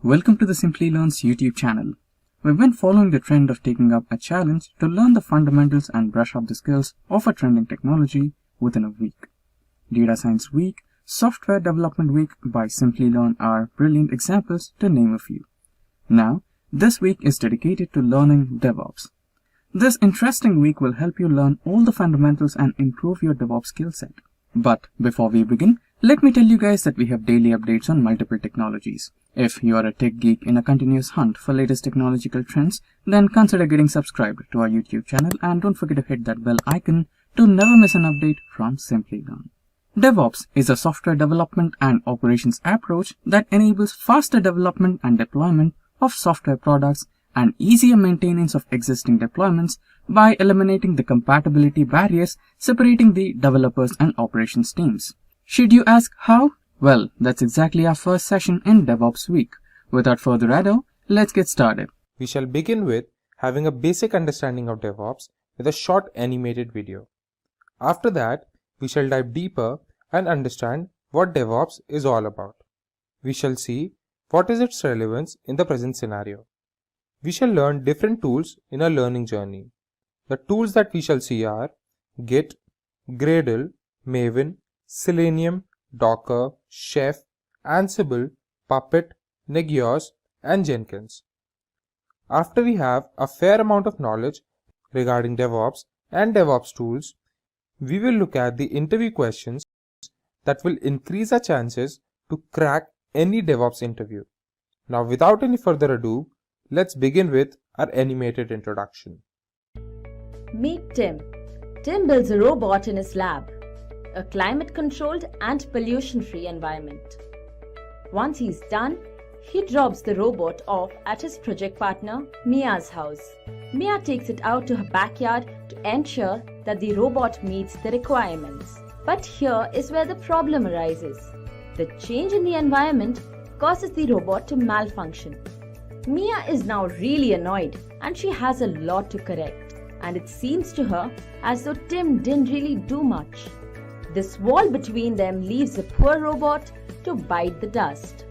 Welcome to the SimplyLearn's YouTube channel. We've been following the trend of taking up a challenge to learn the fundamentals and brush up the skills of a trending technology within a week. Data Science Week, Software Development Week by SimplyLearn are brilliant examples to name a few. Now, this week is dedicated to learning DevOps. This interesting week will help you learn all the fundamentals and improve your DevOps skill set. But before we begin, let me tell you guys that we have daily updates on multiple technologies. If you are a tech geek in a continuous hunt for latest technological trends, then consider getting subscribed to our YouTube channel and don't forget to hit that bell icon to never miss an update from SimplyLearn. DevOps is a software development and operations approach that enables faster development and deployment of software products and easier maintenance of existing deployments by eliminating the compatibility barriers separating the developers and operations teams. Should you ask how? Well, that's exactly our first session in DevOps Week. Without further ado, let's get started. We shall begin with having a basic understanding of DevOps with a short animated video. After that, we shall dive deeper and understand what DevOps is all about. We shall see what is its relevance in the present scenario. We shall learn different tools in our learning journey. The tools that we shall see are Git, Gradle, Maven, Selenium, Docker, Chef, Ansible, Puppet, Nagios, and Jenkins. After we have a fair amount of knowledge regarding DevOps and DevOps tools, we will look at the interview questions that will increase our chances to crack any DevOps interview. Now, without any further ado, let's begin with our animated introduction. Meet Tim. Tim builds a robot in his lab, a climate-controlled and pollution-free environment. Once he's done, he drops the robot off at his project partner, Mia's house. Mia takes it out to her backyard to ensure that the robot meets the requirements. But here is where the problem arises. The change in the environment causes the robot to malfunction. Mia is now really annoyed and she has a lot to correct. And it seems to her as though Tim didn't really do much. This wall between them leaves the poor robot to bite the dust.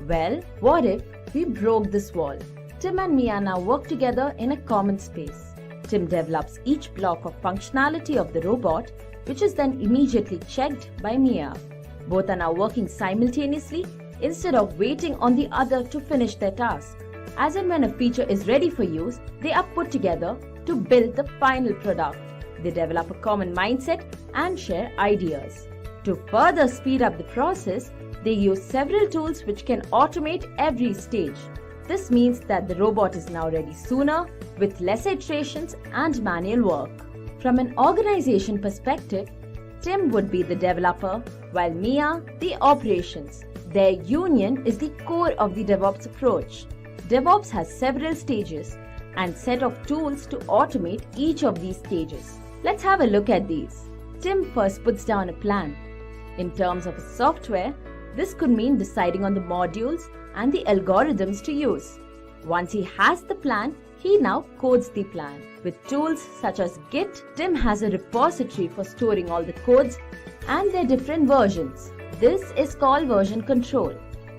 Well, what if we broke this wall? Tim and Mia now work together in a common space. Tim develops each block of functionality of the robot, which is then immediately checked by Mia. Both are now working simultaneously instead of waiting on the other to finish their task. As and when a feature is ready for use, they are put together to build the final product. They develop a common mindset and share ideas. To further speed up the process, they use several tools which can automate every stage. This means that the robot is now ready sooner, with less iterations and manual work. From an organization perspective, Tim would be the developer, while Mia the operations. Their union is the core of the DevOps approach. DevOps has several stages and set of tools to automate each of these stages. Let's have a look at these. Tim first puts down a plan. In terms of software, this could mean deciding on the modules and the algorithms to use. Once he has the plan, he now codes the plan. With tools such as Git, Tim has a repository for storing all the codes and their different versions. This is called version control.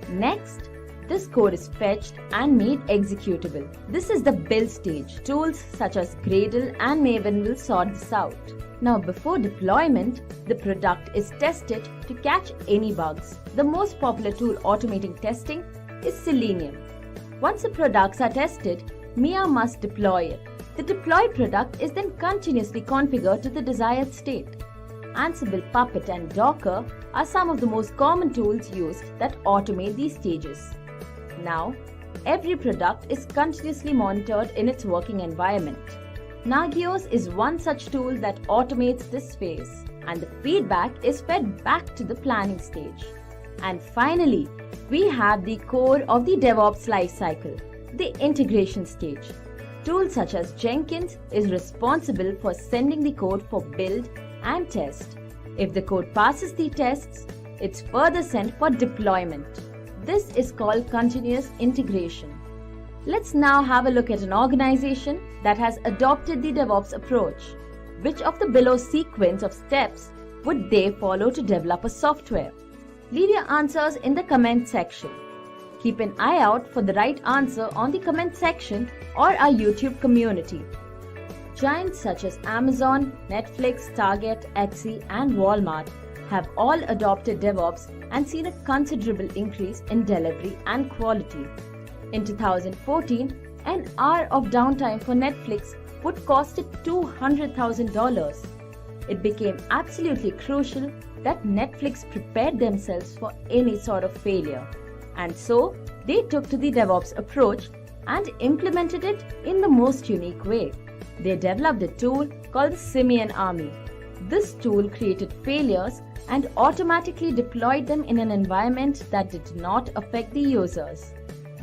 Next, this code is fetched and made executable. This is the build stage. Tools such as Gradle and Maven will sort this out. Now, before deployment, the product is tested to catch any bugs. The most popular tool automating testing is Selenium. Once the products are tested, Mia must deploy it. The deployed product is then continuously configured to the desired state. Ansible, Puppet, and Docker are some of the most common tools used that automate these stages. Now, every product is continuously monitored in its working environment. Nagios is one such tool that automates this phase, and the feedback is fed back to the planning stage. And finally, we have the core of the DevOps lifecycle, the integration stage. Tools such as Jenkins is responsible for sending the code for build and test. If the code passes the tests, it's further sent for deployment. This is called continuous integration. Let's now have a look at an organization that has adopted the DevOps approach. which of the below sequence of steps would they follow to develop a software? Leave your answers in the comment section. Keep an eye out for the right answer on the comment section or our YouTube community. Giants such as Amazon, Netflix, Target, Etsy, and Walmart have all adopted DevOps and seen a considerable increase in delivery and quality. In 2014, an hour of downtime for Netflix would cost it $200,000. It became absolutely crucial that Netflix prepared themselves for any sort of failure. And so, they took to the DevOps approach and implemented it in the most unique way. They developed a tool called the Simian Army. This tool created failures and automatically deployed them in an environment that did not affect the users.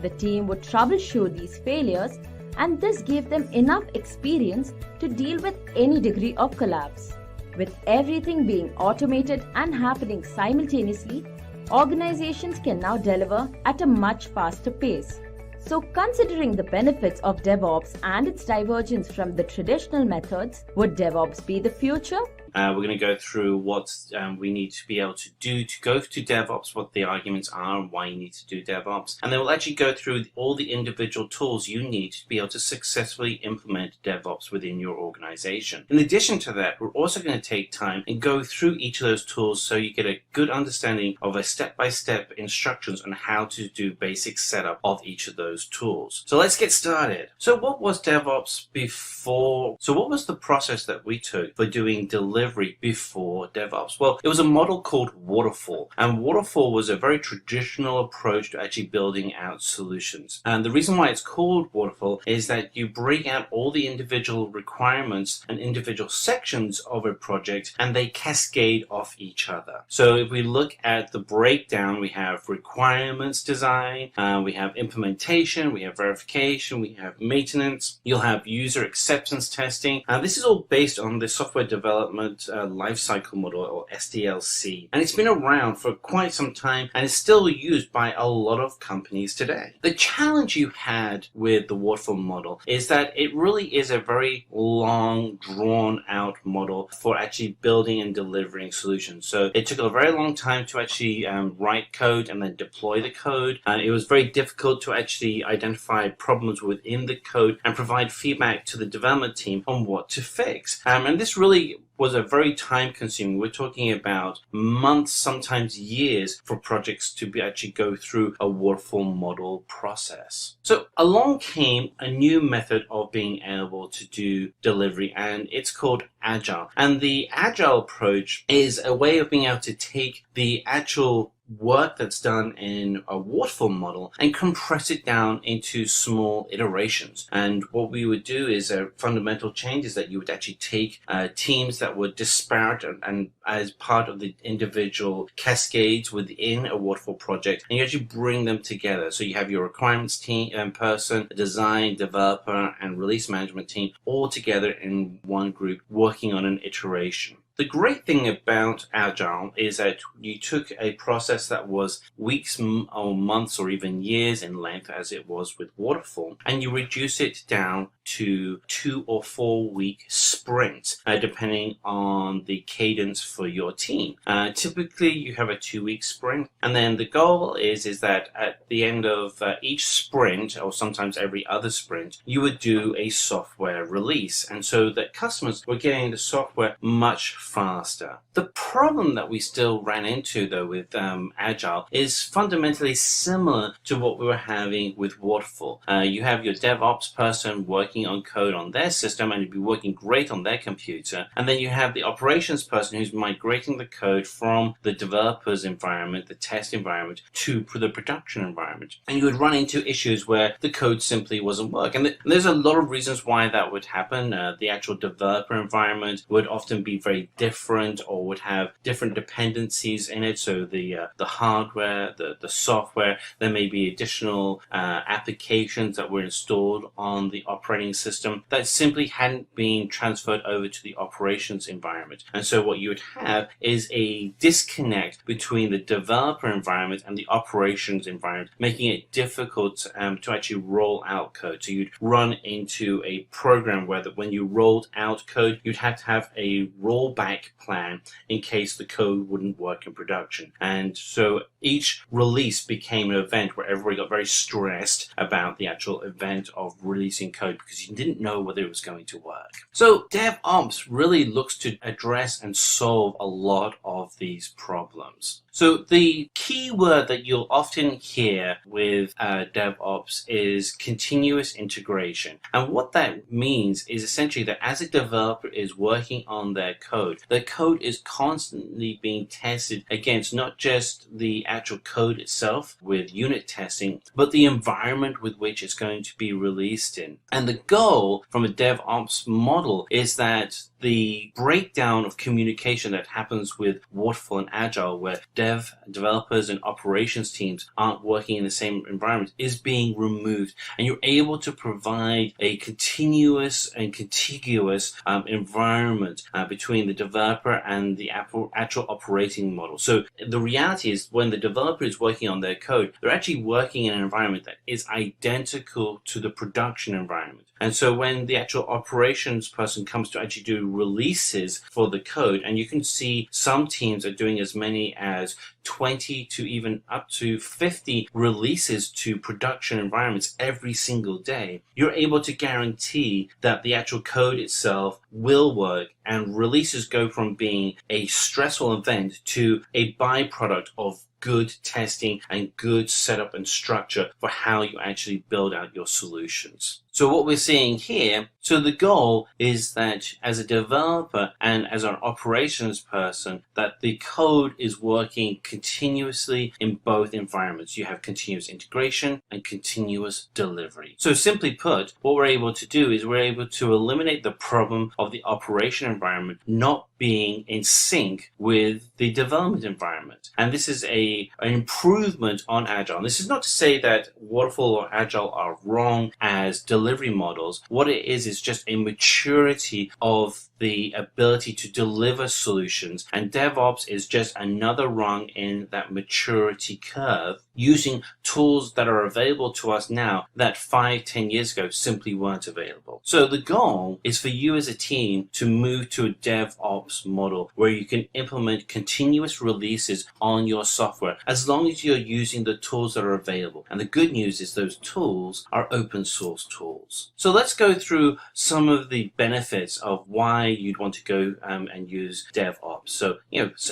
The team would troubleshoot these failures, and this gave them enough experience to deal with any degree of collapse. With everything being automated and happening simultaneously, organizations can now deliver at a much faster pace. So, considering the benefits of DevOps and its divergence from the traditional methods, would DevOps be the future? We're going to go through what we need to be able to do to go to DevOps, what the arguments are and why you need to do DevOps. And then we'll actually go through all the individual tools you need to be able to successfully implement DevOps within your organization. In addition to that, we're also going to take time and go through each of those tools so you get a good understanding of a step-by-step instructions on how to do basic setup of each of those tools. So let's get started. So what was DevOps before? So what was the process that we took for doing delivery before DevOps? Well, it was a model called Waterfall, and Waterfall was a very traditional approach to actually building out solutions. And the reason why it's called Waterfall is that you bring out all the individual requirements and individual sections of a project, and they cascade off each other. So if we look at the breakdown, we have requirements design, we have implementation, we have verification, we have maintenance, you'll have user acceptance testing. This is all based on the software development lifecycle model, or SDLC, and it's been around for quite some time and is still used by a lot of companies today. The challenge you had with the Waterfall model is that it really is a very long, drawn out model for actually building and delivering solutions. So it took a very long time to actually write code and then deploy the code. It was very difficult to actually identify problems within the code and provide feedback to the development team on what to fix. And this really was a very time consuming. We're talking about months, sometimes years, for projects to be actually go through a waterfall model process. So along came a new method of being able to do delivery, and it's called Agile. And the Agile approach is a way of being able to take the actual work that's done in a waterfall model and compress it down into small iterations. And what we would do is a fundamental change is that you would actually take teams that were disparate and as part of the individual cascades within a waterfall project, and you actually bring them together. So you have your requirements team person, design, developer, and release management team all together in one group working on an iteration. The great thing about Agile is that you took a process that was weeks or months or even years in length, as it was with Waterfall, and you reduce it down to 2 or 4 week sprints, depending on the cadence for your team. Typically, you have a 2-week sprint, and then the goal is that at the end of each sprint, or sometimes every other sprint, you would do a software release, and so that customers were getting the software much faster. The problem that we still ran into, though, with Agile is fundamentally similar to what we were having with Waterfall. You have your DevOps person working on code on their system, and it'd be working great on their computer, and then you have the operations person who's migrating the code from the developer's environment, the test environment, to the production environment, and you would run into issues where the code simply wasn't working. And there's a lot of reasons why that would happen. The actual developer environment would often be very different or would have different dependencies in it. So the hardware, the software, there may be additional applications that were installed on the operating operating system that simply hadn't been transferred over to the operations environment. And so what you would have is a disconnect between the developer environment and the operations environment, making it difficult to actually roll out code. So you'd run into a program where when you rolled out code, you'd have to have a rollback plan in case the code wouldn't work in production. And so each release became an event where everybody got very stressed about the actual event of releasing code because you didn't know whether it was going to work. So DevOps really looks to address and solve a lot of these problems. So the key word that you'll often hear with DevOps is continuous integration. And what that means is essentially that as a developer is working on their code is constantly being tested against not just the actual code itself with unit testing, but the environment with which it's going to be released in. And the goal from a DevOps model is that the breakdown of communication that happens with Waterfall and Agile, where developers and operations teams aren't working in the same environment, is being removed, and you're able to provide a continuous and contiguous environment between the developer and the actual operating model. So the reality is, when the developer is working on their code, they're actually working in an environment that is identical to the production environment. And so when the actual operations person comes to actually do releases for the code, and you can see some teams are doing as many as 20 to even up to 50 releases to production environments every single day, you're able to guarantee that the actual code itself will work, and releases go from being a stressful event to a byproduct of good testing and good setup and structure for how you actually build out your solutions. So what we're seeing here, so the goal is that as a developer and as an operations person, that the code is working continuously in both environments. You have continuous integration and continuous delivery. So simply put, what we're able to do is we're able to eliminate the problem of the operation environment not being in sync with the development environment. And this is an improvement on Agile. And this is not to say that Waterfall or Agile are wrong as delivery models. What it is just a maturity of the ability to deliver solutions, and DevOps is just another rung in that maturity curve, using tools that are available to us now that 5-10 years ago simply weren't available. So the goal is for you as a team to move to a DevOps model where you can implement continuous releases on your software as long as you're using the tools that are available. And the good news is those tools are open source tools. So let's go through some of the benefits of why you'd want to go and use DevOps. So,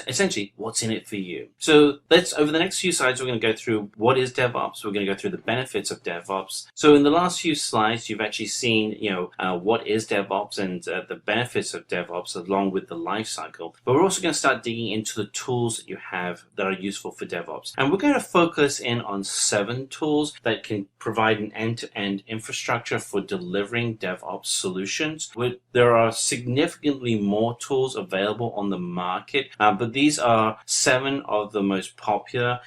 essentially, what's in it for you? So over the next few slides, we're going to go through what is DevOps. We're going to go through the benefits of DevOps. So in the last few slides, you've actually seen, what is DevOps and the benefits of DevOps along with the lifecycle. But we're also going to start digging into the tools that you have that are useful for DevOps. And we're going to focus in on 7 tools that can provide an end-to-end infrastructure for delivering DevOps solutions. There are significantly more tools available on the market, but these are 7 of the most popular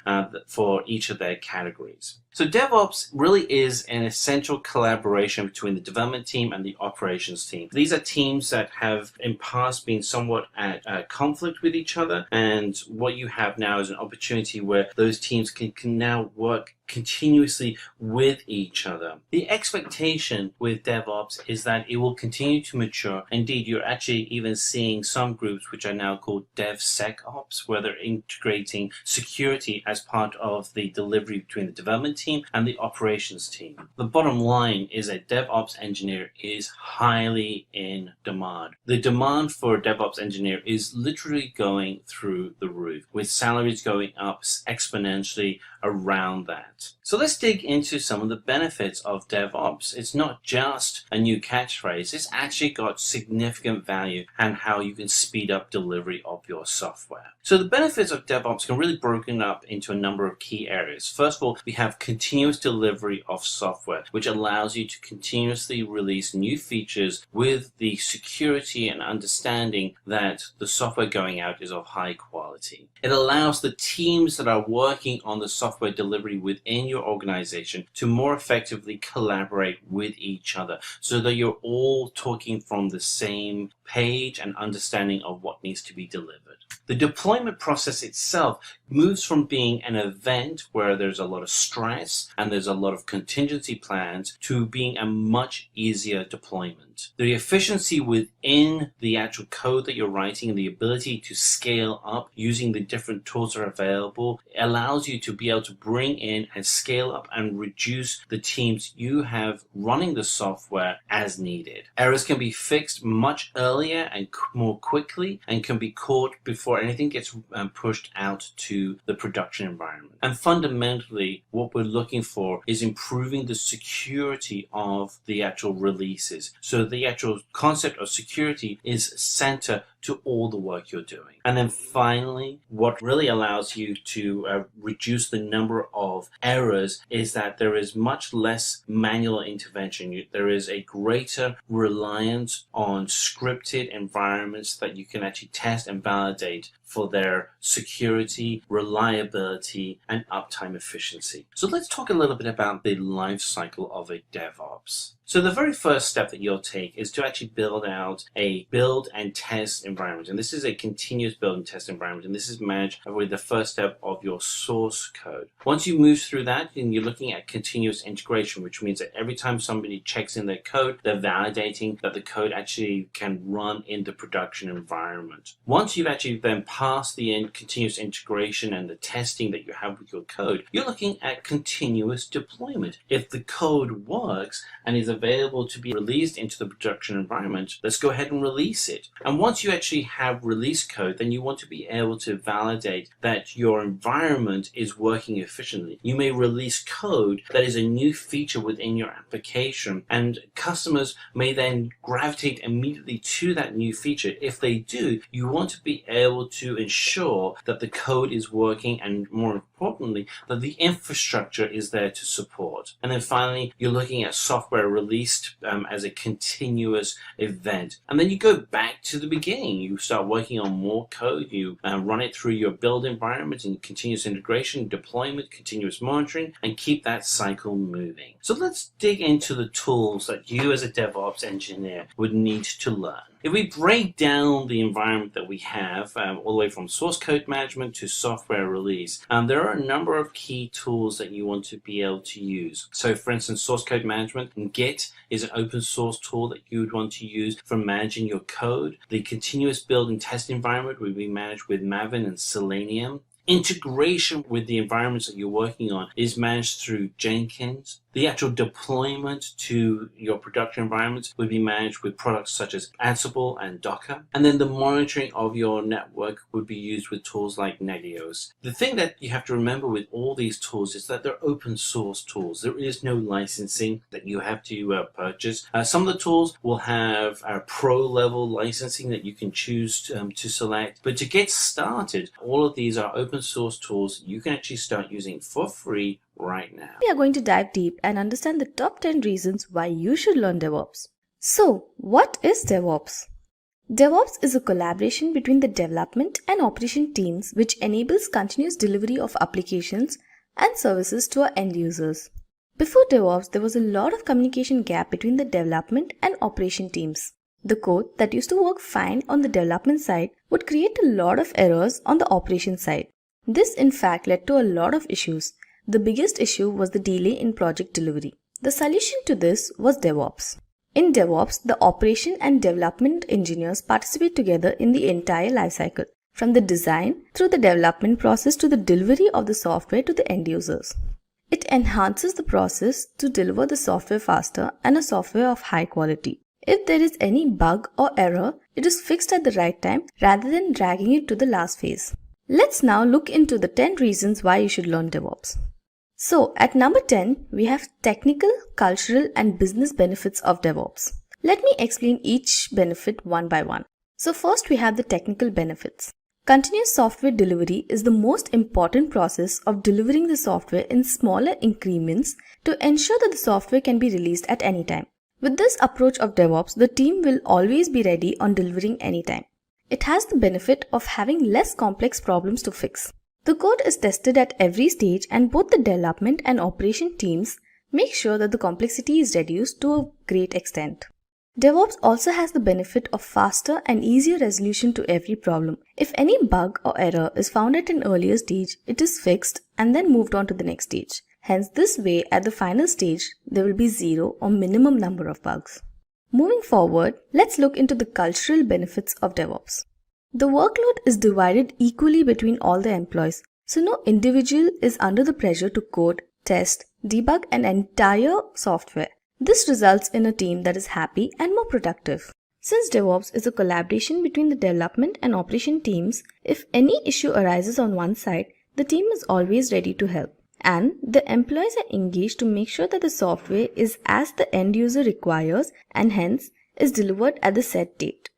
for each of their categories. So DevOps really is an essential collaboration between the development team and the operations team. These are teams that have in past been somewhat at conflict with each other, and what you have now is an opportunity where those teams can now work continuously with each other. The expectation with DevOps is that it will continue to mature. Indeed, you're actually even seeing some groups which are now called DevSecOps, where they're integrating security as part of the delivery between the development team and the operations team. The bottom line is a DevOps engineer is highly in demand. The demand for a DevOps engineer is literally going through the roof, with salaries going up exponentially around that. So let's dig into some of the benefits of DevOps. It's not just a new catchphrase, it's actually got significant value and how you can speed up delivery of your software. So the benefits of DevOps can really be broken up into a number of key areas. First of all, we have continuous delivery of software, which allows you to continuously release new features with the security and understanding that the software going out is of high quality. It allows the teams that are working on the software delivery within within your organization to more effectively collaborate with each other so that you're all talking from the same page and understanding of what needs to be delivered. The deployment process itself moves from being an event where there's a lot of stress and there's a lot of contingency plans to being a much easier deployment. The efficiency within the actual code that you're writing and the ability to scale up using the different tools that are available allows you to be able to bring in and scale up and reduce the teams you have running the software as needed. Errors can be fixed much earlier and more quickly and can be caught before anything gets pushed out to the production environment. And fundamentally, what we're looking for is improving the security of the actual releases. So the actual concept of security is center to all the work you're doing. And then finally, what really allows you to reduce the number of errors is that there is much less manual intervention. There is a greater reliance on scripted environments that you can actually test and validate for their security, reliability, and uptime efficiency. So let's talk a little bit about the life cycle of a DevOps. So the very first step that you'll take is to actually build out a build and test environment. And this is a continuous build and test environment. And this is managed with the first step of your source code. Once you move through that, then you're looking at continuous integration, which means that every time somebody checks in their code, they're validating that the code actually can run in the production environment. Once you've actually then passed the continuous integration and the testing that you have with your code, you're looking at continuous deployment. If the code works and is available to be released into the production environment, let's go ahead and release it. And once you actually have release code, then you want to be able to validate that your environment is working efficiently. You may release code that is a new feature within your application, and customers may then gravitate immediately to that new feature. If they do, you want to be able to ensure that the code is working and, more importantly, that the infrastructure is there to support. And then finally, you're looking at software released as a continuous event. And then you go back to the beginning. You start working on more code. You run it through your build environment and continuous integration, deployment, continuous monitoring, and keep that cycle moving. So let's dig into the tools that you as a DevOps engineer would need to learn. If we break down the environment that we have, all the way from source code management to software release, there are a number of key tools that you want to be able to use. So for instance, source code management, Git is an open source tool that you would want to use for managing your code. The continuous build and test environment will be managed with Maven and Selenium. Integration with the environments that you're working on is managed through Jenkins. The actual deployment to your production environments would be managed with products such as Ansible and Docker. And then the monitoring of your network would be used with tools like Nagios. The thing that you have to remember with all these tools is that they're open source tools. There is no licensing that you have to purchase. Some of the tools will have pro level licensing that you can choose to select. But to get started, all of these are open source tools you can actually start using for free right now. We are going to dive deep and understand the top 10 reasons why you should learn DevOps. So, what is DevOps? DevOps is a collaboration between the development and operation teams which enables continuous delivery of applications and services to our end users. Before DevOps, there was a lot of communication gap between the development and operation teams. The code that used to work fine on the development side would create a lot of errors on the operation side. This in fact led to a lot of issues. The biggest issue was the delay in project delivery. The solution to this was DevOps. In DevOps, the operation and development engineers participate together in the entire lifecycle, from the design through the development process to the delivery of the software to the end users. It enhances the process to deliver the software faster and a software of high quality. If there is any bug or error, it is fixed at the right time rather than dragging it to the last phase. Let's now look into the 10 reasons why you should learn DevOps. So at number 10, we have technical, cultural and business benefits of DevOps. Let me explain each benefit one by one. So first we have the technical benefits. Continuous software delivery is the most important process of delivering the software in smaller increments to ensure that the software can be released at any time. With this approach of DevOps, the team will always be ready on delivering anytime. It has the benefit of having less complex problems to fix. The code is tested at every stage and both the development and operation teams make sure that the complexity is reduced to a great extent. DevOps also has the benefit of faster and easier resolution to every problem. If any bug or error is found at an earlier stage, it is fixed and then moved on to the next stage. Hence, this way at the final stage, there will be 0 or minimum number of bugs. Moving forward, let's look into the cultural benefits of DevOps. The workload is divided equally between all the employees, so no individual is under the pressure to code, test, debug an entire software. This results in a team that is happy and more productive. Since DevOps is a collaboration between the development and operation teams, if any issue arises on one side, the team is always ready to help. And the employees are engaged to make sure that the software is as the end user requires and hence is delivered at the set date.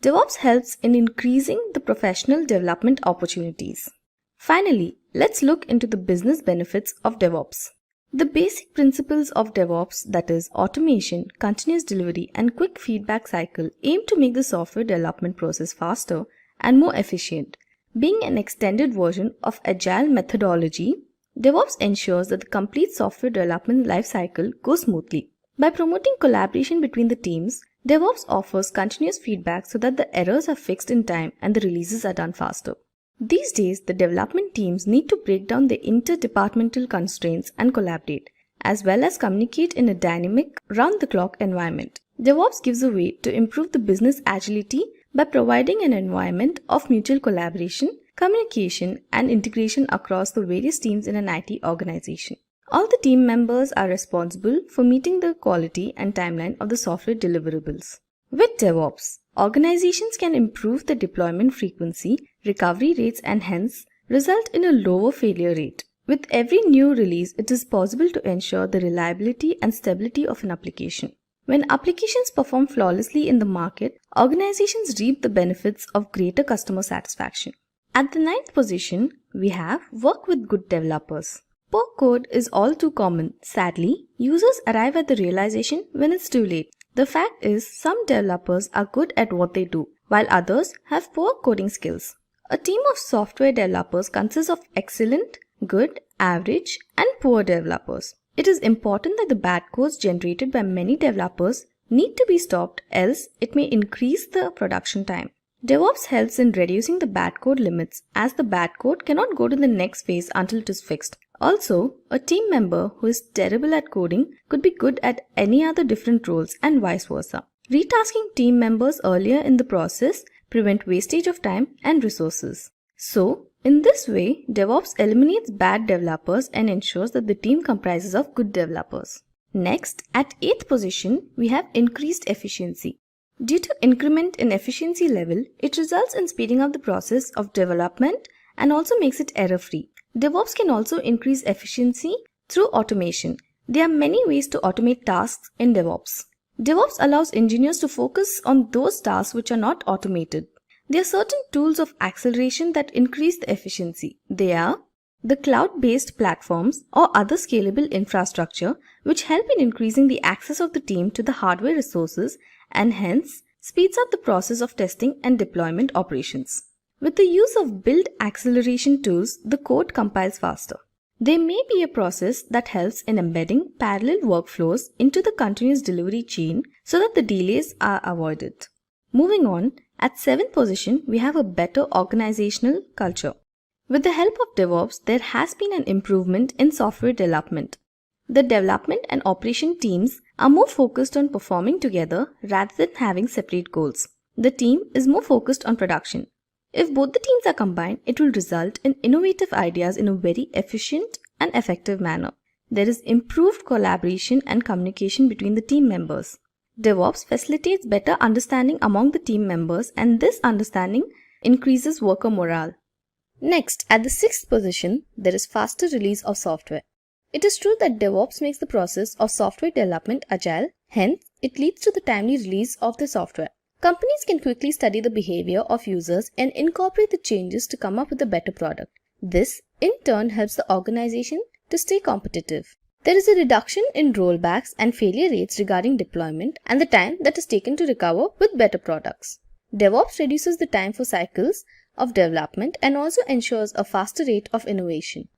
DevOps helps in increasing the professional development opportunities. Finally, let's look into the business benefits of DevOps. The basic principles of DevOps, that is automation, continuous delivery, and quick feedback cycle, aim to make the software development process faster and more efficient. Being an extended version of Agile methodology, DevOps ensures that the complete software development lifecycle goes smoothly. By promoting collaboration between the teams, DevOps offers continuous feedback so that the errors are fixed in time and the releases are done faster. These days, the development teams need to break down the interdepartmental constraints and collaborate, as well as communicate in a dynamic, round-the-clock environment. DevOps gives a way to improve the business agility by providing an environment of mutual collaboration, communication, and integration across the various teams in an IT organization. All the team members are responsible for meeting the quality and timeline of the software deliverables. With DevOps, organizations can improve the deployment frequency, recovery rates, and hence result in a lower failure rate. With every new release, it is possible to ensure the reliability and stability of an application. When applications perform flawlessly in the market, organizations reap the benefits of greater customer satisfaction. At the 9th position, we have work with good developers. Poor code is all too common. Sadly, users arrive at the realization when it's too late. The fact is, some developers are good at what they do, while others have poor coding skills. A team of software developers consists of excellent, good, average, and poor developers. It is important that the bad codes generated by many developers need to be stopped, else it may increase the production time. DevOps helps in reducing the bad code limits, as the bad code cannot go to the next phase until it is fixed. Also, a team member who is terrible at coding could be good at any other different roles and vice versa. Retasking team members earlier in the process prevent wastage of time and resources. So, in this way, DevOps eliminates bad developers and ensures that the team comprises of good developers. Next, at 8th position, we have increased efficiency. Due to increment in efficiency level, it results in speeding up the process of development and also makes it error-free. DevOps can also increase efficiency through automation. There are many ways to automate tasks in DevOps. DevOps allows engineers to focus on those tasks which are not automated. There are certain tools of acceleration that increase the efficiency. They are the cloud-based platforms or other scalable infrastructure which help in increasing the access of the team to the hardware resources and hence speeds up the process of testing and deployment operations. With the use of build acceleration tools, the code compiles faster. There may be a process that helps in embedding parallel workflows into the continuous delivery chain so that the delays are avoided. Moving on, at 7th position, we have a better organizational culture. With the help of DevOps, there has been an improvement in software development. The development and operation teams are more focused on performing together rather than having separate goals. The team is more focused on production. If both the teams are combined, it will result in innovative ideas in a very efficient and effective manner. There is improved collaboration and communication between the team members. DevOps facilitates better understanding among the team members, and this understanding increases worker morale. Next, at the 6th position, there is faster release of software. It is true that DevOps makes the process of software development agile, hence it leads to the timely release of the software. Companies can quickly study the behavior of users and incorporate the changes to come up with a better product. This, in turn, helps the organization to stay competitive. There is a reduction in rollbacks and failure rates regarding deployment and the time that is taken to recover with better products. DevOps reduces the time for cycles of development and also ensures a faster rate of innovation.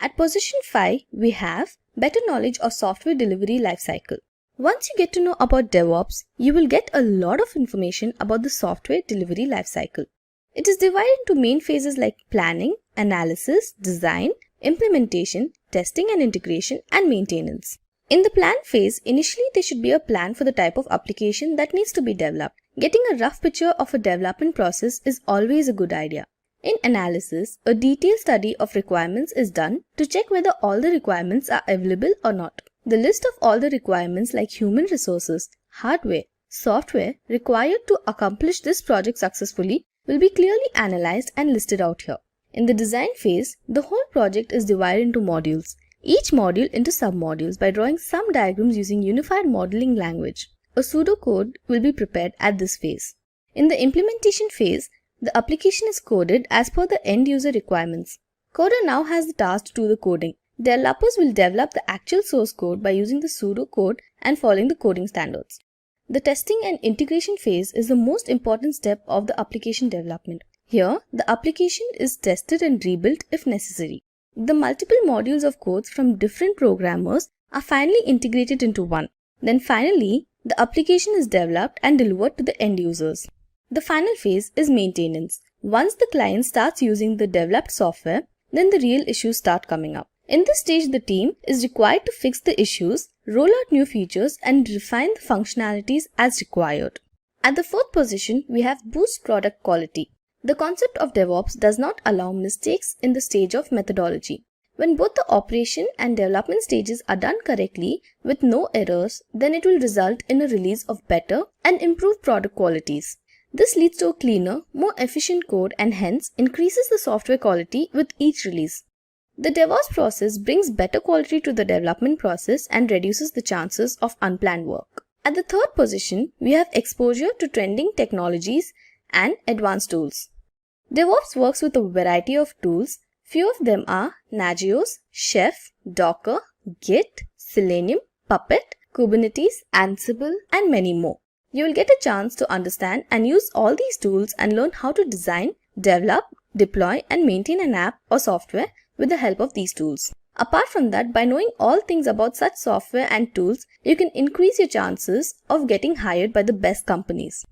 At position 5, we have better knowledge of software delivery lifecycle. Once you get to know about DevOps, you will get a lot of information about the software delivery lifecycle. It is divided into main phases like planning, analysis, design, implementation, testing and integration, and maintenance. In the plan phase, initially there should be a plan for the type of application that needs to be developed. Getting a rough picture of a development process is always a good idea. In analysis, a detailed study of requirements is done to check whether all the requirements are available or not. The list of all the requirements like human resources, hardware, software required to accomplish this project successfully will be clearly analyzed and listed out here. In the design phase, the whole project is divided into modules, each module into sub-modules by drawing some diagrams using unified modeling language. A pseudocode will be prepared at this phase. In the implementation phase, the application is coded as per the end user requirements. Coder now has the task to do the coding. Developers will develop the actual source code by using the pseudocode and following the coding standards. The testing and integration phase is the most important step of the application development. Here, the application is tested and rebuilt if necessary. The multiple modules of codes from different programmers are finally integrated into one. Then finally, the application is developed and delivered to the end users. The final phase is maintenance. Once the client starts using the developed software, then the real issues start coming up. In this stage, the team is required to fix the issues, roll out new features, and refine the functionalities as required. At the fourth position, we have boost product quality. The concept of DevOps does not allow mistakes in the stage of methodology. When both the operation and development stages are done correctly with no errors, then it will result in a release of better and improved product qualities. This leads to a cleaner, more efficient code and hence increases the software quality with each release. The DevOps process brings better quality to the development process and reduces the chances of unplanned work. At the third position, we have exposure to trending technologies and advanced tools. DevOps works with a variety of tools. Few of them are Nagios, Chef, Docker, Git, Selenium, Puppet, Kubernetes, Ansible, and many more. You will get a chance to understand and use all these tools and learn how to design, develop, deploy, and maintain an app or software with the help of these tools. Apart from that, by knowing all things about such software and tools, you can increase your chances of getting hired by the best companies.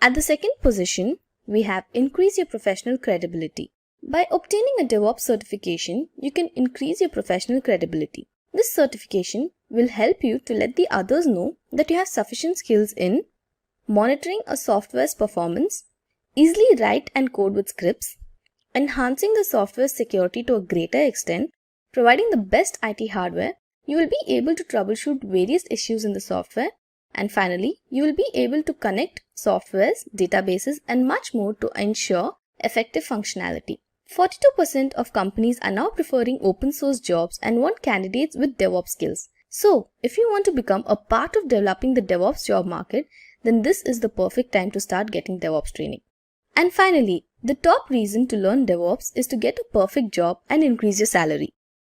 At the second position, we have increase your professional credibility. By obtaining a DevOps certification, you can increase your professional credibility. This certification will help you to let the others know that you have sufficient skills in monitoring a software's performance, easily write and code with scripts, enhancing the software's security to a greater extent, providing the best IT hardware. You will be able to troubleshoot various issues in the software, and finally, you will be able to connect softwares, databases, and much more to ensure effective functionality. 42% of companies are now preferring open source jobs and want candidates with DevOps skills. So, if you want to become a part of developing the DevOps job market, then this is the perfect time to start getting DevOps training. And finally, the top reason to learn DevOps is to get a perfect job and increase your salary.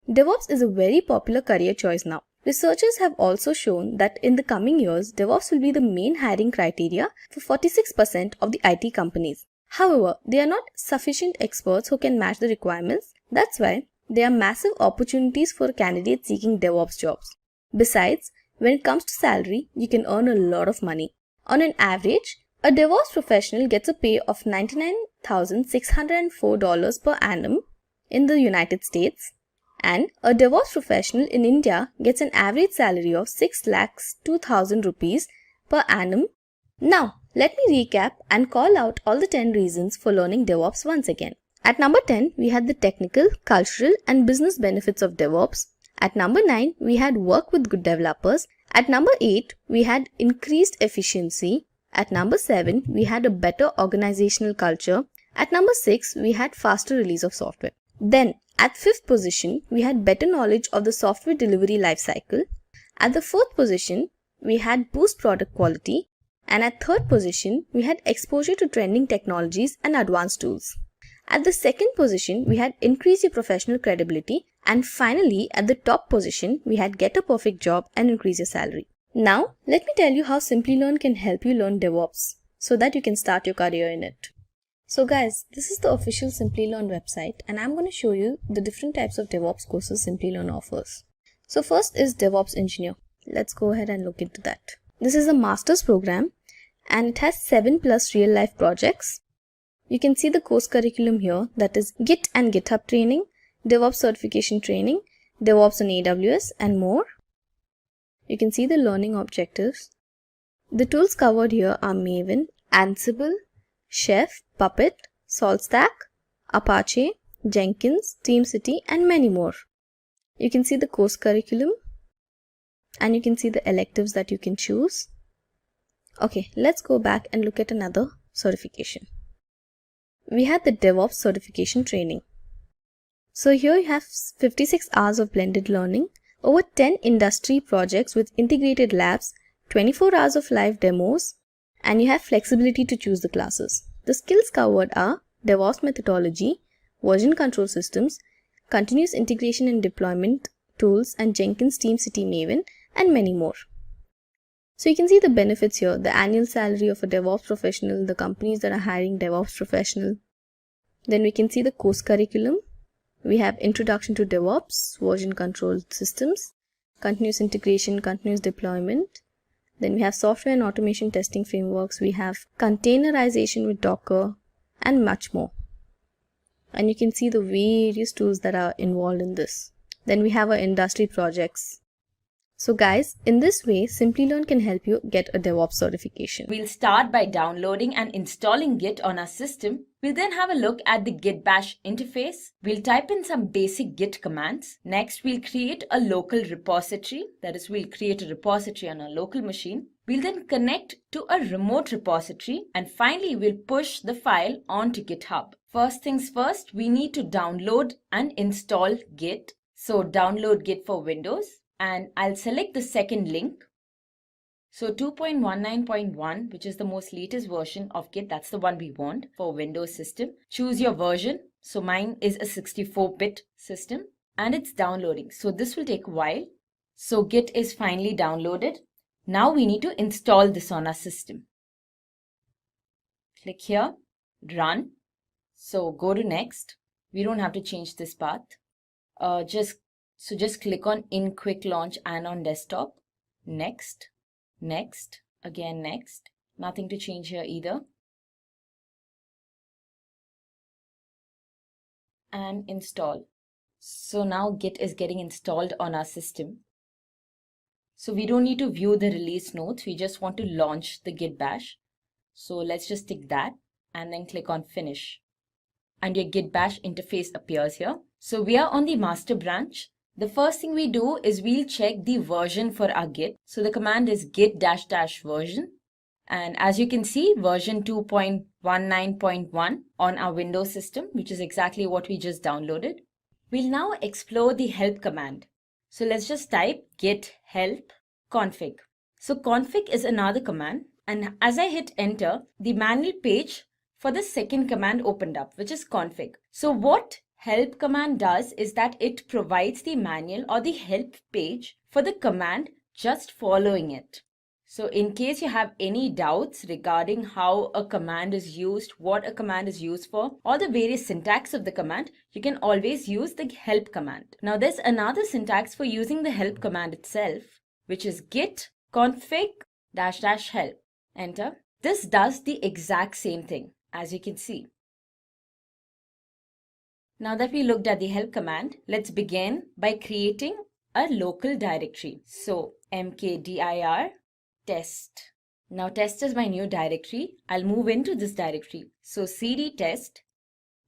DevOps is a very popular career choice now. Researchers have also shown that in the coming years, DevOps will be the main hiring criteria for 46% of the IT companies. However, they are not sufficient experts who can match the requirements. That's why there are massive opportunities for candidates seeking DevOps jobs. Besides, when it comes to salary, you can earn a lot of money. On an average, a DevOps professional gets a pay of $99,604 per annum in the United States, and a DevOps professional in India gets an average salary of 6,02,000 rupees per annum. Now, let me recap and call out all the 10 reasons for learning DevOps once again. At number 10, we had the technical, cultural, and business benefits of DevOps. At number 9, we had work with good developers. At number 8, we had increased efficiency. At number 7, we had a better organizational culture. At number 6, we had faster release of software. Then, at 5th position, we had better knowledge of the software delivery lifecycle. At the 4th position, we had boost product quality. And at 3rd position, we had exposure to trending technologies and advanced tools. At the 2nd position, we had increase your professional credibility. And finally, at the top position, we had get a perfect job and increase your salary. Now, let me tell you how SimplyLearn can help you learn DevOps so that you can start your career in it. So guys, this is the official SimplyLearn website and I'm going to show you the different types of DevOps courses SimplyLearn offers. So first is DevOps Engineer. Let's go ahead and look into that. This is a master's program and it has 7+ real life projects. You can see the course curriculum here, that is Git and GitHub training, DevOps certification training, DevOps on AWS and more. You can see the learning objectives. The tools covered here are Maven, Ansible, Chef, Puppet, SaltStack, Apache, Jenkins, TeamCity and many more. You can see the course curriculum and you can see the electives that you can choose. Okay, let's go back and look at another certification. We had the DevOps certification training. So here you have 56 hours of blended learning, over 10 industry projects with integrated labs, 24 hours of live demos, and you have flexibility to choose the classes. The skills covered are DevOps methodology, version control systems, continuous integration and deployment tools, and Jenkins, TeamCity, Maven, and many more. So you can see the benefits here, the annual salary of a DevOps professional, the companies that are hiring DevOps professional. Then we can see the course curriculum. We have Introduction to DevOps, version control systems, continuous integration, continuous deployment. Then we have software and automation testing frameworks. We have containerization with Docker and much more. And you can see the various tools that are involved in this. Then we have our industry projects. So guys, in this way, SimplyLearn can help you get a DevOps certification. We'll start by downloading and installing Git on our system. We'll then have a look at the Git Bash interface. We'll type in some basic Git commands. Next, we'll create a local repository. That is, we'll create a repository on our local machine. We'll then connect to a remote repository. And finally, we'll push the file onto GitHub. First things first, we need to download and install Git. So download Git for Windows. And I'll select the second link. So 2.19.1, which is the most latest version of Git, that's the one we want for Windows system. Choose your version. So mine is a 64-bit system and it's downloading. So this will take a while. So Git is finally downloaded. Now we need to install this on our system. Click here, run. So go to next. We don't have to change this path. Just click on in quick launch and on desktop. Next, next, again next. Nothing to change here either. And install. So now Git is getting installed on our system. So we don't need to view the release notes. We just want to launch the Git Bash. So let's just tick that and then click on finish. And your Git Bash interface appears here. So we are on the master branch. The first thing we do is we'll check the version for our Git. So the command is git -- version. And as you can see, version 2.19.1 on our Windows system, which is exactly what we just downloaded. We'll now explore the help command. So let's just type git help config. So config is another command. And as I hit enter, the manual page for the second command opened up, which is config. So what help command does is that it provides the manual or the help page for the command just following it. So in case you have any doubts regarding how a command is used, what a command is used for, or the various syntax of the command, you can always use the help command. Now there's another syntax for using the help command itself, which is git config -- help. Enter. This does the exact same thing, as you can see. Now that we looked at the help command, let's begin by creating a local directory. So mkdir test. Now test is my new directory. I'll move into this directory. So cd test.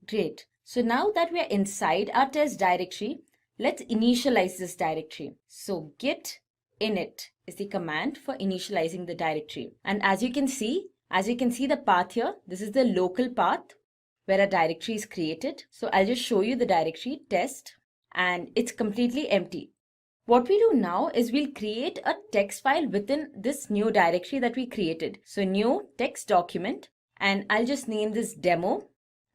Great. So now that we are inside our test directory, let's initialize this directory. So git init is the command for initializing the directory. And as you can see the path here, this is the local path where a directory is created. So I'll just show you the directory test and it's completely empty. What we do now is we'll create a text file within this new directory that we created. So new text document and I'll just name this demo.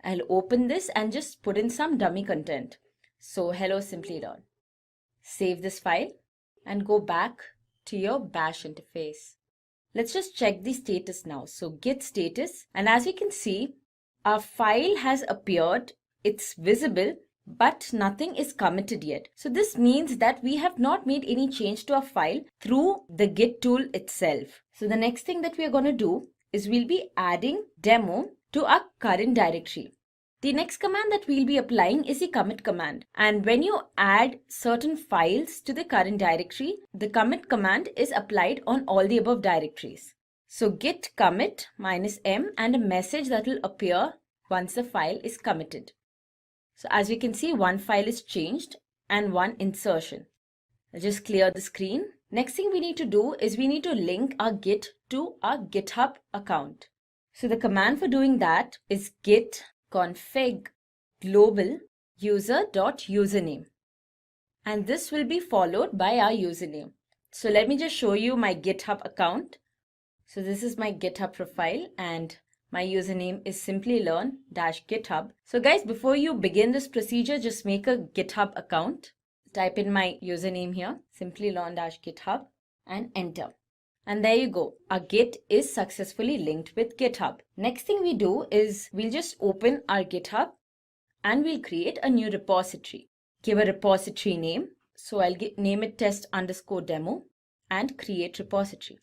I'll open this and just put in some dummy content. So hello SimplyLearn. Save this file and go back to your bash interface. Let's just check the status now. So git status, and as you can see, our file has appeared, it's visible, but nothing is committed yet. So this means that we have not made any change to our file through the Git tool itself. So the next thing that we are going to do is we'll be adding demo to our current directory. The next command that we'll be applying is the commit command. And when you add certain files to the current directory, the commit command is applied on all the above directories. So git commit -m and a message that will appear once the file is committed. So as you can see, one file is changed and one insertion. I'll just clear the screen. Next thing we need to do is we need to link our Git to our GitHub account. So the command for doing that is git config global user.username. And this will be followed by our username. So let me just show you my GitHub account. So this is my GitHub profile and my username is SimplyLearn-GitHub. So guys, before you begin this procedure, just make a GitHub account. Type in my username here, SimplyLearn-GitHub, and enter. And there you go. Our Git is successfully linked with GitHub. Next thing we do is we'll just open our GitHub and we'll create a new repository. Give a repository name. So I'll name it test_demo and create repository.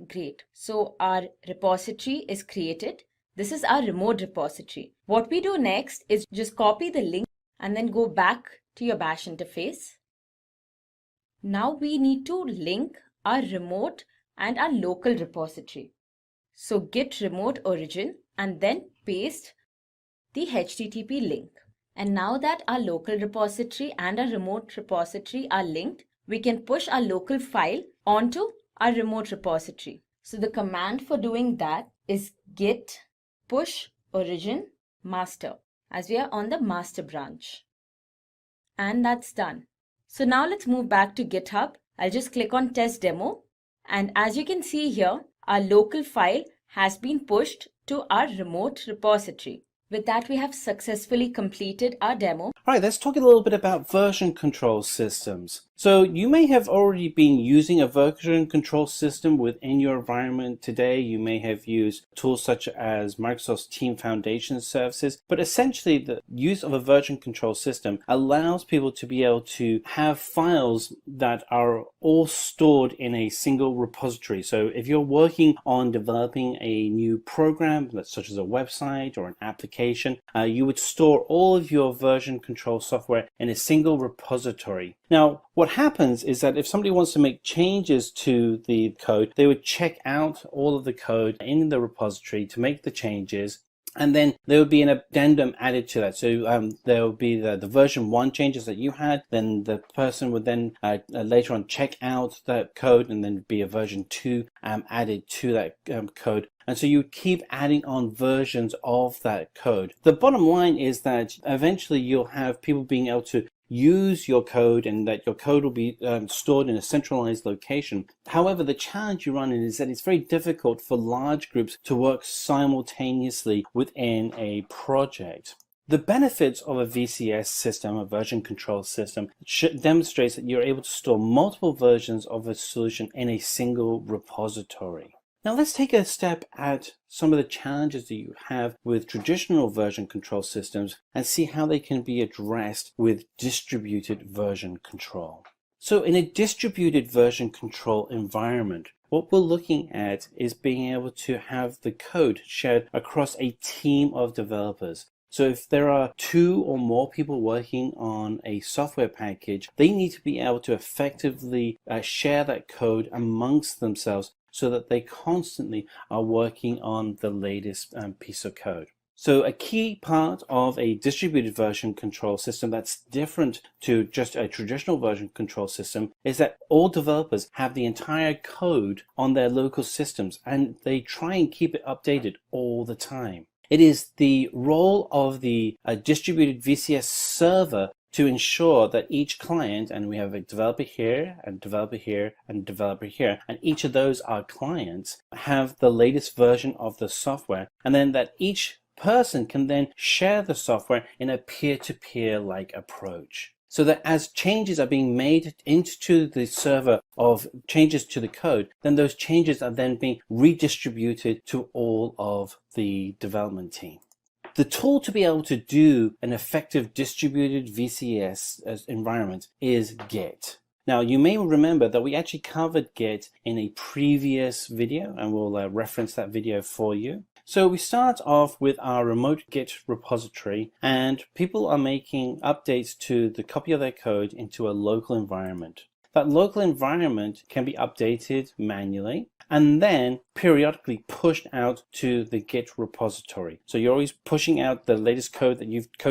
Great. So our repository is created. This is our remote repository. What we do next is just copy the link and then go back to your bash interface. Now we need to link our remote and our local repository. So git remote origin and then paste the HTTP link. And now that our local repository and our remote repository are linked, we can push our local file onto our remote repository. So the command for doing that is git push origin master, as we are on the master branch. And that's done. So now let's move back to GitHub. I'll just click on test demo. And as you can see here, our local file has been pushed to our remote repository. With that, we have successfully completed our demo. All right, let's talk a little bit about version control systems. So you may have already been using a version control system within your environment today. You may have used tools such as Microsoft's Team Foundation services, but essentially the use of a version control system allows people to be able to have files that are all stored in a single repository. So if you're working on developing a new program, such as a website or an application, you would store all of your version control software in a single repository. Now, what happens is that if somebody wants to make changes to the code, they would check out all of the code in the repository to make the changes, and then there would be an addendum added to that. So there would be the version 1 changes that you had, then the person would then later on check out that code, and then be a version 2 added to that code. And so you keep adding on versions of that code. The bottom line is that eventually you'll have people being able to use your code, and that your code will be stored in a centralized location. However, the challenge you run into is that it's very difficult for large groups to work simultaneously within a project. The benefits of a VCS system, a version control system, demonstrates that you're able to store multiple versions of a solution in a single repository. Now let's take a step at some of the challenges that you have with traditional version control systems and see how they can be addressed with distributed version control. So in a distributed version control environment, what we're looking at is being able to have the code shared across a team of developers. So if there are 2 or more people working on a software package, they need to be able to effectively share that code amongst themselves, so that they constantly are working on the latest piece of code. So a key part of a distributed version control system that's different to just a traditional version control system is that all developers have the entire code on their local systems, and they try and keep it updated all the time. It is the role of the distributed VCS server to ensure that each client, and we have a developer here, and developer here, and developer here, and each of those are clients, have the latest version of the software, and then that each person can then share the software in a peer-to-peer like approach. so that as changes are being made into the server of changes to the code, then those changes are then being redistributed to all of the development team. The tool to be able to do an effective distributed VCS environment is Git. Now, you may remember that we actually covered Git in a previous video, and we'll reference that video for you. So we start off with our remote Git repository, and people are making updates to the copy of their code into a local environment. That local environment can be updated manually and then periodically pushed out to the Git repository. So you're always pushing out the latest code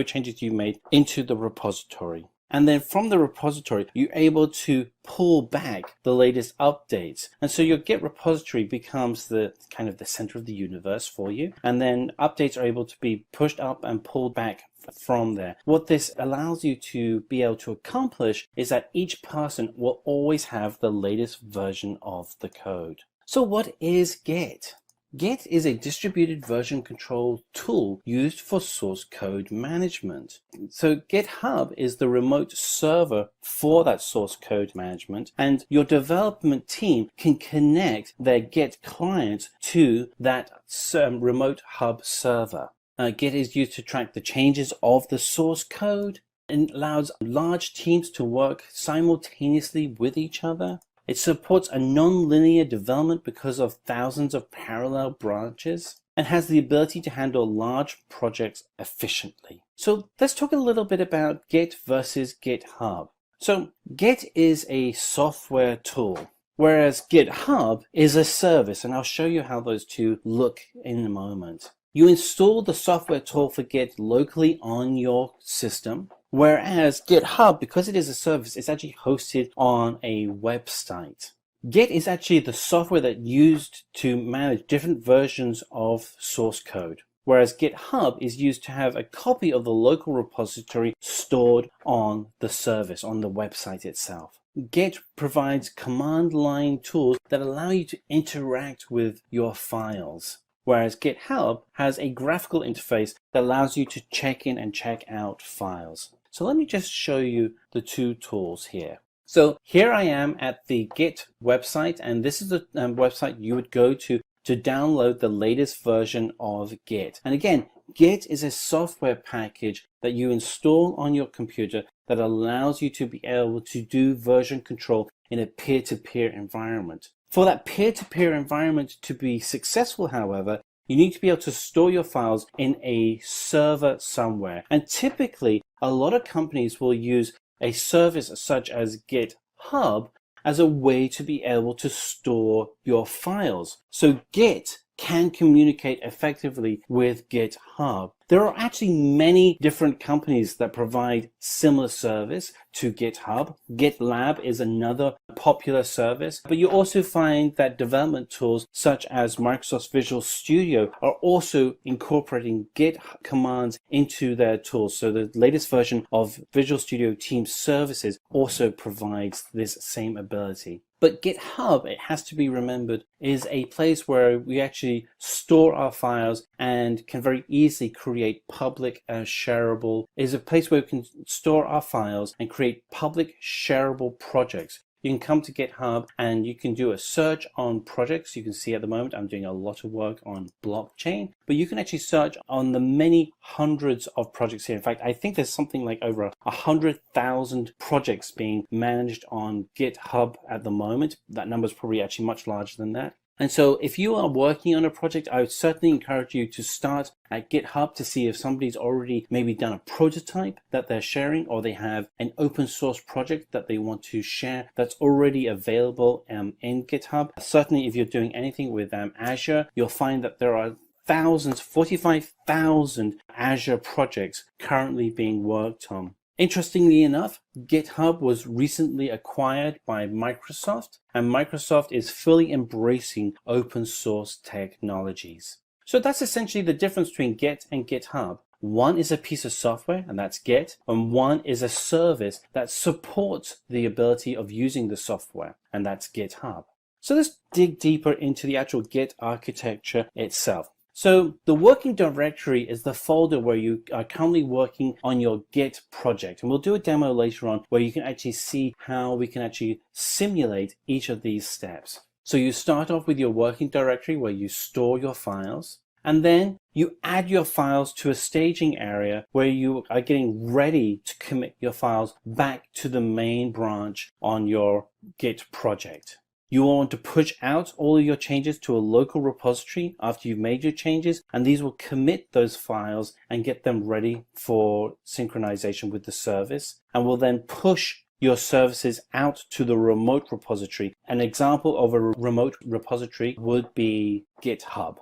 changes you've made into the repository. And then from the repository, you're able to pull back the latest updates. And so your Git repository becomes the kind of the center of the universe for you. And then updates are able to be pushed up and pulled back from there. What this allows you to be able to accomplish is that each person will always have the latest version of the code. So what is Git? Git is a distributed version control tool used for source code management. So GitHub is the remote server for that source code management, and your development team can connect their Git client to that remote hub server. Git is used to track the changes of the source code and allows large teams to work simultaneously with each other. It supports a non-linear development because of thousands of parallel branches and has the ability to handle large projects efficiently. So let's talk a little bit about Git versus GitHub. So Git is a software tool, whereas GitHub is a service, and I'll show you how those two look in a moment. You install the software tool for Git locally on your system, whereas GitHub, because it is a service, it's actually hosted on a website. Git is actually the software that's used to manage different versions of source code, whereas GitHub is used to have a copy of the local repository stored on the service, on the website itself. Git provides command line tools that allow you to interact with your files, whereas GitHub has a graphical interface that allows you to check in and check out files. So let me just show you the two tools here. So here I am at the Git website, and this is the website you would go to download the latest version of Git. And again, Git is a software package that you install on your computer that allows you to be able to do version control in a peer-to-peer environment. For that peer-to-peer environment to be successful, however, you need to be able to store your files in a server somewhere. And typically, a lot of companies will use a service such as GitHub as a way to be able to store your files. So Git can communicate effectively with GitHub. There are actually many different companies that provide similar service to GitHub. GitLab is another popular service, but you also find that development tools such as Microsoft Visual Studio are also incorporating Git commands into their tools. So the latest version of Visual Studio Team Services also provides this same ability. But GitHub, it has to be remembered, is a place where we actually store our files and can very easily create public shareable, is a place where we can store our files and create public shareable projects. You can come to GitHub and you can do a search on projects. You can see at the moment I'm doing a lot of work on blockchain, but you can actually search on the many hundreds of projects here. In fact, I think there's something like over 100,000 projects being managed on GitHub at the moment. That number is probably actually much larger than that. And so if you are working on a project, I would certainly encourage you to start at GitHub to see if somebody's already maybe done a prototype that they're sharing, or they have an open source project that they want to share that's already available in GitHub. Certainly if you're doing anything with Azure, you'll find that there are thousands, 45,000 Azure projects currently being worked on. Interestingly enough, GitHub was recently acquired by Microsoft, and Microsoft is fully embracing open source technologies. So that's essentially the difference between Git and GitHub. One is a piece of software, and that's Git, and one is a service that supports the ability of using the software, and that's GitHub. So let's dig deeper into the actual Git architecture itself. So the working directory is the folder where you are currently working on your Git project. And we'll do a demo later on where you can actually see how we can actually simulate each of these steps. So you start off with your working directory where you store your files, and then you add your files to a staging area where you are getting ready to commit your files back to the main branch on your Git project. You will want to push out all of your changes to a local repository after you've made your changes, and these will commit those files and get them ready for synchronization with the service, and will then push your services out to the remote repository. An example of a remote repository would be GitHub.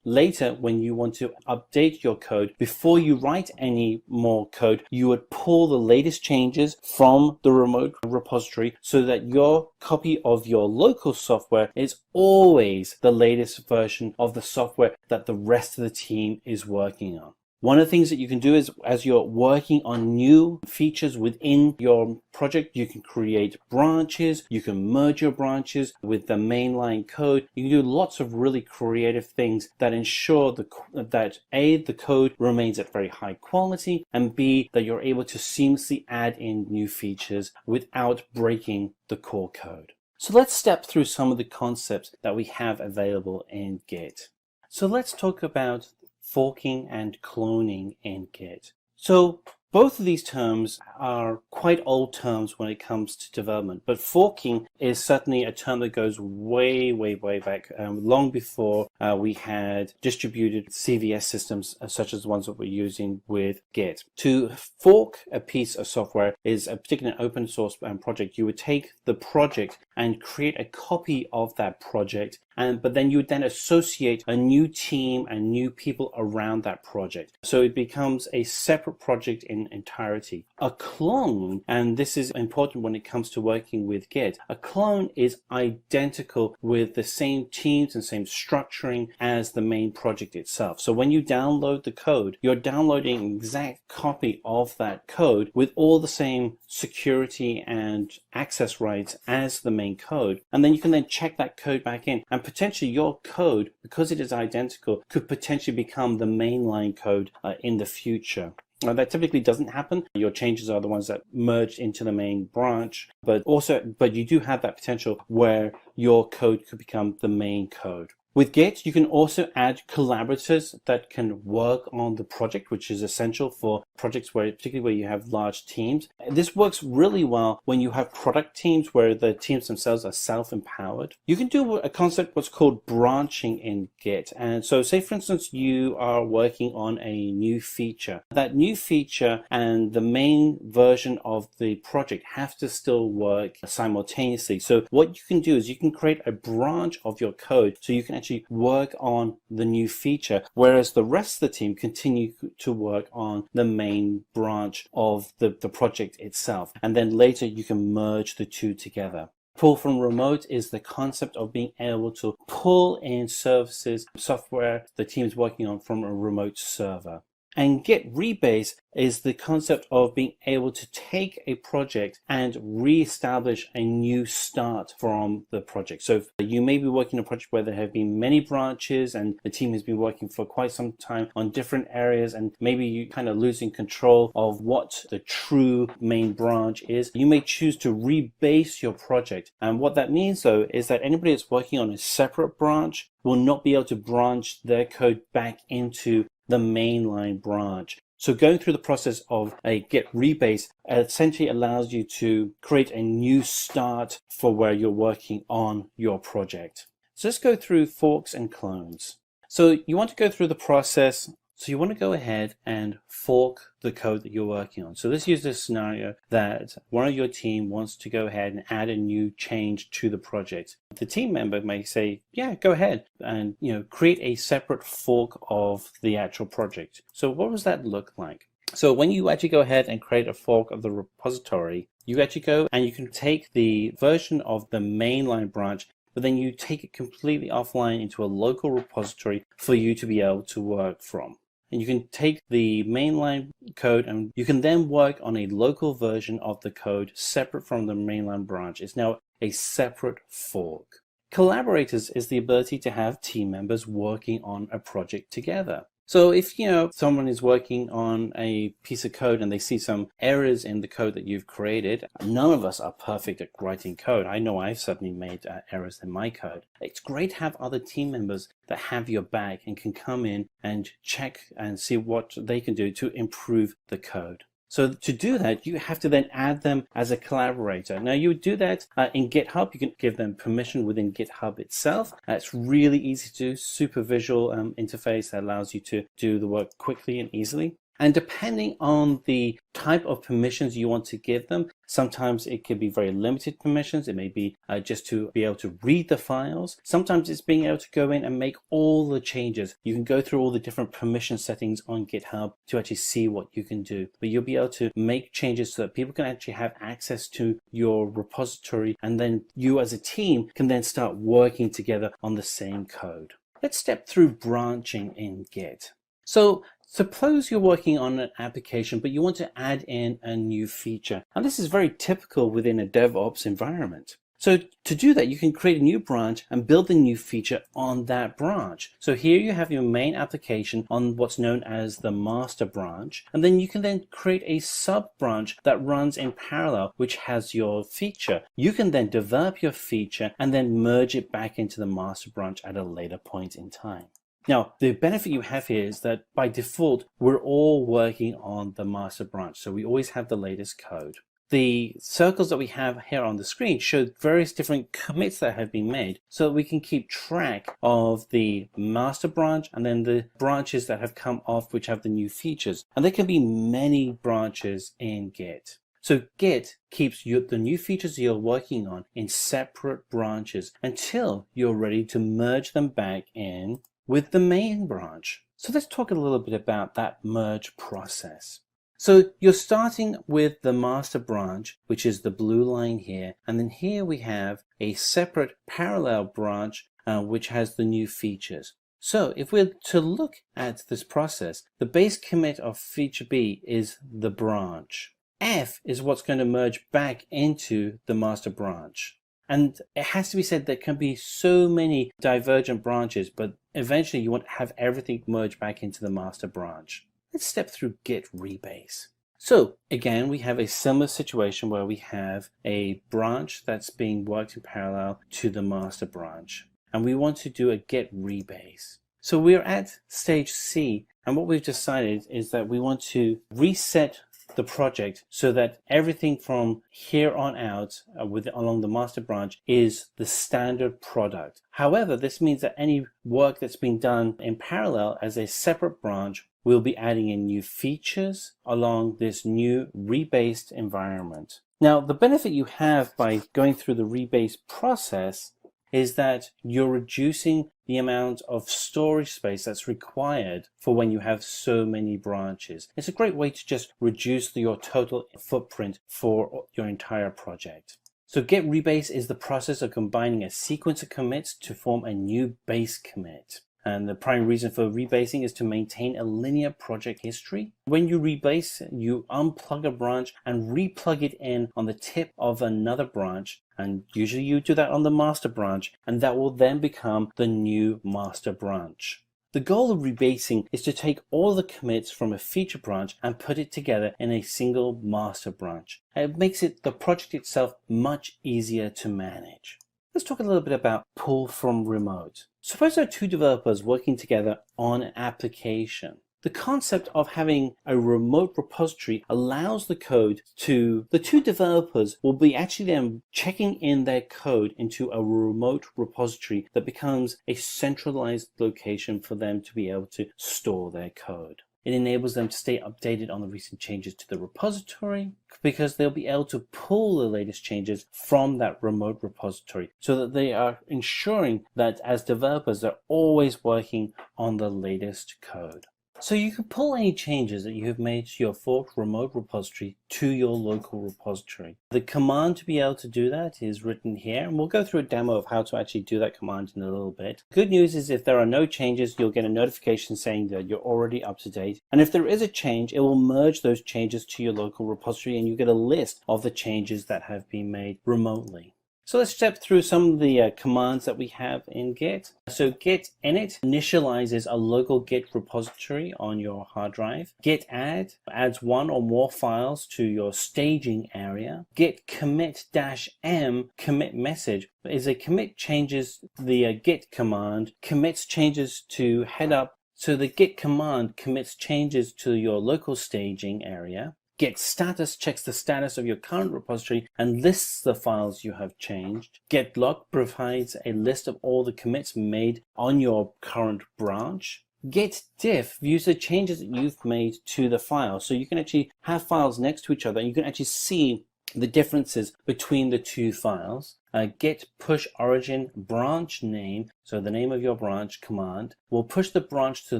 Later, when you want to update your code, before you write any more code, you would pull the latest changes from the remote repository so that your copy of your local software is always the latest version of the software that the rest of the team is working on. One of the things that you can do is, as you're working on new features within your project, you can create branches, you can merge your branches with the mainline code. You can do lots of really creative things that ensure that A, the code remains at very high quality, and B, that you're able to seamlessly add in new features without breaking the core code. So let's step through some of the concepts that we have available in Git. So let's talk about forking and cloning in Git. So both of these terms are quite old terms when it comes to development, but forking is certainly a term that goes way back, long before we had distributed CVS systems such as the ones that we're using with Git. To fork a piece of software is a particular open source project. You would take the project and create a copy of that project, but then you would then associate a new team and new people around that project. So it becomes a separate project in entirety. A clone, and this is important when it comes to working with Git, a clone is identical with the same teams and same structuring as the main project itself. So when you download the code, you're downloading an exact copy of that code with all the same security and access rights as the main code. And then you can then check that code back in, and potentially your code, because it is identical, could potentially become the mainline code in the future. Now, that typically doesn't happen. Your changes are the ones that merge into the main branch, but you do have that potential where your code could become the main code. With Git, you can also add collaborators that can work on the project, which is essential for projects particularly where you have large teams. This works really well when you have product teams where the teams themselves are self-empowered. You can do a concept what's called branching in Git. And so say, for instance, you are working on a new feature. That new feature and the main version of the project have to still work simultaneously. So what you can do is you can create a branch of your code so you can actually work on the new feature, whereas the rest of the team continue to work on the main branch of the project itself. And then later you can merge the two together. Pull from remote is the concept of being able to pull in services, software the team is working on from a remote server. And Git rebase is the concept of being able to take a project and reestablish a new start from the project. So you may be working on a project where there have been many branches and the team has been working for quite some time on different areas, and maybe you kind of losing control of what the true main branch is. You may choose to rebase your project. And what that means though is that anybody that's working on a separate branch will not be able to branch their code back into the mainline branch. So going through the process of a Git rebase essentially allows you to create a new start for where you're working on your project. So let's go through forks and clones. So you want to go through the process. So you want to go ahead and fork the code that you're working on. So let's use this scenario that one of your team wants to go ahead and add a new change to the project. The team member may say, yeah, go ahead and create a separate fork of the actual project. So what does that look like? So when you actually go ahead and create a fork of the repository, you actually go and you can take the version of the mainline branch, but then you take it completely offline into a local repository for you to be able to work from. And you can take the mainline code and you can then work on a local version of the code separate from the mainline branch. It's now a separate fork. Collaborators is the ability to have team members working on a project together. So if someone is working on a piece of code and they see some errors in the code that you've created, none of us are perfect at writing code. I know I've certainly made errors in my code. It's great to have other team members that have your back and can come in and check and see what they can do to improve the code. So to do that, you have to then add them as a collaborator. Now you would do that in GitHub. You can give them permission within GitHub itself. It's really easy to do, super visual interface that allows you to do the work quickly and easily. And depending on the type of permissions you want to give them, sometimes it could be very limited permissions. It may be just to be able to read the files. Sometimes it's being able to go in and make all the changes. You can go through all the different permission settings on GitHub to actually see what you can do. But you'll be able to make changes so that people can actually have access to your repository, and then you as a team can then start working together on the same code. Let's step through branching in Git. So suppose you're working on an application, but you want to add in a new feature. And this is very typical within a DevOps environment. So to do that, you can create a new branch and build a new feature on that branch. So here you have your main application on what's known as the master branch. And then you can then create a sub branch that runs in parallel, which has your feature. You can then develop your feature and then merge it back into the master branch at a later point in time. Now, the benefit you have here is that by default, we're all working on the master branch. So we always have the latest code. The circles that we have here on the screen show various different commits that have been made so that we can keep track of the master branch and then the branches that have come off which have the new features. And there can be many branches in Git. So Git keeps the new features you're working on in separate branches until you're ready to merge them back in with the main branch. So let's talk a little bit about that merge process. So you're starting with the master branch, which is the blue line here. And then here we have a separate parallel branch, which has the new features. So if we're to look at this process, the base commit of feature B is the branch. F is what's going to merge back into the master branch. And it has to be said there can be so many divergent branches, but eventually you want to have everything merge back into the master branch. Let's step through Git rebase. So again, we have a similar situation where we have a branch that's being worked in parallel to the master branch. And we want to do a Git rebase. So we're at stage C, and what we've decided is that we want to reset the project so that everything from here on out along the master branch is the standard product. However, this means that any work that's been done in parallel as a separate branch will be adding in new features along this new rebased environment. Now, the benefit you have by going through the rebase process is that you're reducing the amount of storage space that's required for when you have so many branches. It's a great way to just reduce your total footprint for your entire project. So Git rebase is the process of combining a sequence of commits to form a new base commit. And the primary reason for rebasing is to maintain a linear project history. When you rebase, you unplug a branch and replug it in on the tip of another branch. And usually you do that on the master branch, and that will then become the new master branch. The goal of rebasing is to take all the commits from a feature branch and put it together in a single master branch. And it makes the project itself much easier to manage. Let's talk a little bit about pull from remote. Suppose there are two developers working together on an application. The concept of having a remote repository allows the two developers will be actually then checking in their code into a remote repository that becomes a centralized location for them to be able to store their code. It enables them to stay updated on the recent changes to the repository because they'll be able to pull the latest changes from that remote repository so that they are ensuring that as developers, they're always working on the latest code. So you can pull any changes that you have made to your forked remote repository to your local repository. The command to be able to do that is written here, and we'll go through a demo of how to actually do that command in a little bit. Good news is if there are no changes, you'll get a notification saying that you're already up to date. And if there is a change, it will merge those changes to your local repository and you get a list of the changes that have been made remotely. So let's step through some of the commands that we have in Git. So git init initializes a local Git repository on your hard drive. Git add adds one or more files to your staging area. Git commit -m commit message is a commit changes the Git command, commits changes to head up. So the Git command commits changes to your local staging area. Git status checks the status of your current repository and lists the files you have changed. Git log provides a list of all the commits made on your current branch. Git diff views the changes that you've made to the file. So you can actually have files next to each other and you can actually see the differences between the two files. Git push origin branch name, so the name of your branch command, will push the branch to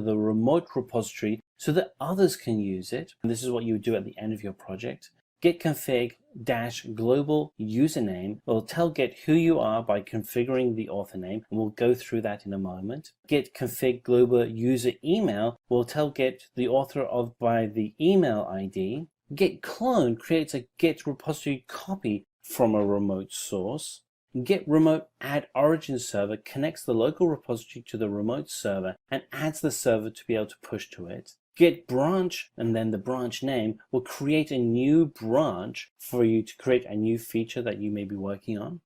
the remote repository so that others can use it. And this is what you would do at the end of your project. Git config -global username will tell Git who you are by configuring the author name, and we'll go through that in a moment. Git config global user email will tell Git the author of by the email ID. Git clone creates a Git repository copy from a remote source. Git remote add origin server connects the local repository to the remote server and adds the server to be able to push to it. Git branch and then the branch name will create a new branch for you to create a new feature that you may be working on.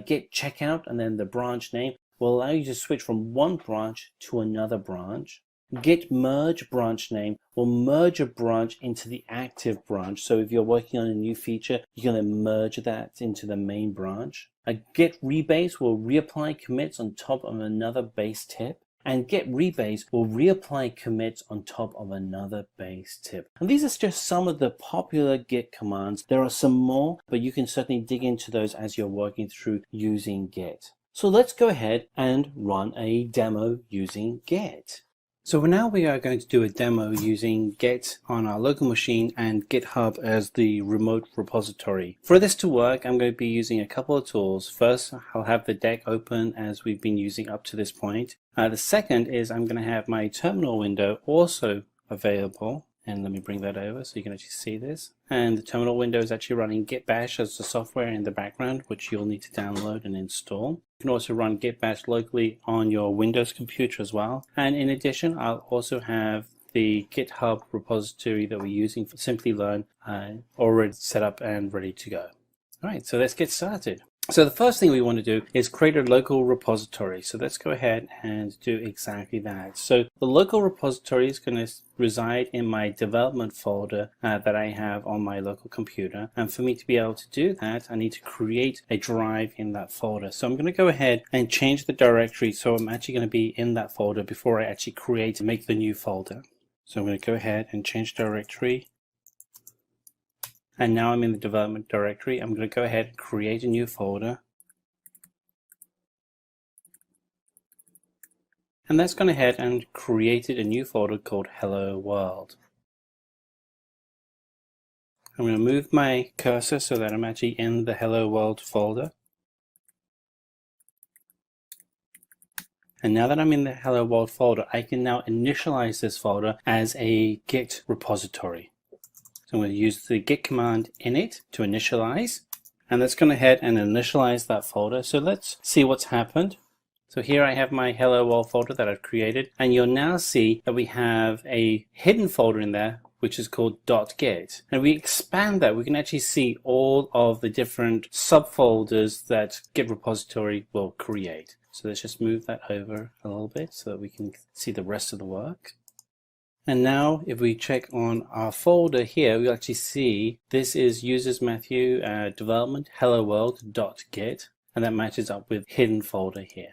Git checkout and then the branch name will allow you to switch from one branch to another branch. Git merge branch name will merge a branch into the active branch. So if you're working on a new feature, you're going to merge that into the main branch. A Git rebase will reapply commits on top of another base tip. And Git rebase will reapply commits on top of another base tip. And these are just some of the popular Git commands. There are some more, but you can certainly dig into those as you're working through using Git. So let's go ahead and run a demo using Git. So now we are going to do a demo using Git on our local machine and GitHub as the remote repository. For this to work, I'm going to be using a couple of tools. First, I'll have the deck open as we've been using up to this point. The second is I'm going to have my terminal window also available. And let me bring that over so you can actually see this. And the terminal window is actually running Git Bash as the software in the background, which you'll need to download and install. You can also run Git Bash locally on your Windows computer as well. And in addition, I'll also have the GitHub repository that we're using for SimplyLearn already set up and ready to go. All right, so let's get started. So the first thing we want to do is create a local repository. So let's go ahead and do exactly that. So the local repository is going to reside in my development folder that I have on my local computer. And for me to be able to do that, I need to create a drive in that folder. So I'm going to go ahead and change the directory. So I'm actually going to be in that folder before I actually create and make the new folder. So I'm going to go ahead and change directory. And now I'm in the development directory. I'm going to go ahead and create a new folder. And that's gone ahead and created a new folder called Hello World. I'm going to move my cursor so that I'm actually in the Hello World folder. And now that I'm in the Hello World folder, I can now initialize this folder as a Git repository. So I'm going to use the git command init to initialize, and that's going ahead and initialize that folder. So let's see what's happened. So here I have my Hello World folder that I've created, and you'll now see that we have a hidden folder in there which is called .git. And we expand that, we can actually see all of the different subfolders that Git repository will create. So let's just move that over a little bit so that we can see the rest of the work. And now if we check on our folder here, we actually see this is users Matthew development hello world.git, and that matches up with hidden folder here.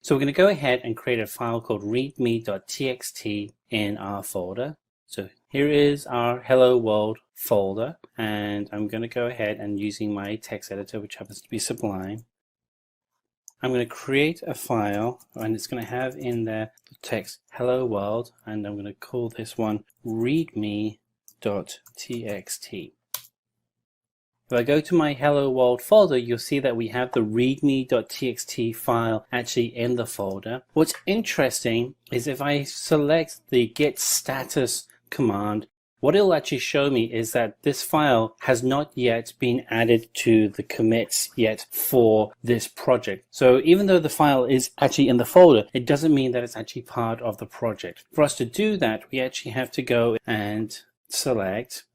So we're going to go ahead and create a file called readme.txt in our folder. So here is our hello world folder, and I'm going to go ahead and using my text editor, which happens to be Sublime, I'm going to create a file, and it's going to have in there the text hello world, and I'm going to call this one readme.txt. If I go to my hello world folder, you'll see that we have the readme.txt file actually in the folder. What's interesting is if I select the git status command what it'll actually show me is that this file has not yet been added to the commits yet for this project. So even though the file is actually in the folder, it doesn't mean that it's actually part of the project. For us to do that, we actually have to go and select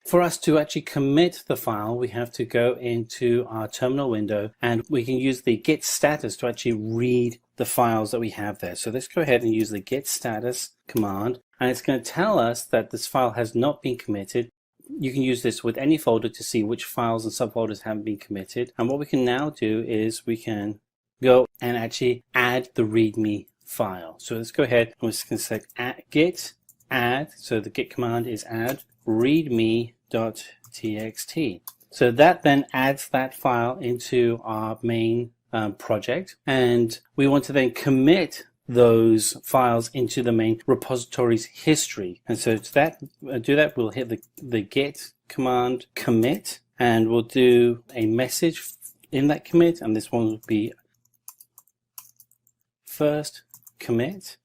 For us to actually commit the file, we have to go into our terminal window, and we can use the Git Status to actually read the files that we have there. So let's go ahead and use the Git Status command, and it's going to tell us that this file has not been committed. You can use this with any folder to see which files and subfolders haven't been committed. And what we can now do is we can go and actually add the README file. So let's go ahead and we're just going to select git add. So the git command is add readme.txt. So that then adds that file into our main project, and we want to then commit those files into the main repositories history. And so to do that, we'll hit the git command commit, and we'll do a message in that commit, and this one will be first commit,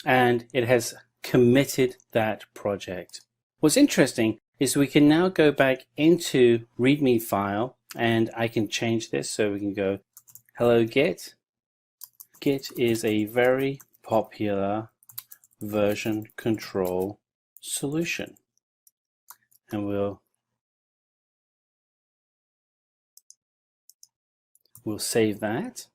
and it has committed that project. What's interesting is we can now go back into README file, and I can change this. So we can go hello Git. Git is a very popular version control solution, and we'll save that.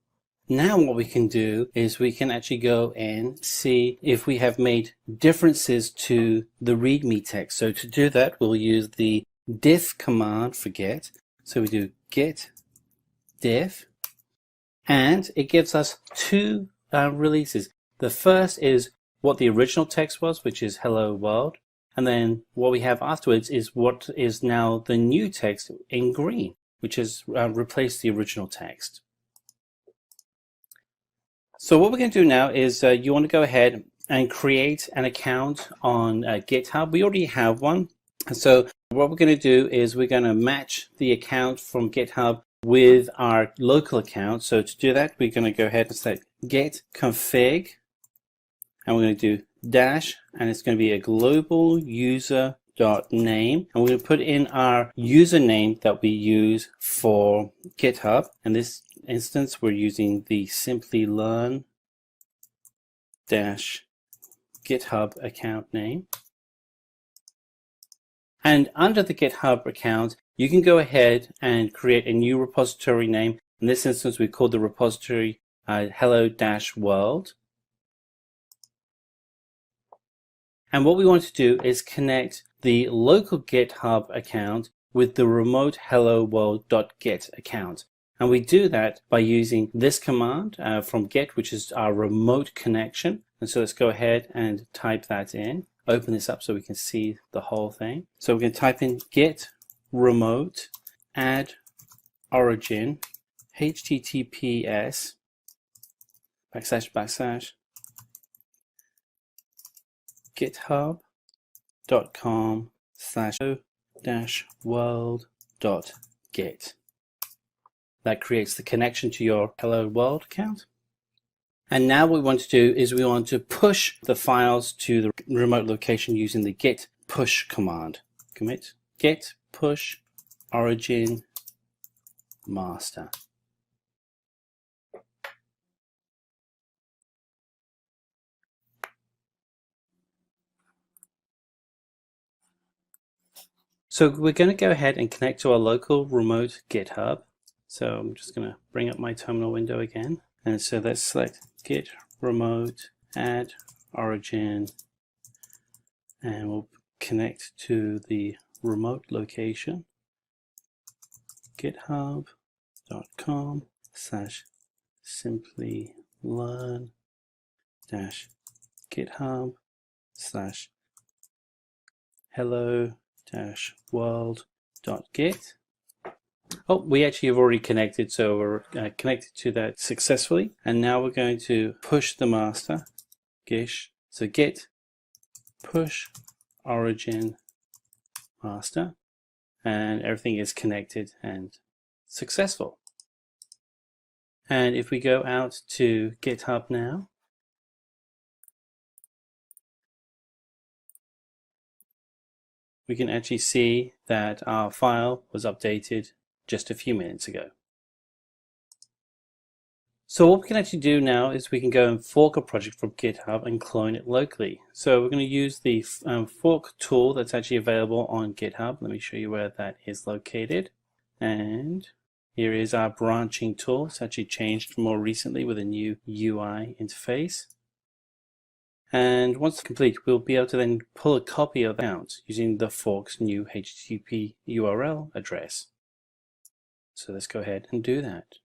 Now what we can do is we can actually go and see if we have made differences to the README text. So to do that, we'll use the diff command for Git. So we do git diff, and it gives us two releases. The first is what the original text was, which is hello world. And then what we have afterwards is what is now the new text in green, which has replaced the original text. So what we're going to do now is you want to go ahead and create an account on GitHub. We already have one. So what we're going to do is we're going to match the account from GitHub with our local account. So to do that, we're going to go ahead and select git config, and we're going to do dash, and it's going to be a global user name, and we're going to put in our username that we use for GitHub. In this instance, we're using the SimplyLearn -GitHub account name. And under the GitHub account, you can go ahead and create a new repository name. In this instance, we call the repository hello-world. And what we want to do is connect the local GitHub account with the remote hello-world.git account. And we do that by using this command from Git, which is our remote connection. And so let's go ahead and type that in. Open this up so we can see the whole thing. So we're going to type in git remote add origin https github.com/world.git. That creates the connection to your Hello World account. And now what we want to do is we want to push the files to the remote location using the git push command. Commit git push origin master. So we're going to go ahead and connect to our local remote GitHub. So I'm just going to bring up my terminal window again. And so let's select git remote add origin, and we'll connect to the remote location github.com/simplylearn-hello-world.git. Oh, we actually have already connected, so we're connected to that successfully. And now we're going to push the master, gish. So git push origin master, and everything is connected and successful. And if we go out to GitHub now, we can actually see that our file was updated just a few minutes ago. So what we can actually do now is we can go and fork a project from GitHub and clone it locally. So we're going to use the fork tool that's actually available on GitHub. Let me show you where that is located. And here is our branching tool. It's actually changed more recently with a new UI interface. And once complete, we'll be able to then pull a copy of it out using the fork's new HTTP URL address. So let's go ahead and do that.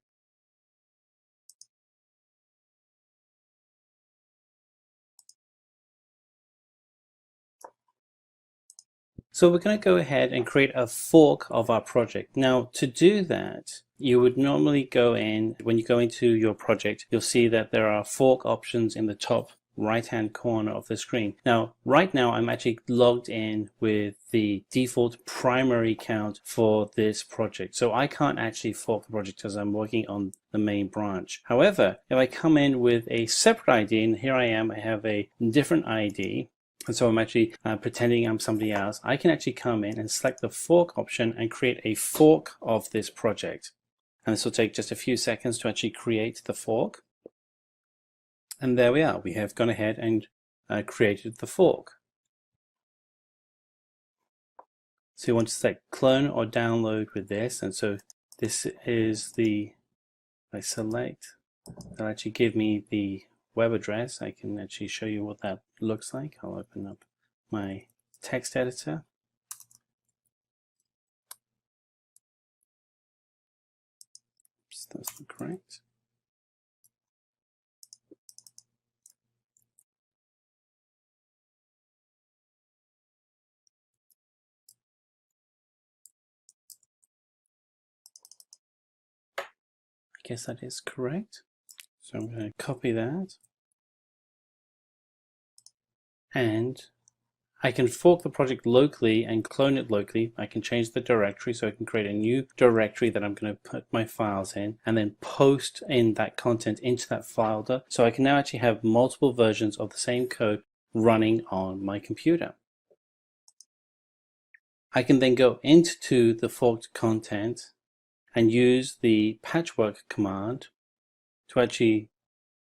So we're going to go ahead and create a fork of our project. Now, to do that, you would normally go in, when you go into your project, you'll see that there are fork options in the top right-hand corner of the screen. Now, right now, I'm actually logged in with the default primary account for this project. So I can't actually fork the project because I'm working on the main branch. However, if I come in with a separate ID, and here I am, I have a different ID, and so I'm actually pretending I'm somebody else, I can actually come in and select the fork option and create a fork of this project. And this will take just a few seconds to actually create the fork. And there we are. We have gone ahead and created the fork. So you want to select clone or download with this. And so this is the, I select, that'll actually give me the web address. I can actually show you what that looks like. I'll open up my text editor. Oops, that's not correct. I guess that is correct. So I'm going to copy that. And I can fork the project locally and clone it locally. I can change the directory, so I can create a new directory that I'm going to put my files in and then post in that content into that folder. So I can now actually have multiple versions of the same code running on my computer. I can then go into the forked content and use the patchwork command to actually,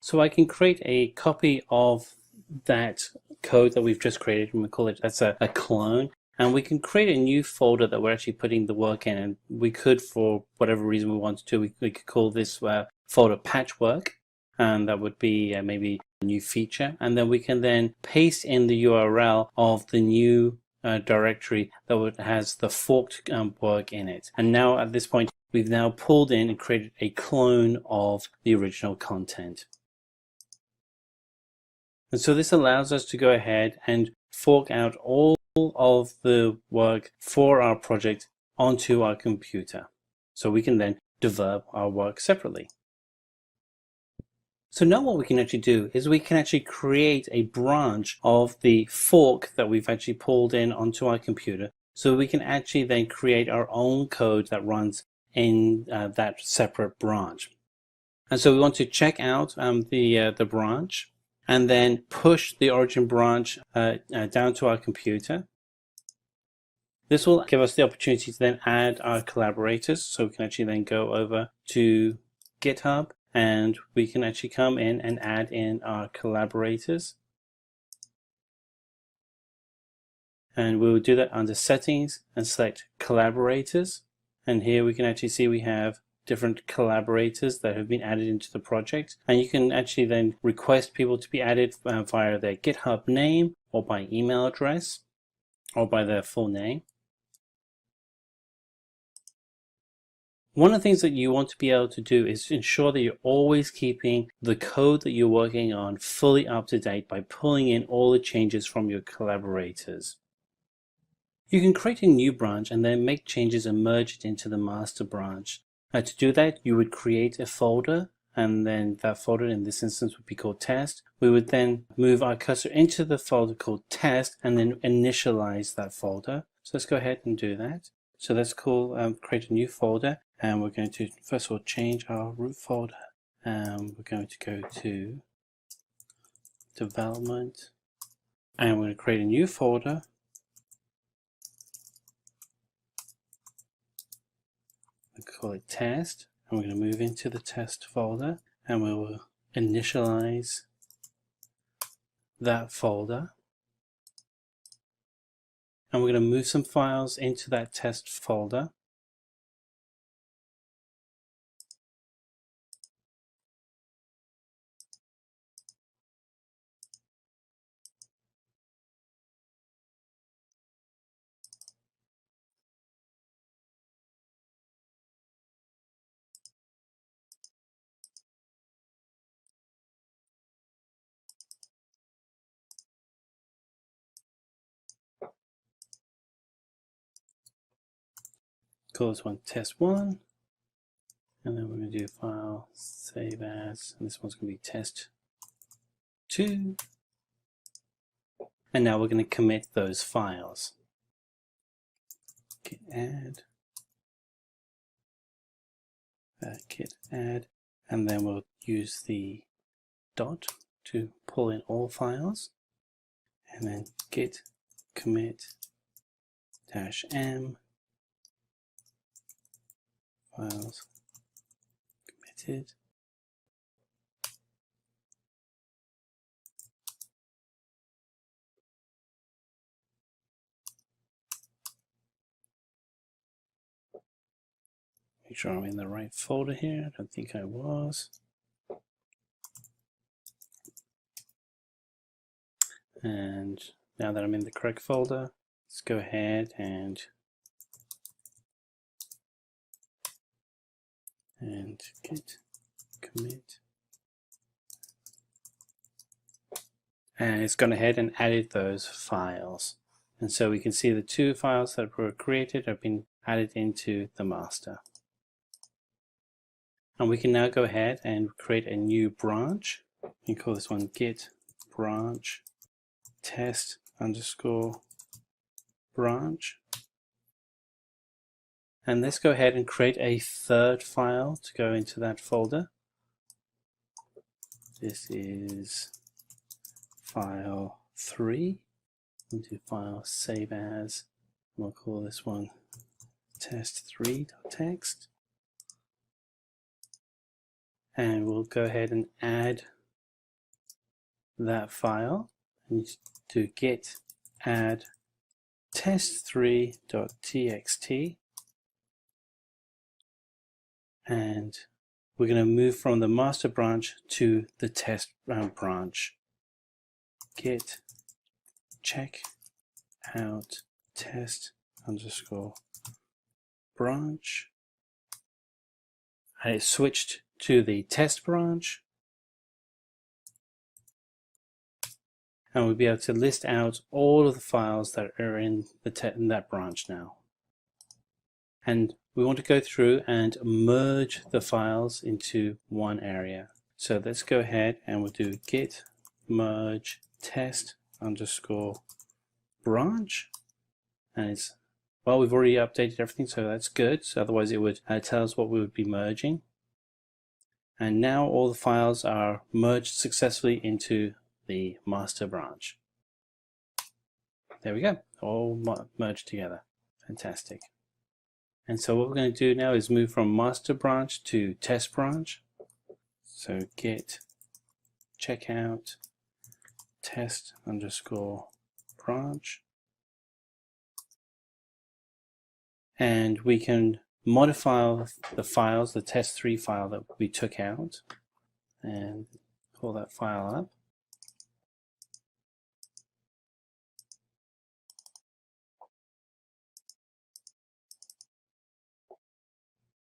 so I can create a copy of that code that we've just created, and we call it, that's a clone, and we can create a new folder that we're actually putting the work in. And we could, for whatever reason we wanted to, we could call this folder patchwork, and that would be maybe a new feature. And then we can then paste in the URL of the new directory that has the forked work in it. And now at this point, we've now pulled in and created a clone of the original content. And so this allows us to go ahead and fork out all of the work for our project onto our computer. So we can then develop our work separately. So now what we can actually do is we can actually create a branch of the fork that we've actually pulled in onto our computer. So we can actually then create our own code that runs in that separate branch. And so we want to check out the branch, and then push the origin branch down to our computer. This will give us the opportunity to then add our collaborators. So we can actually then go over to GitHub, and we can actually come in and add in our collaborators. And we will do that under settings and select collaborators. And here we can actually see we have different collaborators that have been added into the project, and you can actually then request people to be added via their GitHub name, or by email address, or by their full name. One of the things that you want to be able to do is ensure that you're always keeping the code that you're working on fully up to date by pulling in all the changes from your collaborators. You can create a new branch and then make changes and merge it into the master branch. To do that, you would create a folder and then that folder in this instance would be called test. We would then move our cursor into the folder called test and then initialize that folder. So let's go ahead and do that. So let's create a new folder, and we're going to first of all change our root folder. We're going to go to development, and we're going to create a new folder. We call it test, and we're going to move into the test folder, and we will initialize that folder. And we're going to move some files into that test folder. Call this one test1, and then we're going to do file save as, and this one's going to be test2. And now we're going to commit those files. Git add, git add, and then we'll use the dot to pull in all files, and then git commit -m files committed. Make sure I'm in the right folder here. I don't think I was. And now that I'm in the correct folder, let's go ahead and git commit. And it's gone ahead and added those files. And so we can see the two files that were created have been added into the master. And we can now go ahead and create a new branch. You can call this one git branch test _ branch. And let's go ahead and create a third file to go into that folder. This is file 3. We'll do file save as. We'll call this one test3.txt. And we'll go ahead and add that file. And do git add test3.txt. And we're going to move from the master branch to the test branch. Git check out test _ branch. And it switched to the test branch. And we'll be able to list out all of the files that are in that branch now. And we want to go through and merge the files into one area. So let's go ahead and we'll do git merge test _ branch. And it's, well, we've already updated everything, so that's good. So otherwise it would tell us what we would be merging. And now all the files are merged successfully into the master branch. There we go, all merged together. Fantastic. And so what we're going to do now is move from master branch to test branch. So git checkout test _ branch. And we can modify the files, the test3 file that we took out, and pull that file up.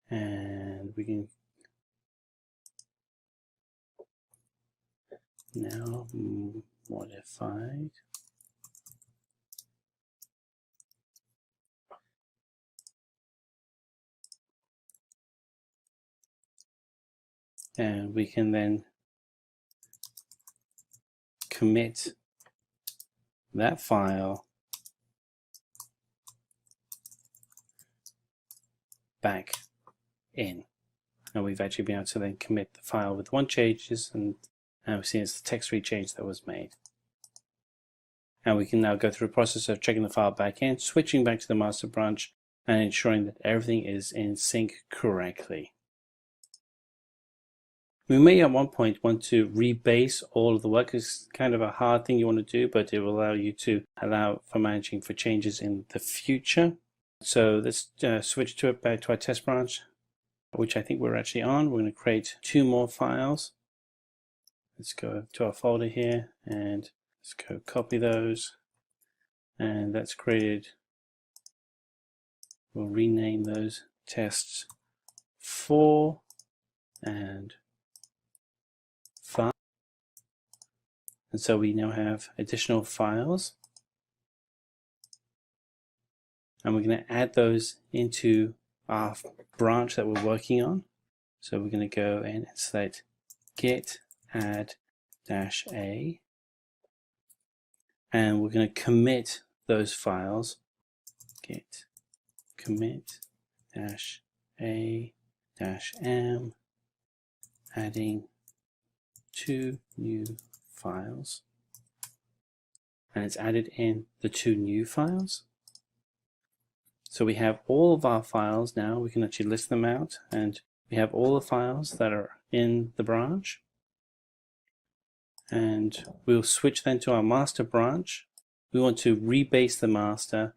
And we can now modify. and we can then commit that file back in. And we've actually been able to then commit the file with one changes, and now we see it's the text read change that was made. And we can now go through the process of checking the file back in, switching back to the master branch, and ensuring that everything is in sync correctly. We may at one point want to rebase all of the work. It's kind of a hard thing you want to do, but it will allow you to allow for managing for changes in the future. So let's switch to it back to our test branch, which I think we're actually on. We're going to create 2 more files. Let's go to our folder here and let's go copy those. And that's created. We'll rename those tests 4 and 5. And so we now have additional files. And we're going to add those into our branch that we're working on. So we're going to go in and select git add -a, and we're going to commit those files. Git commit -a-m, adding 2 new files, and it's added in the 2 new files. So we have all of our files now. We can actually list them out, and we have all the files that are in the branch. And we'll switch then to our master branch. We want to rebase the master.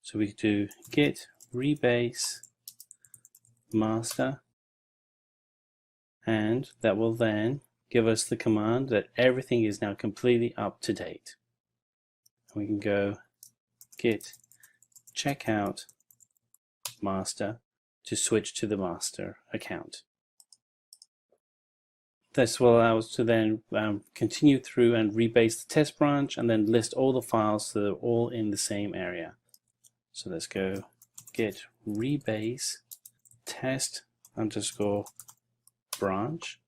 So we do git rebase master, and that will then give us the command that everything is now completely up to date. And we can go git checkout master to switch to the master account. This will allow us to then continue through and rebase the test branch and then list all the files so they're all in the same area. So let's go git rebase test underscore branch,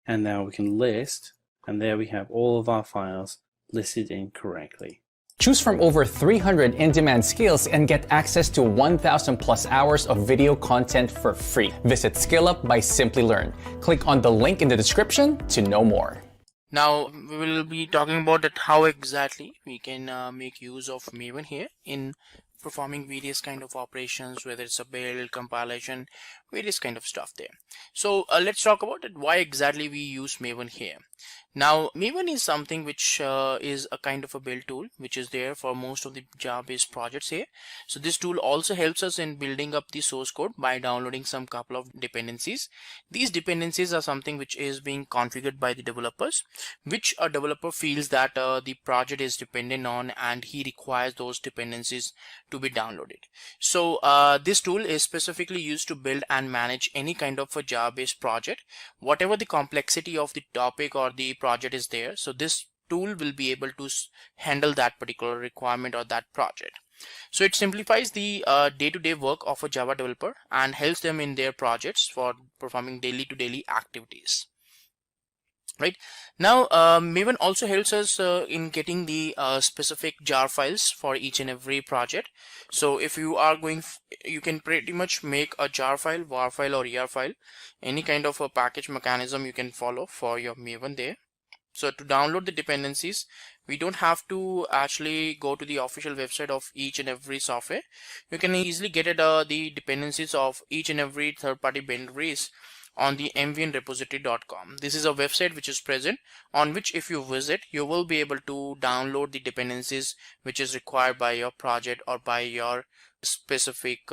and now we can list, and there we have all of our files listed in correctly. Choose from over 300 in-demand skills and get access to 1,000 plus hours of video content for free. Visit SkillUp by SimplyLearn. Click on the link in the description to know more. Now we will be talking about how exactly we can make use of Maven here in performing various kind of operations, whether it's a build, compilation, various kind of stuff there. So let's talk about it, why exactly we use Maven here. Now Maven is something which is a kind of a build tool which is there for most of the Java-based projects here. So this tool also helps us in building up the source code by downloading some couple of dependencies. These dependencies are something which is being configured by the developers, which a developer feels that the project is dependent on, and he requires those dependencies to be downloaded. So this tool is specifically used to build and manage any kind of a Java-based project, whatever the complexity of the topic or the project is there. So this tool will be able to handle that particular requirement or that project. So it simplifies the day-to-day work of a Java developer and helps them in their projects for performing daily-to-daily activities. Right now, Maven also helps us in getting the specific jar files for each and every project. So if you are you can pretty much make a jar file, var file, or ER file, any kind of a package mechanism you can follow for your Maven there. So to download the dependencies, we don't have to actually go to the official website of each and every software. You can easily get it, the dependencies of each and every third-party binaries on the mvnrepository.com. This is a website which is present, on which if you visit, you will be able to download the dependencies which is required by your project or by your specific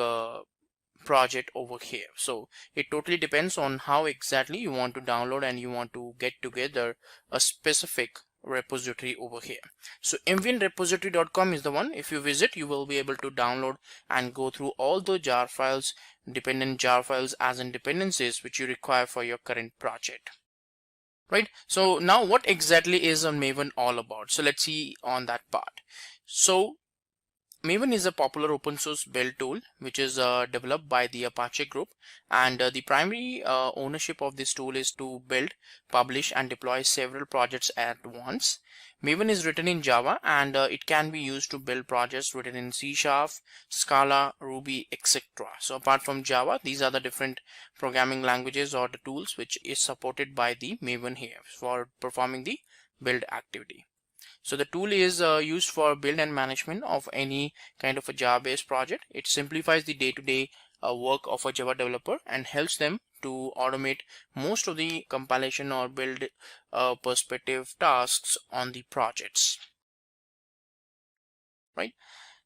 project over here. So it totally depends on how exactly you want to download and you want to get together a specific repository over here. So mvnrepository.com is the one. If you visit, you will be able to download and go through all the jar files, dependent jar files as in dependencies which you require for your current project. Right, so now what exactly is a Maven all about? So let's see on that part. So Maven is a popular open source build tool which is developed by the Apache group, and the primary ownership of this tool is to build, publish and deploy several projects at once. Maven is written in Java, and it can be used to build projects written in C#, Scala, Ruby, etc. So apart from Java, these are the different programming languages or the tools which is supported by the Maven here for performing the build activity. So the tool is used for build and management of any kind of a Java-based project. It simplifies the day-to-day work of a Java developer and helps them to automate most of the compilation or build perspective tasks on the projects. Right.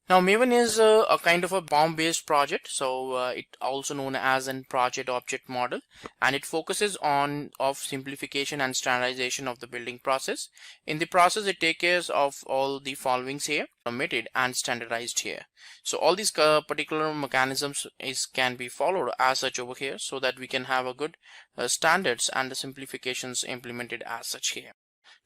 Now Maven is a kind of a BOM-based project, so it also known as an project object model, and it focuses on simplification and standardization of the building process. In the process, it takes care of all the followings here: omitted and standardized here. So all these particular mechanisms can be followed as such over here, so that we can have a good standards and the simplifications implemented as such here.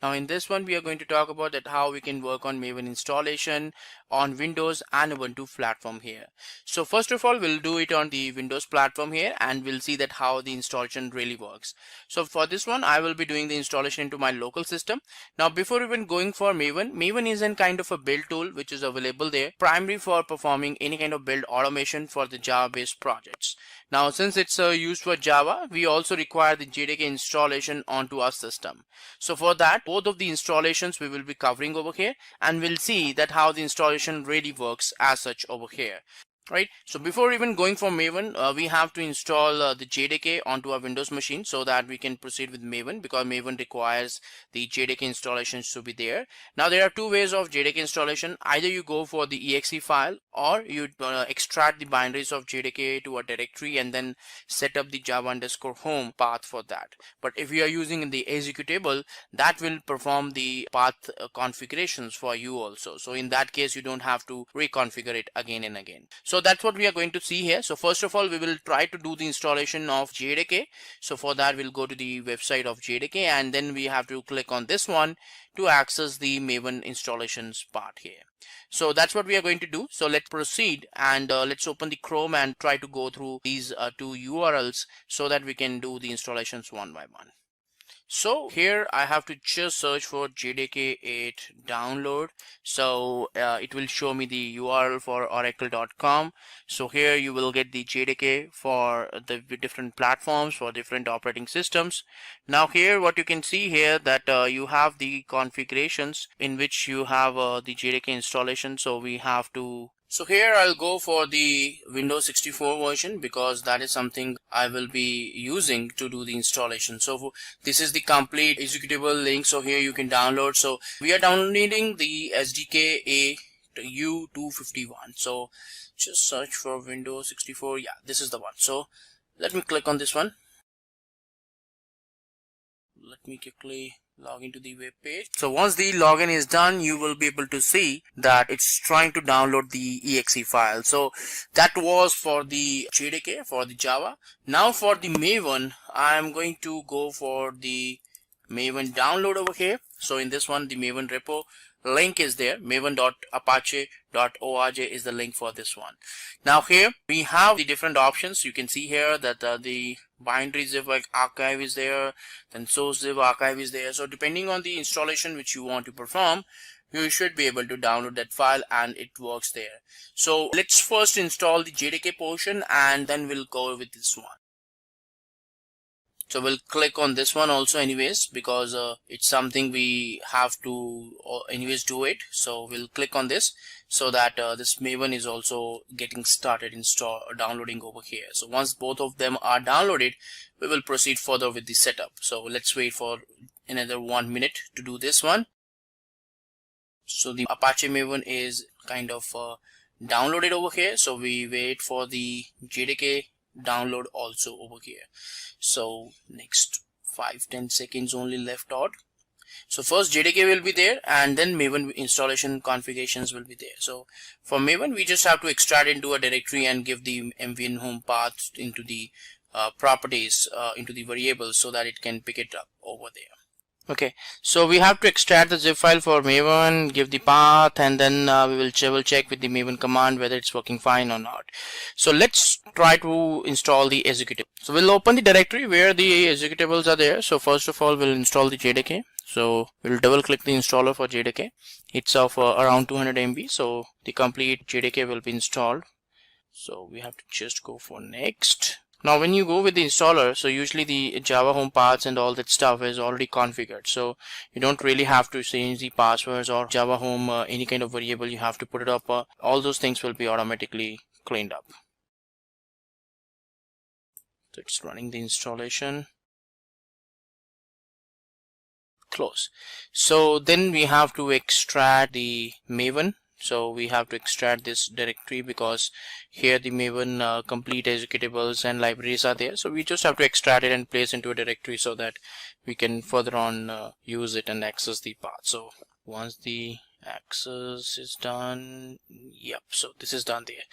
Now in this one we are going to talk about that how we can work on Maven installation on Windows and Ubuntu platform here. So first of all, we'll do it on the Windows platform here, and we'll see that how the installation really works. So for this one I will be doing the installation into my local system. Now before even going for Maven is a kind of a build tool which is available there, primarily for performing any kind of build automation for the Java based projects. Now since it's used for Java, we also require the JDK installation onto our system. So for that, both of the installations we will be covering over here, and we'll see that how the installation really works as such over here. Right. So before even going for Maven, we have to install the JDK onto our Windows machine so that we can proceed with Maven, because Maven requires the JDK installations to be there. Now there are two ways of JDK installation. Either you go for the exe file, or you extract the binaries of JDK to a directory and then set up the java_home path for that. But if you are using the executable, that will perform the path configurations for you also. So in that case, you don't have to reconfigure it again and again. So that's what we are going to see here. So first of all, we will try to do the installation of JDK. So for that, we'll go to the website of JDK, and then we have to click on this one to access the Maven installations part here. So that's what we are going to do. So let's proceed, and let's open the Chrome and try to go through these two URLs so that we can do the installations one by one. So here I have to just search for JDK 8 download. So it will show me the URL for oracle.com. So here you will get the JDK for the different platforms for different operating systems. Now here what you can see here that you have the configurations in which you have the JDK installation. So we have to So here I'll go for the Windows 64 version, because that is something I will be using to do the installation. So this is the complete executable link. So here you can download. So we are downloading the SDK U251. So just search for Windows 64. Yeah, this is the one. So let me click on this one. Let me quickly log into the web page. So once the login is done, you will be able to see that it's trying to download the exe file. So that was for the JDK, for the Java. Now for the Maven, I'm going to go for the Maven download over here. So in this one, the Maven repo link is there. maven.apache.org is the link for this one. Now here we have the different options. You can see here that the binary zip archive is there, then source zip archive is there. So depending on the installation which you want to perform, you should be able to download that file and it works there. So let's first install the JDK portion, and then we'll go with this one. So we'll click on this one also anyways, because it's something we have to anyways do it. So we'll click on this so that this Maven is also getting started downloading over here. So once both of them are downloaded, we will proceed further with the setup. So let's wait for another 1 minute to do this one. So the Apache Maven is kind of downloaded over here. So we wait for the JDK download also over here. So next 5-10 seconds only left out. So first JDK will be there, and then Maven installation configurations will be there. So for Maven, we just have to extract into a directory and give the MVN home path into the properties, into the variables, so that it can pick it up over there. Okay, so we have to extract the zip file for Maven, give the path, and then we will check with the Maven command whether it's working fine or not. So let's try to install the executable. So we'll open the directory where the executables are there. So first of all, we'll install the JDK. So we'll double click the installer for JDK. It's of around 200 MB. So the complete JDK will be installed. So we have to just go for next. Now when you go with the installer, so usually the Java home paths and all that stuff is already configured, so you don't really have to change the passwords or Java home any kind of variable. You have to put it up, all those things will be automatically cleaned up. So it's running the installation. Close. So then we have to extract the Maven. So we have to extract this directory because here the Maven complete executables and libraries are there. So we just have to extract it and place into a directory so that we can further on use it and access the path. So once the access is done, yep, so this is done there.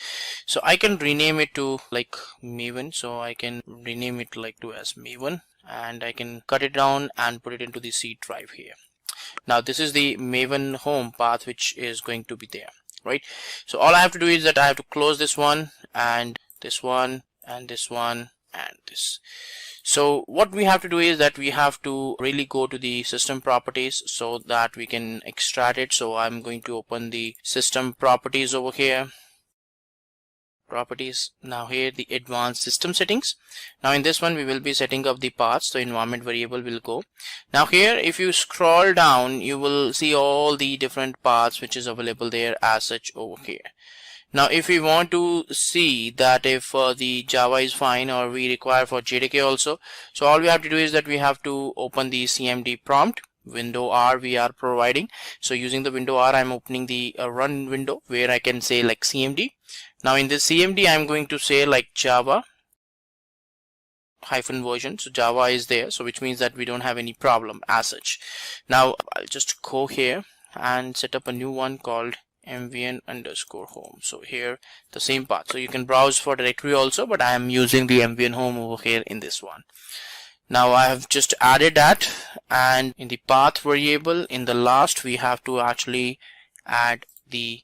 So I can rename it to like Maven. So I can rename it like to as Maven, and I can cut it down and put it into the C drive here. Now this is the Maven home path which is going to be there, right? So all I have to do is that I have to close this one and this one and this one and this. So what we have to do is that we have to really go to the system properties so that we can extract it. So I'm going to open the system properties over here. Properties. Now here the advanced system settings. Now in this one we will be setting up the paths. So environment variable will go. Now here if you scroll down, you will see all the different paths which is available there as such over here. Now if we want to see that if the Java is fine or we require for JDK also, so all we have to do is that we have to open the CMD prompt. Window R we are providing. So using the window R, I'm opening the run window where I can say like CMD. Now in this CMD I'm going to say like Java -version. So Java is there, so which means that we don't have any problem as such. Now I'll just go here and set up a new one called mvn_home. So here the same path. So you can browse for directory also, but I am using the mvn home over here in this one. Now I have just added that, and in the path variable in the last we have to actually add the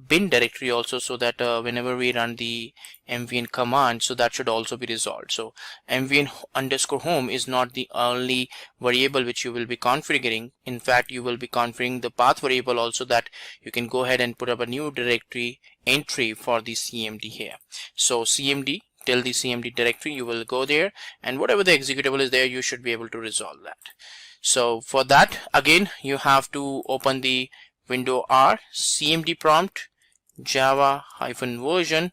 bin directory also, so that whenever we run the mvn command, so that should also be resolved. So mvn_home is not the only variable which you will be configuring. In fact, you will be configuring the path variable also, that you can go ahead and put up a new directory entry for the cmd here. So cmd till the cmd directory, you will go there, and whatever the executable is there, you should be able to resolve that. So for that, again you have to open the window R, cmd prompt, Java-version,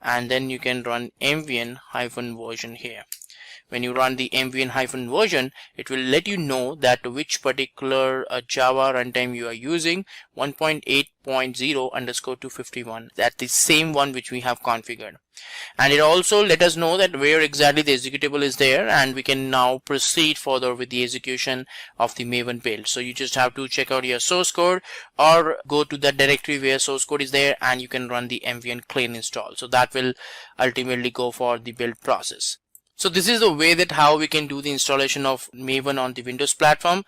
and then you can run mvn-version here. When you run the mvn-version, it will let you know that which particular Java runtime you are using, 1.8.0_251. That's the same one which we have configured. And it also let us know that where exactly the executable is there, and we can now proceed further with the execution of the Maven build. So you just have to check out your source code or go to that directory where source code is there, and you can run the mvn clean install. So that will ultimately go for the build process. So this is the way that how we can do the installation of Maven on the Windows platform.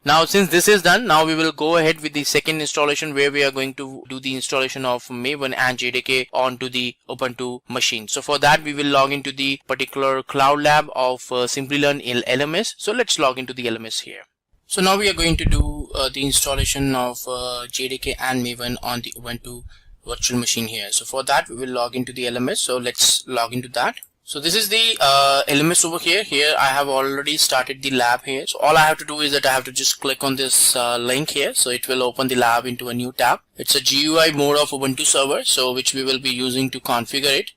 Now since this is done, now we will go ahead with the second installation, where we are going to do the installation of Maven and JDK onto the Ubuntu machine. So for that we will log into the particular cloud lab of SimplyLearn LMS. So let's log into the LMS here. So now we are going to do the installation of JDK and Maven on the Ubuntu virtual machine here. So for that we will log into the LMS. So let's log into that. So this is the LMS over here. Here I have already started the lab here. So all I have to do is that I have to just click on this link here. So it will open the lab into a new tab. It's a GUI mode of Ubuntu server, so which we will be using to configure it.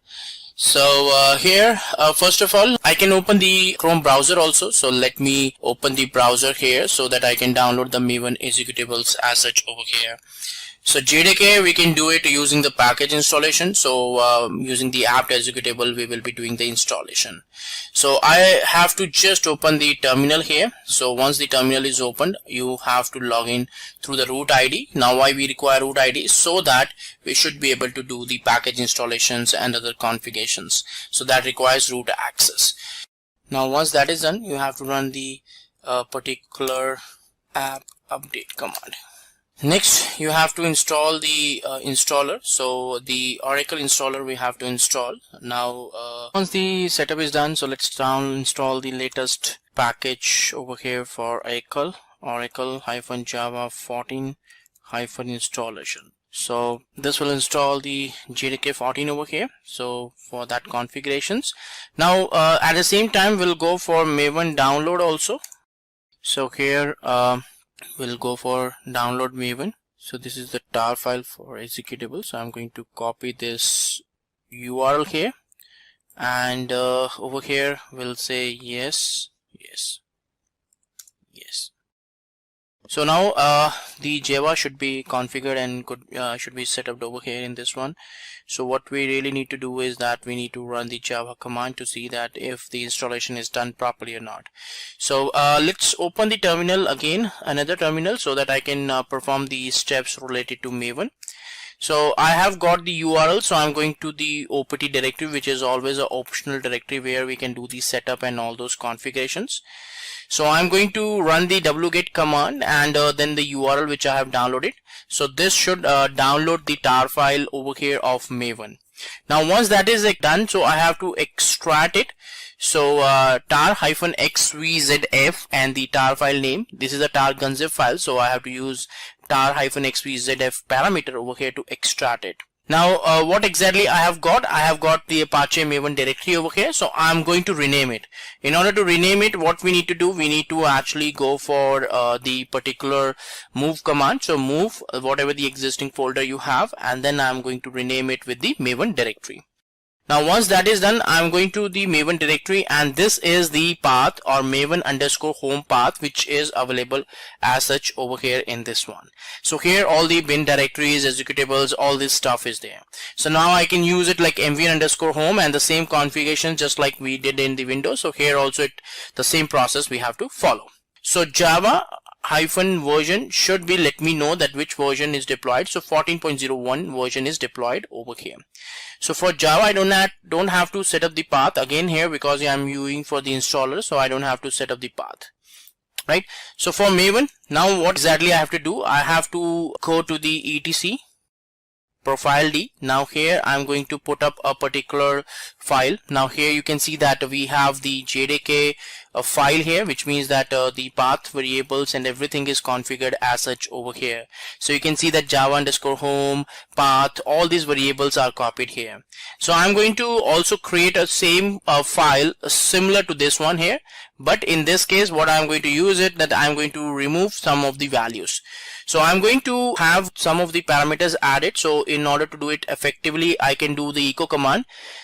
So here first of all I can open the Chrome browser also. So let me open the browser here so that I can download the Maven executables as such over here. So JDK we can do it using the package installation. So using the apt executable we will be doing the installation. So I have to just open the terminal here. So once the terminal is opened, you have to log in through the root ID. Now why we require root ID? So that we should be able to do the package installations and other configurations. So that requires root access. Now once that is done, you have to run the a particular app update command. Next, you have to install the installer. So the Oracle installer we have to install. Now once the setup is done, so let's install the latest package over here for Oracle-Java 14-installation. So this will install the JDK 14 over here. So for that configurations. Now at the same time we'll go for Maven download also. So here we'll go for download Maven. So this is the tar file for executable. So I'm going to copy this URL here, and over here we'll say yes. So now the Java should be configured and should be set up over here in this one. So what we really need to do is that we need to run the Java command to see that if the installation is done properly or not. So let's open the terminal again, another terminal, so that I can perform the steps related to Maven. So I have got the URL, so I'm going to the opt directory, which is always an optional directory where we can do the setup and all those configurations. So I'm going to run the wget command and then the URL which I have downloaded. So this should download the tar file over here of Maven. Now once that is done, so I have to extract it. So tar-xvzf and the tar file name. This is a tar-gunzip file, so I have to use tar-xvzf parameter over here to extract it. Now what exactly I have got the Apache Maven directory over here, so I'm going to rename it. In order to rename it, what we need to do, we need to actually go for the particular move command. So move whatever the existing folder you have, and then I'm going to rename it with the Maven directory. Now once that is done, I'm going to the Maven directory, and this is the path or Maven_home path which is available as such over here in this one. So here all the bin directories, executables, all this stuff is there. So now I can use it like mvn_home and the same configuration just like we did in the Windows. So here also the same process we have to follow. So Java version should be let me know that which version is deployed. So 14.01 version is deployed over here. So for Java I don't have to set up the path again here because I'm using for the installer, so I don't have to set up the path, right? So for Maven, now what exactly I have to do, I have to go to the etc profile D. Now here I'm going to put up a particular file. Now here you can see that we have the JDK file here, which means that the path variables and everything is configured as such over here. So you can see that Java_home, path, all these variables are copied here. So I'm going to also create a same file similar to this one here, but in this case what I'm going to use it that I'm going to remove some of the values. So I'm going to have some of the parameters added. So in order to do it effectively, I can do the echo command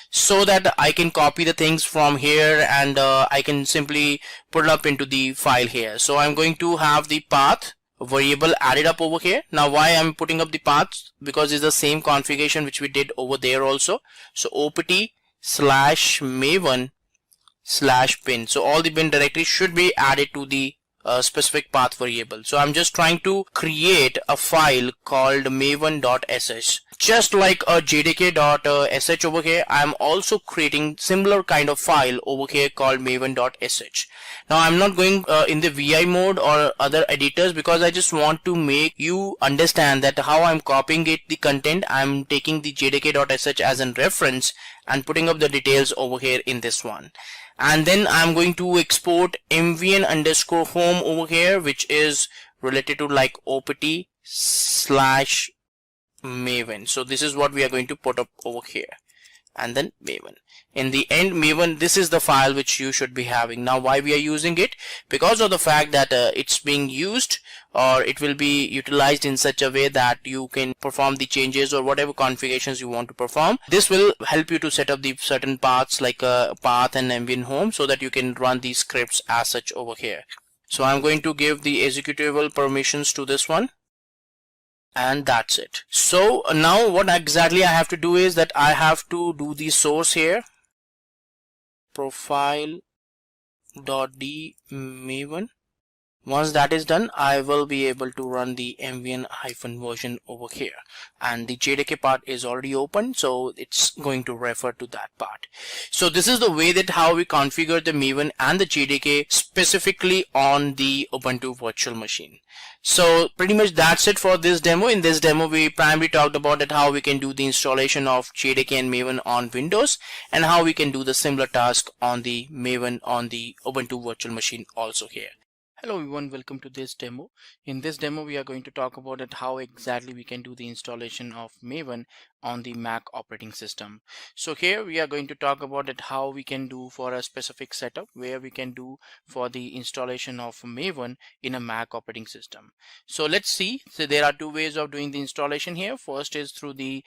so that I can copy the things from here and I can simply put it up into the file here. So I'm going to have the path variable added up over here. Now why I'm putting up the path, because it's the same configuration which we did over there also. So opt/maven/bin. So all the bin directories should be added to the specific path variable. So I'm just trying to create a file called maven.sh. Just like a jdk.sh over here, I'm also creating similar kind of file over here called maven.sh. Now I'm not going in the VI mode or other editors because I just want to make you understand that how I'm copying it, the content. I'm taking the jdk.sh as a reference and putting up the details over here in this one. And then I'm going to export mvn_home over here, which is related to like opt/maven. So this is what we are going to put up over here, and then Maven. In the end, Maven, this is the file which you should be having. Now why we are using it? Because of the fact that it's being used, or it will be utilized in such a way that you can perform the changes or whatever configurations you want to perform. This will help you to set up the certain paths like a path and mvn home so that you can run these scripts as such over here. So I'm going to give the executable permissions to this one, and that's it. So now what exactly I have to do is that I have to do the source here, profile.d maven Once that is done, I will be able to run the mvn-version over here, and the JDK part is already open, so it's going to refer to that part. So this is the way that how we configure the Maven and the JDK specifically on the Ubuntu virtual machine. So pretty much that's it for this demo. In this demo, we primarily talked about that how we can do the installation of JDK and Maven on Windows, and how we can do the similar task on the Maven on the Ubuntu virtual machine also here. Hello everyone, welcome to this demo. In this demo, we are going to talk about it how exactly we can do the installation of Maven on the Mac operating system. So here we are going to talk about it how we can do for a specific setup where we can do for the installation of Maven in a Mac operating system. So let's see. So there are two ways of doing the installation here. First is through the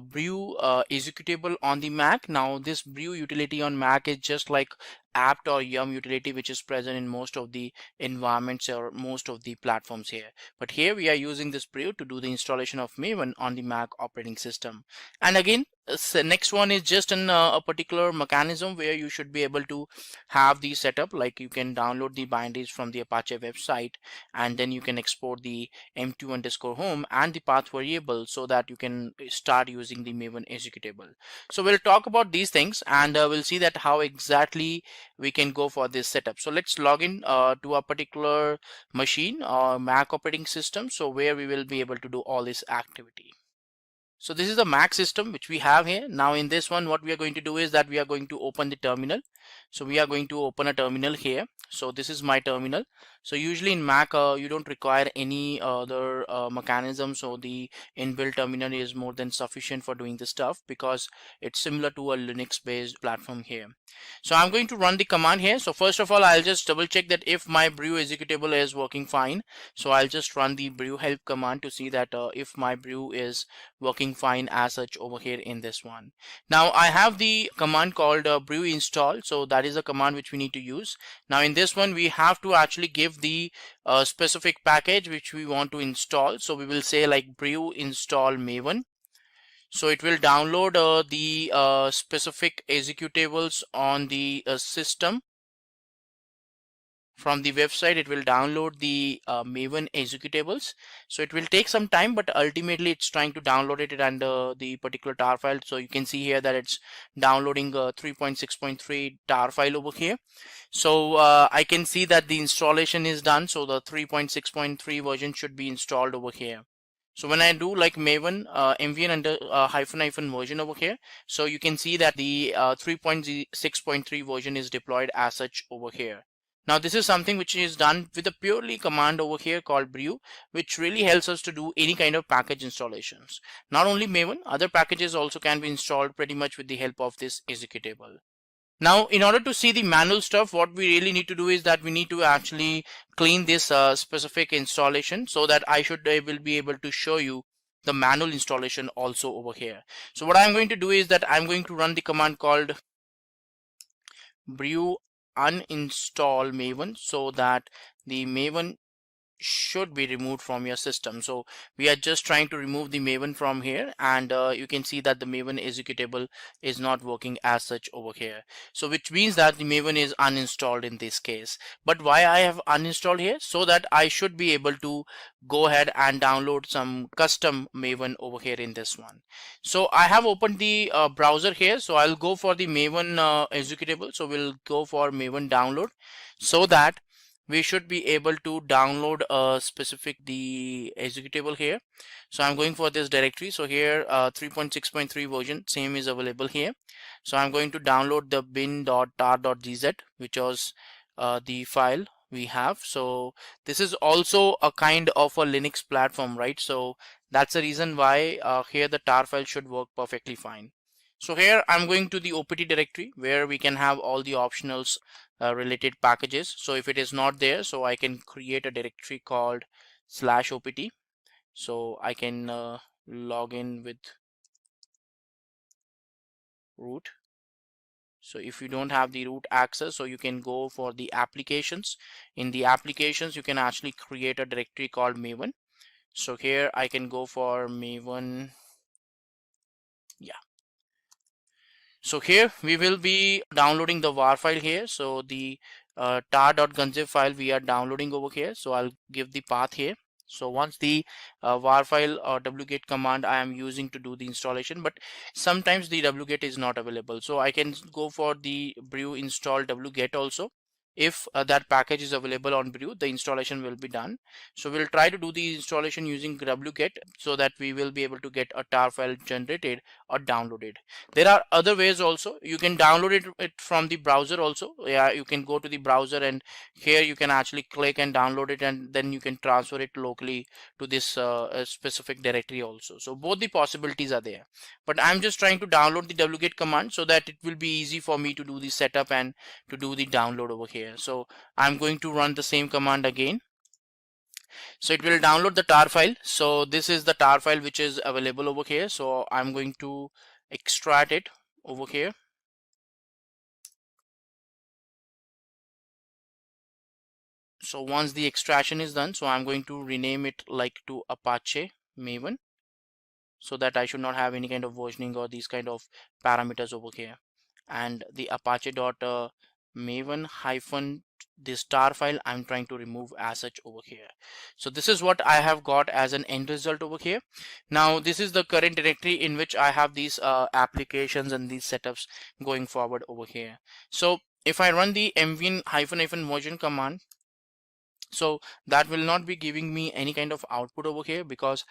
brew executable on the Mac. Now this brew utility on Mac is just like apt or yum utility, which is present in most of the environments or most of the platforms here. But here we are using this brew to do the installation of Maven on the Mac operating system. And again, the next one is just a particular mechanism where you should be able to have the setup, like you can download the binaries from the Apache website, and then you can export the m2_home and the path variable so that you can start using the Maven executable. So we'll talk about these things, and we'll see that how exactly we can go for this setup. So let's log in to a particular machine or Mac operating system, so where we will be able to do all this activity. So this is the Mac system which we have here. Now in this one, what we are going to do is that we are going to open the terminal. So we are going to open a terminal here. So this is my terminal. So usually in Mac, you don't require any other mechanism. So the inbuilt terminal is more than sufficient for doing this stuff because it's similar to a Linux based platform here. So I'm going to run the command here. So first of all, I'll just double check that if my brew executable is working fine. So I'll just run the brew help command to see that if my brew is working fine as such over here in this one. Now I have the command called brew install. So that is a command which we need to use. Now in this one, we have to actually give the specific package which we want to install. So we will say like brew install Maven. So it will download the specific executables on the system. From the website, it will download the Maven executables. So it will take some time, but ultimately it's trying to download it under the particular tar file. So you can see here that it's downloading 3.6.3 tar file over here. So I can see that the installation is done. So the 3.6.3 version should be installed over here. So when I do like Maven mvn under -- version over here, so you can see that the 3.6.3 version is deployed as such over here. Now this is something which is done with a purely command over here called brew, which really helps us to do any kind of package installations. Not only Maven, other packages also can be installed pretty much with the help of this executable. Now in order to see the manual stuff, what we really need to do is that we need to actually clean this specific installation so that I will be able to show you the manual installation also over here. So what I'm going to do is that I'm going to run the command called brew uninstall Maven so that the Maven should be removed from your system. So we are just trying to remove the Maven from here, and you can see that the Maven executable is not working as such over here. So which means that the Maven is uninstalled in this case. But why I have uninstalled here? So that I should be able to go ahead and download some custom Maven over here in this one. So I have opened the browser here. So I'll go for the Maven executable. So we'll go for Maven download so that we should be able to download a specific the executable here. So I'm going for this directory. So here 3.6.3 version same is available here. So I'm going to download the bin.tar.gz, which was the file we have. So this is also a kind of a Linux platform, right? So that's the reason why here the tar file should work perfectly fine. So here I'm going to the OPT directory where we can have all the optionals related packages. So if it is not there, so I can create a directory called /opt. So I can log in with root. So if you don't have the root access, so you can go for the applications. In the applications, you can actually create a directory called Maven. So here I can go for Maven. Yeah. So here we will be downloading the war file here. So the tar.gunzip file we are downloading over here. So I'll give the path here. So once the var file or wget command I am using to do the installation, but sometimes the wget is not available. So I can go for the brew install wget also. If that package is available on brew, the installation will be done. So we'll try to do the installation using wget so that we will be able to get a tar file generated or downloaded. There are other ways also. You can download it from the browser also. Yeah, you can go to the browser and here you can actually click and download it, and then you can transfer it locally to this specific directory also. So both the possibilities are there, but I'm just trying to download the wget command so that it will be easy for me to do the setup and to do the download over here. So I'm going to run the same command again. So it will download the tar file. So this is the tar file which is available over here. So I'm going to extract it over here. So once the extraction is done, so I'm going to rename it like to Apache Maven, so that I should not have any kind of versioning or these kind of parameters over here. And the Apache.maven hyphen this tar file I'm trying to remove as such over here. So this is what I have got as an end result over here. Now this is the current directory in which I have these applications and these setups going forward over here. So if I run the mvn hyphen version command, so that will not be giving me any kind of output over here, because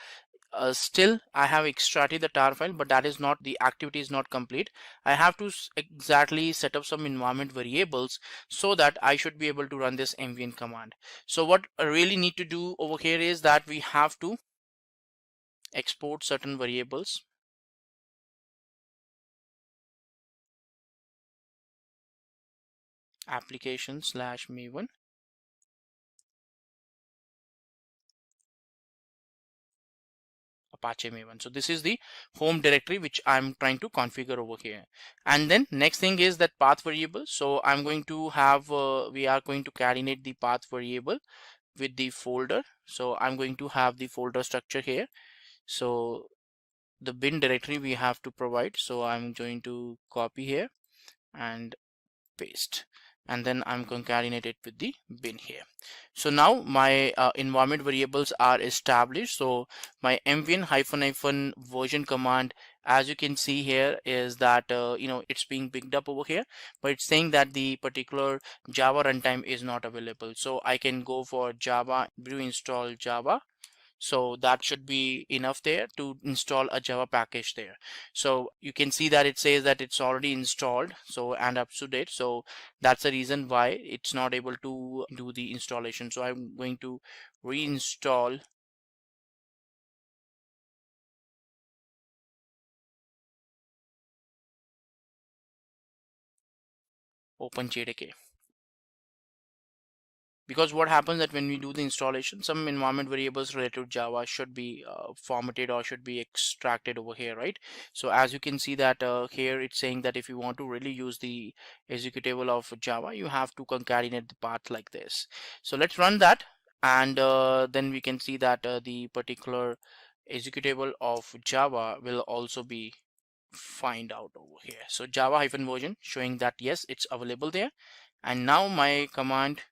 still I have extracted the tar file, but that is not, the activity is not complete. I have to exactly set up some environment variables so that I should be able to run this mvn command. So what I really need to do over here is that we have to export certain variables. Application/maven Apache Maven. So this is the home directory which I'm trying to configure over here. And then next thing is that path variable. So I'm going to have we are going to coordinate the path variable with the folder. So I'm going to have the folder structure here. So the bin directory we have to provide. So I'm going to copy here and paste, and then I'm concatenate it with the bin here. So now my environment variables are established. So my mvn hyphen version command, as you can see here, is that it's being picked up over here, but it's saying that the particular Java runtime is not available. So I can go for Java brew install Java. So that should be enough there to install a Java package there. So you can see that it says that it's already installed, so and up to date. So that's the reason why it's not able to do the installation. So I'm going to reinstall OpenJDK. Because what happens that when we do the installation, some environment variables related to Java should be formatted or should be extracted over here, right? So as you can see that here it's saying that if you want to really use the executable of Java, you have to concatenate the path like this. So let's run that, and then we can see that the particular executable of Java will also be find out over here. So Java hyphen version showing that yes, it's available there. And now my command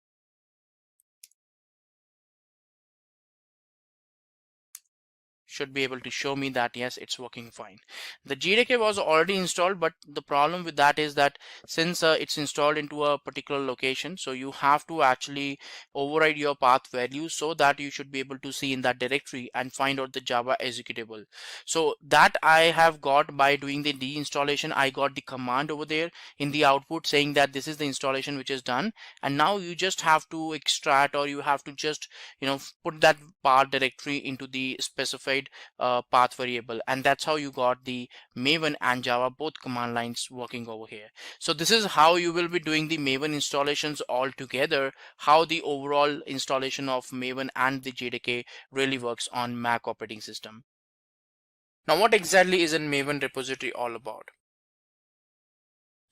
should be able to show me that yes, it's working fine. The JDK was already installed, but the problem with that is that since it's installed into a particular location, so you have to actually override your path value so that you should be able to see in that directory and find out the Java executable. So that I have got by doing the deinstallation. I got the command over there in the output saying that this is the installation which is done, and now you just have to extract, or you have to just put that path directory into the specified path variable, and that's how you got the Maven and Java both command lines working over here. So this is how you will be doing the Maven installations all together, how the overall installation of Maven and the JDK really works on Mac operating system. Now what exactly is a Maven repository all about?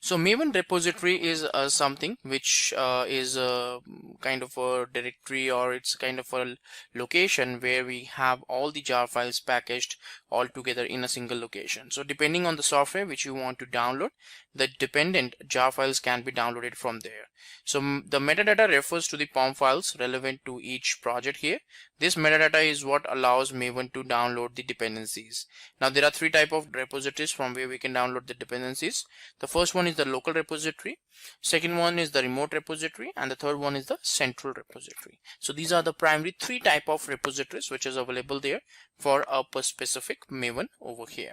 So Maven repository is something which is a kind of a directory, or it's kind of a location where we have all the jar files packaged all together in a single location. So depending on the software which you want to download, the dependent jar files can be downloaded from there. So the metadata refers to the POM files relevant to each project here. This metadata is what allows Maven to download the dependencies. Now there are three types of repositories from where we can download the dependencies. The first one is the local repository, second one is the remote repository, and the third one is the central repository. So these are the primary three types of repositories which is available there for a specific Maven over here.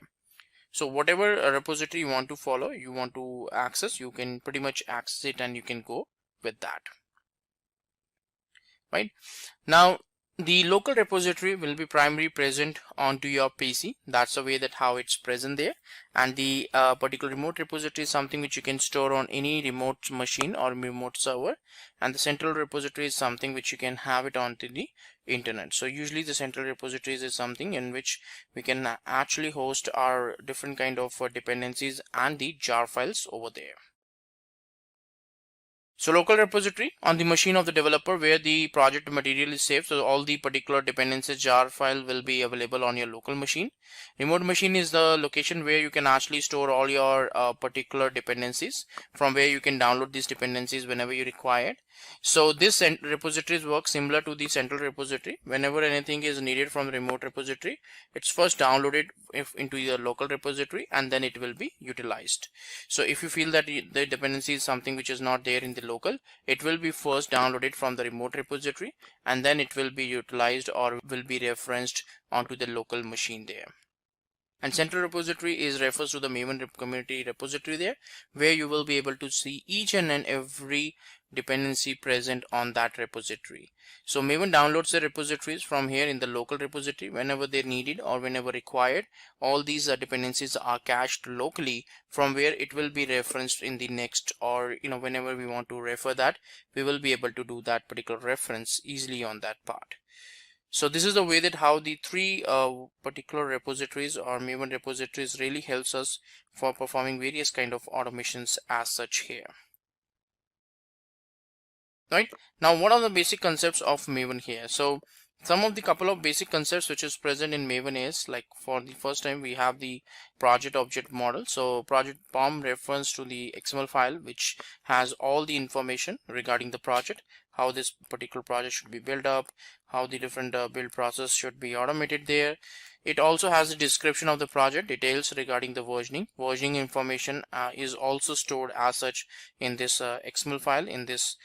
So whatever repository you want to follow, you want to access, you can pretty much access it and you can go with that. Right now, the local repository will be primarily present onto your PC. That's the way that how it's present there. And the particular remote repository is something which you can store on any remote machine or remote server. And the central repository is something which you can have it onto the internet. So usually the central repositories is something in which we can actually host our different kind of dependencies and the jar files over there. So local repository on the machine of the developer where the project material is saved. So all the particular dependencies jar file will be available on your local machine. Remote machine is the location where you can actually store all your particular dependencies, from where you can download these dependencies whenever you require it. So this repositories work similar to the central repository. Whenever anything is needed from the remote repository, it's first downloaded into your local repository and then it will be utilized. So if you feel that the dependency is something which is not there in the local, it will be first downloaded from the remote repository and then it will be utilized or will be referenced onto the local machine there. And central repository is refers to the Maven community repository there, where you will be able to see each and every dependency present on that repository. So Maven downloads the repositories from here in the local repository whenever they're needed or whenever required. All these dependencies are cached locally, from where it will be referenced in the next, or whenever we want to refer that, we will be able to do that particular reference easily on that part. So this is the way that how the three particular repositories or Maven repositories really helps us for performing various kind of automations as such here. Right now, what are the basic concepts of Maven here? So some of the couple of basic concepts which is present in Maven is, like, for the first time we have the project object model. So project POM refers to the XML file which has all the information regarding the project, how this particular project should be built up, how the different build process should be automated there. It also has a description of the project, details regarding the versioning. Versioning information is also stored as such in this XML file, in this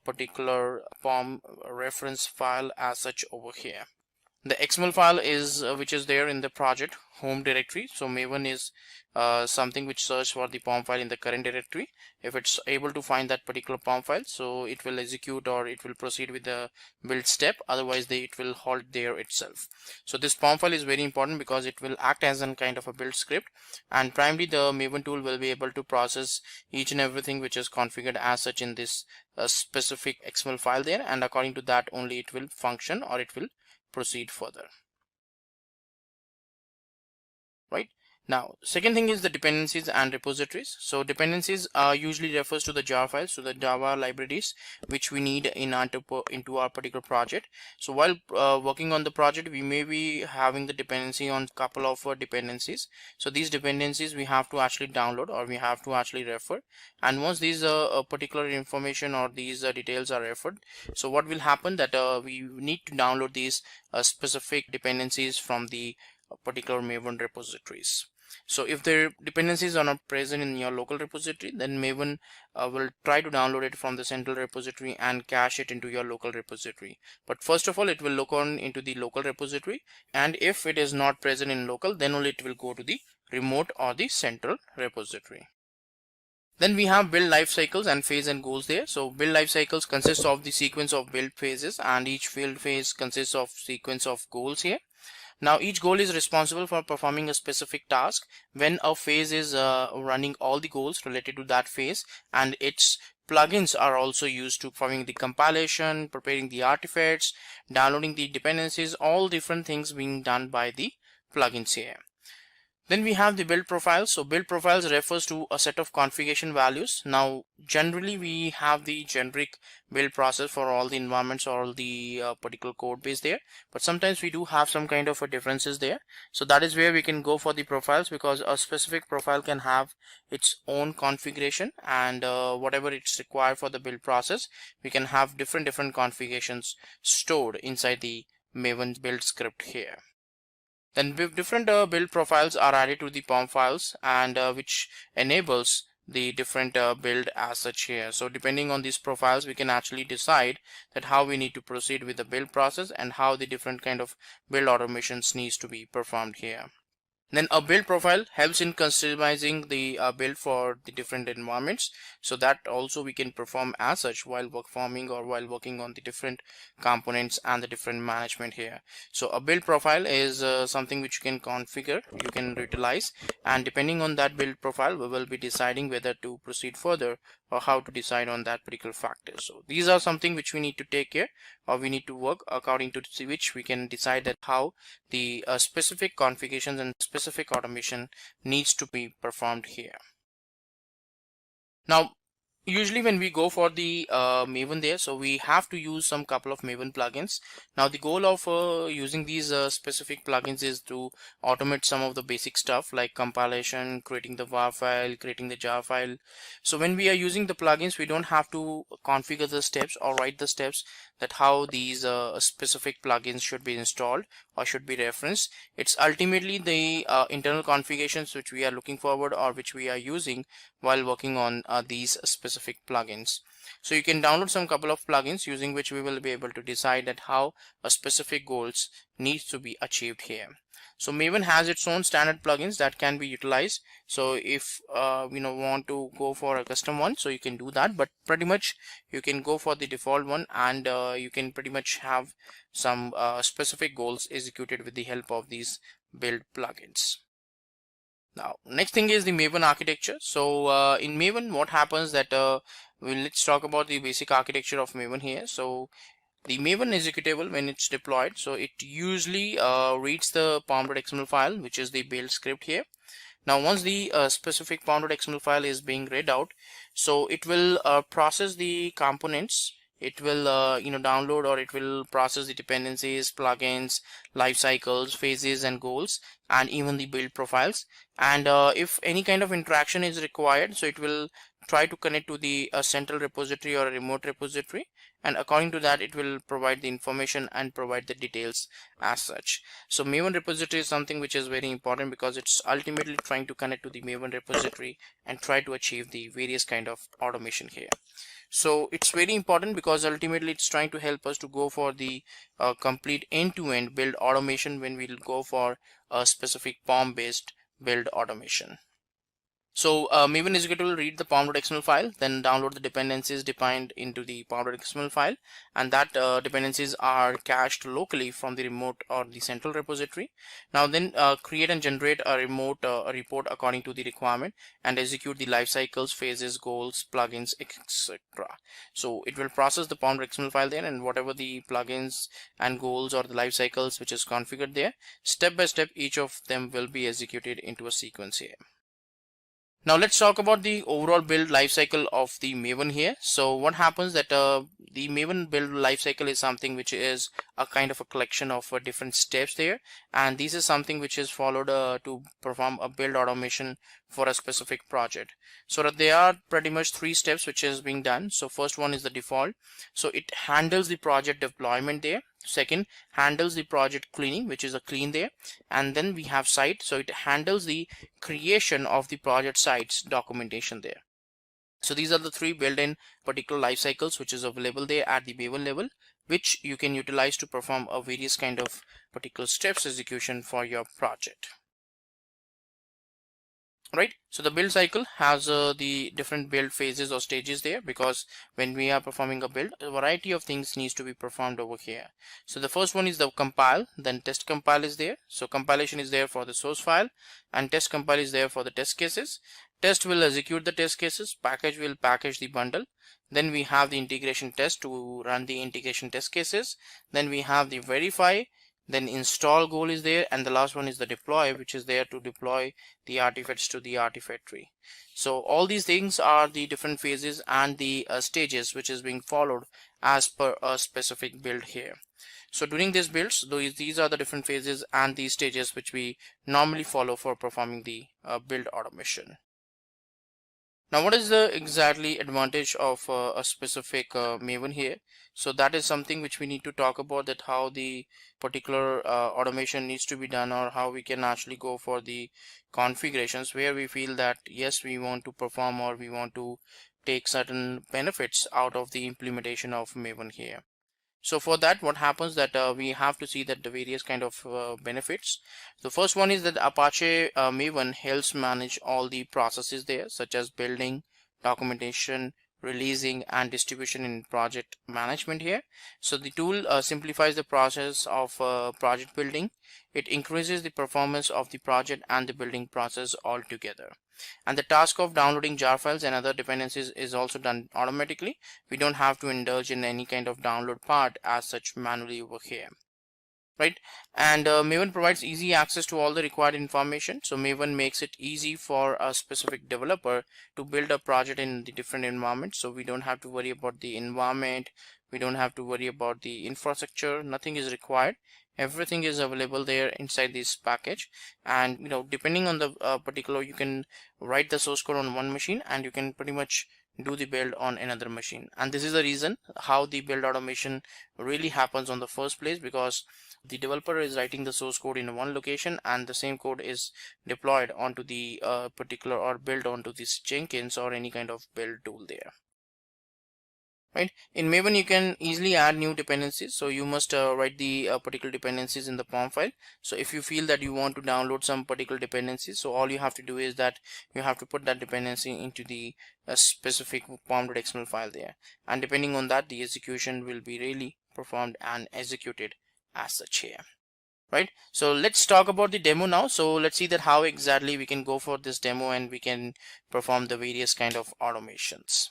particular POM reference file as such over here. The XML file is which is there in the project home directory. So Maven is something which searches for the POM file in the current directory. If it's able to find that particular POM file, so it will execute or it will proceed with the build step. Otherwise it will halt there itself. So this POM file is very important because it will act as a kind of a build script, and primarily the Maven tool will be able to process each and everything which is configured as such in this specific XML file there, and according to that only it will function or it will proceed further. Right now, second thing is the dependencies and repositories. So dependencies usually refers to the jar files, so the Java libraries which we need into our particular project. So while working on the project, we may be having the dependency on couple of dependencies. So these dependencies we have to actually download or we have to actually refer, and once these particular information or these details are referred, so what will happen that we need to download these specific dependencies from the particular Maven repositories. So if the dependencies are not present in your local repository, then Maven will try to download it from the central repository and cache it into your local repository. But first of all, it will look on into the local repository, and if it is not present in local, then only it will go to the remote or the central repository. Then we have build life cycles and phase and goals there. So build life cycles consists of the sequence of build phases, and each build phase consists of sequence of goals here. Now each goal is responsible for performing a specific task. When a phase is running all the goals related to that phase, and its plugins are also used to performing the compilation, preparing the artifacts, downloading the dependencies, all different things being done by the plugins here. Then we have the build profiles. So build profiles refers to a set of configuration values. Now generally we have the generic build process for all the environments or all the particular code base there, but sometimes we do have some kind of a differences there. So that is where we can go for the profiles, because a specific profile can have its own configuration, and whatever it's required for the build process, we can have different configurations stored inside the Maven build script here. Then different build profiles are added to the POM files, and which enables the different build as such here. So depending on these profiles, we can actually decide that how we need to proceed with the build process and how the different kind of build automations needs to be performed here. Then a build profile helps in customizing the build for the different environments, so that also we can perform as such while performing or while working on the different components and the different management here. So a build profile is something which you can configure, you can utilize, and depending on that build profile, we will be deciding whether to proceed further or how to decide on that particular factor. So these are something which we need to take care, or we need to work according to which we can decide that how the specific configurations and specific automation needs to be performed here. Now usually when we go for the Maven there, so we have to use some couple of Maven plugins. Now the goal of using these specific plugins is to automate some of the basic stuff like compilation, creating the var file, creating the jar file. So when we are using the plugins, we don't have to configure the steps or write the steps that how these specific plugins should be installed or should be referenced. It's ultimately the internal configurations which we are looking forward or which we are using while working on these specific plugins. So you can download some couple of plugins using which we will be able to decide that how a specific goals needs to be achieved here. So Maven has its own standard plugins that can be utilized. So if want to go for a custom one, so you can do that, but pretty much you can go for the default one, and you can pretty much have some specific goals executed with the help of these build plugins. Now next thing is the Maven architecture. So in Maven, what happens that let's talk about the basic architecture of Maven here. So the Maven executable, when it's deployed, so it usually reads the pom.xml file, which is the build script here. Now once the specific pom.xml file is being read out, so it will process the components. It will download, or it will process the dependencies, plugins, life cycles, phases and goals, and even the build profiles. And if any kind of interaction is required, so it will try to connect to the central repository or a remote repository, and according to that it will provide the information and provide the details as such. So Maven repository is something which is very important, because it's ultimately trying to connect to the Maven repository and try to achieve the various kind of automation here. So it's very important because ultimately it's trying to help us to go for the complete end-to-end build automation when we'll go for a specific POM based build automation. So Maven executable will read the pom.xml file, then download the dependencies defined into the pom.xml file, and that dependencies are cached locally from the remote or the central repository. Now then create and generate a remote report according to the requirement, and execute the life cycles, phases, goals, plugins, etc. So it will process the pom.xml file there, and whatever the plugins and goals or the life cycles which is configured there, step by step each of them will be executed into a sequence here. Now let's talk about the overall build lifecycle of the Maven here. So what happens that the Maven build lifecycle is something which is a kind of a collection of different steps there, and this is something which is followed to perform a build automation for a specific project. So that there are pretty much 3 steps which is being done. So first one is the default. So it handles the project deployment there. Second, handles the project cleaning, which is a clean there, and then we have site. So it handles the creation of the project sites documentation there. So these are the 3 built-in particular life cycles which is available there at the Maven level, which you can utilize to perform a various kind of particular steps execution for your project. Right, so the build cycle has the different build phases or stages there, because when we are performing a build, a variety of things needs to be performed over here. So the first one is the compile, then test compile is there. So compilation is there for the source file, and test compile is there for the test cases. Test will execute the test cases, package will package the bundle. Then we have the integration test to run the integration test cases. Then we have the verify, then install goal is there, and the last one is the deploy, which is there to deploy the artifacts to the artifact tree. So all these things are the different phases and the stages which is being followed as per a specific build here. So during these builds, these are the different phases and the stages which we normally follow for performing the build automation. Now, what is the exactly advantage of a specific Maven here? So that is something which we need to talk about, that how the particular automation needs to be done, or how we can actually go for the configurations where we feel that yes, we want to perform or we want to take certain benefits out of the implementation of Maven here. So for that, what happens that we have to see that the various kind of benefits. The first one is that Apache Maven helps manage all the processes there, such as building, documentation, releasing, and distribution in project management here. So the tool simplifies the process of project building. It increases the performance of the project and the building process altogether. And the task of downloading jar files and other dependencies is also done automatically. We don't have to indulge in any kind of download part as such manually over here, right? And Maven provides easy access to all the required information. So Maven makes it easy for a specific developer to build a project in the different environments. So we don't have to worry about the environment, we don't have to worry about the infrastructure, nothing is required. Everything is available there inside this package. And depending on the particular, you can write the source code on one machine and you can pretty much do the build on another machine. And this is the reason how the build automation really happens on the first place, because the developer is writing the source code in one location and the same code is deployed onto the particular, or built onto this Jenkins or any kind of build tool there. Right, in Maven you can easily add new dependencies, so you must write the particular dependencies in the POM file. So if you feel that you want to download some particular dependencies, so all you have to do is that you have to put that dependency into the specific pom.xml file there, and depending on that, the execution will be really performed and executed as such here. Right, so let's talk about the demo now. So let's see that how exactly we can go for this demo and we can perform the various kind of automations.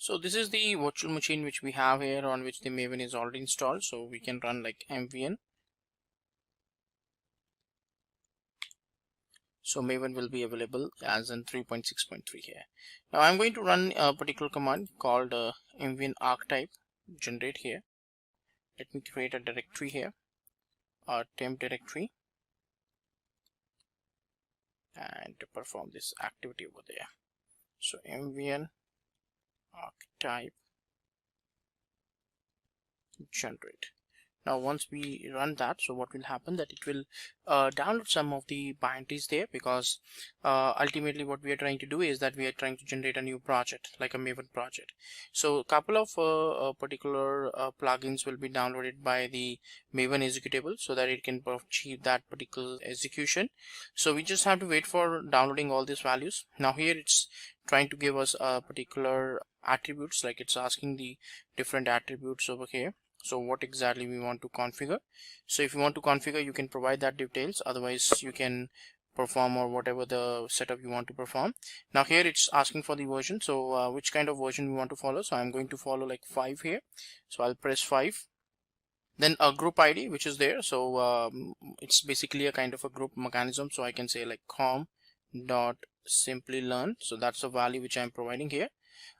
So this is the virtual machine which we have here, on which the Maven is already installed. So we can run like mvn. So Maven will be available as in 3.6.3 here. Now I'm going to run a particular command called mvn archetype generate here. Let me create a directory here, a temp directory, and to perform this activity over there. So mvn archetype generate. Now once we run that, so what will happen that it will download some of the binaries there, because ultimately what we are trying to do is that we are trying to generate a new project, like a Maven project. So a couple of particular plugins will be downloaded by the Maven executable so that it can achieve that particular execution. So we just have to wait for downloading all these values. Now here it's trying to give us particular attributes, like it's asking the different attributes over here. So what exactly we want to configure. So if you want to configure, you can provide that details, otherwise you can perform or whatever the setup you want to perform. Now here it's asking for the version, so which kind of version we want to follow. So I'm going to follow like 5 here, so I'll press 5. Then a group ID which is there, so it's basically a kind of a group mechanism, so I can say like com.SimplyLearn. So that's the value which I'm providing here.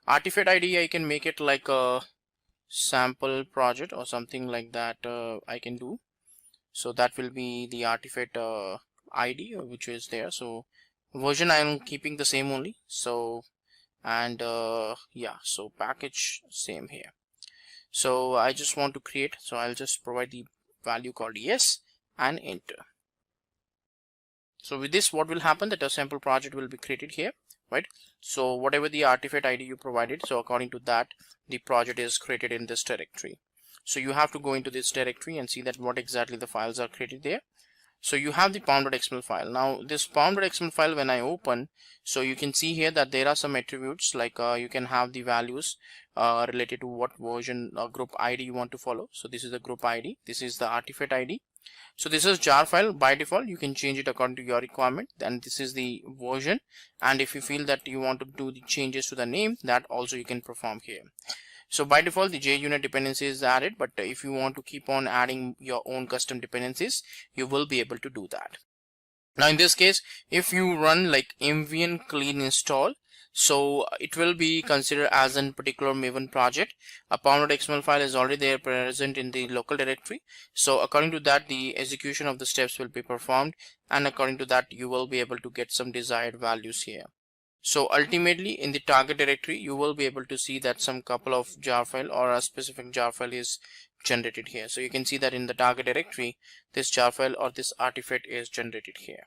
Artifact ID, I can make it like a sample project or something like that. I can do, so that will be the artifact ID which is there. So version I am keeping the same only. So and yeah, so package same here. So I just want to create, so I'll just provide the value called yes and enter. So with this, what will happen that a sample project will be created here, right? So whatever the artifact ID you provided, so according to that, the project is created in this directory. So you have to go into this directory and see that what exactly the files are created there. So you have the pom.xml file. Now this pom.xml file, when I open, so you can see here that there are some attributes, like you can have the values related to what version or group ID you want to follow. So this is the group ID, this is the artifact ID. So this is jar file by default, you can change it according to your requirement. Then this is the version, and if you feel that you want to do the changes to the name, that also you can perform here. So by default, the JUnit dependency is added, but if you want to keep on adding your own custom dependencies, you will be able to do that. Now in this case, if you run like mvn clean install, so it will be considered as a particular Maven project. A .xml file is already there present in the local directory. So according to that, the execution of the steps will be performed, and according to that, you will be able to get some desired values here. So ultimately, in the target directory, you will be able to see that some couple of jar file or a specific jar file is generated here. So you can see that in the target directory, this jar file or this artifact is generated here.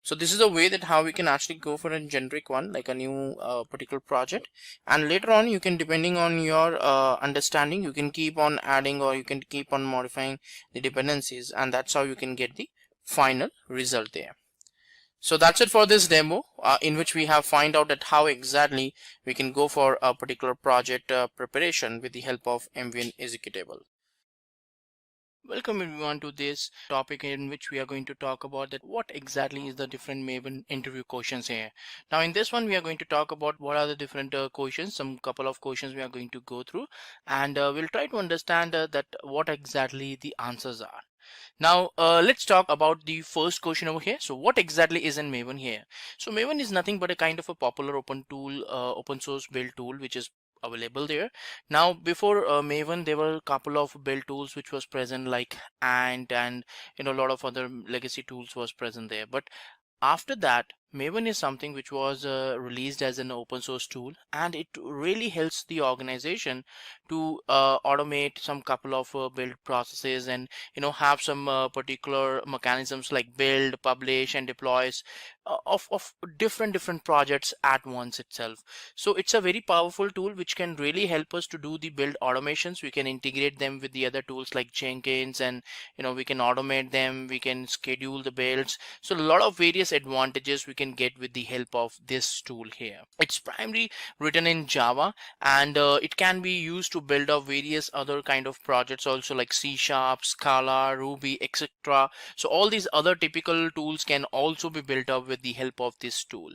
So this is a way that how we can actually go for a generic one, like a new particular project, and later on you can, depending on your understanding, you can keep on adding or you can keep on modifying the dependencies, and that's how you can get the final result there. So that's it for this demo, in which we have find out that how exactly we can go for a particular project preparation with the help of mvn executable. Welcome everyone to this topic, in which we are going to talk about that what exactly is the different Maven interview questions here. Now in this one, we are going to talk about what are the different questions, some couple of questions we are going to go through, and we'll try to understand that what exactly the answers are. Now let's talk about the first question over here. So what exactly is in Maven here? So Maven is nothing but a kind of a popular open tool, open source build tool, which is available there. Now before Maven, there were a couple of build tools which was present, like Ant, and a lot of other legacy tools was present there. But after that, Maven is something which was released as an open source tool, and it really helps the organization to automate some couple of build processes, and have some particular mechanisms like build, publish, and deploys of different projects at once itself. So it's a very powerful tool which can really help us to do the build automations. We can integrate them with the other tools like Jenkins, and we can automate them, we can schedule the builds. So a lot of various advantages we can get with the help of this tool here. It's primarily written in Java, and it can be used to build up various other kind of projects also, like C#, Scala, Ruby, etc. So all these other typical tools can also be built up with the help of this tool.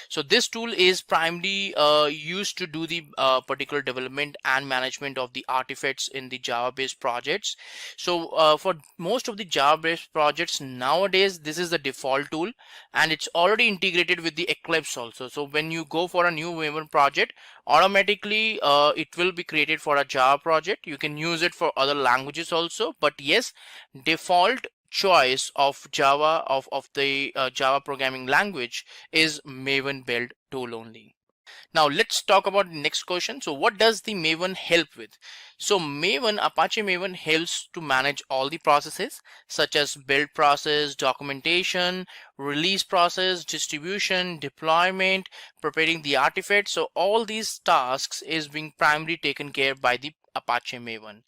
So this tool is primarily used to do the particular development and management of the artifacts in the Java based projects. So for most of the Java based projects nowadays, this is the default tool, and it's already integrated with the Eclipse also. So when you go for a new Maven project, automatically it will be created for a Java project. You can use it for other languages also, but yes, default choice of Java, of the Java programming language, is Maven build tool only. Now let's talk about the next question. So what does the Maven help with? So Apache Maven helps to manage all the processes, such as build process, documentation, release process, distribution, deployment, preparing the artifact. So all these tasks is being primarily taken care by the Apache Maven.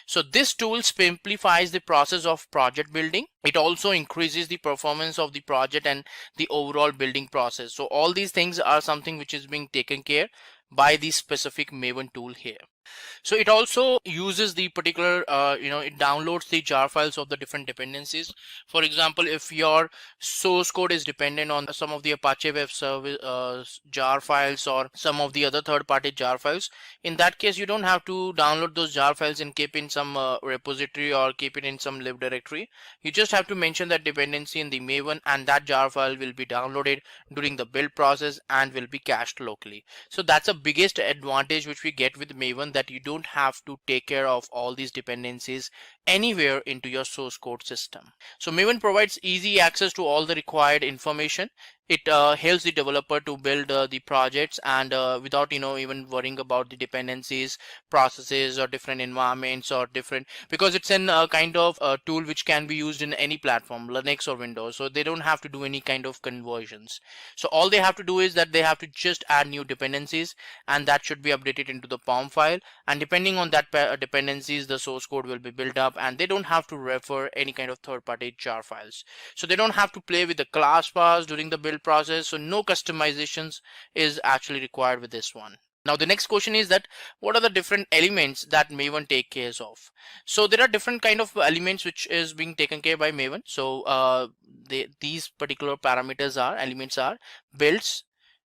So this tool simplifies the process of project building. It also increases the performance of the project and the overall building process. So all these things are something which is being taken care by the specific Maven tool here. So it also uses the particular, it downloads the jar files of the different dependencies. For example, if your source code is dependent on some of the Apache Web Service jar files or some of the other third-party jar files, in that case, you don't have to download those jar files and keep in some repository or keep it in some lib directory. You just have to mention that dependency in the Maven, and that jar file will be downloaded during the build process and will be cached locally. So that's the biggest advantage which we get with Maven, that you don't have to take care of all these dependencies anywhere into your source code system. So Maven provides easy access to all the required information. It helps the developer to build the projects, and without even worrying about the dependencies, processes, or different environments, or different, because it's an kind of tool which can be used in any platform, Linux or Windows. So they don't have to do any kind of conversions. So all they have to do is that they have to just add new dependencies, and that should be updated into the POM file. And depending on that dependencies, the source code will be built up, and they don't have to refer any kind of third-party jar files. So they don't have to play with the class paths during the build process. So no customizations is actually required with this one. Now the next question is that what are the different elements that Maven take care of? So there are different kind of elements which is being taken care by Maven. So these particular parameters are elements are builds,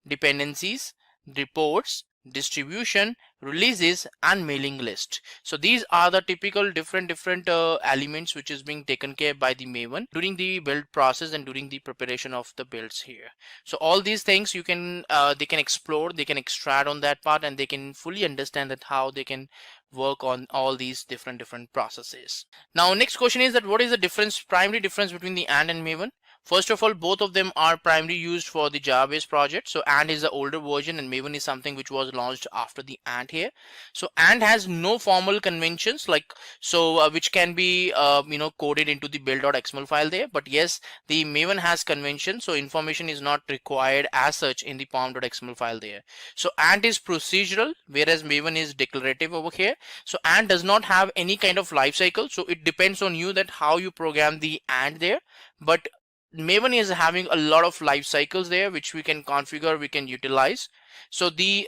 dependencies, reports, distribution, releases, and mailing list. So these are the typical different elements which is being taken care by the Maven during the build process and during the preparation of the builds here. So all these things you can they can explore, they can extract on that part, and they can fully understand that how they can work on all these different processes. Now next question is that what is the primary difference between the and Maven? First of all, both of them are primarily used for the Java-based project. So AND is the older version and Maven is something which was launched after the AND here. So AND has no formal conventions which can be coded into the build.xml file there. But yes, the Maven has conventions, so information is not required as such in the pom.xml file there. So AND is procedural, whereas Maven is declarative over here. So AND does not have any kind of life cycle, so it depends on you that how you program the AND there. But Maven is having a lot of life cycles there which we can configure, we can utilize. So the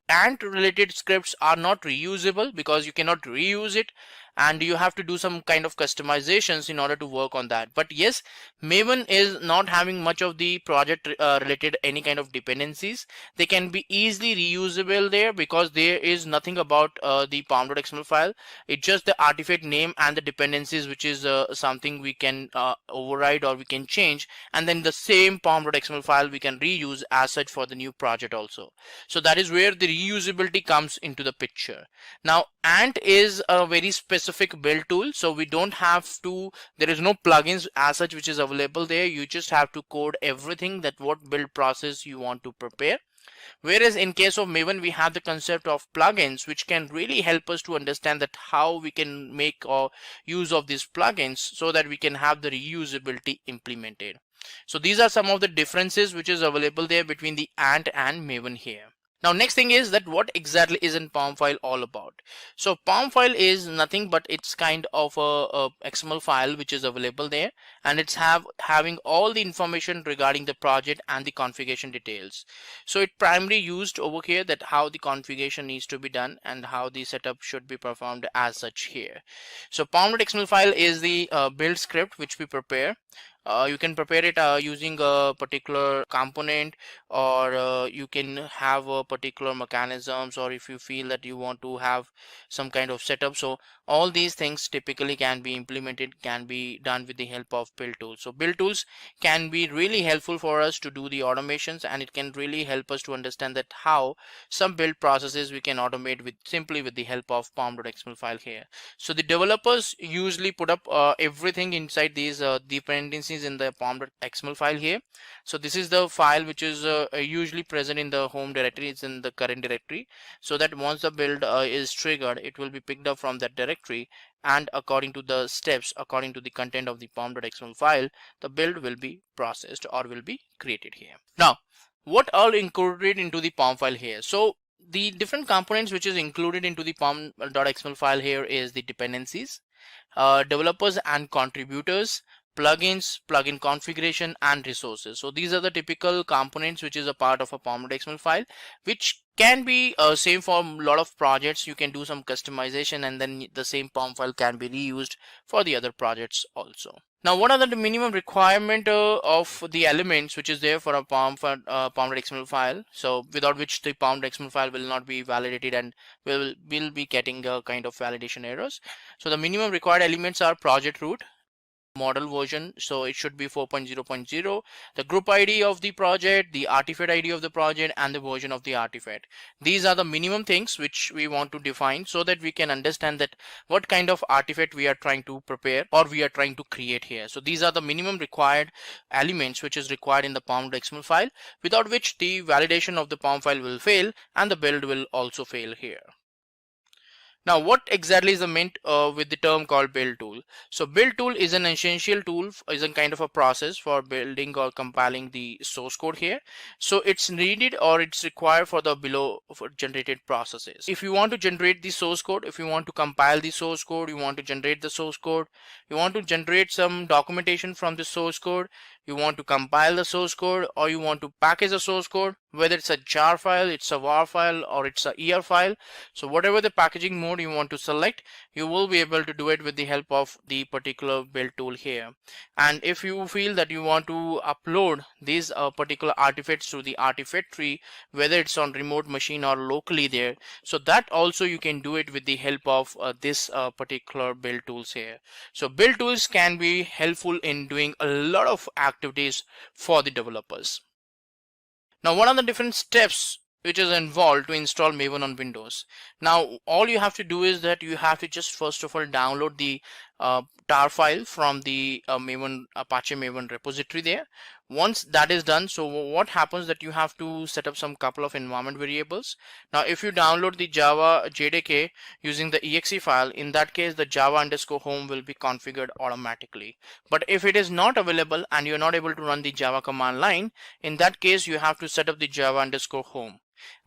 AND related scripts are not reusable because you cannot reuse it, and you have to do some kind of customizations in order to work on that. But yes, Maven is not having much of the project related any kind of dependencies. They can be easily reusable there because there is nothing about the pom.xml file. It's just the artifact name and the dependencies, which is something we can override or we can change, and then the same pom.xml file we can reuse as such for the new project also. So that is where the reusability comes into the picture. Now Ant is a very specific build tool, so we don't have to, there is no plugins as such which is available there. You just have to code everything that what build process you want to prepare. Whereas in case of Maven, we have the concept of plugins which can really help us to understand that how we can make use of these plugins so that we can have the reusability implemented. So these are some of the differences which is available there between the Ant and Maven here. Now next thing is that what exactly is in POM file all about. So POM file is nothing but it's kind of a XML file which is available there, and it's having all the information regarding the project and the configuration details. So it primarily used over here that how the configuration needs to be done and how the setup should be performed as such here. So pom.xml file is the build script which we prepare. You can prepare it using a particular component, or you can have a particular mechanisms, or if you feel that you want to have some kind of setup. So all these things typically can be implemented, can be done with the help of build tools. So build tools can be really helpful for us to do the automations, and it can really help us to understand that how some build processes we can automate simply with the help of pom.xml file here. So the developers usually put up everything inside these dependencies in the pom.xml file here. So this is the file which is usually present in the home directory. It's in the current directory, so that once the build is triggered, it will be picked up from that directory, and according to the steps, according to the content of the pom.xml file, the build will be processed or will be created here. Now what all included into the POM file here? So the different components which is included into the pom.xml file here is the dependencies, developers and contributors, plugins, plugin configuration, and resources. So these are the typical components which is a part of a pom.xml file, which can be same for a lot of projects. You can do some customization, and then the same POM file can be reused for the other projects also. Now what are the minimum requirement of the elements which is there for a pom.xml file, so without which the pom.xml file will not be validated and will be getting a kind of validation errors. So the minimum required elements are project root, model version, so it should be 4.0.0, the group ID of the project, the artifact ID of the project, and the version of the artifact. These are the minimum things which we want to define so that we can understand that what kind of artifact we are trying to prepare or we are trying to create here. So these are the minimum required elements which is required in the pom.xml file, without which the validation of the POM file will fail and the build will also fail here. Now what exactly is meant with the term called build tool? So build tool is an essential tool, is a kind of a process for building or compiling the source code here. So it's needed or it's required for the below generated processes. If you want to generate the source code, if you want to compile the source code, you want to generate the source code, you want to generate some documentation from the source code, you want to compile the source code, or you want to package the source code, whether it's a jar file, it's a war file, or it's a ER file. So whatever the packaging mode you want to select, you will be able to do it with the help of the particular build tool here. And if you feel that you want to upload these particular artifacts to the artifact tree, whether it's on remote machine or locally there, so that also you can do it with the help of this particular build tools here. So build tools can be helpful in doing a lot of activities for the developers. Now, what are the different steps which is involved to install Maven on Windows? Now, all you have to do is that you have to just first of all download the tar file from the Apache Maven repository there. Once that is done, so what happens that you have to set up some couple of environment variables. Now, if you download the Java JDK using the exe file, in that case the Java_home will be configured automatically. But if it is not available and you're not able to run the Java command line, in that case you have to set up the Java_home.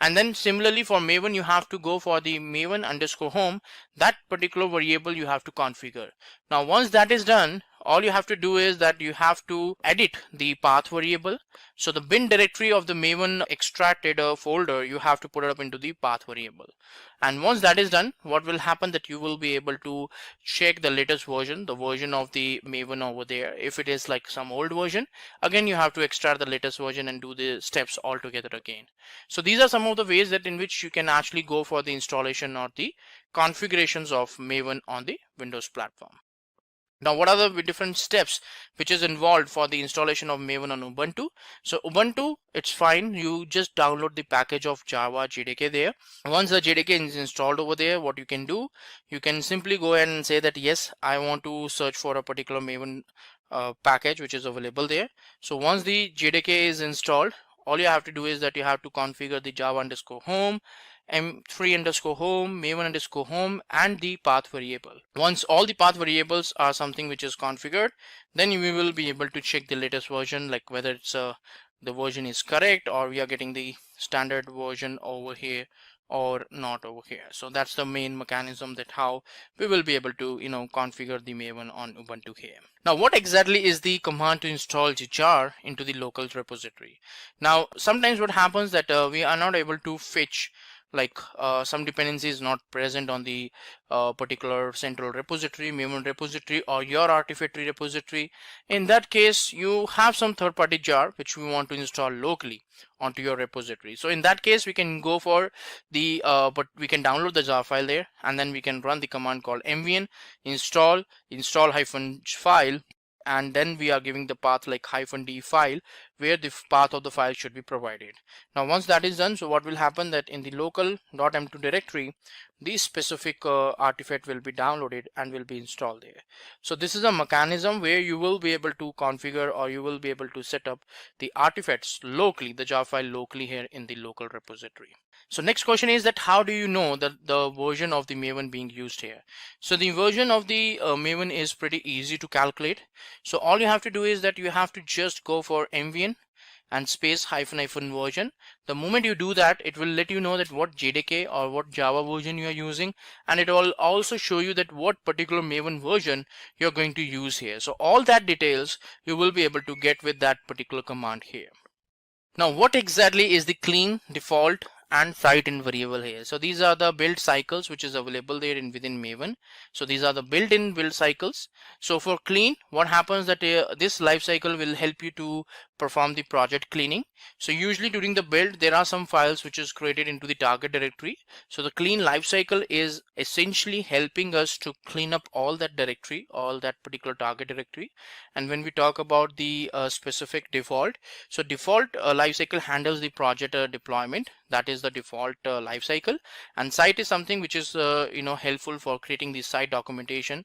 And then similarly for Maven, you have to go for the Maven_home. That particular variable you have to configure. Now, once that is done, all you have to do is that you have to edit the path variable. So the bin directory of the Maven extracted folder, you have to put it up into the path variable. And once that is done, what will happen that you will be able to check the latest version, the version of the Maven over there. If it is like some old version, again you have to extract the latest version and do the steps all together again. So these are some of the ways that in which you can actually go for the installation or the configurations of Maven on the Windows platform. Now, what are the different steps which is involved for the installation of Maven on Ubuntu? So Ubuntu, it's fine. You just download the package of Java JDK there. Once the JDK is installed over there, what you can do, you can simply go ahead and say that yes, I want to search for a particular Maven package which is available there. So once the JDK is installed, all you have to do is that you have to configure the Java_home, M3_home, Maven_home, and the path variable. Once all the path variables are something which is configured, then we will be able to check the latest version, like whether it's the version is correct or we are getting the standard version over here or not over here. So that's the main mechanism that how we will be able to configure the Maven on Ubuntu here. Now, what exactly is the command to install jar into the local repository? Now, sometimes what happens that we are not able to fetch, like some dependency is not present on the particular central repository, Maven repository, or your artifact tree repository. In that case, you have some third-party jar which we want to install locally onto your repository. So in that case, we can go for the but we can download the jar file there, and then we can run the command called mvn install-file, and then we are giving the path like -d file where the path of the file should be provided. Now, once that is done, so what will happen that in the local .m2 directory, the specific artifact will be downloaded and will be installed there. So this is a mechanism where you will be able to configure or you will be able to set up the artifacts locally, the jar file locally here in the local repository. So next question is that how do you know that the version of the Maven being used here? So the version of the Maven is pretty easy to calculate. So all you have to do is that you have to just go for mvn and space -- version. The moment you do that, it will let you know that what JDK or what Java version you are using, and it will also show you that what particular Maven version you're going to use here. So all that details you will be able to get with that particular command here. Now, what exactly is the clean, default, and site-in variable here? So these are the build cycles which is available there within Maven. So these are the built-in build cycles. So for clean, what happens that this lifecycle will help you to perform the project cleaning. So usually during the build, there are some files which is created into the target directory. So the clean lifecycle is essentially helping us to clean up all that directory, all that particular target directory. And when we talk about the specific default, so default lifecycle handles the project deployment. That is the default lifecycle, and site is something which is helpful for creating the site documentation.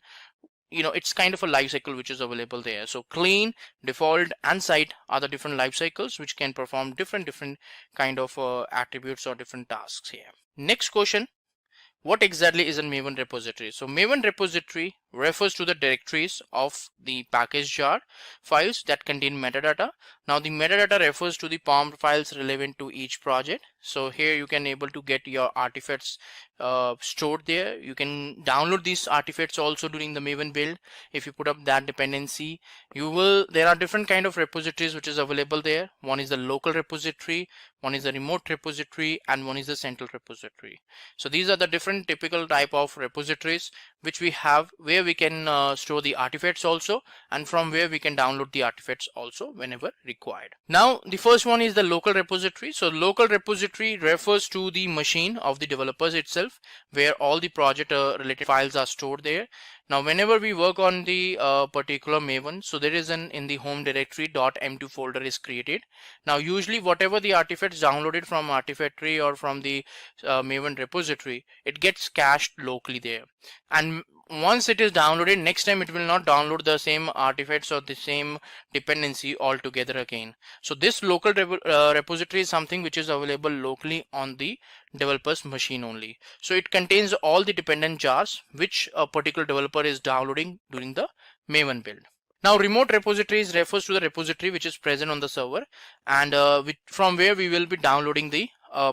It's kind of a life cycle which is available there. So clean, default, and site are the different life cycles which can perform different kind of attributes or different tasks here. Next question, what exactly is a Maven repository? So Maven repository refers to the directories of the package jar files that contain metadata. Now the metadata refers to the POM files relevant to each project. So here you can able to get your artifacts stored there. You can download these artifacts also during the Maven build. If you put up that dependency, there are different kind of repositories which is available there. One is the local repository, one is the remote repository, and one is the central repository. So these are the different typical type of repositories which we have, where we can store the artifacts also, and from where we can download the artifacts also whenever required. Now the first one is the local repository. So local repository refers to the machine of the developers itself, where all the project related files are stored there. Now whenever we work on the particular Maven, so there is in the home directory .m2 folder is created. Now usually whatever the artifacts downloaded from artifactory or from the Maven repository, it gets cached locally there, and once it is downloaded, next time it will not download the same artifacts or the same dependency altogether again. So this local repository is something which is available locally on the developer's machine only. So it contains all the dependent jars which a particular developer is downloading during the Maven build. Now remote repositories refers to the repository which is present on the server, and from where we will be downloading the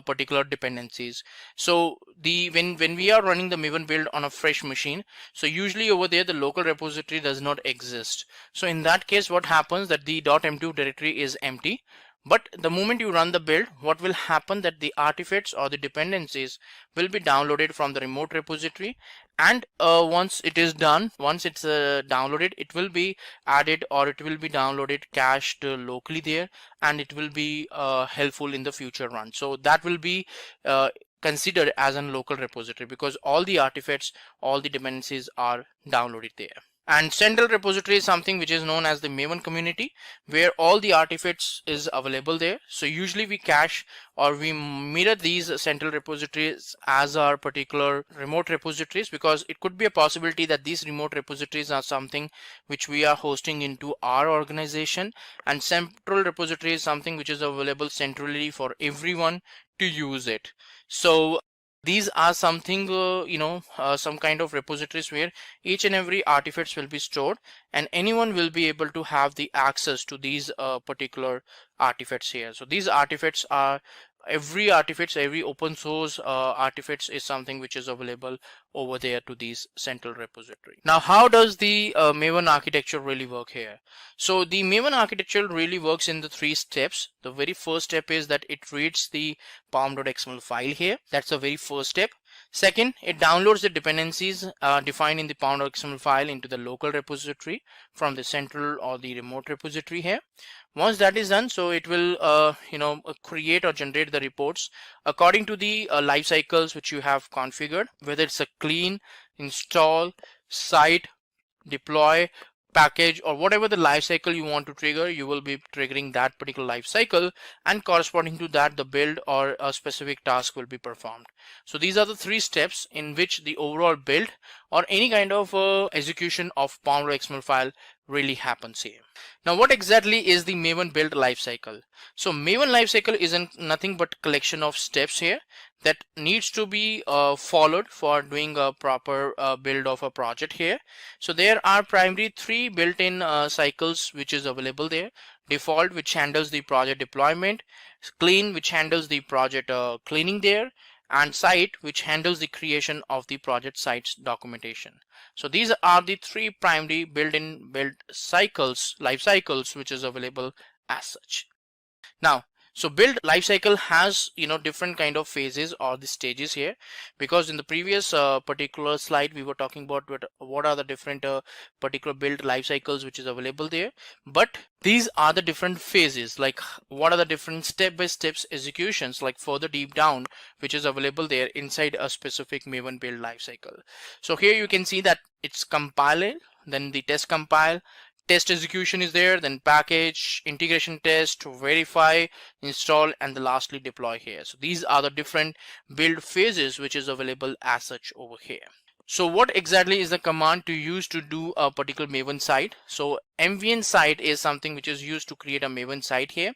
particular dependencies. So when we are running the Maven build on a fresh machine, so usually over there the local repository does not exist. So in that case, what happens that the .m2 directory is empty. But the moment you run the build, what will happen that the artifacts or the dependencies will be downloaded from the remote repository, and once it is done, once it's downloaded, it will be added, or it will be downloaded cached locally there, and it will be helpful in the future run. So that will be considered as a local repository because all the artifacts, all the dependencies are downloaded there. And central repository is something which is known as the Maven community, where all the artifacts is available there. So usually we cache or we mirror these central repositories as our particular remote repositories, because it could be a possibility that these remote repositories are something which we are hosting into our organization, and central repository is something which is available centrally for everyone to use it. So these are something some kind of repositories where each and every artifacts will be stored, and anyone will be able to have the access to these particular artifacts here. So these artifacts are every open source artifacts is something which is available over there to these central repository. Now how does the Maven architecture really work here? So the Maven architecture really works in the 3 steps. The very first step is that it reads the pom.xml file here. That's the very first step. Second, it downloads the dependencies defined in the pom.xml file into the local repository from the central or the remote repository here. Once that is done, so it will create or generate the reports according to the life cycles which you have configured, whether it's a clean, install, cite, deploy, package, or whatever the life cycle you want to trigger. You will be triggering that particular life cycle, and corresponding to that the build or a specific task will be performed. So these are the 3 steps in which the overall build or any kind of execution of pom.xml file really happens here. Now what exactly is the Maven build lifecycle? So Maven lifecycle isn't nothing but collection of steps here that needs to be followed for doing a proper build of a project here. So there are primarily 3 built-in cycles which is available there. Default, which handles the project deployment, clean, which handles the project cleaning there, and cite, which handles the creation of the project sites documentation. So these are the 3 primary built-in build cycles, life cycles, which is available as such. Now, so build lifecycle has different kind of phases or the stages here, because in the previous particular slide we were talking about what are the different particular build life cycles which is available there, but these are the different phases, like what are the different step-by-step executions, like further deep down, which is available there inside a specific Maven build lifecycle. So here you can see that it's compile, then the test compile, test execution is there, then package, integration test, verify, install, and lastly deploy here. So these are the different build phases which is available as such over here. So what exactly is the command to use to do a particular Maven site? So mvn site is something which is used to create a Maven site here.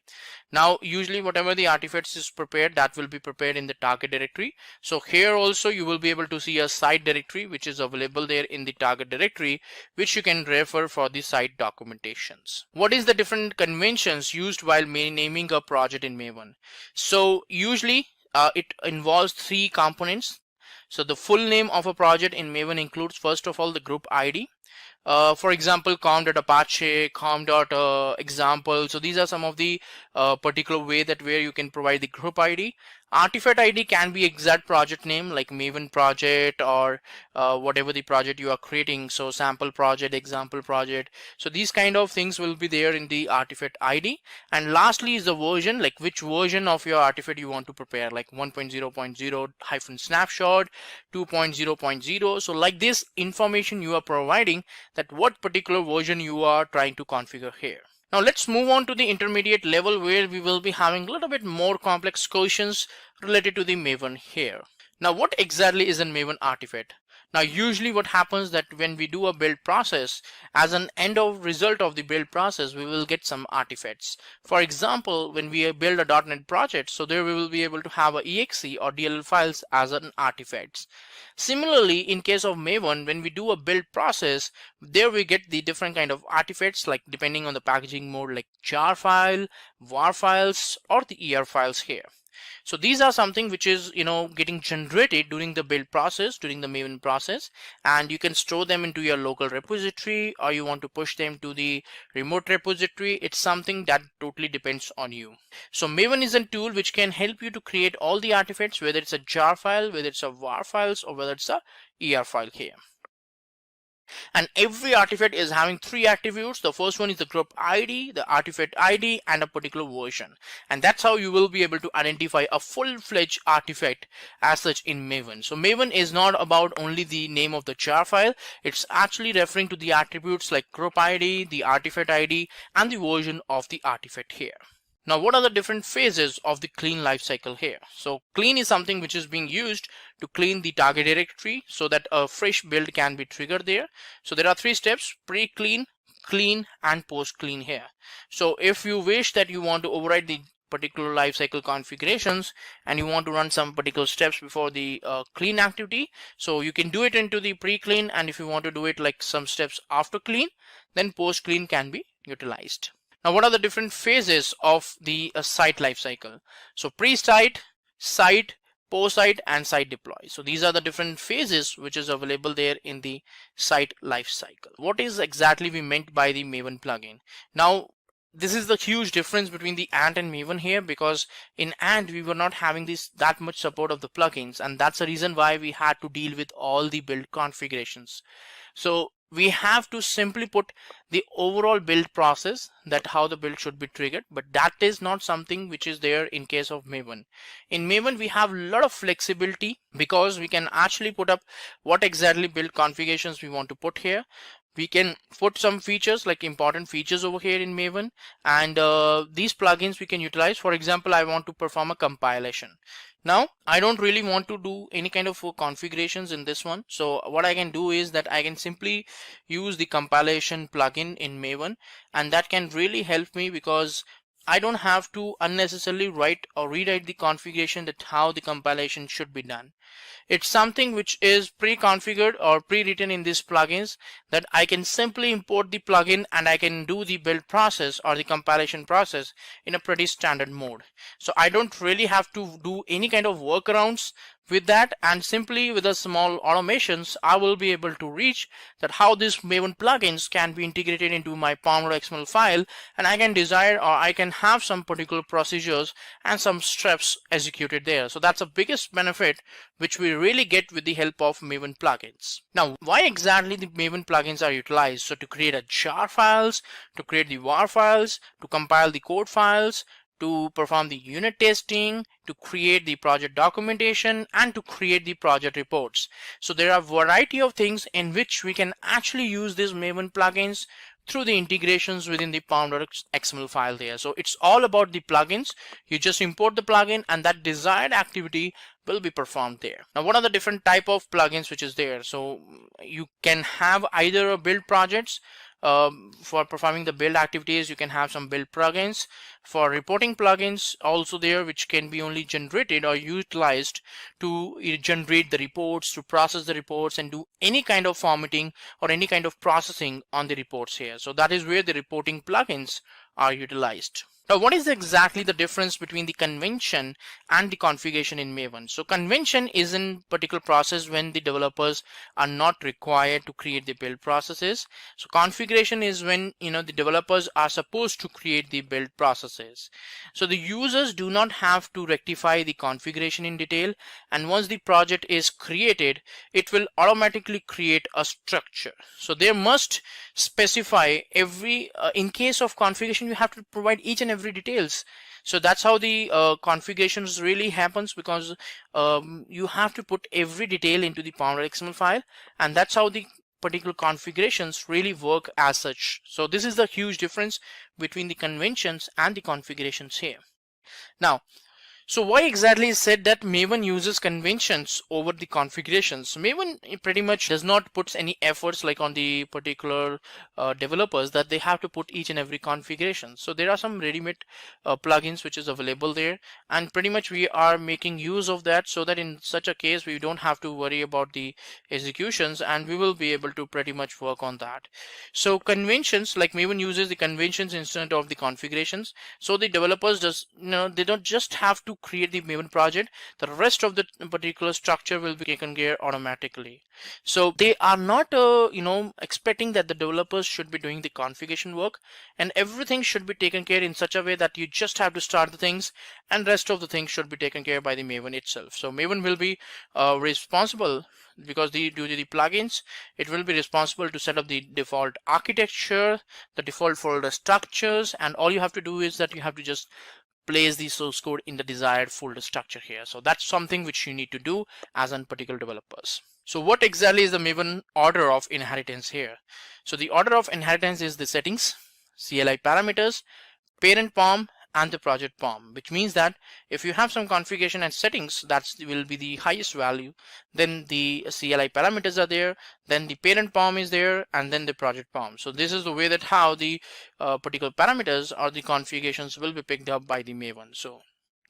Now usually whatever the artifacts is prepared, that will be prepared in the target directory. So here also you will be able to see a site directory which is available there in the target directory, which you can refer for the site documentations. What is the different conventions used while naming a project in Maven? So usually it involves 3 components. So the full name of a project in Maven includes, first of all, the group ID. For example, com.apache, com.example. So these are some of the particular way that where you can provide the group ID. Artifact ID can be exact project name like Maven project or whatever the project you are creating. So sample project, example project. So these kind of things will be there in the artifact ID. And lastly is the version, like which version of your artifact you want to prepare, like 1.0.0 -snapshot, 2.0.0. So like this information you are providing, that what particular version you are trying to configure here. Now let's move on to the intermediate level where we will be having a little bit more complex questions related to the Maven here. Now what exactly is a Maven artifact? Now usually what happens that when we do a build process, as an end of result of the build process, we will get some artifacts. For example, when we build a .NET project, so there we will be able to have a exe or DLL files as an artifacts. Similarly, in case of Maven, when we do a build process, there we get the different kind of artifacts, like depending on the packaging mode, like jar file, var files, or the ER files here. So these are something which is, getting generated during the build process, during the Maven process, and you can store them into your local repository, or you want to push them to the remote repository. It's something that totally depends on you. So Maven is a tool which can help you to create all the artifacts, whether it's a jar file, whether it's a var files, or whether it's a ER file here. And every artifact is having 3 attributes. The first one is the group ID, the artifact ID, and a particular version. And that's how you will be able to identify a full-fledged artifact as such in Maven. So Maven is not about only the name of the jar file. It's actually referring to the attributes like group ID, the artifact ID, and the version of the artifact here. Now, what are the different phases of the clean lifecycle here? So clean is something which is being used to clean the target directory so that a fresh build can be triggered there. So there are 3 steps: pre-clean, clean, and post-clean here. So if you wish that you want to override the particular lifecycle configurations and you want to run some particular steps before the clean activity, so you can do it into the pre-clean, and if you want to do it like some steps after clean, then post-clean can be utilized. Now, what are the different phases of the site lifecycle? So pre-site, site, post-site, and site deploy. So these are the different phases which is available there in the site lifecycle. What is exactly we meant by the Maven plugin? Now, this is the huge difference between the Ant and Maven here, because in Ant we were not having that much support of the plugins, and that's the reason why we had to deal with all the build configurations. So we have to simply put the overall build process, that how the build should be triggered, but that is not something which is there in case of Maven. In Maven we have a lot of flexibility because we can actually put up what exactly build configurations we want to put here. We can put some features like important features over here in Maven, and these plugins we can utilize. For example, I want to perform a compilation. Now, I don't really want to do any kind of configurations in this one. So what I can do is that I can simply use the compilation plugin in Maven, and that can really help me because I don't have to unnecessarily write or rewrite the configuration that how the compilation should be done. It's something which is pre-configured or pre-written in these plugins, that I can simply import the plugin and I can do the build process or the compilation process in a pretty standard mode. So I don't really have to do any kind of workarounds with that, and simply with a small automations I will be able to reach that how these Maven plugins can be integrated into my .xml file, and I can desire or I can have some particular procedures and some steps executed there. So that's the biggest benefit which we really get with the help of Maven plugins. Now, why exactly the Maven plugins are utilized? So to create a jar files, to create the var files, to compile the code files, to perform the unit testing, to create the project documentation, and to create the project reports. So there are a variety of things in which we can actually use these Maven plugins through the integrations within the .xml file there. So it's all about the plugins. You just import the plugin and that desired activity will be performed there. Now, what are the different type of plugins which is there? So you can have either a build projects. For performing the build activities, you can have some build plugins. For reporting plugins also there, which can be only generated or utilized to generate the reports, to process the reports, and do any kind of formatting or any kind of processing on the reports here. So that is where the reporting plugins are utilized. Now, what is exactly the difference between the convention and the configuration in Maven? So convention is in particular process when the developers are not required to create the build processes. So configuration is when the developers are supposed to create the build processes. So the users do not have to rectify the configuration in detail, and once the project is created, it will automatically create a structure. So they must specify every in case of configuration, you have to provide each and every details. So that's how the configurations really happens, because you have to put every detail into the .xml file, and that's how the particular configurations really work as such. So this is the huge difference between the conventions and the configurations here. Now, so why exactly is said that Maven uses conventions over the configurations? Maven pretty much does not put any efforts like on the particular developers that they have to put each and every configuration. So there are some ready-made plugins which is available there, and pretty much we are making use of that, so that in such a case we don't have to worry about the executions, and we will be able to pretty much work on that. So conventions, like Maven uses the conventions instead of the configurations, so the developers they don't just have to create the Maven project, the rest of the particular structure will be taken care automatically. So they are not expecting that the developers should be doing the configuration work, and everything should be taken care in such a way that you just have to start the things, and rest of the things should be taken care by the Maven itself. So Maven will be responsible, because due to the plugins, it will be responsible to set up the default architecture, the default folder structures, and all you have to do is that you have to just place the source code in the desired folder structure here. So that's something which you need to do as in particular developers. So what exactly is the Maven order of inheritance here? So the order of inheritance is the settings, CLI parameters, parent POM, and the project POM, which means that if you have some configuration and settings, that will be the highest value, then the CLI parameters are there, then the parent POM is there, and then the project POM. So this is the way that how the particular parameters or the configurations will be picked up by the Maven. So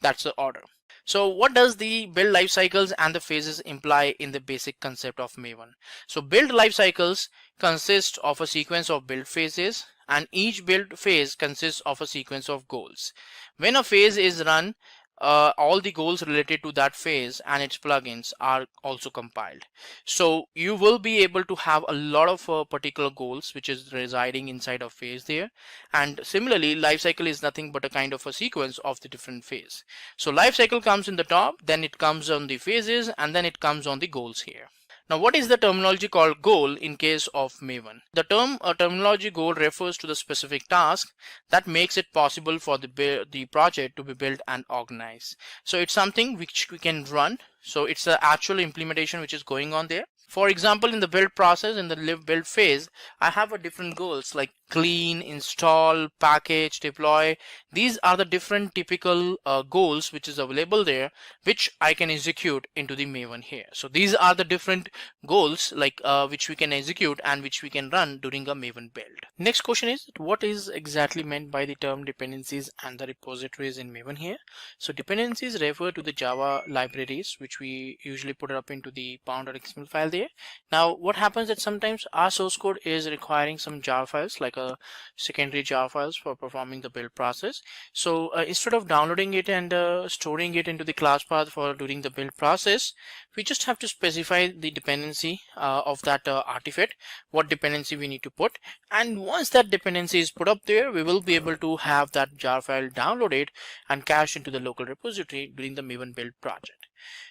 that's the order. So what does the build life cycles and the phases imply in the basic concept of Maven? So build life cycles consist of a sequence of build phases, and each build phase consists of a sequence of goals. When a phase is run, all the goals related to that phase and its plugins are also compiled. So you will be able to have a lot of particular goals which is residing inside a phase there. And similarly, lifecycle is nothing but a kind of a sequence of the different phase. So lifecycle comes in the top, then it comes on the phases, and then it comes on the goals here. Now, what is the terminology called goal in case of Maven? The term terminology goal refers to the specific task that makes it possible for the project to be built and organized. So it's something which we can run. So it's the actual implementation which is going on there. For example, in the build process, in the build phase, I have a different goals like clean, install, package, deploy. These are the different typical goals which is available there, which I can execute into the Maven here. So these are the different goals like which we can execute and which we can run during a Maven build. Next question is, what is exactly meant by the term dependencies and the repositories in Maven here? So dependencies refer to the Java libraries which we usually put up into the .xml file there. Now what happens that sometimes our source code is requiring some Java files like a secondary Java files for performing the build process. So instead of downloading it and storing it into the class path for during the build process, we just have to specify the dependency of that artifact, what dependency we need to put, and once that dependency is put up there, we will be able to have that jar file downloaded and cached into the local repository during the Maven build project.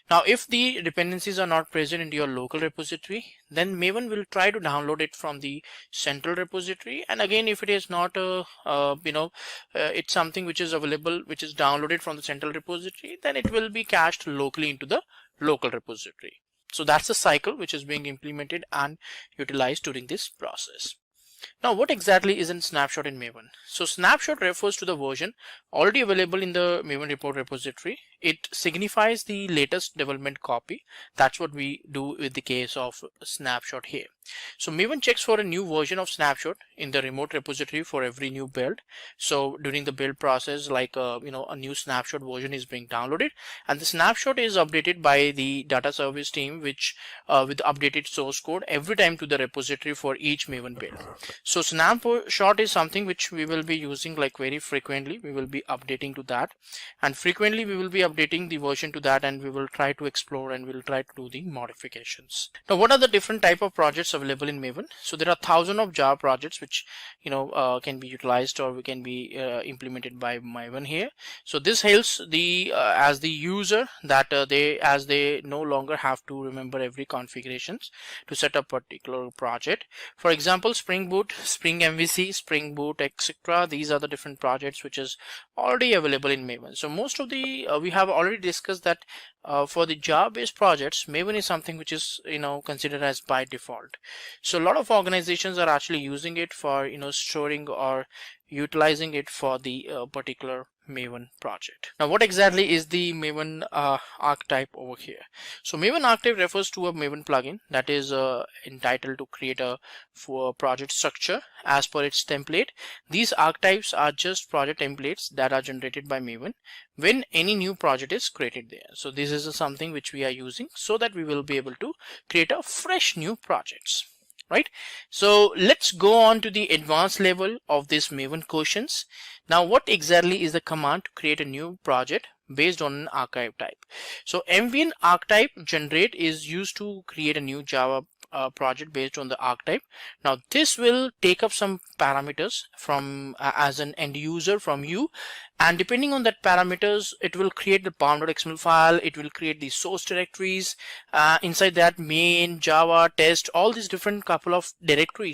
Now if the dependencies are not present in your local repository, then Maven will try to download it from the central repository, and again if it is not it's something which is available, which is downloaded from the central repository, then it will be cached locally into the local repository. So that's the cycle which is being implemented and utilized during this process. Now what exactly is a snapshot in Maven? So snapshot refers to the version already available in the Maven report repository. it signifies the latest development copy. That's what we do with the case of snapshot here. So Maven checks for a new version of snapshot in the remote repository for every new build. So during the build process, like a new snapshot version is being downloaded, and the snapshot is updated by the data service team, which with updated source code every time to the repository for each Maven build. So snapshot is something which we will be using like very frequently. We will be updating to that, and frequently we will be updating the version to that, and we will try to explore and we'll try to do the modifications. Now, what are the different type of projects available in Maven? So there are thousands of Java projects which can be utilized or can be implemented by Maven here. So this helps the as the user that they no longer have to remember every configurations to set up particular project. For example, Spring Boot, Spring MVC, Spring Boot, etc. These are the different projects which is already available in Maven. So most of the we have already discussed that for the Java-based projects, Maven is something which is considered as by default. So a lot of organizations are actually using it for storing or utilizing it for the particular Maven project. Now, what exactly is the Maven archetype over here? So Maven archetype refers to a Maven plugin that is entitled to create a project structure as per its template. These archetypes are just project templates that are generated by Maven when any new project is created there. So this is something which we are using so that we will be able to create a fresh new projects. Right, so let's go on to the advanced level of this Maven questions. Now, what exactly is the command to create a new project based on an archetype type? So MVN archetype generate is used to create a new Java project based on the archetype. Now this will take up some parameters from as an end user from you, and depending on that parameters, it will create the pom.xml file, it will create the source directories, inside that main, Java, test, all these different couple of directory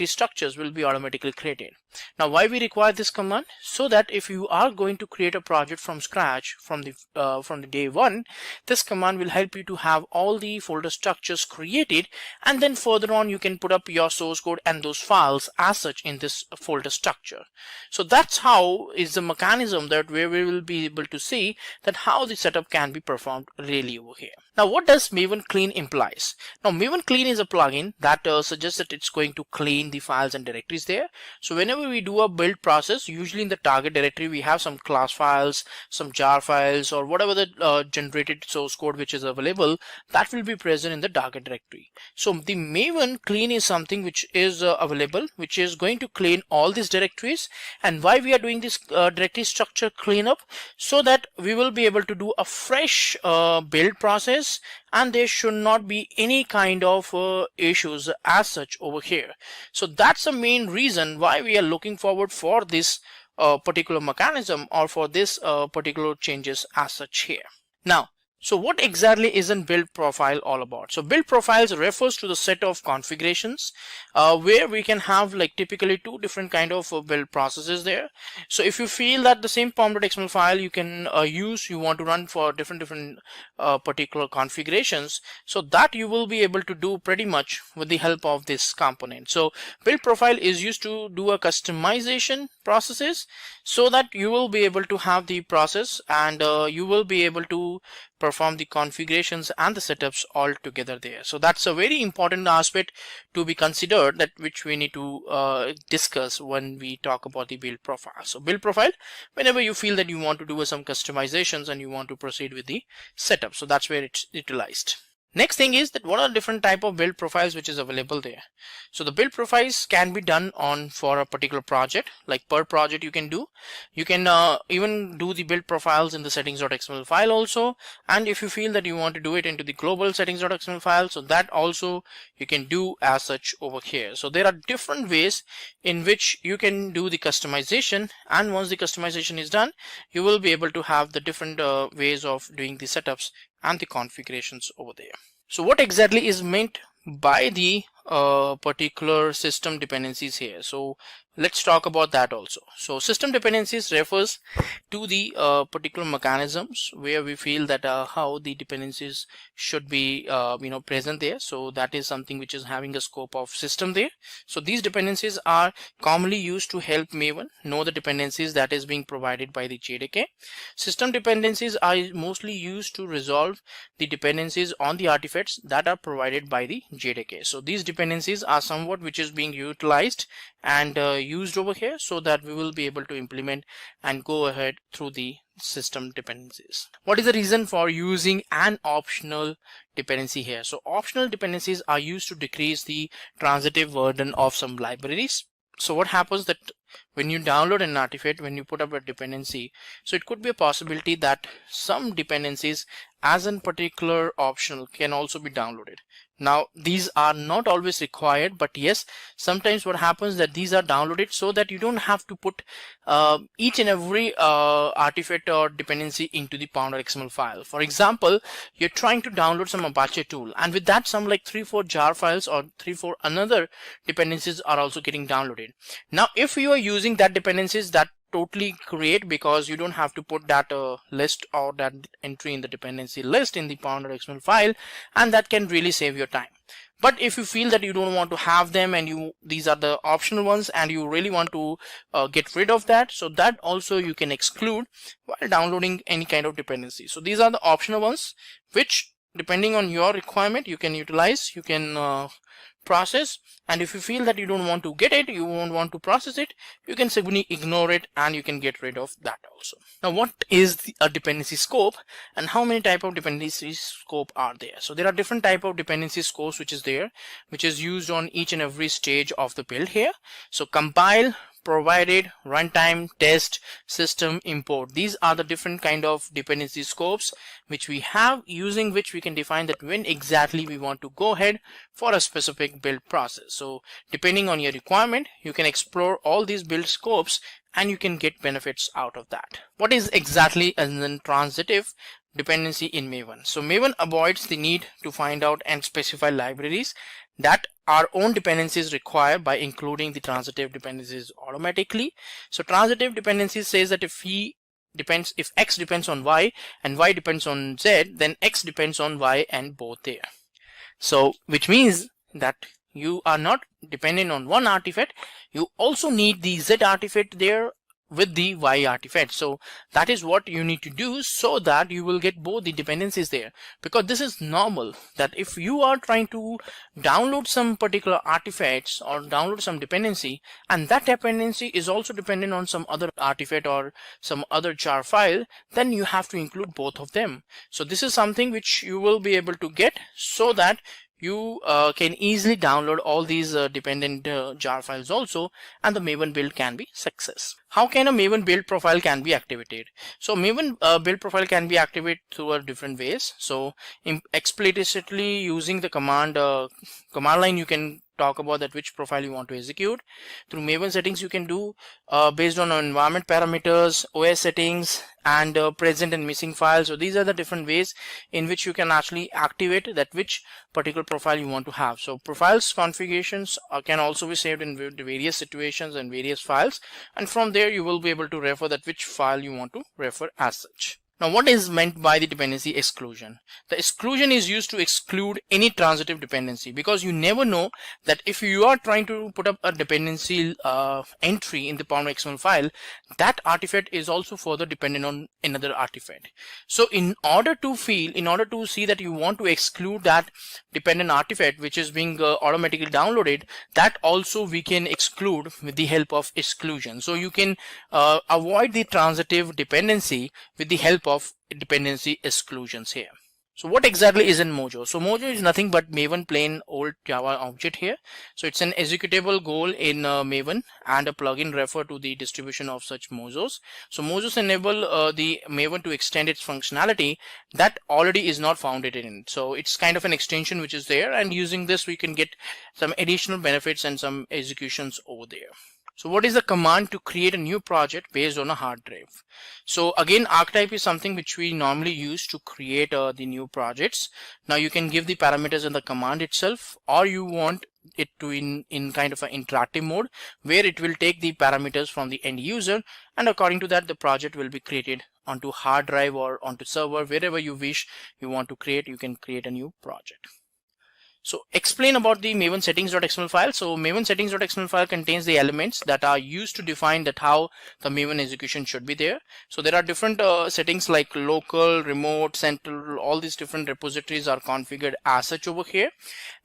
structures will be automatically created. Now why we require this command? So that if you are going to create a project from scratch from the day one, this command will help you to have all the folder structures created, and then further on you can put up your source code and those files as such in this folder structure. So that's how is the mechanism that we will be able to see that how the setup can be performed really over here. Now what does Maven Clean implies? Now Maven Clean is a plugin that suggests that it's going to clean the files and directories there. So whenever we do a build process, usually in the target directory we have some class files, some jar files, or whatever the generated source code which is available, that will be present in the target directory. So the Maven Clean is something which is available, which is going to clean all these directories. And why we are doing this directory structure cleanup? So that we will be able to do a fresh build process, and there should not be any kind of issues as such over here. So that's the main reason why we are looking forward for this particular mechanism or for this particular changes as such here. Now, so what exactly is a build profile all about? So build profiles refers to the set of configurations where we can have like typically two different kind of build processes there. So if you feel that the same pom.xml file you can you want to run for different particular configurations, so that you will be able to do pretty much with the help of this component. So build profile is used to do a customization processes so that you will be able to have the process, and you will be able to perform the configurations and the setups all together there. So that's a very important aspect to be considered, that which we need to discuss when we talk about the build profile. So build profile, whenever you feel that you want to do some customizations and you want to proceed with the setup, so that's where it's utilized. Next thing is that what are different type of build profiles which is available there. So the build profiles can be done on for a particular project, like per project you can do. You can even do the build profiles in the settings.xml file also, and if you feel that you want to do it into the global settings.xml file, so that also you can do as such over here. So there are different ways in which you can do the customization, and once the customization is done, you will be able to have the different ways of doing the setups and the configurations over there. So what exactly is meant by the particular system dependencies here? So let's talk about that also. So system dependencies refers to the particular mechanisms where we feel that how the dependencies should be present there. So that is something which is having a scope of system there. So these dependencies are commonly used to help Maven know the dependencies that is being provided by the JDK. System dependencies are mostly used to resolve the dependencies on the artifacts that are provided by the JDK. So these dependencies are somewhat which is being utilized and used over here, so that we will be able to implement and go ahead through the system dependencies. What is the reason for using an optional dependency here? So optional dependencies are used to decrease the transitive burden of some libraries. So what happens that when you download an artifact, when you put up a dependency, so it could be a possibility that some dependencies as in particular optional can also be downloaded. Now these are not always required, but yes, sometimes what happens that these are downloaded so that you don't have to put each and every artifact or dependency into the .xml file. For example, you're trying to download some Apache tool, and with that some like 3-4 jar files or 3-4 another dependencies are also getting downloaded. Now if you are using that dependencies, that totally great, because you don't have to put that list or that entry in the dependency list in the .xml file, and that can really save your time. But if you feel that you don't want to have them and these are the optional ones and you really want to get rid of that, so that also you can exclude while downloading any kind of dependency. So these are the optional ones which, depending on your requirement, you can utilize, you can process, and if you feel that you don't want to get it, you won't want to process it, you can simply ignore it and you can get rid of that also. Now what is a dependency scope and how many type of dependency scope are there? So there are different type of dependency scopes which is there, which is used on each and every stage of the build here. So compile, provided, runtime, test, system, import. These are the different kind of dependency scopes which we have, using which we can define that when exactly we want to go ahead for a specific build process. So depending on your requirement, you can explore all these build scopes and you can get benefits out of that. What is exactly an intransitive dependency in Maven? So Maven avoids the need to find out and specify libraries that our own dependencies require by including the transitive dependencies automatically. So transitive dependencies says that if X depends on Y and Y depends on Z, then X depends on Y and both there. So which means that you are not dependent on one artifact, you also need the Z artifact there with the Y artifact. So that is what you need to do, so that you will get both the dependencies there, because this is normal that if you are trying to download some particular artifacts or download some dependency, and that dependency is also dependent on some other artifact or some other jar file, then you have to include both of them. So this is something which you will be able to get, so that you can easily download all these dependent jar files also, and the Maven build can be success. How can a Maven build profile can be activated? So Maven build profile can be activated through different ways. So explicitly using the command line, you can talk about that which profile you want to execute. Through Maven settings, you can do based on environment parameters, OS settings, and present and missing files. So these are the different ways in which you can actually activate that which particular profile you want to have. So profiles configurations can also be saved in various situations and various files, and from there you will be able to refer that which file you want to refer as such. Now what is meant by the dependency exclusion? The exclusion is used to exclude any transitive dependency, because you never know that if you are trying to put up a dependency entry in the .xml file, that artifact is also further dependent on another artifact. So in order to see that you want to exclude that dependent artifact which is being automatically downloaded, that also we can exclude with the help of exclusion. So you can avoid the transitive dependency with the help of dependency exclusions here. So what exactly is in Mojo? So Mojo is nothing but Maven plain old Java object here. So it's an executable goal in Maven, and a plugin refer to the distribution of such Mojos. So Mojos enable the Maven to extend its functionality that already is not founded in it. So it's kind of an extension which is there, and using this we can get some additional benefits and some executions over there. So what is the command to create a new project based on a hard drive? So again, archetype is something which we normally use to create the new projects. Now you can give the parameters in the command itself, or you want it to in kind of an interactive mode, where it will take the parameters from the end user, and according to that the project will be created onto hard drive or onto server, wherever you wish you want to create. You can create a new project. So explain about the Maven settings.xml file. So Maven settings.xml file contains the elements that are used to define that how the Maven execution should be there. So there are different settings like local, remote, central, all these different repositories are configured as such over here.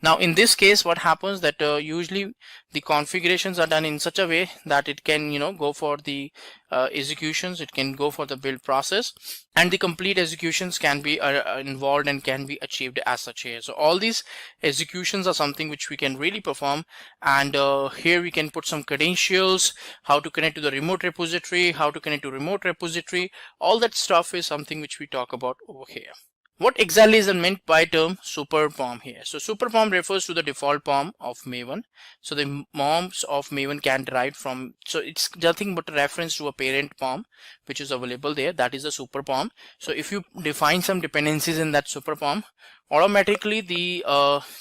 Now in this case, what happens that usually the configurations are done in such a way that it can, go for the executions, it can go for the build process, and the complete executions can be involved and can be achieved as such here. So all these executions are something which we can really perform, and here we can put some credentials, how to connect to the remote repository, how to connect to remote repository. All that stuff is something which we talk about over here. What exactly is meant by term super POM here? So super POM refers to the default POM of Maven. So the POMs of Maven can derive from, so it's nothing but a reference to a parent POM which is available there. That is the super POM. So if you define some dependencies in that super POM, automatically the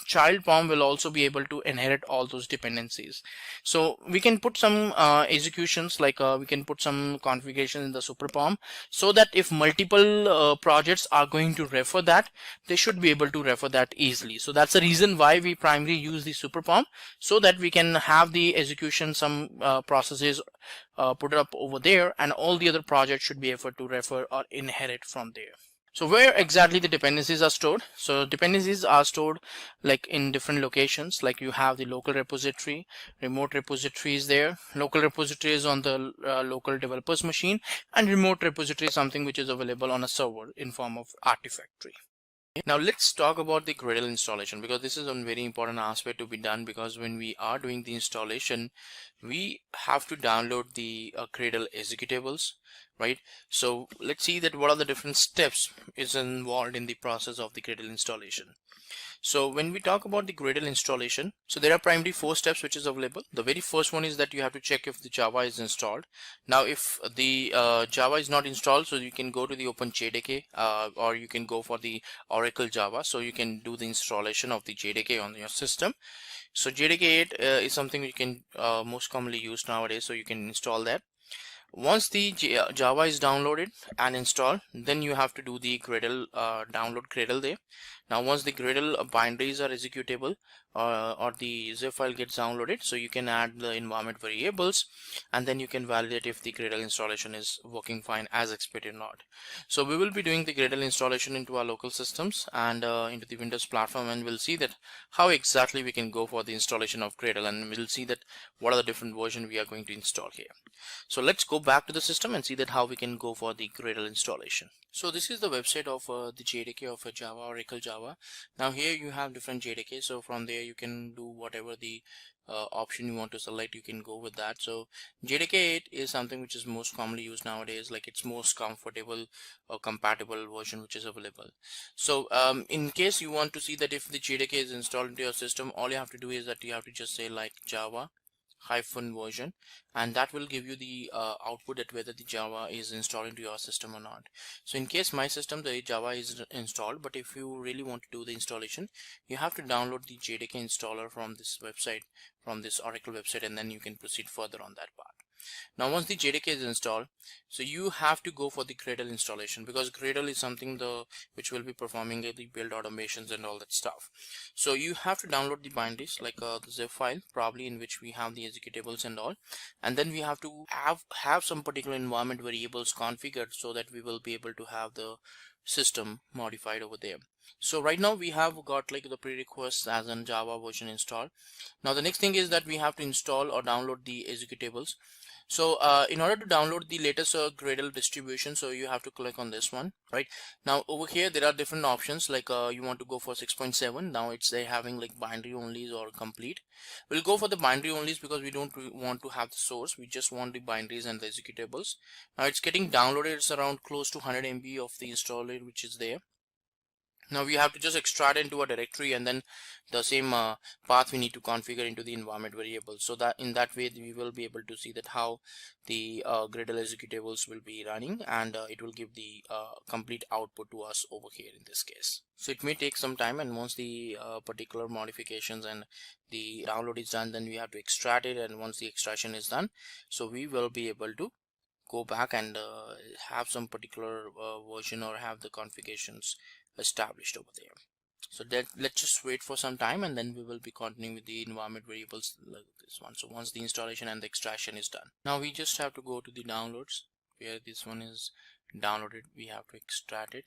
child POM will also be able to inherit all those dependencies. So we can put some executions, like we can put some configuration in the super POM, so that if multiple projects are going to refer that, they should be able to refer that easily. So that's the reason why we primarily use the super POM, so that we can have the execution, some processes put up over there, and all the other projects should be able to refer or inherit from there. So where exactly the dependencies are stored? So dependencies are stored like in different locations, like you have the local repository, remote repositories there. Local repository is on the local developer's machine, and remote repository is something which is available on a server in form of Artifactory. Now let's talk about the Gradle installation, because this is a very important aspect to be done, because when we are doing the installation, we have to download the Gradle executables, right? So let's see that what are the different steps is involved in the process of the Gradle installation. So when we talk about the Gradle installation, so there are primarily 4 steps which is available. The very first one is that you have to check if the Java is installed. Now if the Java is not installed, so you can go to the OpenJDK or you can go for the Oracle Java. So you can do the installation of the JDK on your system. So JDK 8 is something you can most commonly use nowadays, so you can install that. Once the Java is downloaded and installed, then you have to do the Gradle download Gradle there. Now once the Gradle binaries are executable or the zip file gets downloaded, so you can add the environment variables, and then you can validate if the Gradle installation is working fine as expected or not. So we will be doing the Gradle installation into our local systems and into the Windows platform, and we'll see that how exactly we can go for the installation of Gradle, and we'll see that what are the different versions we are going to install here. So let's go back to the system and see that how we can go for the Gradle installation. So this is the website of the JDK of Java, Oracle Java. Now here you have different JDK, so from there you can do whatever the option you want to select, you can go with that. So JDK 8 is something which is most commonly used nowadays, like it's most comfortable or compatible version which is available. So in case you want to see that if the JDK is installed into your system, all you have to do is that you have to just say like Java -version, and that will give you the output that whether the Java is installed into your system or not. So in case my system the Java is installed, but if you really want to do the installation, you have to download the JDK installer from this website, from this Oracle website, and then you can proceed further on that part. Now once the JDK is installed, so you have to go for the Gradle installation, because Gradle is something which will be performing the build automations and all that stuff. So you have to download the binaries, like the zip file probably in which we have the executables and all, and then we have to have some particular environment variables configured so that we will be able to have the system modified over there. So right now we have got like the prerequisites as in Java version installed. Now the next thing is that we have to install or download the executables. So in order to download the latest Gradle distribution, so you have to click on this one. Right now over here there are different options, like you want to go for 6.7. now it's having like binary onlys or complete. We'll go for the binary onlys because we don't want to have the source, we just want the binaries and the executables. Now it's getting downloaded, it's around close to 100 MB of the installer which is there. Now we have to just extract into a directory, and then the same path we need to configure into the environment variable, so that in that way we will be able to see that how the Gradle executables will be running, and it will give the complete output to us over here in this case. So it may take some time, and once the particular modifications and the download is done, then we have to extract it, and once the extraction is done, so we will be able to go back and have some particular version or have the configurations established over there. So let's just wait for some time, and then we will be continuing with the environment variables like this one. So once the installation and the extraction is done, now we just have to go to the downloads where this one is downloaded. We have to extract it.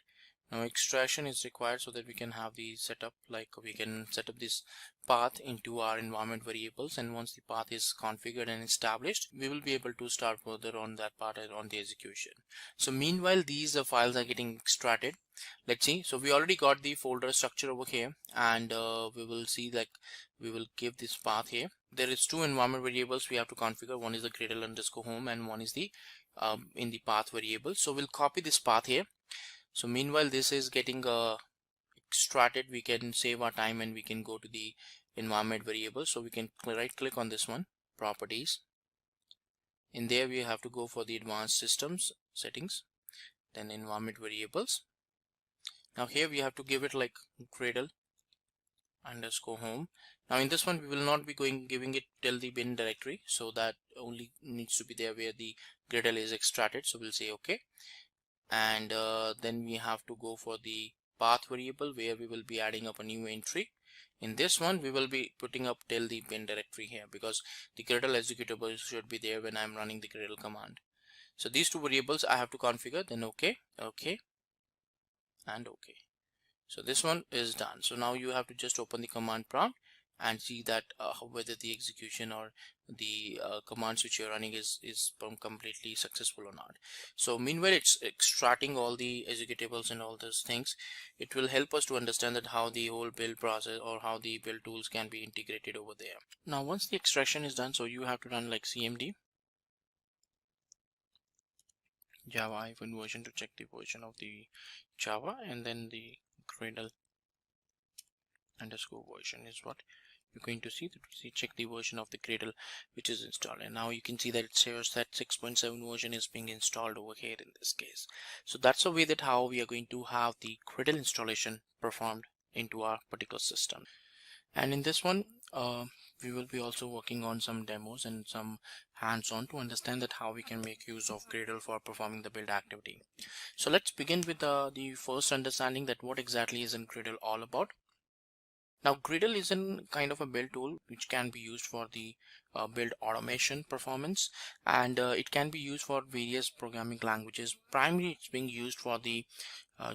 Now extraction is required so that we can have the setup, like we can set up this path into our environment variables, and once the path is configured and established, we will be able to start further on that part and on the execution. So meanwhile these files are getting extracted. Let's see. So we already got the folder structure over here, and we will see, like, we will give this path here. There is two environment variables we have to configure. One is the Gradle_home and one is the in the path variable. So we'll copy this path here. So meanwhile this is getting extracted, we can save our time and we can go to the environment variable. So we can right click on this one, properties. In there we have to go for the advanced systems settings, then environment variables. Now here we have to give it like Gradle_home. Now in this one we will not be giving it till the bin directory, so that only needs to be there where the Gradle is extracted. So we'll say okay, and then we have to go for the path variable where we will be adding up a new entry. In this one we will be putting up till the bin directory here, because the Gradle executable should be there when I'm running the Gradle command. So these two variables I have to configure, then okay, and okay. So this one is done. So now you have to just open the command prompt and see that whether the execution or the commands which you're running is completely successful or not. So meanwhile it's extracting all the executables and all those things. It will help us to understand that how the whole build process or how the build tools can be integrated over there. Now once the extraction is done, so you have to run like cmd java version to check the version of the Java, and then the Gradle_version is what you're going to see. That we check the version of the Gradle which is installed, and now you can see that it says that 6.7 version is being installed over here in this case. So that's the way that how we are going to have the Gradle installation performed into our particular system. And in this one we will be also working on some demos and some hands-on to understand that how we can make use of Gradle for performing the build activity. So let's begin with the first understanding that what exactly is in Gradle all about. Now Gradle is a kind of a build tool which can be used for the build automation performance, and it can be used for various programming languages. Primarily it's being used for the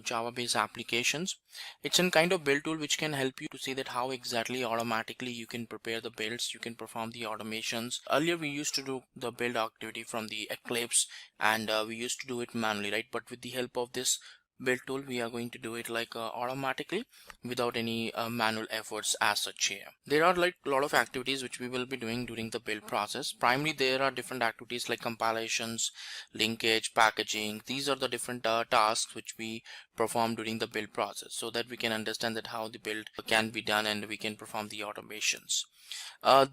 Java based applications. It's a kind of build tool which can help you to see that how exactly automatically you can prepare the builds, you can perform the automations. Earlier we used to do the build activity from the Eclipse, and we used to do it manually, right? But with the help of this build tool we are going to do it like automatically without any manual efforts as such here. There are like a lot of activities which we will be doing during the build process. Primarily there are different activities like compilations, linkage, packaging. These are the different tasks which we perform during the build process, so that we can understand that how the build can be done and we can perform the automations.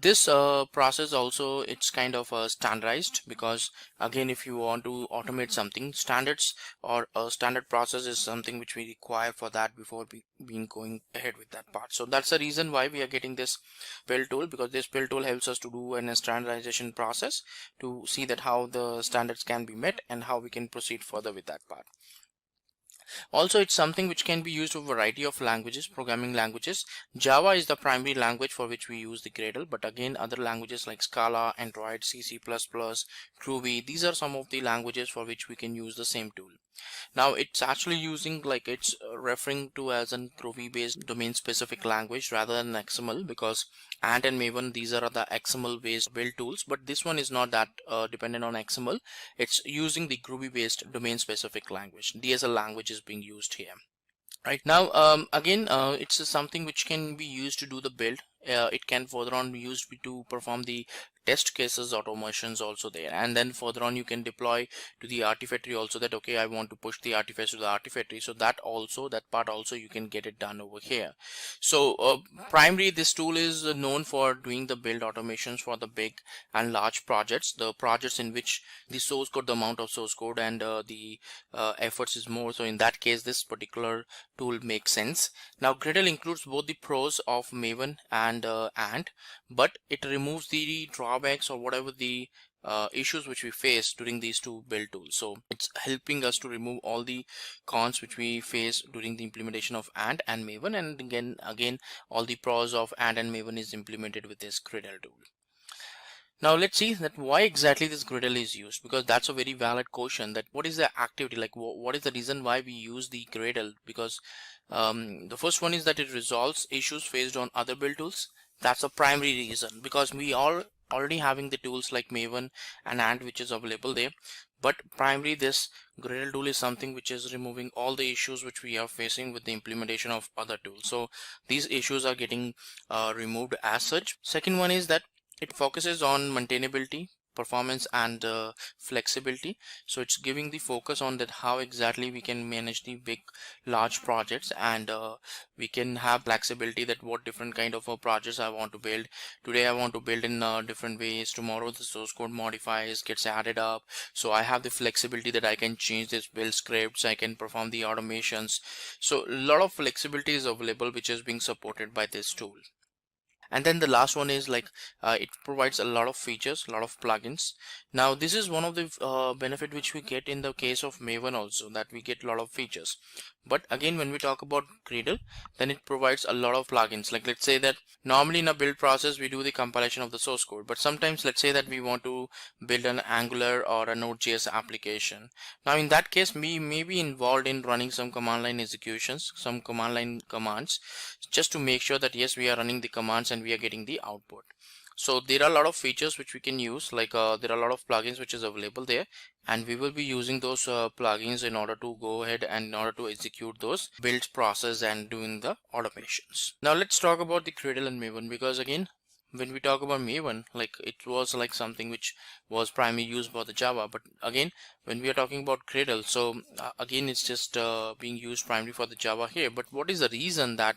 This process also, it's kind of standardized, because again if you want to automate something, standards or a standard process is something which we require for that before being going ahead with that part. So that's the reason why we are getting this build tool, because this build tool helps us to do a standardization process to see that how the standards can be met and how we can proceed further with that part. Also, it's something which can be used for a variety of languages, programming languages. Java is the primary language for which we use the Gradle, but again other languages like Scala, Android, C++, Groovy, these are some of the languages for which we can use the same tool. Now it's actually using, like, it's referring to as a Groovy based domain specific language rather than XML, because Ant and Maven, these are the XML based build tools, but this one is not that dependent on XML. It's using the Groovy based domain specific language. DSL language is being used here. Right now again it's something which can be used to do the build it can further on be used to perform the test cases automations also there, and then further on you can deploy to the Artifactory also, that okay, I want to push the artifacts to the Artifactory, so that part also you can get it done over here. So primarily this tool is known for doing the build automations for the big and large projects, the projects in which the source code, the amount of source code and the efforts is more. So in that case this particular tool makes sense. Now Gradle includes both the pros of Maven and Ant, but it removes the drawbacks or whatever the issues which we face during these two build tools. So it's helping us to remove all the cons which we face during the implementation of Ant and Maven, and again all the pros of Ant and Maven is implemented with this Gradle tool. Now let's see that why exactly this Gradle is used, because that's a very valid question, that what is the activity, like what is the reason why we use the Gradle. Because the first one is that it resolves issues faced on other build tools. That's a primary reason, because we are already having the tools like Maven and Ant which is available there, but primarily this Gradle tool is something which is removing all the issues which we are facing with the implementation of other tools. So these issues are getting removed as such. Second one is that it focuses on maintainability, performance and flexibility. So it's giving the focus on that how exactly we can manage the big large projects, and we can have flexibility that what different kind of projects I want to build. Today I want to build in different ways, tomorrow the source code modifies, gets added up, so I have the flexibility that I can change this build scripts, I can perform the automations. So a lot of flexibility is available which is being supported by this tool. And then the last one is like it provides a lot of features, a lot of plugins. Now this is one of the benefit which we get in the case of Maven also, that we get a lot of features. But again, when we talk about Gradle, then it provides a lot of plugins. Like let's say that normally in a build process we do the compilation of the source code, but sometimes let's say that we want to build an Angular or a Node.js application. Now in that case we may be involved in running some command line executions, some command line commands, just to make sure that yes, we are running the commands and we are getting the output. So there are a lot of features which we can use, like there are a lot of plugins which is available there, and we will be using those plugins in order to go ahead and in order to execute those build process and doing the automations. Now let's talk about the Gradle and Maven, because again when we talk about Maven, like it was like something which was primarily used for the Java, but again when we are talking about Gradle, so again it's just being used primarily for the Java here. But what is the reason that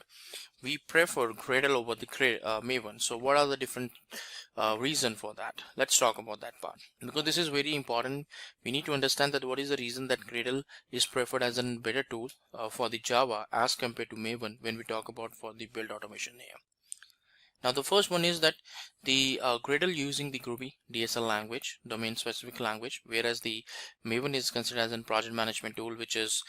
we prefer Gradle over the Maven? So what are the different reason for that? Let's talk about that part, because this is very important. We need to understand that what is the reason that Gradle is preferred as a better tool for the Java as compared to Maven when we talk about for the build automation here. Now the first one is that the Gradle using the Groovy DSL language, domain specific language, whereas the Maven is considered as a project management tool which is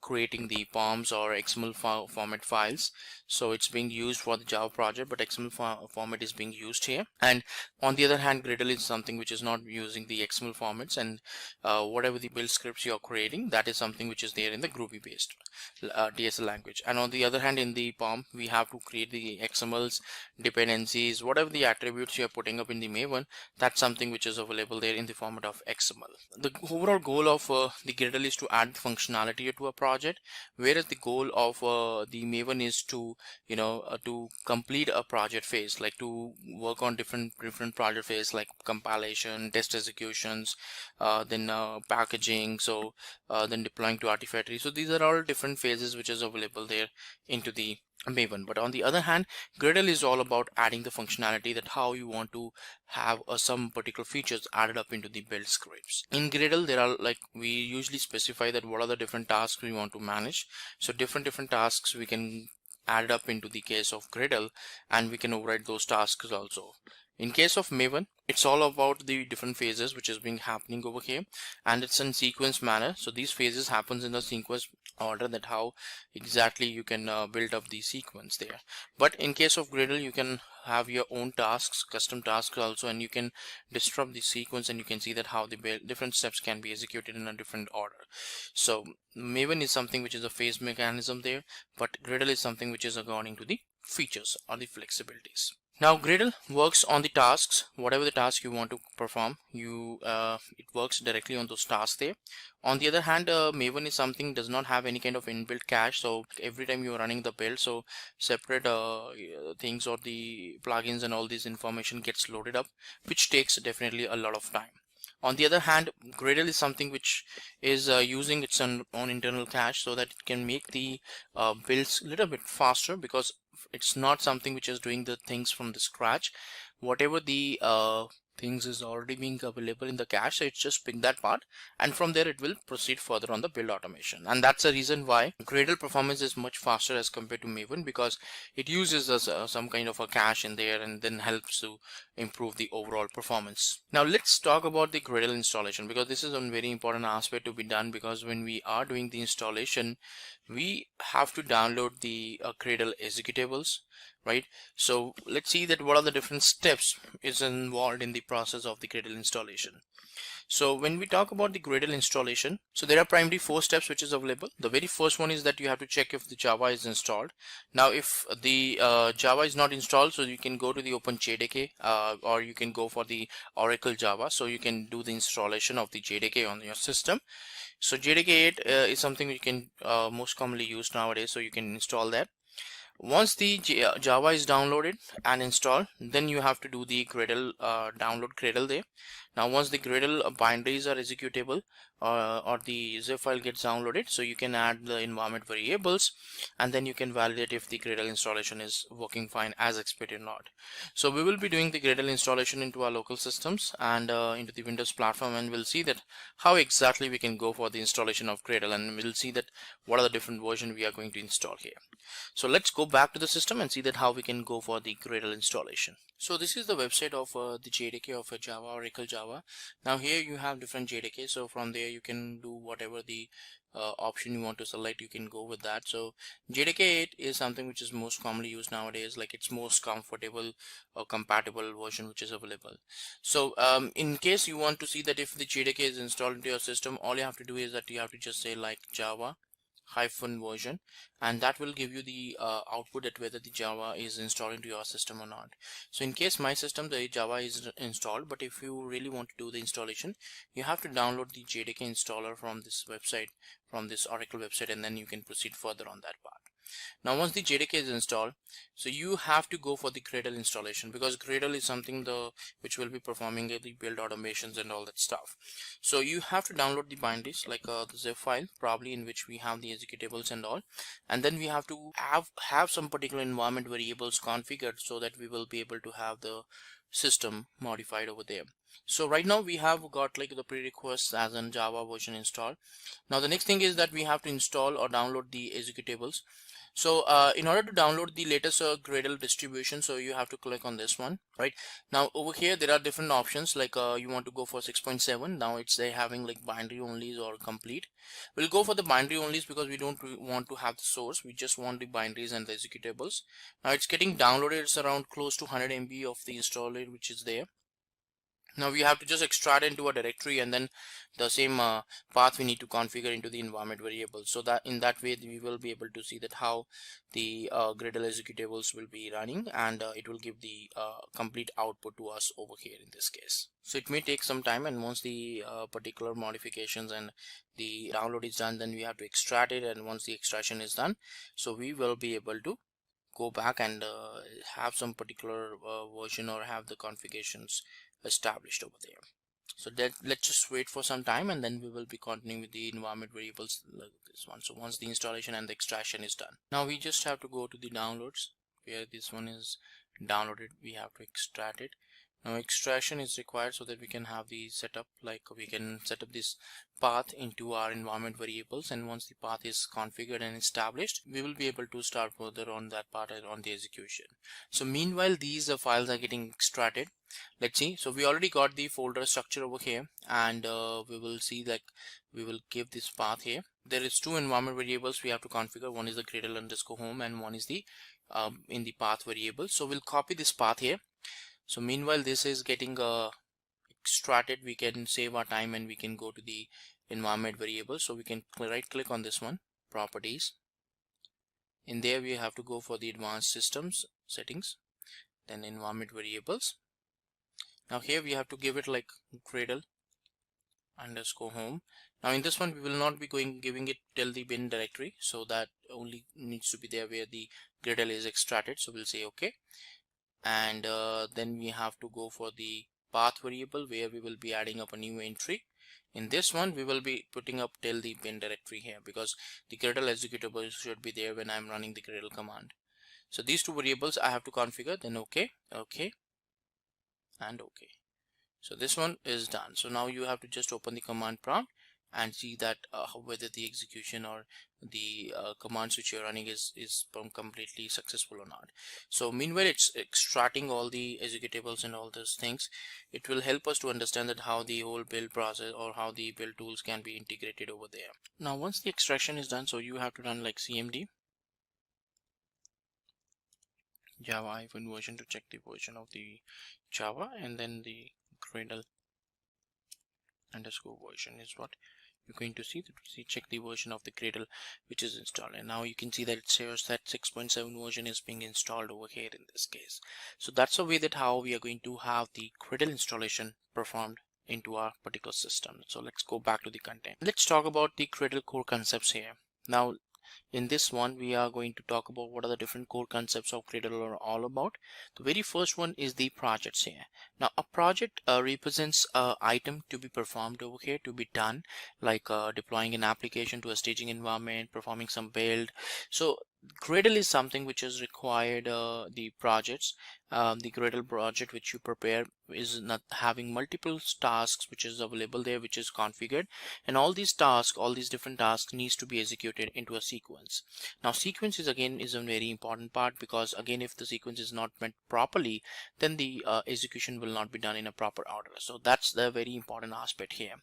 creating the POMs or XML format files. So it's being used for the Java project, but XML format is being used here. And on the other hand, Gradle is something which is not using the XML formats, and whatever the build scripts you're creating, that is something which is there in the Groovy based DSL language. And on the other hand, in the POM we have to create the XMLs, dependencies, whatever the attributes you're putting up in the Maven, that's something which is available there in the format of XML. The overall goal of the Gradle is to add functionality to a project, whereas the goal of the Maven is to to complete a project phase, like to work on different project phase, like compilation, test executions, then packaging, so then deploying to Artifactory. So these are all different phases which is available there into the Maven. But on the other hand, Gradle is all about adding the functionality, that how you want to have some particular features added up into the build scripts. In Gradle there are, like, we usually specify that what are the different tasks we want to manage. So different tasks we can add it up into the case of Gradle, and we can override those tasks also. In case of Maven, it's all about the different phases which is being happening over here, and it's in sequence manner. So these phases happens in the sequence order, that how exactly you can build up the sequence there. But in case of Gradle, you can have your own tasks, custom tasks also, and you can disrupt the sequence, and you can see that how the different steps can be executed in a different order. So Maven is something which is a phase mechanism there, but Gradle is something which is according to the features or the flexibilities. Now Gradle works on the tasks, whatever the task you want to perform, it works directly on those tasks there. On the other hand, Maven is something does not have any kind of inbuilt cache, so every time you're running the build, so separate things or the plugins and all this information gets loaded up, which takes definitely a lot of time. On the other hand, Gradle is something which is using its own internal cache, so that it can make the builds a little bit faster, because it's not something which is doing the things from the scratch. Whatever the things is already being available in the cache, so it's just pick that part, and from there it will proceed further on the build automation. And that's the reason why Gradle performance is much faster as compared to Maven, because it uses some kind of a cache in there and then helps to improve the overall performance. Now let's talk about the Gradle installation, because this is a very important aspect to be done, because when we are doing the installation, we have to download the Gradle executables, right? So let's see that what are the different steps is involved in the process of the Gradle installation. So when we talk about the Gradle installation, so there are primarily 4 steps which is available. The very first one is that you have to check if the Java is installed. Now if the Java is not installed, so you can go to the OpenJDK or you can go for the Oracle Java, so you can do the installation of the JDK on your system. So JDK 8 is something you can most commonly used nowadays, so you can install that. Once the Java is downloaded and installed, then you have to do the Gradle download Gradle there. Now once the Gradle binaries are executable or the zip file gets downloaded, so you can add the environment variables, and then you can validate if the Gradle installation is working fine as expected or not. So we will be doing the Gradle installation into our local systems and into the Windows platform, and we'll see that how exactly we can go for the installation of Gradle, and we'll see that what are the different versions we are going to install here. So let's go back to the system and see that how we can go for the Gradle installation. So this is the website of the JDK of Java, Oracle Java. Now here you have different JDK, so from there you can do whatever the option you want to select, you can go with that. So JDK 8 is something which is most commonly used nowadays, like it's most comfortable or compatible version which is available. So in case you want to see that if the JDK is installed into your system, all you have to do is that you have to just say like Java -version, and that will give you the output that whether the Java is installed into your system or not. So in case my system the Java is installed, but if you really want to do the installation, you have to download the JDK installer from this website, from this Oracle website, and then you can proceed further on that part. Now once the JDK is installed, so you have to go for the Gradle installation, because Gradle is something which will be performing the build automations and all that stuff. So you have to download the binaries, like the zip file probably, in which we have the executables and all, and then we have to have some particular environment variables configured, so that we will be able to have the system modified over there. So right now we have got like the prerequisites as in Java version installed. Now the next thing is that we have to install or download the executables. So in order to download the latest Gradle distribution, so you have to click on this one, right? Now over here there are different options, like you want to go for 6.7. now it's having like binary onlys or complete. We'll go for the binary onlys because we don't want to have the source, we just want the binaries and the executables. Now it's getting downloaded, it's around close to 100 MB of the installer which is there. Now we have to just extract into a directory, and then the same path we need to configure into the environment variable, so that in that way we will be able to see that how the Gradle executables will be running, and it will give the complete output to us over here in this case. So it may take some time, and once the particular modifications and the download is done, then we have to extract it, and once the extraction is done, so we will be able to go back and have some particular version or have the configurations established over there. So let's just wait for some time, and then we will be continuing with the environment variables like this one. So once the installation and the extraction is done, now we just have to go to the downloads where this one is downloaded. We have to extract it. Now extraction is required so that we can have the setup, like we can set up this path into our environment variables, and once the path is configured and established, we will be able to start further on that part and on the execution. So meanwhile these files are getting extracted. Let's see. So we already got the folder structure over here, and we will see that we will give this path here. There is 2 environment variables we have to configure. One is the Gradle_home and one is the in the path variable. So we'll copy this path here. So meanwhile this is getting extracted, we can save our time and we can go to the environment variable. So we can right click on this one, properties. In there we have to go for the advanced systems settings. then environment variables. Now here we have to give it like Gradle underscore home. Now in this one we will not be giving it till the bin directory, so that only needs to be there where the Gradle is extracted. So we'll say okay, and then we have to go for the path variable where we will be adding up a new entry. In this one we will be putting up till the bin directory here, because the Gradle executable should be there when I'm running the Gradle command. So these two variables I have to configure, then okay, and okay. So this one is done. So now you have to just open the command prompt and see that whether the execution or the commands which you're running is completely successful or not. So meanwhile it's extracting all the executables and all those things. It will help us to understand that how the whole build process or how the build tools can be integrated over there. Now once the extraction is done, so you have to run like cmd Java version to check the version of the Java, and then the Gradle underscore version is what you're going to see. Check the version of the Gradle which is installed, and now you can see that it says that 6.7 version is being installed over here in this case. So that's the way that how we are going to have the Gradle installation performed into our particular system. So let's go back to the content. Let's talk about the Gradle core concepts here. Now in this one we are going to talk about what are the different core concepts of Gradle are all about. The very first one is the projects here. Now a project represents an item to be performed over here, to be done, like deploying an application to a staging environment, performing some build. So Gradle is something which is required. The projects, the Gradle project which you prepare is not having multiple tasks which is available there, which is configured, and all these tasks, all these different tasks needs to be executed into a sequence. Now sequence is again a very important part, because again if the sequence is not met properly, then the execution will not be done in a proper order. So that's the very important aspect here.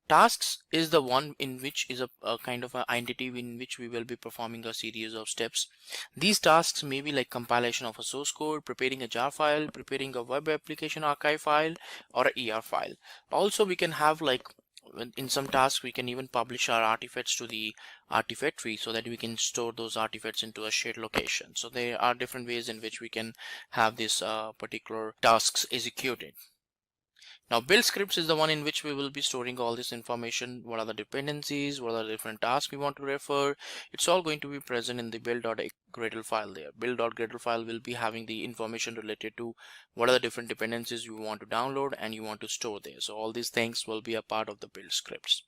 Tasks is the one in which is a kind of an entity in which we will be performing a series of steps. These tasks may be like compilation of a source code, preparing a jar file, preparing a web application archive file, or a ER file. Also we can have, like in some tasks we can even publish our artifacts to the artifact tree, so that we can store those artifacts into a shared location. So there are different ways in which we can have this particular tasks executed. Now build scripts is the one in which we will be storing all this information. What are the dependencies, what are the different tasks we want to refer. It's all going to be present in the build.gradle file there. Build.gradle file will be having the information related to what are the different dependencies you want to download and you want to store there. So all these things will be a part of the build scripts.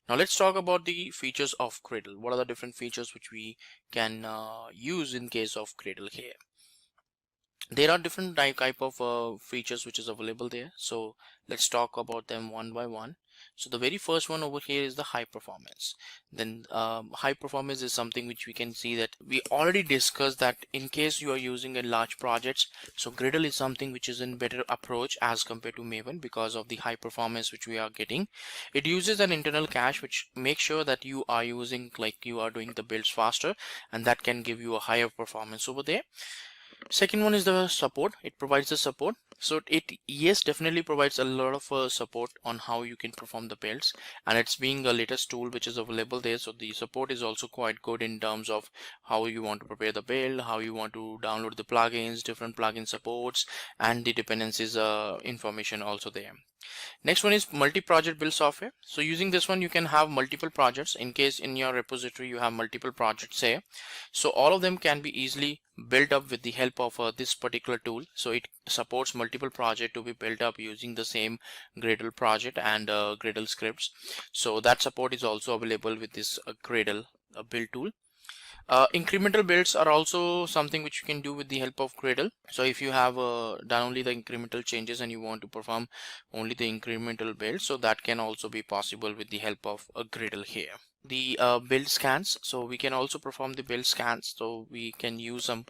Now let's talk about the features of Gradle. What are the different features which we can use in case of Gradle here. There are different type of features which is available there. So let's talk about them one by one. So the very first one over here is the high performance. Then high performance is something which we can see that we already discussed, that in case you are using a large projects, so Gradle is something which is in better approach as compared to Maven because of the high performance which we are getting. It uses an internal cache which makes sure that you are using, like you are doing the builds faster, and that can give you a higher performance over there. Second one is the support. It provides the support. So it definitely provides a lot of support on how you can perform the builds, and it's being the latest tool which is available there. So the support is also quite good in terms of how you want to prepare the build, how you want to download the plugins, different plugin supports, and the dependencies information also there. Next one is multi-project build software. So using this one you can have multiple projects. In case in your repository you have multiple projects here, so all of them can be easily built up with the help of this particular tool. So it supports multiple projects to be built up using the same Gradle project and Gradle scripts. So that support is also available with this Gradle build tool. Incremental builds are also something which you can do with the help of Gradle. So if you have done only the incremental changes and you want to perform only the incremental build, so that can also be possible with the help of a Gradle here. The build scans, so we can also perform the build scans. So we can use some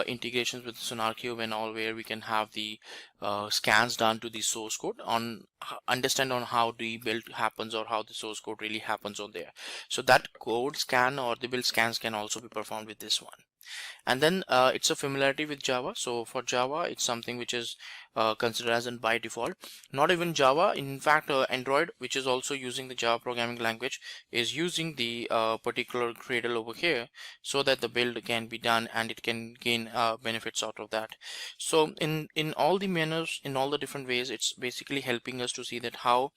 integrations with SonarQube and all, where we can have the scans done to the source code on understand on how the build happens or how the source code really happens on there. So that code scan or the build scans can also be performed with this one. And then it's a familiarity with Java. So for Java, it's something which is considered as an by default. Not even Java, in fact Android, which is also using the Java programming language, is using the particular Gradle over here, so that the build can be done and it can gain benefits out of that. So in all the manners, in all the different ways, it's basically helping us to see that how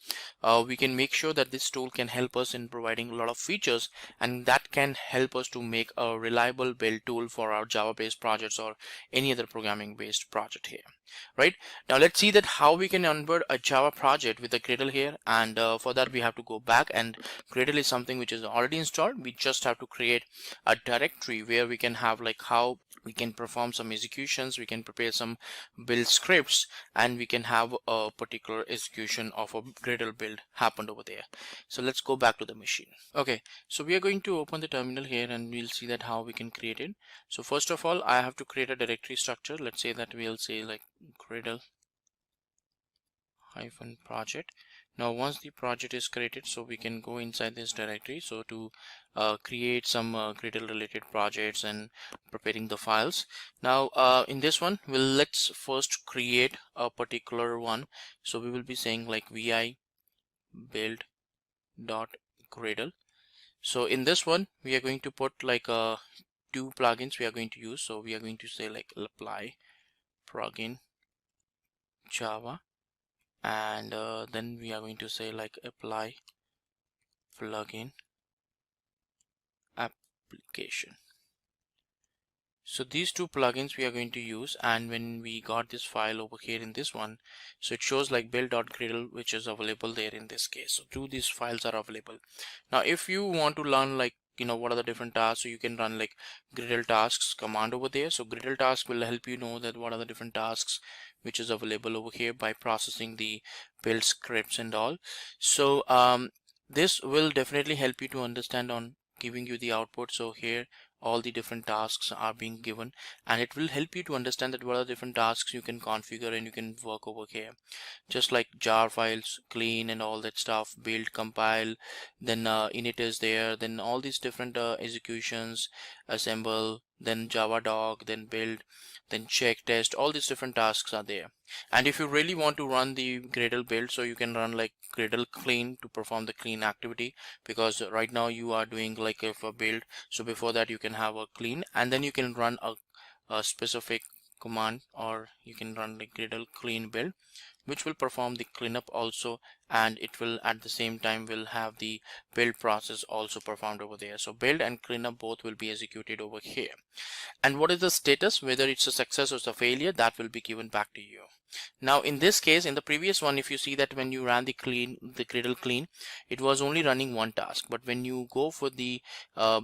we can make sure that this tool can help us in providing a lot of features, and that can help us to make a reliable build tool for our Java based projects or any other programming based project here. Right, now let's see that how we can onboard a Java project with the Gradle here, and for that we have to go back, and Gradle is something which is already installed. We just have to create a directory where we can have like how we can perform some executions, we can prepare some build scripts, and we can have a particular execution of a Gradle build happened over there. So let's go back to the machine. Okay, so we are going to open the terminal here and we'll see that how we can create it. So first of all, I have to create a directory structure. Let's say that we'll say like Gradle -project. Now once the project is created, so we can go inside this directory, so to create some Gradle related projects and preparing the files. Now in this one, let's first create a particular one. So we will be saying like vi build.gradle. So in this one we are going to put like two plugins we are going to use. So we are going to say like apply plugin Java, and then we are going to say like apply plugin application. So these two plugins we are going to use, and when we got this file over here in this one, so it shows like build.gradle, which is available there in this case. So two these files are available. Now if you want to learn like what are the different tasks, so you can run like Gradle tasks command over there. So Gradle task will help you know that what are the different tasks which is available over here by processing the build scripts and all. So this will definitely help you to understand on giving you the output. So here all the different tasks are being given, and it will help you to understand that what are the different tasks you can configure and you can work over here, just like jar files, clean and all that stuff, build, compile, then init is there, then all these different executions, assemble, then Java dog, then build, then check, test, all these different tasks are there. And if you really want to run the Gradle build, so you can run like Gradle clean to perform the clean activity, because right now you are doing like a build, so before that you can have a clean, and then you can run a specific command, or you can run the Gradle clean build, which will perform the cleanup also, and it will at the same time will have the build process also performed over there. So build and cleanup both will be executed over here. And what is the status, whether it's a success or it's a failure, that will be given back to you. Now in this case, in the previous one, if you see that when you ran the Gradle clean, it was only running one task, but when you go for the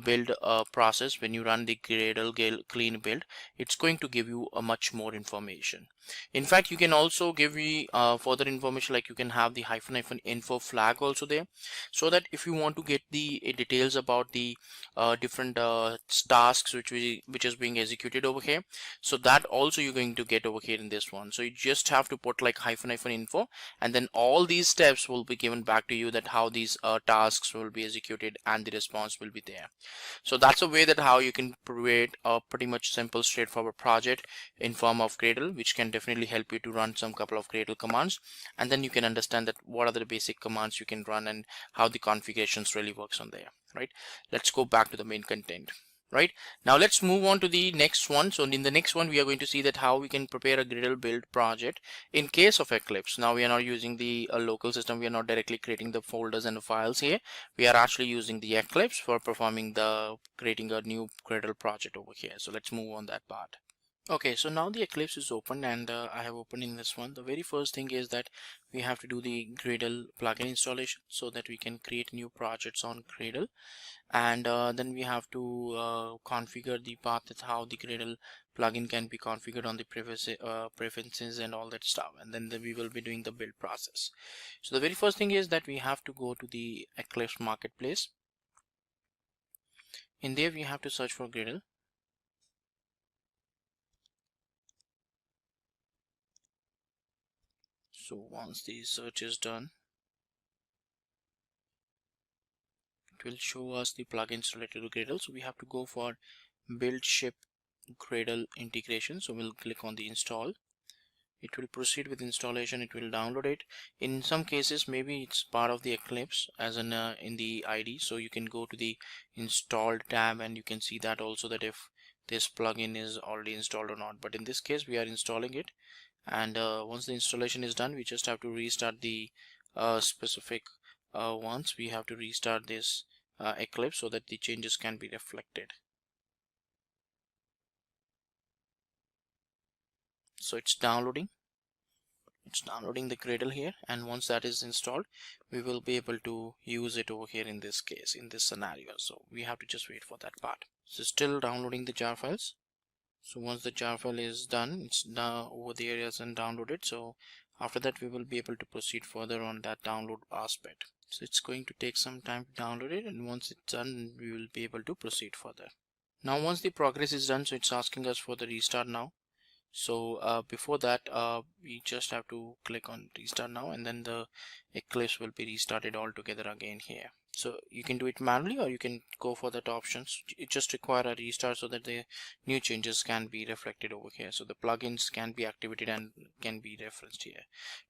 build process, when you run the Gradle clean build, it's going to give you a much more information. In fact, you can also give me further information, like you can have the -info flag also there, so that if you want to get the details about the different tasks which is being executed over here, so that also you're going to get over here in this one. So you just have to put like -info, and then all these steps will be given back to you, that how these tasks will be executed and the response will be there. So that's a way that how you can create a pretty much simple straightforward project in form of Gradle, which can definitely help you to run some couple of Gradle commands, and then you can understand that what are the basic commands you can run and how the configurations really works on there. Right, let's go back to the main content. Right, now let's move on to the next one. So in the next one we are going to see that how we can prepare a Gradle build project in case of Eclipse. Now we are not using the local system, we are not directly creating the folders and the files here, we are actually using the Eclipse for creating a new Gradle project over here. So let's move on that part. Okay, so now the Eclipse is open, and I have opened in this one. The very first thing is that we have to do the Gradle plugin installation so that we can create new projects on Gradle, and then we have to configure the path, that how the Gradle plugin can be configured on the preferences and all that stuff, and then we will be doing the build process. So the very first thing is that we have to go to the Eclipse marketplace. In there we have to search for Gradle. So once the search is done, it will show us the plugins related to Gradle. So we have to go for build ship Gradle integration. So we'll click on the install. It will proceed with installation. It will download it. In some cases, maybe it's part of the Eclipse as in the ID. So you can go to the installed tab and you can see that also, that if this plugin is already installed or not. But in this case, we are installing it. And once the installation is done, we just have to restart the specific ones. We have to restart this Eclipse so that the changes can be reflected. So it's downloading the Gradle here, and once that is installed, we will be able to use it over here in this case, in this scenario. So we have to just wait for that part. So still downloading the jar files. So once the jar file is done, it's now over the areas and downloaded. So after that, we will be able to proceed further on that download aspect. So it's going to take some time to download it, and once it's done, we will be able to proceed further. Now once the progress is done, so it's asking us for the restart now. So before that, we just have to click on restart now, and then the Eclipse will be restarted altogether again here. So you can do it manually, or you can go for that options. It just require a restart so that the new changes can be reflected over here. So the plugins can be activated and can be referenced here.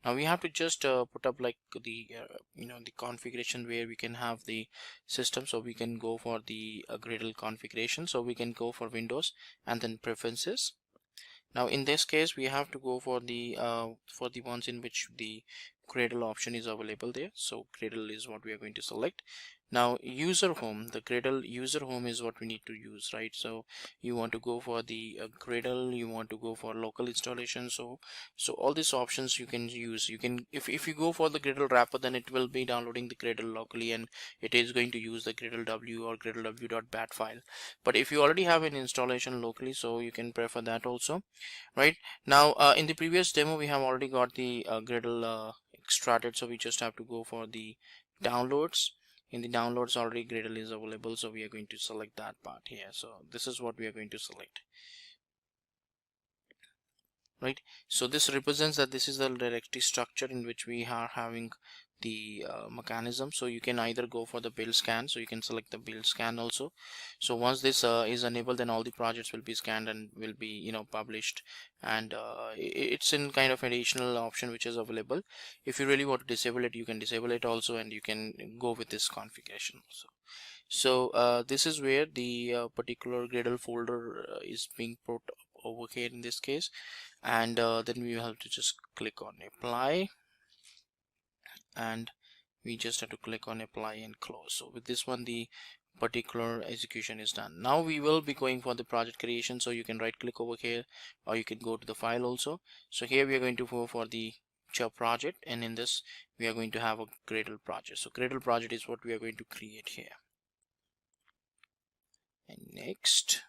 Now we have to just put up like the the configuration where we can have the system. So we can go for the Gradle configuration. So we can go for Windows and then preferences. Now in this case, we have to go for the ones in which the Gradle option is available there. So Gradle is what we are going to select. Now user home, the Gradle user home is what we need to use, right? So you want to go for the Gradle, you want to go for local installation. So all these options you can use. You can, if you go for the Gradle wrapper, then it will be downloading the Gradle locally, and it is going to use the Gradle W or gradlew.bat file. But if you already have an installation locally, so you can prefer that also, right? Now in the previous demo, we have already got the Gradle extracted, so we just have to go for the downloads. In the downloads already Gradle is available, so we are going to select that part here. So this is what we are going to select, right? So this represents that this is the directory structure in which we are having the mechanism. So you can either go for the build scan, so you can select the build scan also. So once this is enabled, then all the projects will be scanned and will be published, and it's in kind of additional option which is available. If you really want to disable it, you can disable it also, and you can go with this configuration also. So this is where the particular Gradle folder is being put over here in this case, and then we have to just click on apply, and we just have to click on apply and close. So with this one, the particular execution is done. Now we will be going for the project creation, so you can right click over here, or you can go to the file also. So here we are going to go for the job project, and in this we are going to have a Gradle project. So Gradle project is what we are going to create here. And next,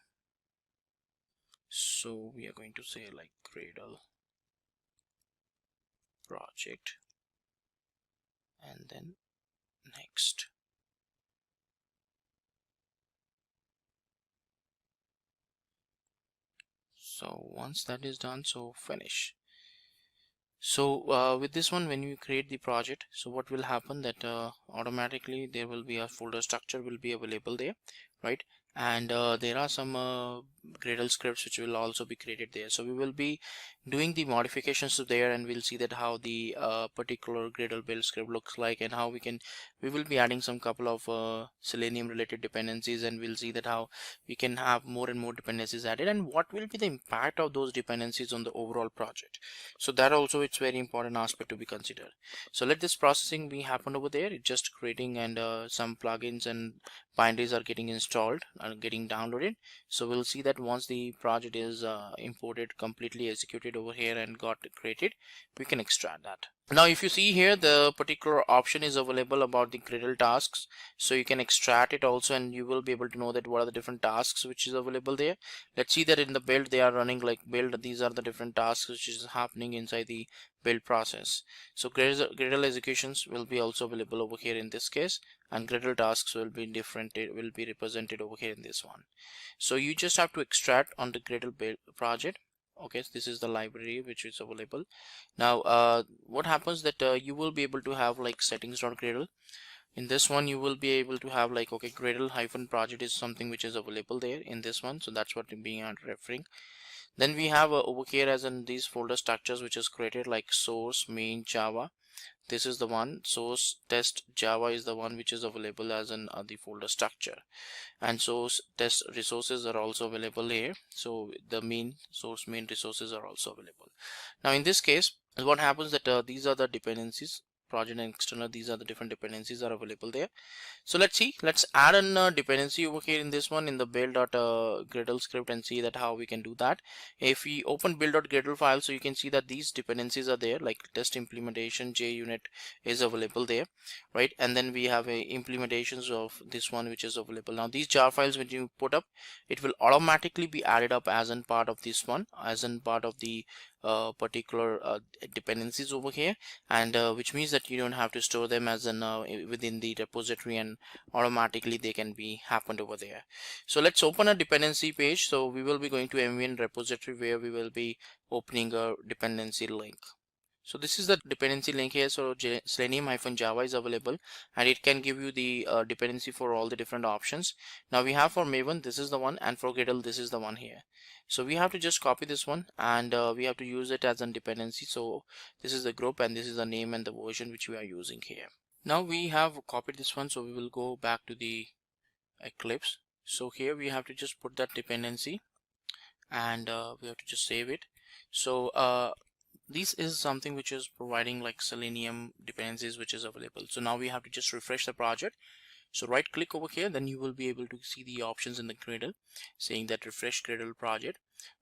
so we are going to say like Gradle project, and then next. So once that is done, so finish. So with this one, when you create the project, so what will happen that automatically there will be a folder structure will be available there, right? And there are some Gradle scripts which will also be created there. So we will be doing the modifications to there, and we'll see that how the particular Gradle build script looks like, and how we will be adding some couple of Selenium related dependencies, and we'll see that how we can have more and more dependencies added, and what will be the impact of those dependencies on the overall project. So that also, it's very important aspect to be considered. So let this processing be happen over there. It's just creating, and some plugins and binaries are getting installed and getting downloaded. So we'll see that once the project is imported, completely executed over here and got created, we can extract that. Now if you see here, the particular option is available about the Gradle tasks, so you can extract it also, and you will be able to know that what are the different tasks which is available there. Let's see that in the build they are running like build. These are the different tasks which is happening inside the build process. So Gradle executions will be also available over here in this case, and Gradle tasks will be different. It will be represented over here in this one. So you just have to extract on the Gradle build project. Okay, so this is the library which is available. Now what happens that you will be able to have like settings.gradle. In this one you will be able to have like, okay, Gradle hyphen project is something which is available there in this one, so that's what I'm being referring. Then we have over here as in these folder structures which is created like source, main, Java. This is the one. Source, test, Java is the one which is available as in the folder structure, and source, test, resources are also available here. So the main source, main resources are also available. Now in this case what happens that these are the dependencies, project and external, these are the different dependencies are available there. So let's see, let's add a dependency over here in this one in the build.gradle script and see that how we can do that. If we open build.gradle file, so you can see that these dependencies are there, like test implementation, JUnit is available there, right? And then we have a implementations of this one which is available. Now these jar files when you put up, it will automatically be added up as in part of this one, as in part of the particular dependencies over here, and which means that you don't have to store them as in within the repository, and automatically they can be happened over there. So let's open a dependency page. So we will be going to MVN repository where we will be opening a dependency link. So this is the dependency link here. So Selenium-Java is available, and it can give you the dependency for all the different options. Now we have for Maven, this is the one, and for Gradle, this is the one here. So we have to just copy this one, and we have to use it as a dependency. So this is the group, and this is the name and the version which we are using here. Now we have copied this one, so we will go back to the Eclipse. So here we have to just put that dependency, and we have to just save it. So this is something which is providing like Selenium dependencies which is available. So now we have to just refresh the project. So right click over here, then you will be able to see the options in the Gradle saying that refresh Gradle project.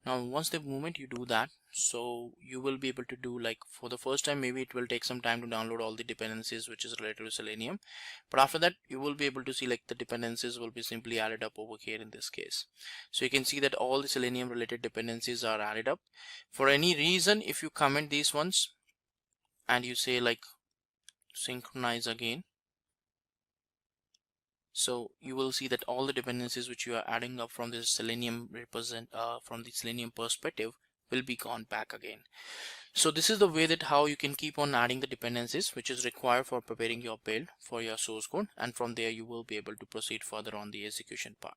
Now once the moment you do that, so you will be able to do, like, for the first time maybe it will take some time to download all the dependencies which is related to Selenium, but after that you will be able to see like the dependencies will be simply added up over here in this case. So you can see that all the Selenium related dependencies are added up. For any reason, if you comment these ones and you say like synchronize again, so you will see that all the dependencies which you are adding up from this Selenium from the Selenium perspective will be gone back again. So this is the way that how you can keep on adding the dependencies which is required for preparing your build for your source code, and from there you will be able to proceed further on the execution part.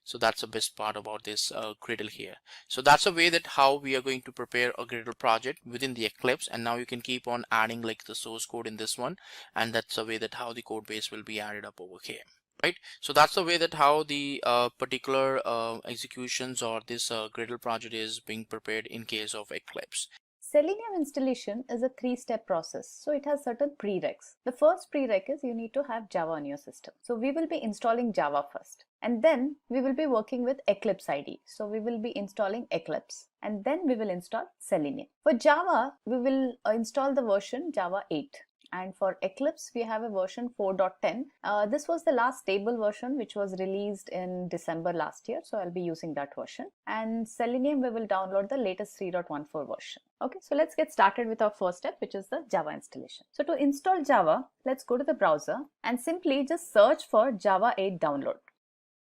So that's the best part about this Gradle here. So that's a way that how we are going to prepare a Gradle project within the Eclipse, and now you can keep on adding like the source code in this one, and that's the way that how the code base will be added up over here. Right, so that's the way that how the particular executions or this Gradle project is being prepared in case of Eclipse. Selenium installation is a three-step process. So it has certain prereqs. The first prereq is you need to have Java on your system. So we will be installing Java first, and then we will be working with Eclipse IDE. So we will be installing Eclipse, and then we will install Selenium. For Java, we will install the version Java 8. And for Eclipse, we have a version 4.10. This was the last stable version which was released in December last year. So I'll be using that version. And Selenium, we will download the latest 3.14 version. Okay, so let's get started with our first step, which is the Java installation. So to install Java, let's go to the browser and simply just search for Java 8 download.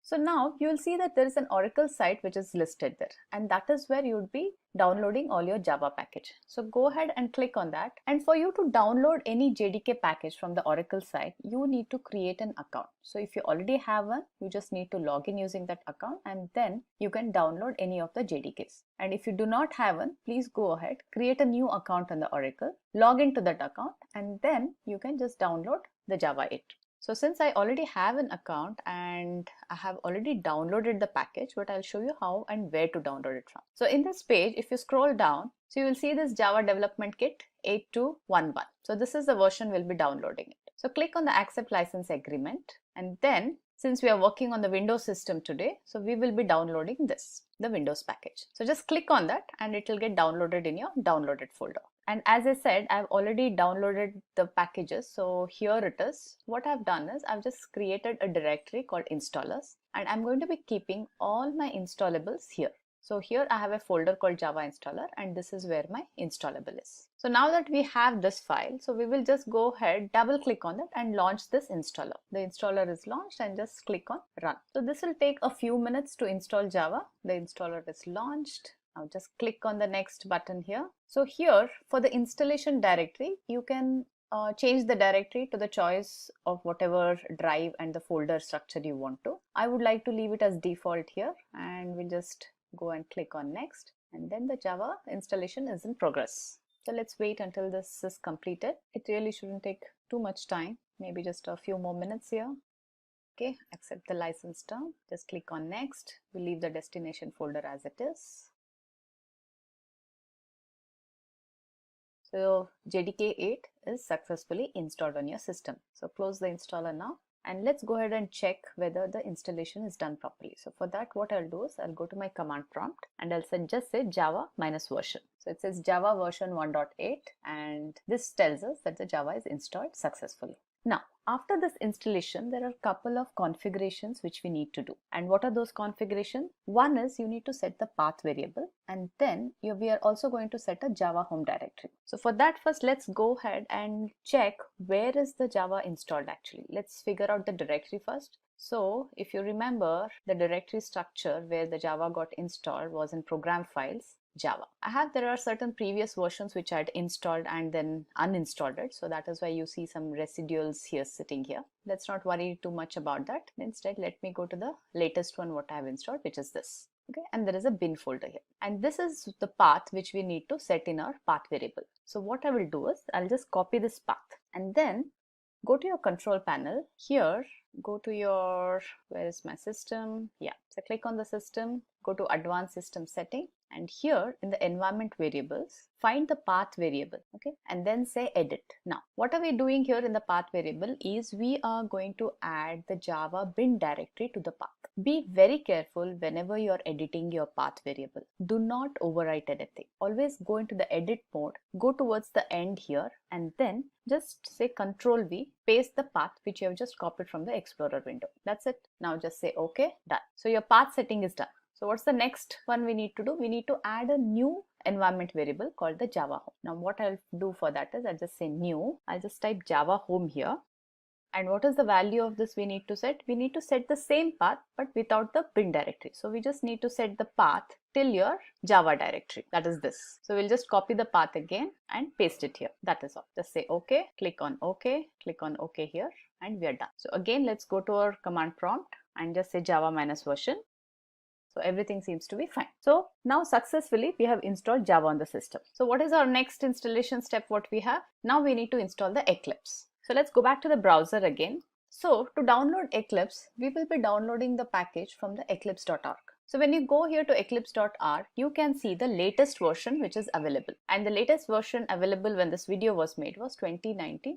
So now you will see that there is an Oracle site which is listed there, and that is where you would be downloading all your Java package. So go ahead and click on that, and for you to download any JDK package from the Oracle site, you need to create an account. So if you already have one, you just need to log in using that account, and then you can download any of the JDKs. And if you do not have one, please go ahead, create a new account on the Oracle, log into that account, and then you can just download the Java 8. So since I already have an account and I have already downloaded the package, but I'll show you how and where to download it from. So in this page, if you scroll down, so you will see this Java Development Kit 8211. So this is the version we'll be downloading it. So click on the Accept License Agreement, and then since we are working on the Windows system today, so we will be downloading this, the Windows package. So just click on that and it will get downloaded in your downloaded folder. And as I said, I've already downloaded the packages. So here it is. What I've done is I've just created a directory called installers, and I'm going to be keeping all my installables here. So here I have a folder called Java installer, and this is where my installable is. So now that we have this file, so we will just go ahead, double click on it and launch this installer. The installer is launched, and just click on run. So this will take a few minutes to install Java. The installer is launched. Now just click on the next button here. So here for the installation directory, you can change the directory to the choice of whatever drive and the folder structure you want to. I would like to leave it as default here, and we'll just go and click on next, and then the Java installation is in progress. So let's wait until this is completed. It really shouldn't take too much time, maybe just a few more minutes here. Okay, accept the license term, just click on next. We'll leave the destination folder as it is. So JDK 8 is successfully installed on your system. So close the installer now, and let's go ahead and check whether the installation is done properly. So for that, what I'll do is I'll go to my command prompt and I'll just say Java minus version. So it says Java version 1.8, and this tells us that the Java is installed successfully. Now, after this installation, there are a couple of configurations which we need to do. And what are those configurations? One is you need to set the path variable, and then we are also going to set a Java home directory. So for that, first let's go ahead and check where is the Java installed actually. Let's figure out the directory first. So if you remember, the directory structure where the Java got installed was in program files, Java. There are certain previous versions which I had installed and then uninstalled it. So that is why you see some residuals here sitting here. Let's not worry too much about that. Instead, let me go to the latest one what I have installed, which is this. Okay, and there is a bin folder here. And this is the path which we need to set in our path variable. So what I will do is I'll just copy this path and then go to your control panel. Here, go to your, where is my system? Yeah, so click on the system, go to advanced system setting, and here in the environment variables, find the path variable, okay, and then say edit. Now, what are we doing here in the path variable is we are going to add the Java bin directory to the path. Be very careful whenever you are editing your path variable. Do not overwrite anything. Always go into the edit mode, go towards the end here, and then just say Ctrl V, paste the path which you have just copied from the Explorer window. That's it. Now just say OK, done. So your path setting is done. So what's the next one we need to do? We need to add a new environment variable called the Java home. Now what I'll do for that is I'll just say new. I'll just type Java home here. And what is the value of this we need to set? We need to set the same path but without the bin directory. So we just need to set the path till your Java directory. That is this. So we'll just copy the path again and paste it here. That is all. Just say OK, click on OK here, and we are done. So again, let's go to our command prompt and just say Java minus version. So everything seems to be fine. So now successfully we have installed Java on the system. So what is our next installation step what we have? Now we need to install the Eclipse. So let's go back to the browser again. So to download Eclipse, we will be downloading the package from the eclipse.org. So when you go here to eclipse.org, you can see the latest version which is available. And the latest version available when this video was made was 2019-06.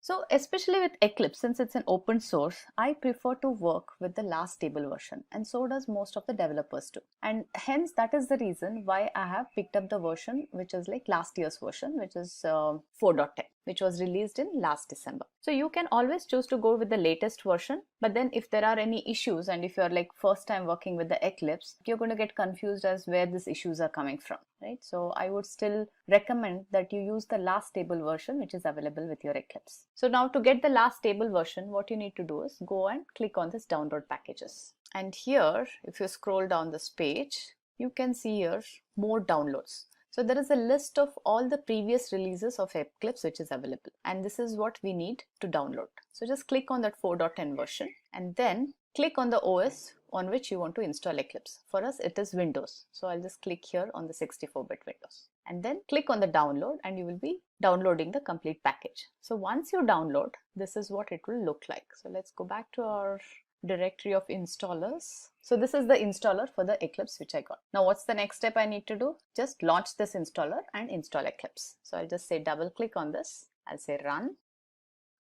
So especially with Eclipse, since it's an open source, I prefer to work with the last stable version, and so does most of the developers too. And hence that is the reason why I have picked up the version which is like last year's version, which is 4.10, which was released in last December. So you can always choose to go with the latest version, but then if there are any issues and if you're like first time working with the Eclipse, you're going to get confused as where these issues are coming from, right? So I would still recommend that you use the last stable version which is available with your Eclipse. So now to get the last stable version, what you need to do is go and click on this download packages. And here, if you scroll down this page, you can see here more downloads. So there is a list of all the previous releases of Eclipse which is available, and this is what we need to download. So just click on that 4.10 version and then click on the OS on which you want to install Eclipse. For us it is Windows, so I'll just click here on the 64-bit Windows and then click on the download, and you will be downloading the complete package. So once you download, this is what it will look like. So let's go back to our directory of installers. So this is the installer for the Eclipse which I got. Now what's the next step I need to do? Just launch this installer and install Eclipse. So I'll just say double click on this. I'll say run.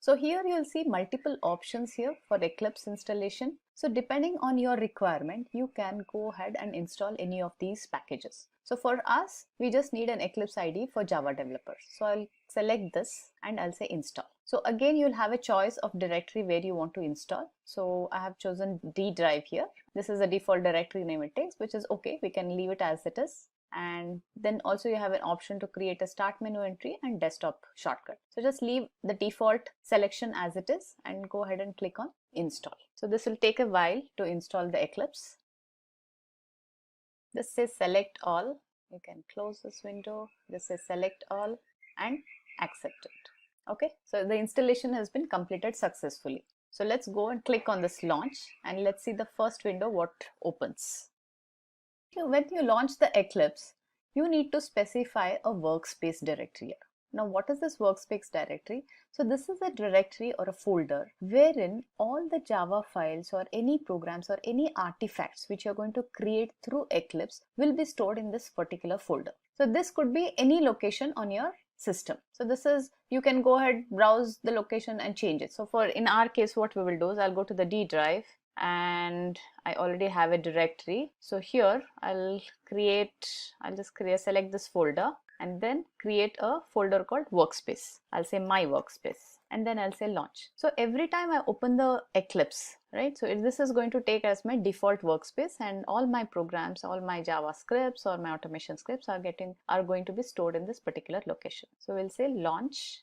So here you'll see multiple options here for Eclipse installation. So depending on your requirement, you can go ahead and install any of these packages. So for us, we just need an Eclipse ID for Java developers. So I'll select this and I'll say install. So again, you'll have a choice of directory where you want to install. So I have chosen D drive here. This is the default directory name it takes, which is okay. We can leave it as it is. And then also you have an option to create a start menu entry and desktop shortcut. So just leave the default selection as it is and go ahead and click on install. So this will take a while to install the Eclipse. This says select all. You can close this window. This says select all and accept it. Okay, so the installation has been completed successfully. So let's go and click on this launch and let's see the first window what opens. When you launch the Eclipse, you need to specify a workspace directory here. Now what is this workspace directory? So this is a directory or a folder wherein all the Java files or any programs or any artifacts which you're going to create through Eclipse will be stored in this particular folder. So this could be any location on your system. So this is, you can go ahead, browse the location and change it. So for in our case, what we will do is I'll go to the D drive and I already have a directory. So here I'll just select this folder and then create a folder called workspace. I'll say my workspace and then I'll say launch. So every time I open the Eclipse, right? So this is going to take as my default workspace and all my programs, all my Java scripts or my automation scripts are going to be stored in this particular location. So we'll say launch.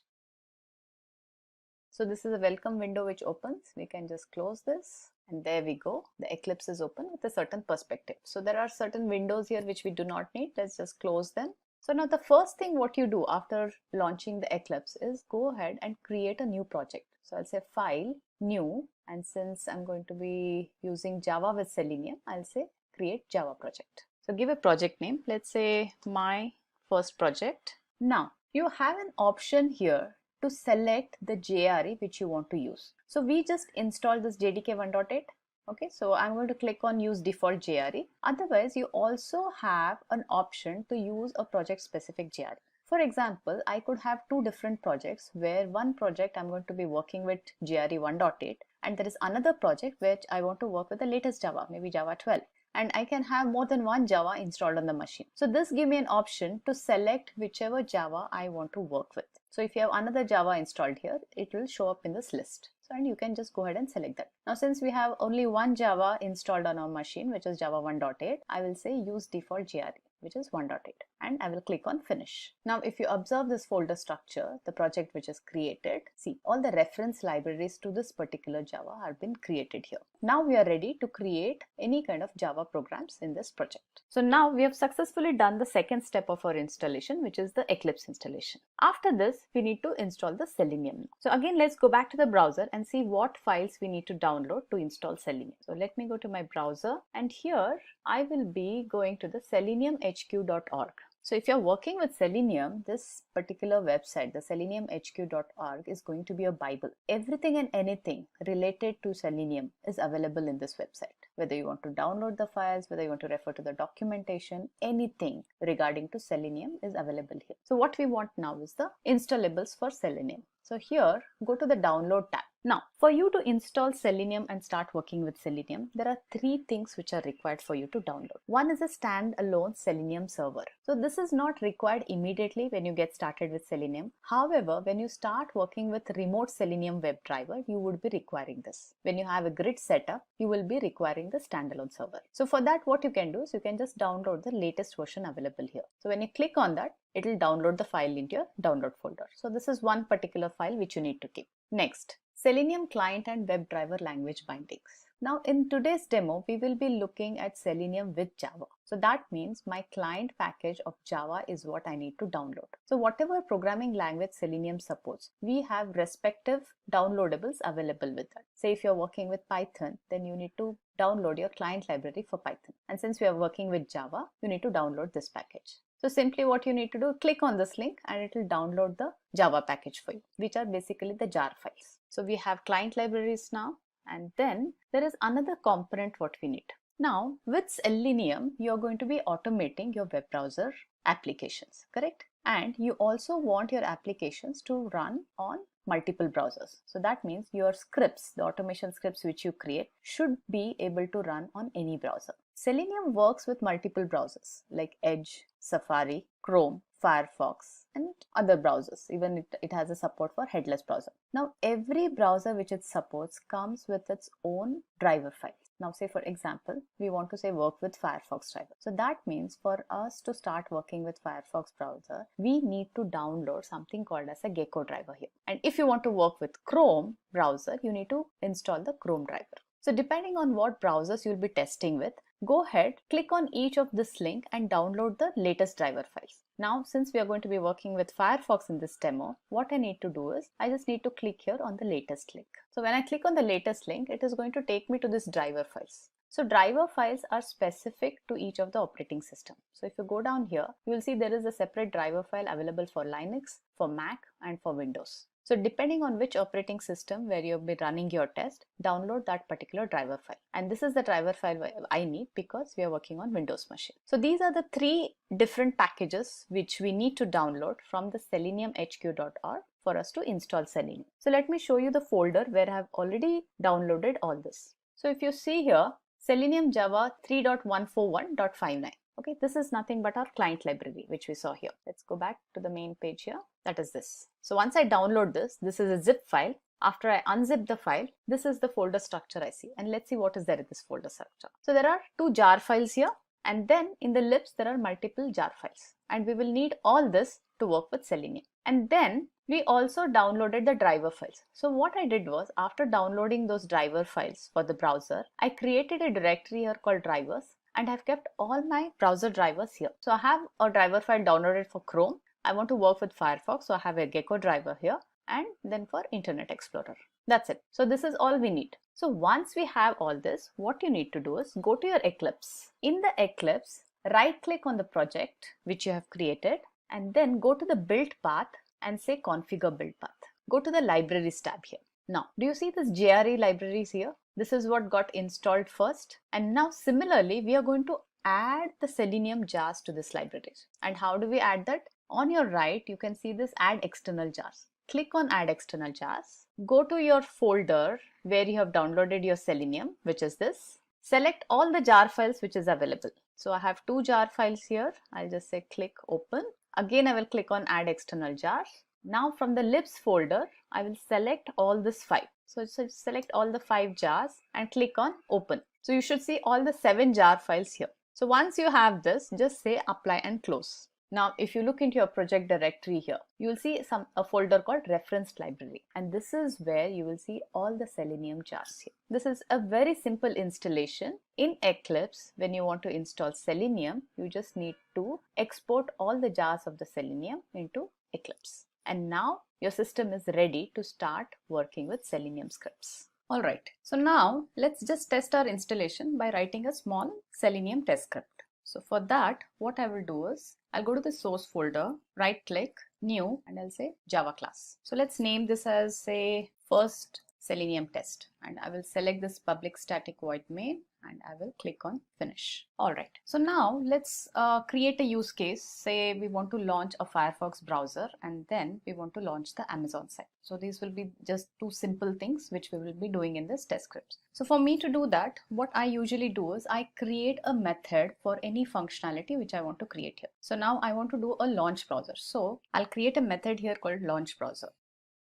So this is a welcome window which opens. We can just close this. And there we go. The Eclipse is open with a certain perspective. So there are certain windows here which we do not need. Let's just close them. So now the first thing what you do after launching the Eclipse is go ahead and create a new project. So I'll say file, new, and since I'm going to be using Java with Selenium, I'll say create Java project. So give a project name. Let's say my first project. Now you have an option here to select the JRE which you want to use. So we just installed this JDK 1.8. Okay, so I'm going to click on use default JRE. Otherwise, you also have an option to use a project specific JRE. For example, I could have two different projects where one project I'm going to be working with JRE 1.8 and there is another project which I want to work with the latest Java, maybe Java 12. And I can have more than one Java installed on the machine. So this gives me an option to select whichever Java I want to work with. So if you have another Java installed here, it will show up in this list. So, and you can just go ahead and select that. Now since we have only one Java installed on our machine, which is Java 1.8, I will say use default JRE, which is 1.8, and I will click on finish. Now if you observe this folder structure, the project which is created, see all the reference libraries to this particular Java have been created here. Now we are ready to create any kind of Java programs in this project. So now we have successfully done the second step of our installation, which is the Eclipse installation. After this, we need to install the Selenium. So again, let's go back to the browser and see what files we need to download to install Selenium. So let me go to my browser and here I will be going to the seleniumhq.org. So if you're working with Selenium, this particular website, the seleniumhq.org, is going to be a Bible. Everything and anything related to Selenium is available in this website. Whether you want to download the files, whether you want to refer to the documentation, anything regarding to Selenium is available here. So what we want now is the installables for Selenium. So here, go to the download tab. Now, for you to install Selenium and start working with Selenium, there are three things which are required for you to download. One is a standalone Selenium server. So this is not required immediately when you get started with Selenium. However, when you start working with remote Selenium WebDriver, you would be requiring this. When you have a grid setup, you will be requiring the standalone server. So for that, what you can do is you can just download the latest version available here. So when you click on that, it will download the file into your download folder. So this is one particular file which you need to keep. Next, Selenium client and WebDriver language bindings. Now in today's demo, we will be looking at Selenium with Java. So that means my client package of Java is what I need to download. So whatever programming language Selenium supports, we have respective downloadables available with that. Say if you're working with Python, then you need to download your client library for Python. And since we are working with Java, you need to download this package. So simply what you need to do, click on this link and it will download the Java package for you, which are basically the jar files. So we have client libraries now, and then there is another component what we need. Now with Selenium, you're going to be automating your web browser applications, correct? And you also want your applications to run on multiple browsers. So that means your scripts, the automation scripts which you create, should be able to run on any browser. Selenium works with multiple browsers like Edge, Safari, Chrome, Firefox, and other browsers. Even it has a support for headless browser. Now every browser which it supports comes with its own driver file. Now say for example, we want to say work with Firefox driver. So that means for us to start working with Firefox browser, we need to download something called as a Gecko driver here. And if you want to work with Chrome browser, you need to install the Chrome driver. So depending on what browsers you'll be testing with, go ahead, click on each of this link and download the latest driver files. Now, since we are going to be working with Firefox in this demo, what I need to do is I just need to click here on the latest link. So when I click on the latest link, it is going to take me to this driver files. So driver files are specific to each of the operating system. So if you go down here, you will see there is a separate driver file available for Linux, for Mac and for Windows. So depending on which operating system where you'll be running your test, download that particular driver file. And this is the driver file I need because we are working on Windows machine. So these are the 3 different packages which we need to download from the seleniumhq.org for us to install Selenium. So let me show you the folder where I have already downloaded all this. So if you see here, Selenium Java 3.141.59. Okay, this is nothing but our client library which we saw here. Let's go back to the main page here. That is this. So once I download this, this is a zip file. After I unzip the file, this is the folder structure I see. And let's see what is there in this folder structure. So there are 2 jar files here, and then in the libs there are multiple jar files. And we will need all this to work with Selenium. And then we also downloaded the driver files. So what I did was, after downloading those driver files for the browser, I created a directory here called drivers and have kept all my browser drivers here. So I have a driver file downloaded for Chrome. I want to work with Firefox, so I have a Gecko driver here, and then for Internet Explorer. That's it. So this is all we need. So once we have all this, what you need to do is go to your Eclipse. In the Eclipse, right click on the project which you have created and then go to the build path and say configure build path. Go to the libraries tab here. Now, do you see this JRE libraries here? This is what got installed first. And now similarly, we are going to add the Selenium jars to this library. And how do we add that? On your right, you can see this add external jars. Click on add external jars. Go to your folder where you have downloaded your Selenium, which is this. Select all the jar files which is available. So I have 2 jar files here. I'll just say click open. Again, I will click on add external jars. Now from the libs folder, I will select all this 5. So select all the 5 jars and click on open. So you should see all the 7 jar files here. So once you have this, just say apply and close. Now, if you look into your project directory here, you will see a folder called referenced library. And this is where you will see all the Selenium jars here. This is a very simple installation. In Eclipse, when you want to install Selenium, you just need to export all the jars of the Selenium into Eclipse. And now your system is ready to start working with Selenium scripts. Alright, so now let's just test our installation by writing a small Selenium test script. So for that, what I will do is, I'll go to the source folder, right click, new, and I'll say Java class. So let's name this as, say, first Selenium test. And I will select this public static void main and I will click on finish. Alright, so now let's create a use case. Say we want to launch a Firefox browser and then we want to launch the Amazon site. So these will be just 2 simple things which we will be doing in this test script. So for me to do that, what I usually do is I create a method for any functionality which I want to create here. So now I want to do a launch browser. So I'll create a method here called launch browser.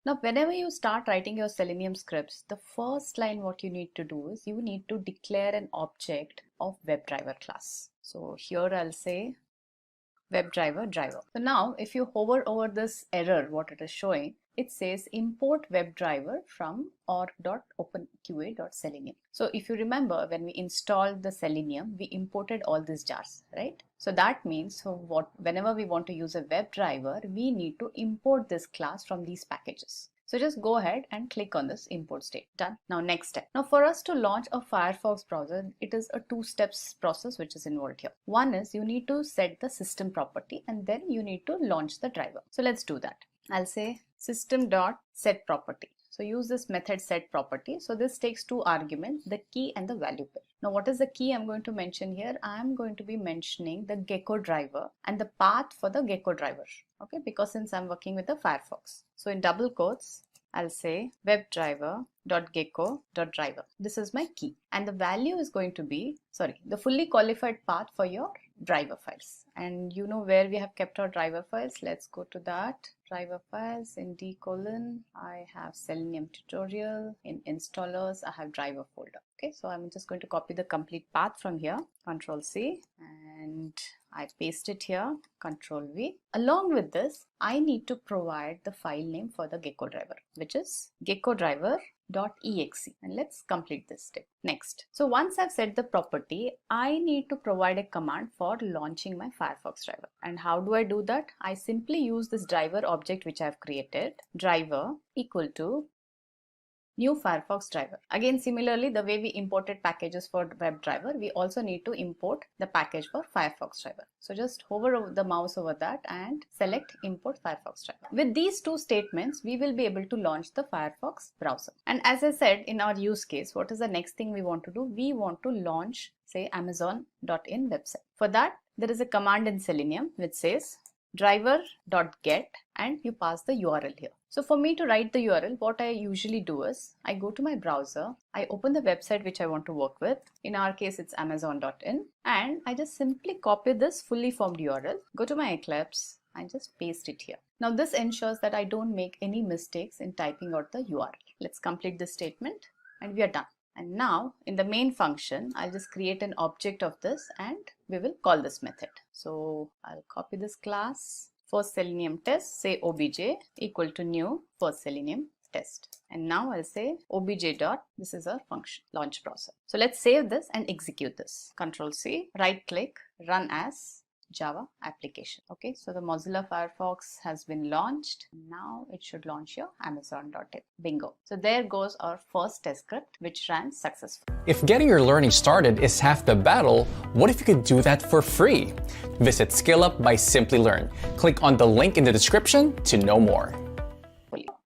Now, whenever you start writing your Selenium scripts, the first line what you need to do is you need to declare an object of WebDriver class. So here I'll say WebDriver driver. So now if you hover over this error, what it is showing, it says import WebDriver from org.openqa.selenium. So if you remember, when we installed the Selenium, we imported all these jars, right? So that means whenever we want to use a WebDriver, we need to import this class from these packages. So just go ahead and click on this import state. Done. Now next step. Now for us to launch a Firefox browser, it is a 2-steps process which is involved here. One is you need to set the system property and then you need to launch the driver. So let's do that. I'll say system.setProperty. So use this method setProperty. So this takes 2 arguments, the key and the value pair. Now what is the key I'm going to mention here? I'm going to be mentioning the Gecko driver and the path for the Gecko driver. Okay, because since I'm working with the Firefox. So in double quotes, I'll say webdriver.gecko.driver. This is my key. And the value is going to be, the fully qualified path for your driver files. And you know where we have kept our driver files. Let's go to that. Driver files in D:, I have Selenium tutorial. In installers, I have driver folder. Okay, so I'm just going to copy the complete path from here. Control C and I paste it here. Control V. Along with this, I need to provide the file name for the Gecko driver, which is Gecko driver .exe, and let's complete this step. Next, so once I've set the property, I need to provide a command for launching my Firefox driver. And how do I do that? I simply use this driver object which I've created, driver equal to new Firefox driver. Again, similarly, the way we imported packages for WebDriver, we also need to import the package for Firefox driver. So just hover the mouse over that and select import Firefox driver. With these two statements, we will be able to launch the Firefox browser. And as I said, in our use case, what is the next thing we want to do? We want to launch, say, Amazon.in website. For that, there is a command in Selenium which says driver.get, and you pass the URL here. So for me to write the URL, what I usually do is I go to my browser, I open the website which I want to work with. In our case, it's Amazon.in, and I just simply copy this fully formed URL, go to my Eclipse, and just paste it here. Now this ensures that I don't make any mistakes in typing out the URL. Let's complete this statement and we are done. And now in the main function, I'll just create an object of this and we will call this method. So I'll copy this class. First Selenium test, say obj equal to new first Selenium test. And now I'll say obj dot, this is our function, launch browser. So let's save this and execute this. Control C, right click, run as Java application. Okay, so the Mozilla Firefox has been launched. Now it should launch your Amazon.in. Bingo. So there goes our first test script which ran successfully. If getting your learning started is half the battle, what if you could do that for free? Visit SkillUp by SimplyLearn. Click on the link in the description to know more.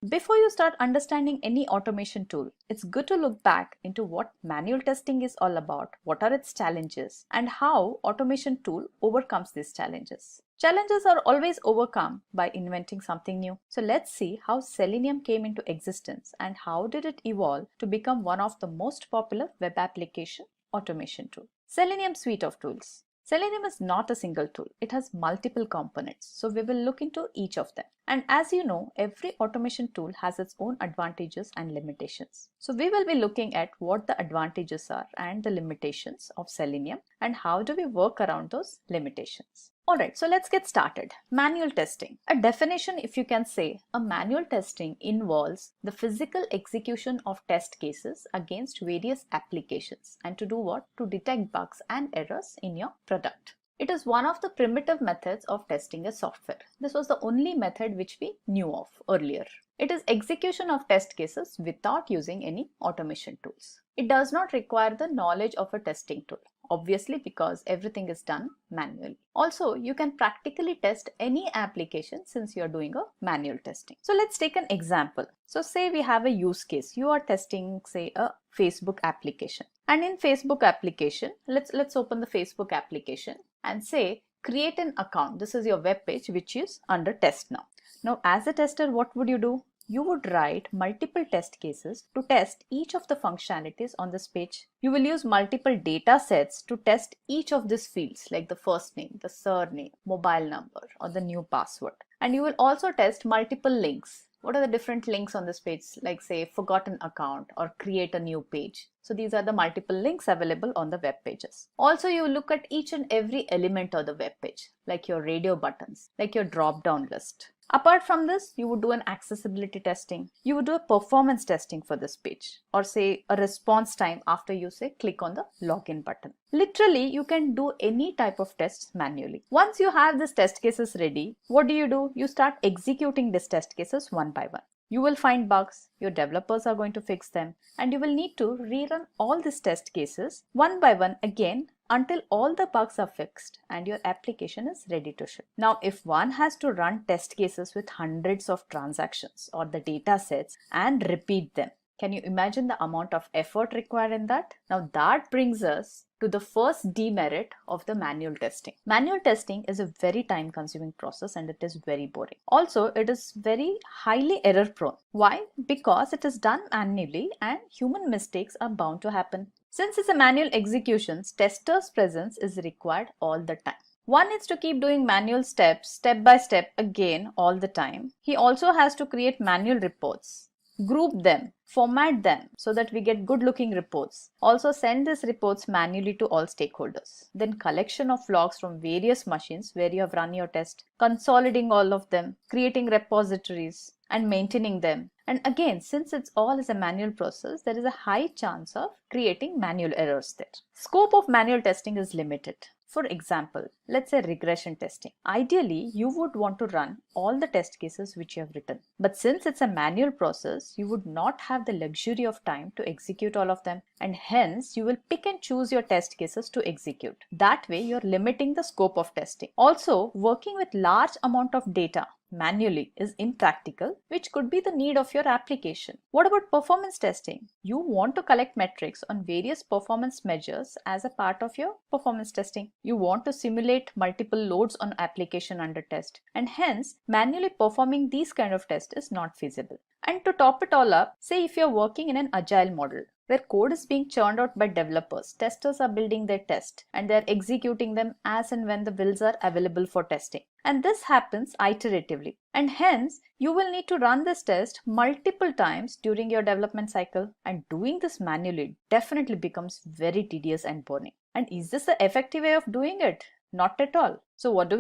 Before you start understanding any automation tool, it's good to look back into what manual testing is all about, what are its challenges, and how automation tool overcomes these challenges. Challenges are always overcome by inventing something new. So let's see how Selenium came into existence and how did it evolve to become one of the most popular web application automation tool. Selenium suite of tools. Selenium is not a single tool. It has multiple components. So we will look into each of them. And as you know, every automation tool has its own advantages and limitations. So we will be looking at what the advantages are and the limitations of Selenium and how do we work around those limitations. Alright, so let's get started. Manual testing. A definition, if you can say, a manual testing involves the physical execution of test cases against various applications. And to do what? To detect bugs and errors in your product. It is one of the primitive methods of testing a software. This was the only method which we knew of earlier. It is execution of test cases without using any automation tools. It does not require the knowledge of a testing tool. Obviously, because everything is done manually. Also, you can practically test any application since you are doing a manual testing. So let's take an example. So say we have a use case. You are testing, say, a Facebook application. And in Facebook application, let's open the Facebook application and say create an account. This is your web page which is under test now. Now as a tester, what would you do? You would write multiple test cases to test each of the functionalities on this page. You will use multiple data sets to test each of these fields like the first name, the surname, mobile number, or the new password. And you will also test multiple links. What are the different links on this page? Like say forgotten account or create a new page. So these are the multiple links available on the web pages. Also, you look at each and every element of the web page, like your radio buttons, like your drop down list. Apart from this, you would do an accessibility testing. You would do a performance testing for this page, or say a response time after you say click on the login button. Literally, you can do any type of tests manually. Once you have these test cases ready, what do? You start executing these test cases one by one. You will find bugs, your developers are going to fix them, and you will need to rerun all these test cases one by one again until all the bugs are fixed and your application is ready to ship. Now, if one has to run test cases with hundreds of transactions or the data sets and repeat them, can you imagine the amount of effort required in that? Now that brings us to the first demerit of the manual testing. Manual testing is a very time consuming process and it is very boring. Also, it is very highly error prone. Why? Because it is done manually and human mistakes are bound to happen. Since it's a manual execution, tester's presence is required all the time. One needs to keep doing manual steps, step by step again all the time. He also has to create manual reports, group them, format them so that we get good looking reports. Also send these reports manually to all stakeholders. Then collection of logs from various machines where you have run your test, consolidating all of them, creating repositories, and maintaining them. And again, since it's all is a manual process, there is a high chance of creating manual errors there. Scope of manual testing is limited. For example, let's say regression testing. Ideally, you would want to run all the test cases which you have written. But since it's a manual process, you would not have the luxury of time to execute all of them, and hence you will pick and choose your test cases to execute. That way, you're limiting the scope of testing. Also, working with large amount of data manually is impractical, which could be the need of your application. What about performance testing? You want to collect metrics on various performance measures as a part of your performance testing. You want to simulate multiple loads on application under test, and hence manually performing these kind of tests is not feasible. And to top it all up, say if you're working in an agile model where code is being churned out by developers, testers are building their test and they're executing them as and when the builds are available for testing. And this happens iteratively. And hence, you will need to run this test multiple times during your development cycle, and doing this manually definitely becomes very tedious and boring. And is this the effective way of doing it? Not at all. So what do?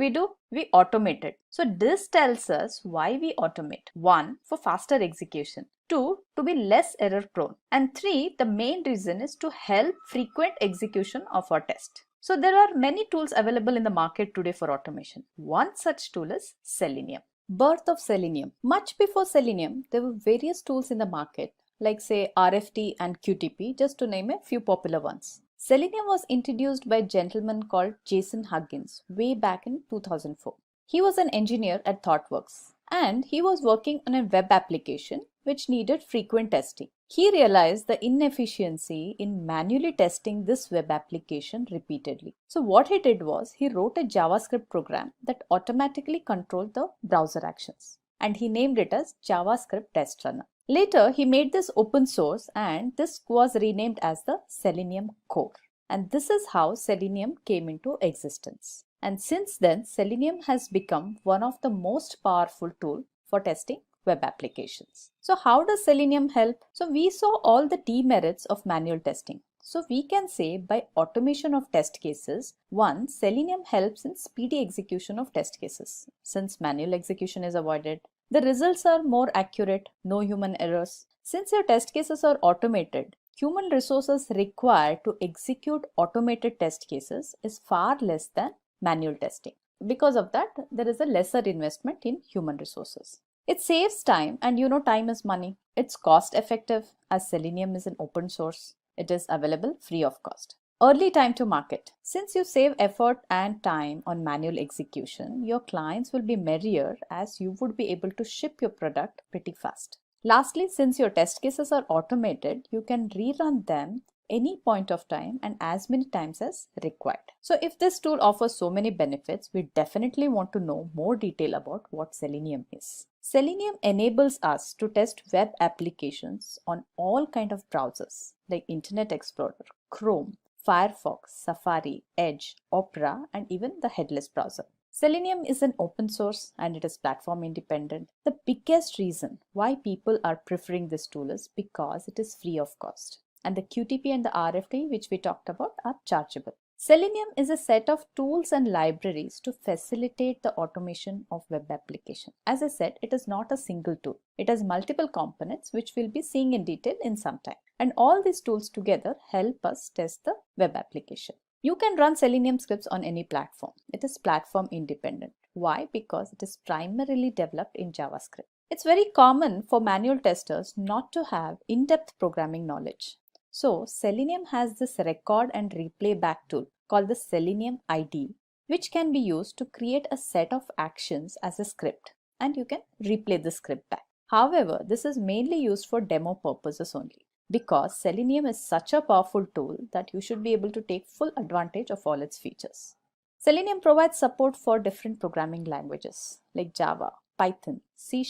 We automate it. So this tells us why we automate. 1, for faster execution. 2, to be less error prone. And 3, the main reason is to help frequent execution of our test. So there are many tools available in the market today for automation. One such tool is Selenium. Birth of Selenium. Much before Selenium, there were various tools in the market, like say RFT and QTP, just to name a few popular ones. Selenium was introduced by a gentleman called Jason Huggins way back in 2004. He was an engineer at ThoughtWorks, and he was working on a web application which needed frequent testing. He realized the inefficiency in manually testing this web application repeatedly. So what he did was he wrote a JavaScript program that automatically controlled the browser actions, and he named it as JavaScript Test Runner. Later, he made this open source, and this was renamed as the Selenium Core. And this is how Selenium came into existence. And since then, Selenium has become one of the most powerful tools for testing web applications. So how does Selenium help? So we saw all the demerits of manual testing. So we can say by automation of test cases, 1, Selenium helps in speedy execution of test cases. Since manual execution is avoided, the results are more accurate, no human errors. Since your test cases are automated, human resources required to execute automated test cases is far less than manual testing. Because of that, there is a lesser investment in human resources. It saves time, and time is money. It's cost effective as Selenium is an open source. It is available free of cost. Early time to market. Since you save effort and time on manual execution, your clients will be merrier as you would be able to ship your product pretty fast. Lastly, since your test cases are automated, you can rerun them any point of time and as many times as required. So if this tool offers so many benefits, we definitely want to know more detail about what Selenium is. Selenium enables us to test web applications on all kinds of browsers like Internet Explorer, Chrome, Firefox, Safari, Edge, Opera, and even the headless browser. Selenium is an open source and it is platform independent. The biggest reason why people are preferring this tool is because it is free of cost. And the QTP and the RFT, which we talked about, are chargeable. Selenium is a set of tools and libraries to facilitate the automation of web application. As I said, it is not a single tool. It has multiple components, which we'll be seeing in detail in some time. And all these tools together help us test the web application. You can run Selenium scripts on any platform. It is platform independent. Why? Because it is primarily developed in JavaScript. It's very common for manual testers not to have in-depth programming knowledge. So Selenium has this record and replay back tool called the Selenium ID, which can be used to create a set of actions as a script, and you can replay the script back. However, this is mainly used for demo purposes only, because Selenium is such a powerful tool that you should be able to take full advantage of all its features. Selenium provides support for different programming languages like Java, Python, C#,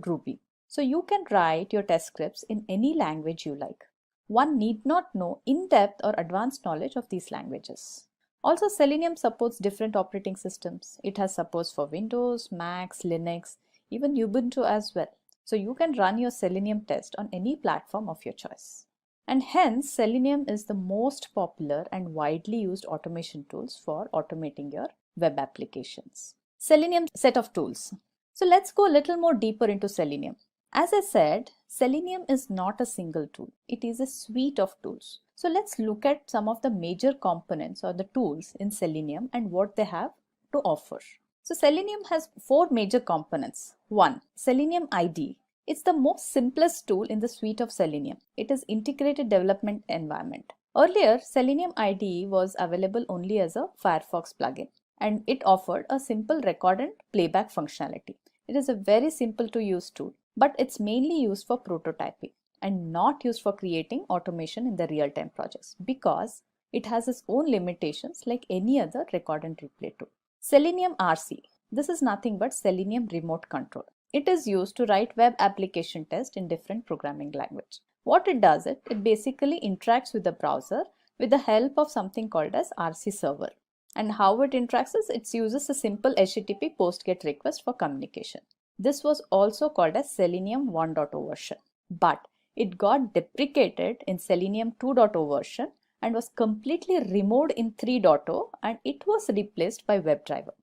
Ruby. So you can write your test scripts in any language you like. One need not know in-depth or advanced knowledge of these languages. Also, Selenium supports different operating systems. It has support for Windows, Macs, Linux, even Ubuntu as well. So you can run your Selenium test on any platform of your choice. And hence, Selenium is the most popular and widely used automation tools for automating your web applications. Selenium set of tools. So let's go a little more deeper into Selenium. As I said, Selenium is not a single tool. It is a suite of tools. So let's look at some of the major components or the tools in Selenium and what they have to offer. So Selenium has 4 major components. 1. Selenium IDE. It's the most simplest tool in the suite of Selenium. It is integrated development environment. Earlier, Selenium IDE was available only as a Firefox plugin, and it offered a simple record and playback functionality. It is a very simple to use tool, but it's mainly used for prototyping and not used for creating automation in the real-time projects because it has its own limitations like any other record and replay tool. Selenium RC. This is nothing but Selenium Remote Control. It is used to write web application tests in different programming language. What it does, it basically interacts with the browser with the help of something called as RC server. And how it interacts is it uses a simple HTTP POST GET request for communication. This was also called as Selenium 1.0 version, but it got deprecated in Selenium 2.0 version and was completely removed in 3.0, and it was replaced by WebDriver.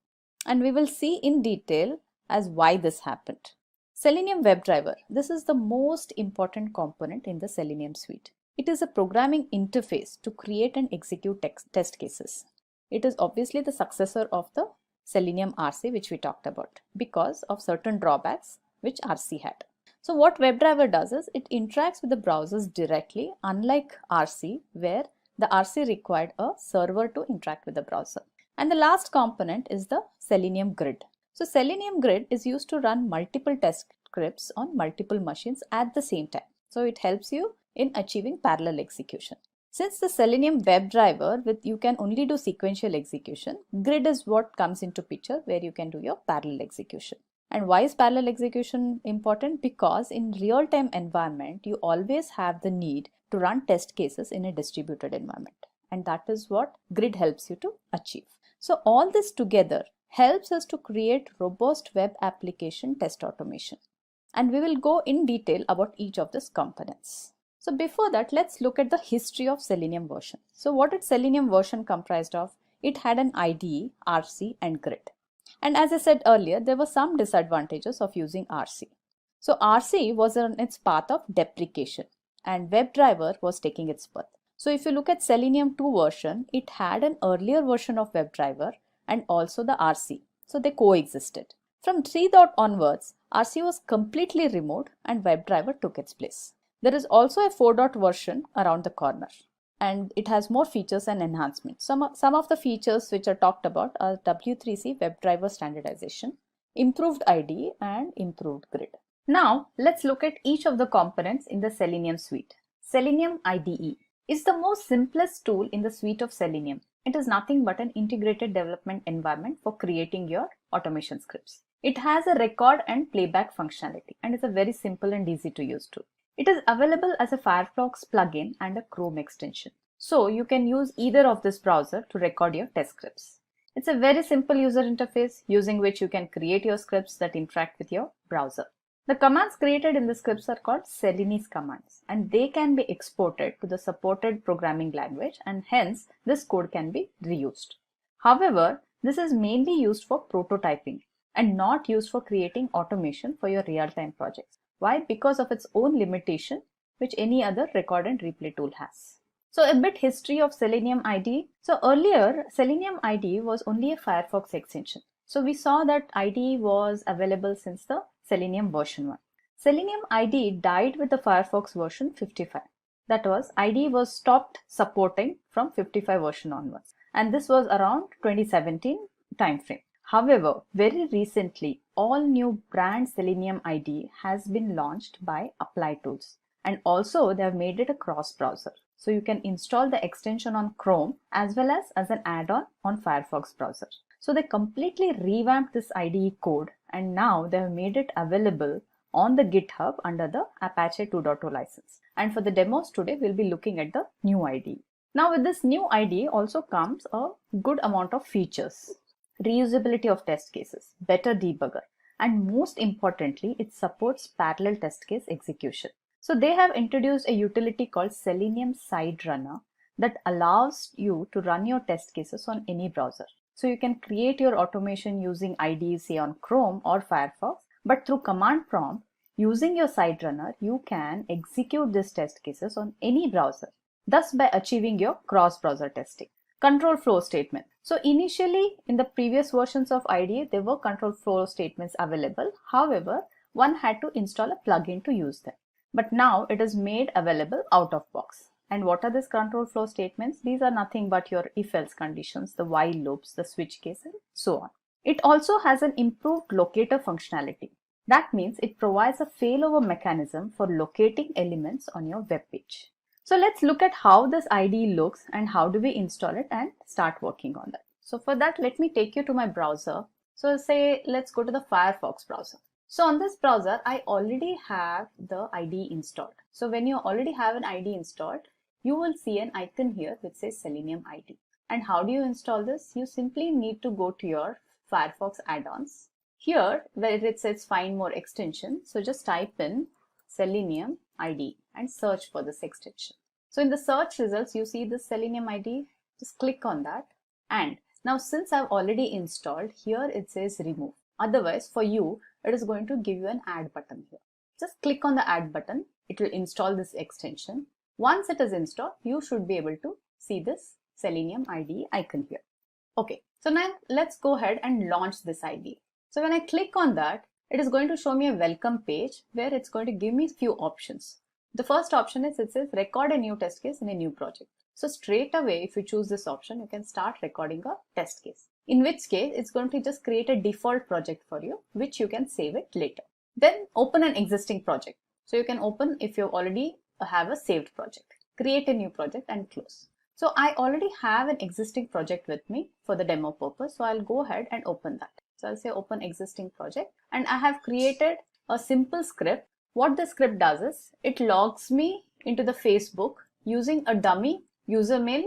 And we will see in detail as why this happened. Selenium WebDriver. This is the most important component in the Selenium suite. It is a programming interface to create and execute test cases. It is obviously the successor of the Selenium RC, which we talked about, because of certain drawbacks which RC had. So what WebDriver does is it interacts with the browsers directly, unlike RC, where the RC required a server to interact with the browser. And the last component is the Selenium Grid. So Selenium Grid is used to run multiple test scripts on multiple machines at the same time. So it helps you in achieving parallel execution. Since the Selenium WebDriver, you can only do sequential execution, Grid is what comes into picture where you can do your parallel execution. And why is parallel execution important? Because in real-time environment, you always have the need to run test cases in a distributed environment. And that is what Grid helps you to achieve. So all this together helps us to create robust web application test automation. And we will go in detail about each of these components. So before that, let's look at the history of Selenium version. So what did Selenium version comprised of? It had an IDE, RC and Grid. And as I said earlier, there were some disadvantages of using RC. So RC was on its path of deprecation and WebDriver was taking its birth. So if you look at Selenium 2 version, it had an earlier version of WebDriver and also the RC. So they coexisted. From 3.0 onwards, RC was completely removed and WebDriver took its place. There is also a 4.0 version around the corner, and it has more features and enhancements. Some of the features which are talked about are W3C WebDriver standardization, improved IDE and improved Grid. Now let's look at each of the components in the Selenium suite. Selenium IDE is the most simplest tool in the suite of Selenium. It is nothing but an integrated development environment for creating your automation scripts. It has a record and playback functionality and is a very simple and easy to use tool. It is available as a Firefox plugin and a Chrome extension. So you can use either of this browser to record your test scripts. It's a very simple user interface using which you can create your scripts that interact with your browser. The commands created in the scripts are called Selenium commands, and they can be exported to the supported programming language, and hence this code can be reused. However, this is mainly used for prototyping and not used for creating automation for your real-time projects. Why? Because of its own limitation, which any other record and replay tool has. So a bit history of Selenium IDE. So earlier, Selenium IDE was only a Firefox extension. So we saw that IDE was available since the Selenium version 1. Selenium IDE died with the Firefox version 55. That was, IDE was stopped supporting from 55 version onwards. And this was around 2017 timeframe. However, very recently, all new brand Selenium IDE has been launched by Apply Tools. And also they have made it a cross-browser. So you can install the extension on Chrome as well as an add-on on Firefox browser. So they completely revamped this IDE code and now they have made it available on the GitHub under the Apache 2.0 license. And for the demos today, we'll be looking at the new IDE. Now with this new IDE also comes a good amount of features. Reusability of test cases, better debugger, and most importantly, it supports parallel test case execution. So they have introduced a utility called Selenium Side Runner that allows you to run your test cases on any browser. So you can create your automation using IDE, say on Chrome or Firefox, But through command prompt, using your side runner, you can execute these test cases on any browser, thus by achieving your cross-browser testing. Control flow statement. So initially in the previous versions of IDE, there were control flow statements available. However, one had to install a plugin to use them. But now it is made available out of box. And what are these control flow statements? These are nothing but your if-else conditions, the while loops, the switch case, and so on. It also has an improved locator functionality. That means it provides a failover mechanism for locating elements on your web page. So let's look at how this IDE looks and how do we install it and start working on that. So for that, let me take you to my browser. So say, let's go to the Firefox browser. So on this browser, I already have the IDE installed. So when you already have an IDE installed, you will see an icon here which says Selenium IDE. And how do you install this? You simply need to go to your Firefox add-ons. Here, where it says find more extension, so just type in Selenium IDE and search for this extension. So in the search results, you see this Selenium IDE, just click on that. And now since I've already installed, here it says remove. Otherwise, for you, it is going to give you an add button here. Just click on the add button. It will install this extension. Once it is installed, you should be able to see this Selenium IDE icon here. Okay, so now let's go ahead and launch this IDE. So when I click on that, it is going to show me a welcome page where it's going to give me a few options. The first option is it says record a new test case in a new project. So straight away, if you choose this option, you can start recording a test case. In which case, it's going to just create a default project for you, which you can save it later. Then open an existing project. So you can open if you already have a saved project. Create a new project and close. So I already have an existing project with me for the demo purpose. So I'll go ahead and open that. So I'll say open existing project, and I have created a simple script. What the script does is it logs me into the Facebook using a dummy username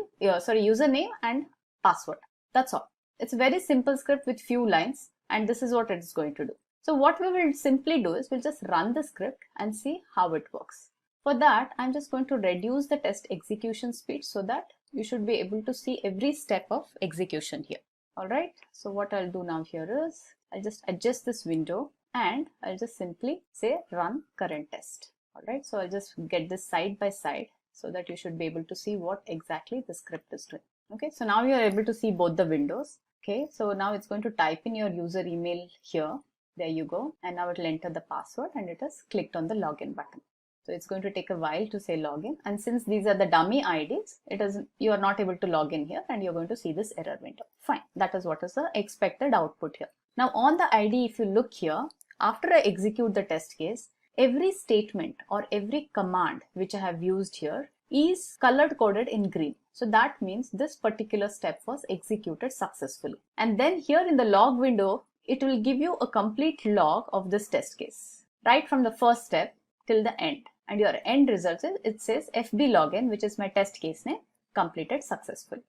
and password. That's all. It's a very simple script with few lines, and this is what it's going to do. So what we will simply do is we'll just run the script and see how it works. For that, I'm just going to reduce the test execution speed so that you should be able to see every step of execution here. Alright, so what I'll do now here is I'll just adjust this window and I'll just simply say run current test. Alright, so I'll just get this side by side so that you should be able to see what exactly the script is doing. Okay, so now you're able to see both the windows. Okay, so now it's going to type in your user email here. There you go. And now it will enter the password and it has clicked on the login button. So it's going to take a while to say login, and since these are the dummy IDs, you are not able to log in here and you're going to see this error window. Fine, that is what is the expected output here. Now on the ID, if you look here, after I execute the test case, every statement or every command which I have used here is color coded in green. So that means this particular step was executed successfully. And then here in the log window, it will give you a complete log of this test case, right from the first step till the end. And your end result is, it says FB login, which is my test case name, completed successfully.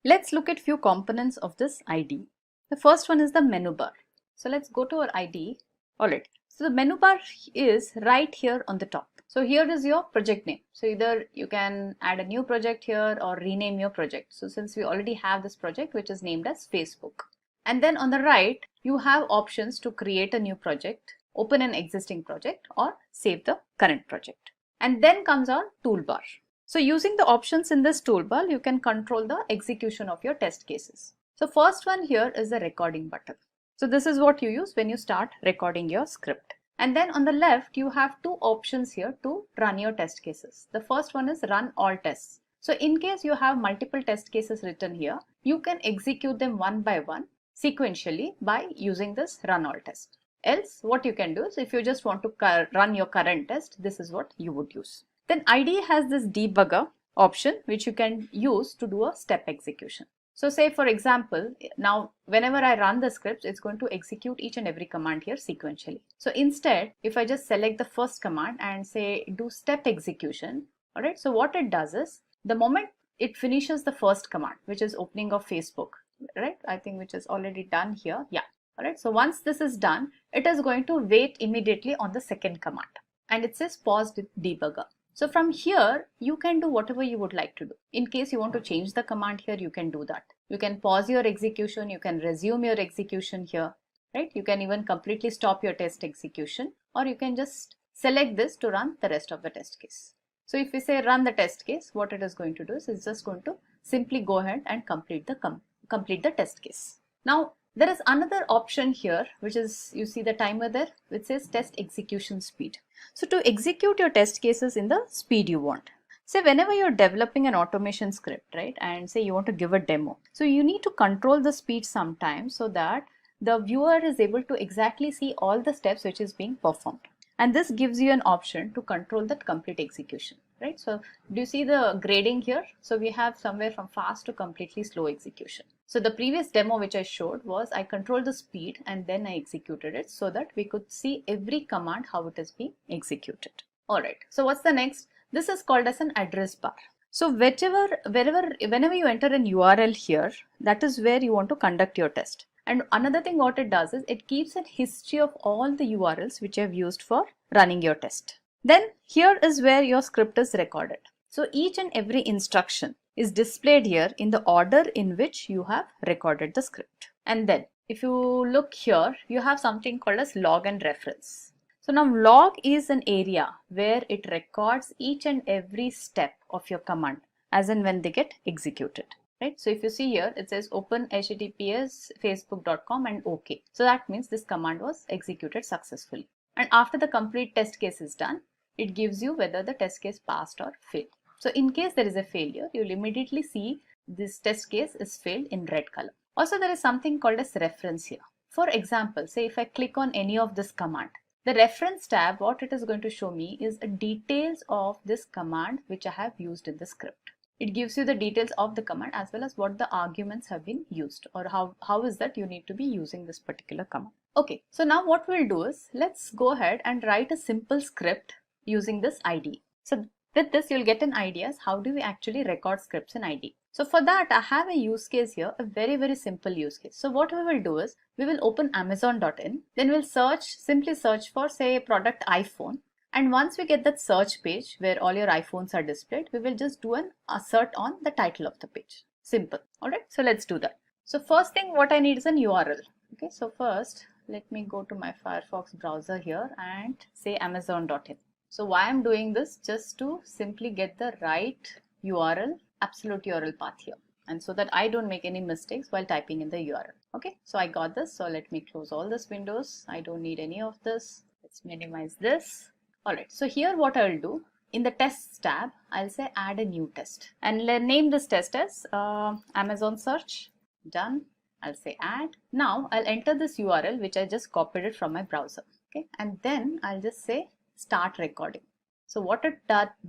Let's look at few components of this IDE. The first one is the menu bar. So let's go to our IDE. Alright, so the menu bar is right here on the top. So here is your project name. So either you can add a new project here or rename your project. So since we already have this project, which is named as Facebook. And then on the right, you have options to create a new project, open an existing project, or save the current project. And then comes our toolbar. So using the options in this toolbar, you can control the execution of your test cases. So first one here is the recording button. So this is what you use when you start recording your script. And then on the left, you have two options here to run your test cases. The first one is run all tests. So in case you have multiple test cases written here, you can execute them one by one sequentially by using this run all test. Else, what you can do is if you just want to run your current test, this is what you would use. Then IDE has this debugger option, which you can use to do a step execution. So say for example, now whenever I run the scripts, it's going to execute each and every command here sequentially. So instead, if I just select the first command and say do step execution, alright, so what it does is the moment it finishes the first command, which is opening of Facebook, right? I think which is already done here. Yeah. Alright, so once this is done, it is going to wait immediately on the second command and it says pause debugger. So from here, you can do whatever you would like to do. In case you want to change the command here, you can do that. You can pause your execution, you can resume your execution here. right? You can even completely stop your test execution, or you can just select this to run the rest of the test case. So if we say run the test case, what it is going to do is it's just going to simply go ahead and complete the test case. Now there is another option here, which is, you see the timer there, which says test execution speed. So to execute your test cases in the speed you want. Say whenever you're developing an automation script, right, and say you want to give a demo, so you need to control the speed sometimes so that the viewer is able to exactly see all the steps which is being performed. And this gives you an option to control that complete execution, right? So do you see the grading here? So we have somewhere from fast to completely slow execution. So the previous demo which I showed was I controlled the speed and then I executed it so that we could see every command how it is being executed. Alright, so what's the next? This is called as an address bar. So whenever you enter an URL here, that is where you want to conduct your test. And another thing what it does is it keeps a history of all the URLs which you have used for running your test. Then here is where your script is recorded. So each and every instruction is displayed here in the order in which you have recorded the script. And then if you look here, you have something called as log and reference. So now log is an area where it records each and every step of your command as and when they get executed. Right? So if you see here, it says open https facebook.com and OK. So that means this command was executed successfully. And after the complete test case is done, it gives you whether the test case passed or failed. So in case there is a failure, you will immediately see this test case is failed in red color. Also, there is something called as reference here. For example, say if I click on any of this command, the reference tab, what it is going to show me is details of this command which I have used in the script. It gives you the details of the command as well as what the arguments have been used, or how is that you need to be using this particular command. Okay, so now what we'll do is let's go ahead and write a simple script using this IDE. So with this you'll get an idea as how do we actually record scripts in IDE. So for that I have a use case here, a very simple use case. So what we will do is we will open amazon.in, then we'll simply search for say product iPhone. And once we get that search page where all your iPhones are displayed, we will just do an assert on the title of the page. Simple. Alright, so let's do that. So first thing what I need is an URL. Okay, so first let me go to my Firefox browser here and say amazon.in. So why I'm doing this? Just to simply get the right URL, absolute URL path here. And so that I don't make any mistakes while typing in the URL. Okay, so I got this. So let me close all these windows. I don't need any of this. Let's minimize this. Alright, so here what I will do, in the tests tab, I'll say add a new test and name this test as Amazon search. Done. I'll say add. Now I'll enter this URL which I just copied it from my browser. Okay, and then I'll just say start recording. So what it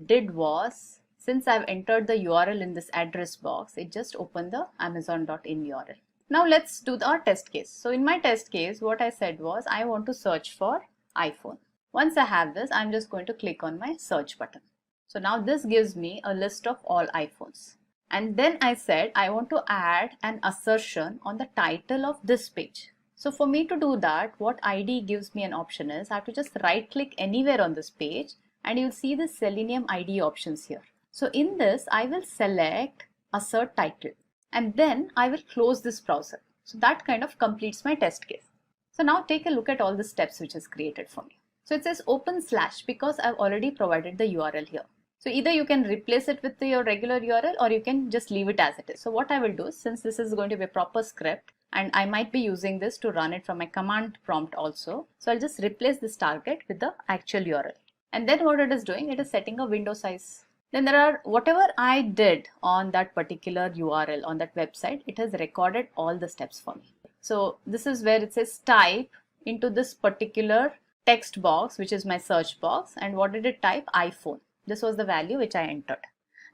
did was, since I've entered the URL in this address box, it just opened the amazon.in URL. Now let's do our test case. So in my test case, what I said was I want to search for iPhone. Once I have this, I'm just going to click on my search button. So now this gives me a list of all iPhones. And then I said I want to add an assertion on the title of this page. So for me to do that, what IDE gives me an option is I have to just right click anywhere on this page and you'll see the Selenium IDE options here. So in this, I will select assert title and then I will close this browser. So that kind of completes my test case. So now take a look at all the steps which is created for me. So it says open / because I've already provided the URL here. So either you can replace it with your regular URL or you can just leave it as it is. So what I will do is, since this is going to be a proper script and I might be using this to run it from my command prompt also. So I'll just replace this target with the actual URL. And then what it is doing, it is setting a window size. Then there are whatever I did on that particular URL on that website, it has recorded all the steps for me. So this is where it says type into this particular text box, which is my search box. And what did it type? iPhone. This was the value which I entered.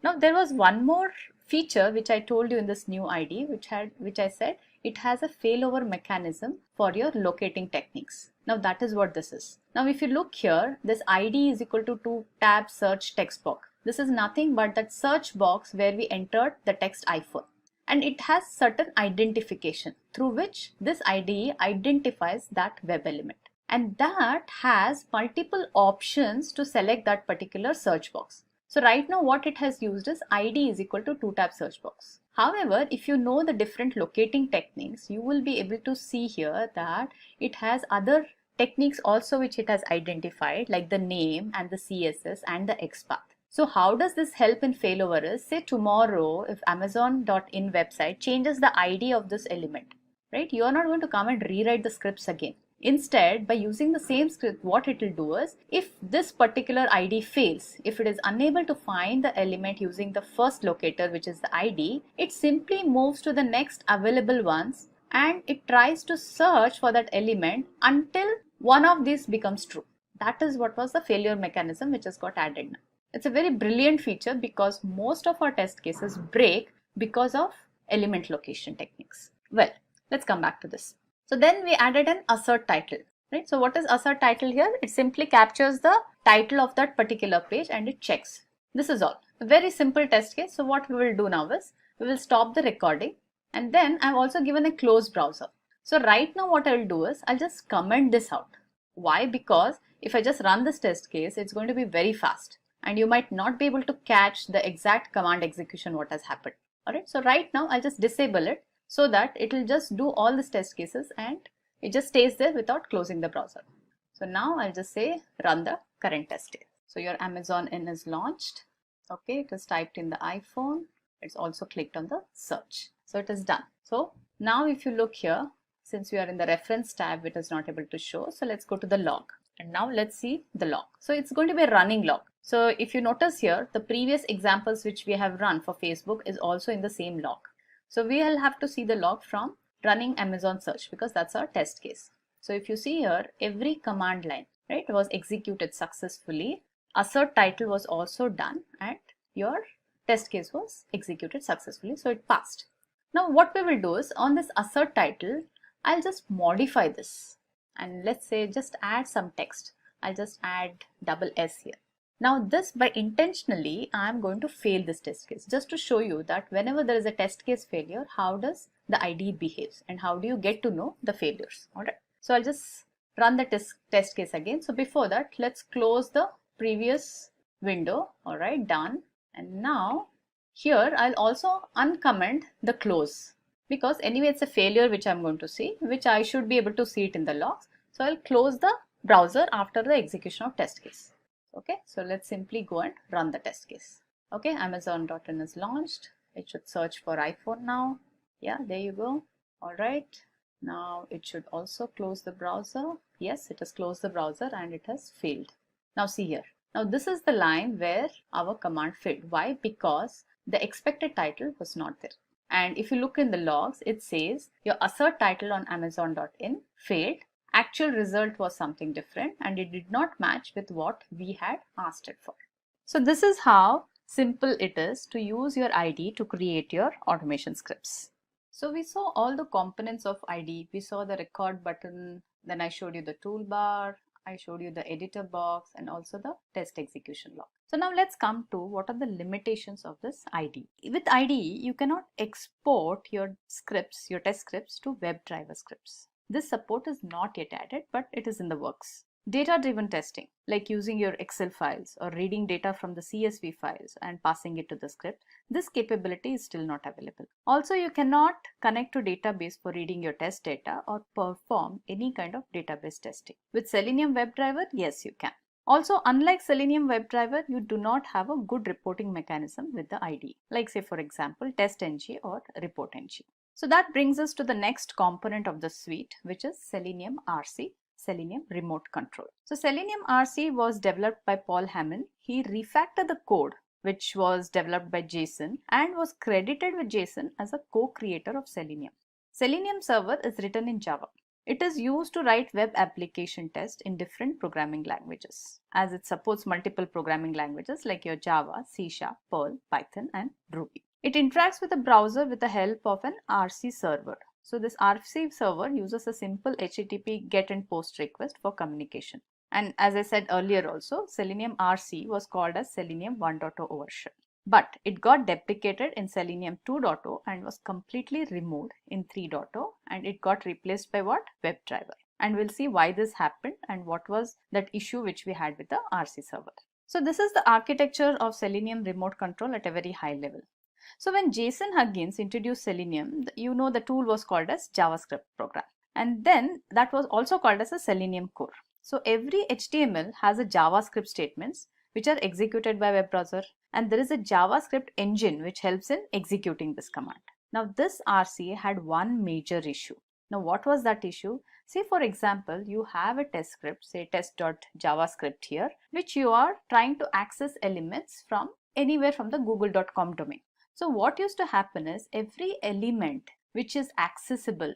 Now there was one more feature which I told you in this new IDE, which I said it has a failover mechanism for your locating techniques. Now that is what this is. Now if you look here, this ID is equal to tab search text box. This is nothing but that search box where we entered the text iPhone. And it has certain identification through which this IDE identifies that web element. And that has multiple options to select that particular search box. So right now what it has used is ID is equal to 2-tab search box. However, if you know the different locating techniques, you will be able to see here that it has other techniques also which it has identified, like the name and the CSS and the XPath. So how does this help in failover is, say tomorrow if Amazon.in website changes the ID of this element, right? You are not going to come and rewrite the scripts again. Instead, by using the same script, what it will do is, if this particular ID fails, if it is unable to find the element using the first locator, which is the ID, it simply moves to the next available ones and it tries to search for that element until one of these becomes true. That is what was the failure mechanism which has got added now. It's a very brilliant feature because most of our test cases break because of element location techniques. Well, let's come back to this. So then we added an assert title, right? So what is assert title here? It simply captures the title of that particular page and it checks. This is all. A very simple test case. So what we will do now is, we will stop the recording and then I've also given a close browser. So right now what I'll do is, I'll just comment this out. Why? Because if I just run this test case, it's going to be very fast and you might not be able to catch the exact command execution what has happened. Alright, so right now I'll just disable it, so that it will just do all these test cases and it just stays there without closing the browser. So now I'll just say run the current test case. So your Amazon in is launched. Okay, it is typed in the iPhone. It's also clicked on the search. So it is done. So now if you look here, since we are in the reference tab, it is not able to show. So let's go to the log. And now let's see the log. So it's going to be a running log. So if you notice here, the previous examples which we have run for Facebook is also in the same log. So we will have to see the log from running Amazon search because that's our test case. So if you see here, every command line, right, was executed successfully. Assert title was also done and your test case was executed successfully. So it passed. Now what we will do is, on this assert title, I'll just modify this and let's say just add some text. I'll just add double S here. Now this, by intentionally, I'm going to fail this test case just to show you that whenever there is a test case failure, how does the IDE behaves and how do you get to know the failures. Alright, so I'll just run the test case again. So before that, let's close the previous window. Alright, done. And now here I'll also uncomment the close because anyway it's a failure which I'm going to see, which I should be able to see it in the logs. So I'll close the browser after the execution of test case. Okay, so let's simply go and run the test case. Okay, Amazon.in is launched. It should search for iPhone now. Yeah, there you go. All right, now it should also close the browser. Yes, it has closed the browser and it has failed. Now see here. Now this is the line where our command failed. Why? Because the expected title was not there. And if you look in the logs, it says your assert title on Amazon.in failed. Actual result was something different and it did not match with what we had asked it for. So this is how simple it is to use your IDE to create your automation scripts. So we saw all the components of IDE. We saw the record button, then I showed you the toolbar, I showed you the editor box and also the test execution log. So now let's come to what are the limitations of this IDE. With IDE, you cannot export your scripts, your test scripts to WebDriver scripts. This support is not yet added, but it is in the works. Data-driven testing, like using your Excel files or reading data from the CSV files and passing it to the script, this capability is still not available. Also, you cannot connect to database for reading your test data or perform any kind of database testing. With Selenium WebDriver, yes, you can. Also, unlike Selenium WebDriver, you do not have a good reporting mechanism with the IDE, like say for example, TestNG or ReportNG. So that brings us to the next component of the suite, which is Selenium RC, Selenium Remote Control. So Selenium RC was developed by Paul Hammond. He refactored the code which was developed by Jason and was credited with Jason as a co-creator of Selenium. Selenium Server is written in Java. It is used to write web application tests in different programming languages, as it supports multiple programming languages like your Java, C#, Perl, Python and Ruby. It interacts with the browser with the help of an RC server. So this RC server uses a simple HTTP GET and POST request for communication. And as I said earlier also, Selenium RC was called as Selenium 1.0 version. But it got deprecated in Selenium 2.0 and was completely removed in 3.0 and it got replaced by what? WebDriver. And we'll see why this happened and what was that issue which we had with the RC server. So this is the architecture of Selenium remote control at a very high level. So when Jason Huggins introduced Selenium, you know the tool was called as JavaScript program. And then that was also called as a Selenium core. So every HTML has a JavaScript statements which are executed by web browser, and there is a JavaScript engine which helps in executing this command. Now this RC had one major issue. Now what was that issue? Say for example, you have a test script, say test.javascript here, which you are trying to access elements from anywhere from the google.com domain. So what used to happen is every element which is accessible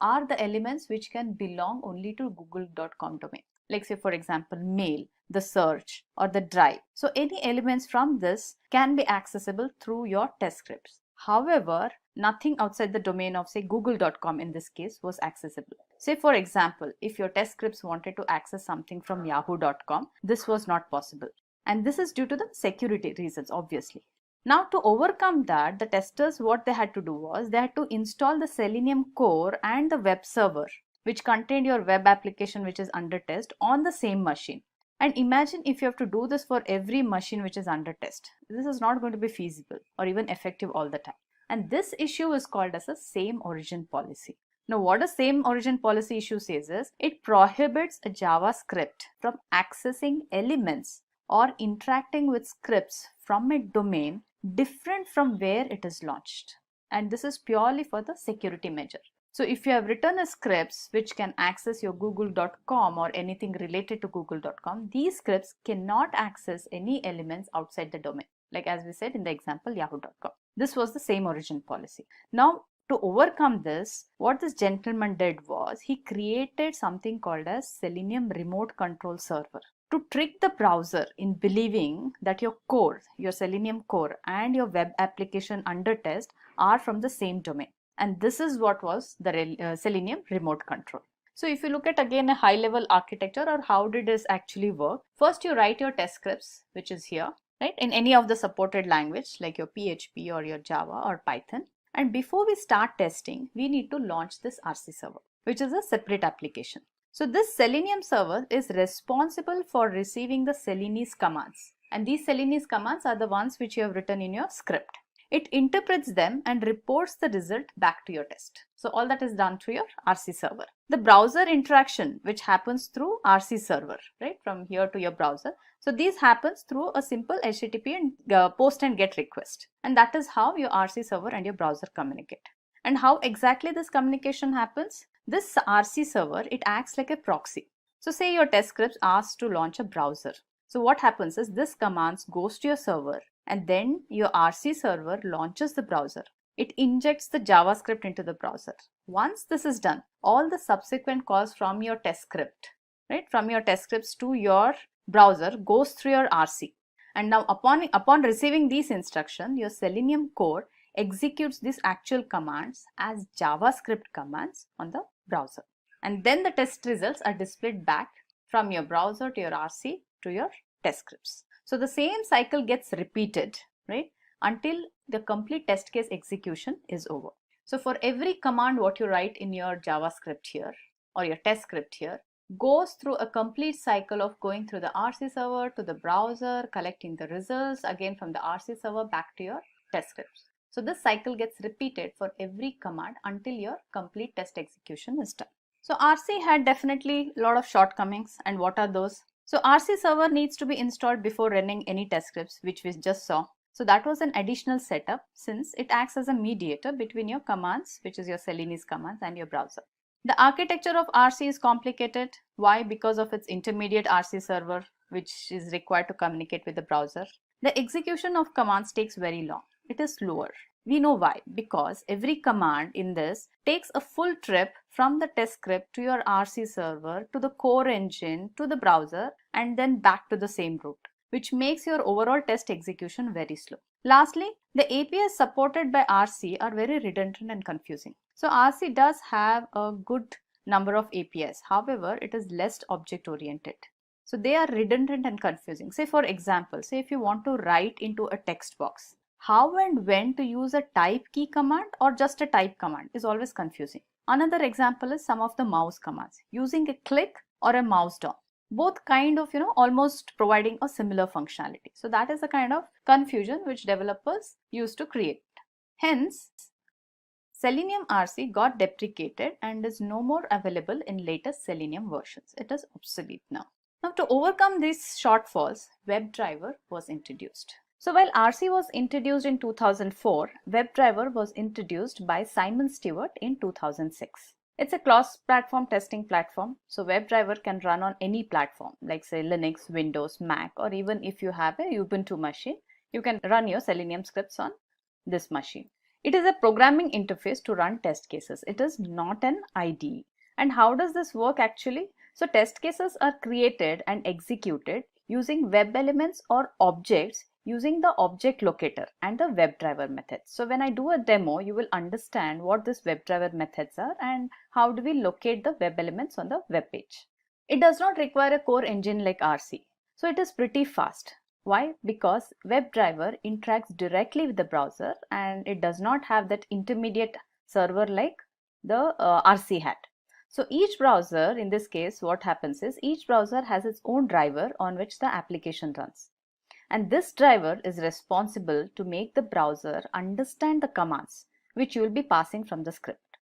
are the elements which can belong only to google.com domain. Like say for example, mail, the search or the drive. So any elements from this can be accessible through your test scripts. However, nothing outside the domain of say google.com in this case was accessible. Say for example, if your test scripts wanted to access something from yahoo.com, this was not possible. And this is due to the security reasons, obviously. Now to overcome that, the testers, what they had to do was they had to install the Selenium core and the web server, which contained your web application which is under test on the same machine. And imagine if you have to do this for every machine which is under test. This is not going to be feasible or even effective all the time. And this issue is called as a same origin policy. Now what a same origin policy issue says is it prohibits a JavaScript from accessing elements or interacting with scripts from a domain different from where it is launched. And this is purely for the security measure. So if you have written a scripts which can access your google.com or anything related to google.com, these scripts cannot access any elements outside the domain. Like as we said in the example yahoo.com. This was the same origin policy. Now to overcome this, what this gentleman did was he created something called as Selenium remote control server to trick the browser in believing that your core, your Selenium core and your web application under test are from the same domain. And this is what was the Selenium remote control. So if you look at again a high level architecture or how did this actually work, first you write your test scripts, which is here, right, in any of the supported language like your PHP or your Java or Python. And before we start testing, we need to launch this RC server, which is a separate application. So this Selenium server is responsible for receiving the Selenium commands. And these Selenium commands are the ones which you have written in your script. It interprets them and reports the result back to your test. So all that is done through your RC server. The browser interaction which happens through RC server, right, from here to your browser. So this happens through a simple HTTP and post and get request. And that is how your RC server and your browser communicate. And how exactly this communication happens? This RC server, it acts like a proxy. So say your test scripts asks to launch a browser. So what happens is this commands goes to your server and then your RC server launches the browser. It injects the JavaScript into the browser. Once this is done, all the subsequent calls from your test script, right, from your test scripts to your browser goes through your RC. And now upon receiving these instructions, your Selenium core executes these actual commands as JavaScript commands on the browser. And then the test results are displayed back from your browser to your RC to your test scripts. So the same cycle gets repeated, right, until the complete test case execution is over. So for every command what you write in your JavaScript here or your test script here goes through a complete cycle of going through the RC server to the browser, collecting the results again from the RC server back to your test scripts. So this cycle gets repeated for every command until your complete test execution is done. So RC had definitely a lot of shortcomings, and what are those? So RC server needs to be installed before running any test scripts, which we just saw. So that was an additional setup since it acts as a mediator between your commands, which is your Selenium commands, and your browser. The architecture of RC is complicated. Why? Because of its intermediate RC server, which is required to communicate with the browser. The execution of commands takes very long. It is slower. We know why, because every command in this takes a full trip from the test script to your RC server, to the core engine, to the browser, and then back to the same route, which makes your overall test execution very slow. Lastly, the APIs supported by RC are very redundant and confusing. So RC does have a good number of APIs. However, it is less object oriented. So they are redundant and confusing. Say for example, say if you want to write into a text box, how and when to use a type key command or just a type command is always confusing. Another example is some of the mouse commands, using a click or a mouse down. both kind of, almost providing a similar functionality. So that is the kind of confusion which developers used to create. Hence, Selenium RC got deprecated and is no more available in latest Selenium versions. It is obsolete now. Now, to overcome these shortfalls, WebDriver was introduced. So while RC was introduced in 2004, WebDriver was introduced by Simon Stewart in 2006. It's a cross-platform testing platform, so WebDriver can run on any platform, like say Linux, Windows, Mac, or even if you have a Ubuntu machine, you can run your Selenium scripts on this machine. It is a programming interface to run test cases. It is not an IDE. And how does this work actually? So test cases are created and executed using web elements or objects using the object locator and the WebDriver methods. So when I do a demo, you will understand what these WebDriver methods are and how do we locate the web elements on the web page. It does not require a core engine like RC. So it is pretty fast. Why? Because WebDriver interacts directly with the browser and it does not have that intermediate server like the RC had. So each browser, in this case, what happens is each browser has its own driver on which the application runs. And this driver is responsible to make the browser understand the commands which you will be passing from the script.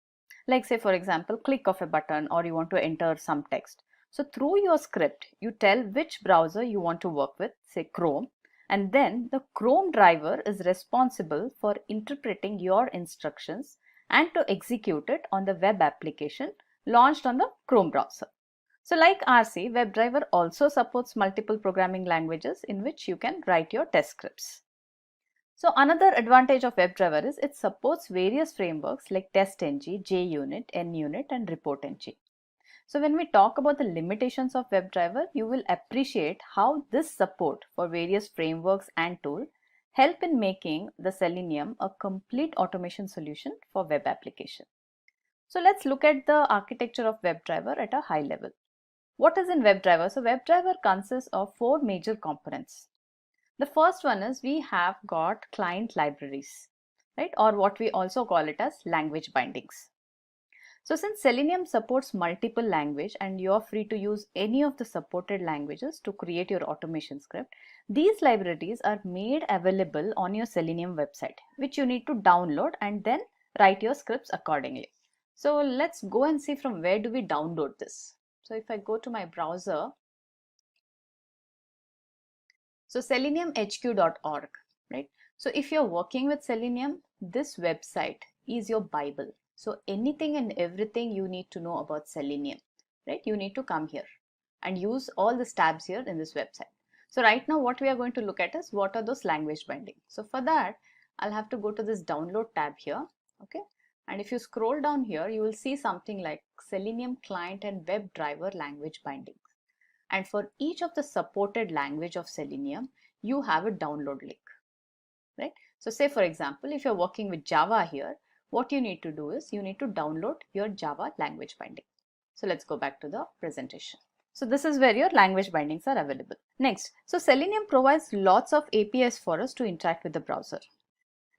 Like say for example, click of a button or you want to enter some text. So through your script, you tell which browser you want to work with, say Chrome, and then the Chrome driver is responsible for interpreting your instructions and to execute it on the web application launched on the Chrome browser. So like RC, WebDriver also supports multiple programming languages in which you can write your test scripts. So another advantage of WebDriver is it supports various frameworks like TestNG, JUnit, NUnit, and ReportNG. So when we talk about the limitations of WebDriver, you will appreciate how this support for various frameworks and tools help in making the Selenium a complete automation solution for web application. So let's look at the architecture of WebDriver at a high level. What is in WebDriver? So WebDriver consists of 4 major components. The first one is we have got client libraries, right? Or what we also call it as language bindings. So since Selenium supports multiple languages and you're free to use any of the supported languages to create your automation script, these libraries are made available on your Selenium website, which you need to download and then write your scripts accordingly. So let's go and see from where do we download this. So if I go to my browser, so seleniumhq.org, right? So if you're working with Selenium, this website is your Bible. So anything and everything you need to know about Selenium, right? You need to come here and use all the tabs here in this website. So right now what we are going to look at is what are those language bindings. So for that, I'll have to go to this download tab here, okay? And if you scroll down here, you will see something like Selenium client and WebDriver language bindings. And for each of the supported language of Selenium, you have a download link, right? So say for example, if you're working with Java here, what you need to do is you need to download your Java language binding. So let's go back to the presentation. So this is where your language bindings are available. Next, so Selenium provides lots of APIs for us to interact with the browser.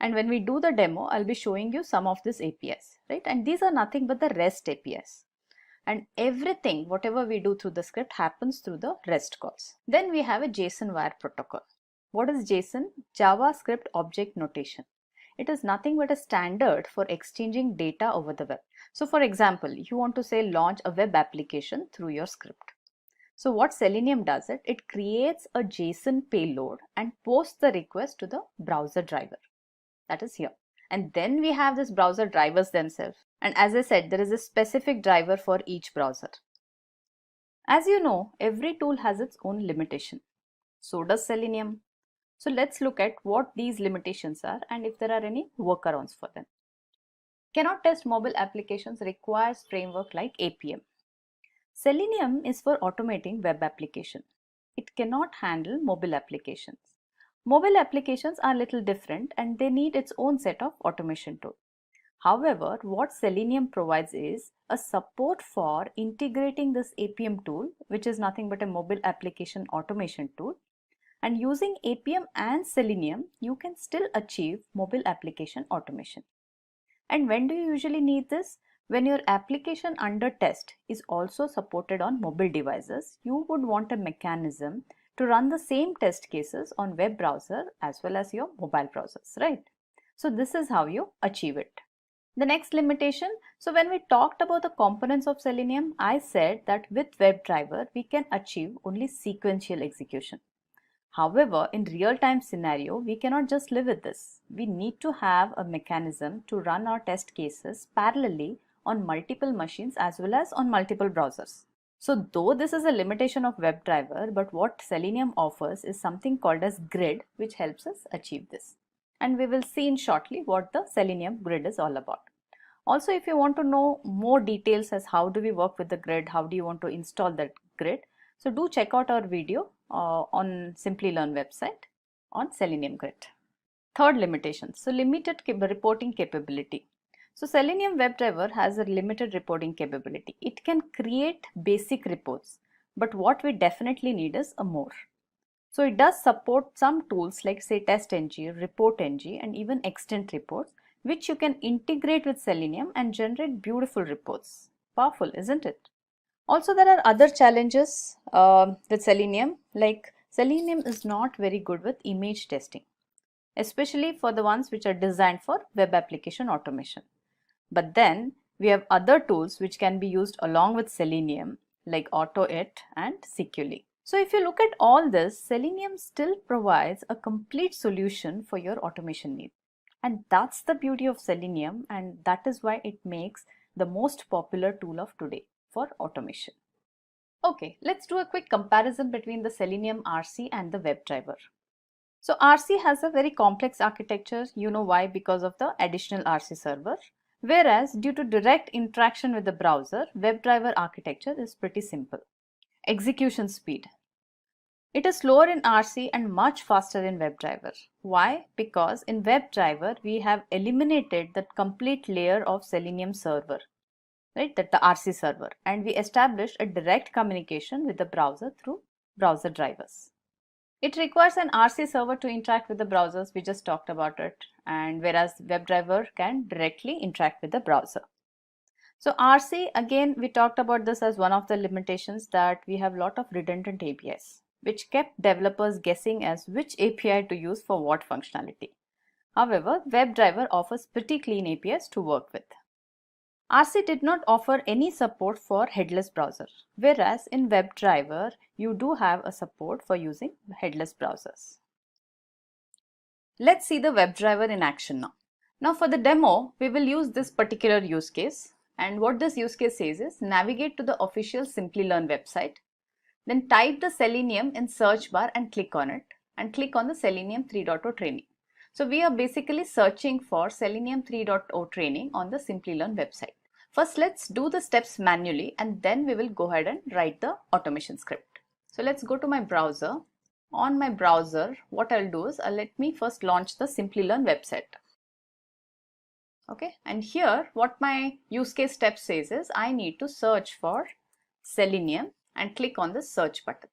And when we do the demo, I'll be showing you some of these APIs, right? And these are nothing but the REST APIs. And everything, whatever we do through the script happens through the REST calls. Then we have a JSON wire protocol. What is JSON? JavaScript Object Notation. It is nothing but a standard for exchanging data over the web. So for example, you want to say launch a web application through your script. So what Selenium does it creates a JSON payload and posts the request to the browser driver. That is here. And then we have this browser drivers themselves. And as I said, there is a specific driver for each browser. As you know, every tool has its own limitation. So does Selenium. So let's look at what these limitations are and if there are any workarounds for them. Cannot test mobile applications requires framework like APM. Selenium is for automating web application. It cannot handle mobile applications. Mobile applications are a little different and they need its own set of automation tools. However, what Selenium provides is a support for integrating this APM tool, which is nothing but a mobile application automation tool. And using APM and Selenium, you can still achieve mobile application automation. And when do you usually need this? when your application under test is also supported on mobile devices, you would want a mechanism to run the same test cases on web browser as well as your mobile browsers, right? So this is how you achieve it. The next limitation, so when we talked about the components of Selenium, I said that with WebDriver we can achieve only sequential execution. However, in real-time scenario, we cannot just live with this. We need to have a mechanism to run our test cases parallelly on multiple machines as well as on multiple browsers. So though this is a limitation of WebDriver, but what Selenium offers is something called as grid, which helps us achieve this. And we will see in shortly what the Selenium grid is all about. Also, if you want to know more details as how do we work with the grid, how do you want to install that grid, so do check out our video on SimplyLearn website on Selenium grid. Third limitation, so limited reporting capability. So Selenium WebDriver has a limited reporting capability. It can create basic reports, but what we definitely need is a more. So it does support some tools like say TestNG, ReportNG and even Extent reports, which you can integrate with Selenium and generate beautiful reports. Powerful, isn't it? Also, there are other challenges with Selenium, like Selenium is not very good with image testing, especially for the ones which are designed for web application automation. But then we have other tools which can be used along with Selenium like AutoIt and Securely. So if you look at all this, Selenium still provides a complete solution for your automation needs. And that's the beauty of Selenium, and that is why it makes the most popular tool of today for automation. Okay, let's do a quick comparison between the Selenium RC and the WebDriver. So RC has a very complex architecture. You know why? Because of the additional RC server. Whereas due to direct interaction with the browser, WebDriver architecture is pretty simple. Execution speed. It is slower in RC and much faster in WebDriver. Why? Because in WebDriver we have eliminated that complete layer of Selenium server, right? That the RC server, and we established a direct communication with the browser through browser drivers. It requires an RC server to interact with the browsers. We just talked about it, and whereas WebDriver can directly interact with the browser. So RC, again, we talked about this as one of the limitations, that we have a lot of redundant APIs, which kept developers guessing as which API to use for what functionality. However, WebDriver offers pretty clean APIs to work with. RC did not offer any support for headless browser, whereas in WebDriver, you do have a support for using headless browsers. Let's see the WebDriver in action now. Now for the demo, we will use this particular use case, and what this use case says is navigate to the official SimplyLearn website, then type the Selenium in search bar and click on it, and click on the Selenium 3.0 training. So we are basically searching for Selenium 3.0 training on the SimplyLearn website. First, let's do the steps manually, and then we will go ahead and write the automation script. So let's go to my browser. On my browser, what I'll do is let me first launch the SimplyLearn website. Okay, and here what my use case step says is I need to search for Selenium and click on the search button.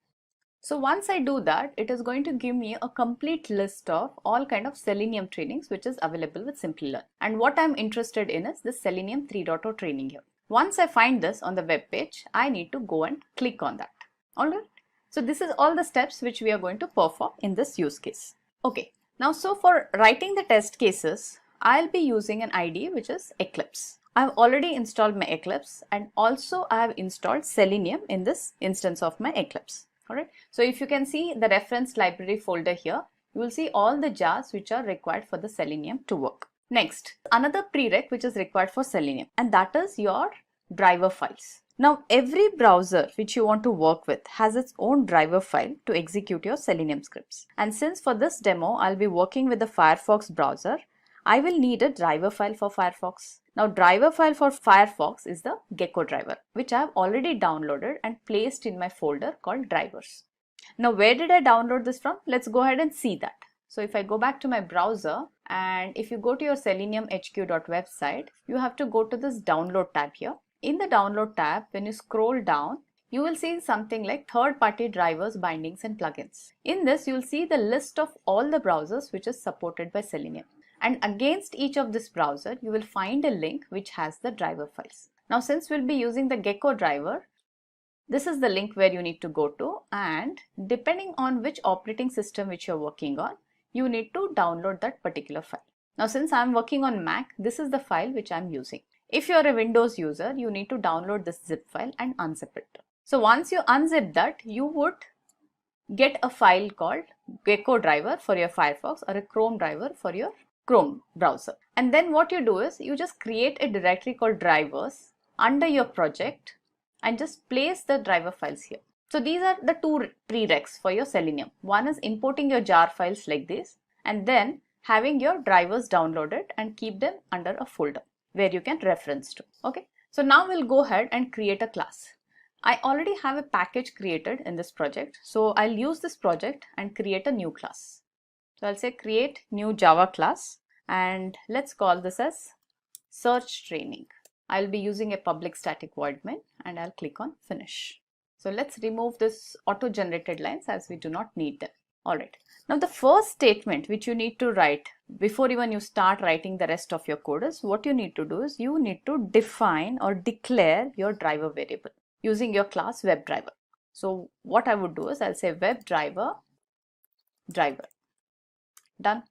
So once I do that, it is going to give me a complete list of all kind of Selenium trainings which is available with SimplyLearn. And what I'm interested in is the Selenium 3.0 training here. Once I find this on the web page, I need to go and click on that. Alright. So this is all the steps which we are going to perform in this use case. Okay. Now, so for writing the test cases, I'll be using an IDE which is Eclipse. I've already installed my Eclipse, and also I have installed Selenium in this instance of my Eclipse. Alright, so if you can see the reference library folder here, you will see all the jars which are required for the Selenium to work. Next, another prereq which is required for Selenium, and that is your driver files. Now, every browser which you want to work with has its own driver file to execute your Selenium scripts. And since for this demo, I'll be working with the Firefox browser, I will need a driver file for Firefox. Now, driver file for Firefox is the Gecko driver, which I have already downloaded and placed in my folder called drivers. Now, where did I download this from? Let's go ahead and see that. So if I go back to my browser, and if you go to your seleniumhq.website, you have to go to this download tab here. In the download tab, when you scroll down, you will see something like third-party drivers, bindings and plugins. In this, you will see the list of all the browsers which is supported by Selenium. And against each of this browser, you will find a link which has the driver files. Now, since we'll be using the Gecko driver, this is the link where you need to go to, and depending on which operating system which you're working on, you need to download that particular file. Now, since I'm working on Mac, this is the file which I'm using. If you're a Windows user, you need to download this zip file and unzip it. So once you unzip that, you would get a file called Gecko driver for your Firefox or a Chrome driver for your Chrome browser. And then what you do is you just create a directory called drivers under your project and just place the driver files here. So these are the two prereqs for your Selenium. One is importing your jar files like this, and then having your drivers downloaded and keep them under a folder where you can reference to. Okay, so now we'll go ahead and create a class. I already have a package created in this project, so I'll use this project and create a new class. So I'll say create new Java class, and let's call this as search training. I'll be using a public static void main, and I'll click on finish. So let's remove this auto generated lines as we do not need them. Alright, now the first statement which you need to write before even you start writing the rest of your code is what you need to do is you need to define or declare your driver variable using your class WebDriver. So what I would do is I'll say WebDriver driver. Done.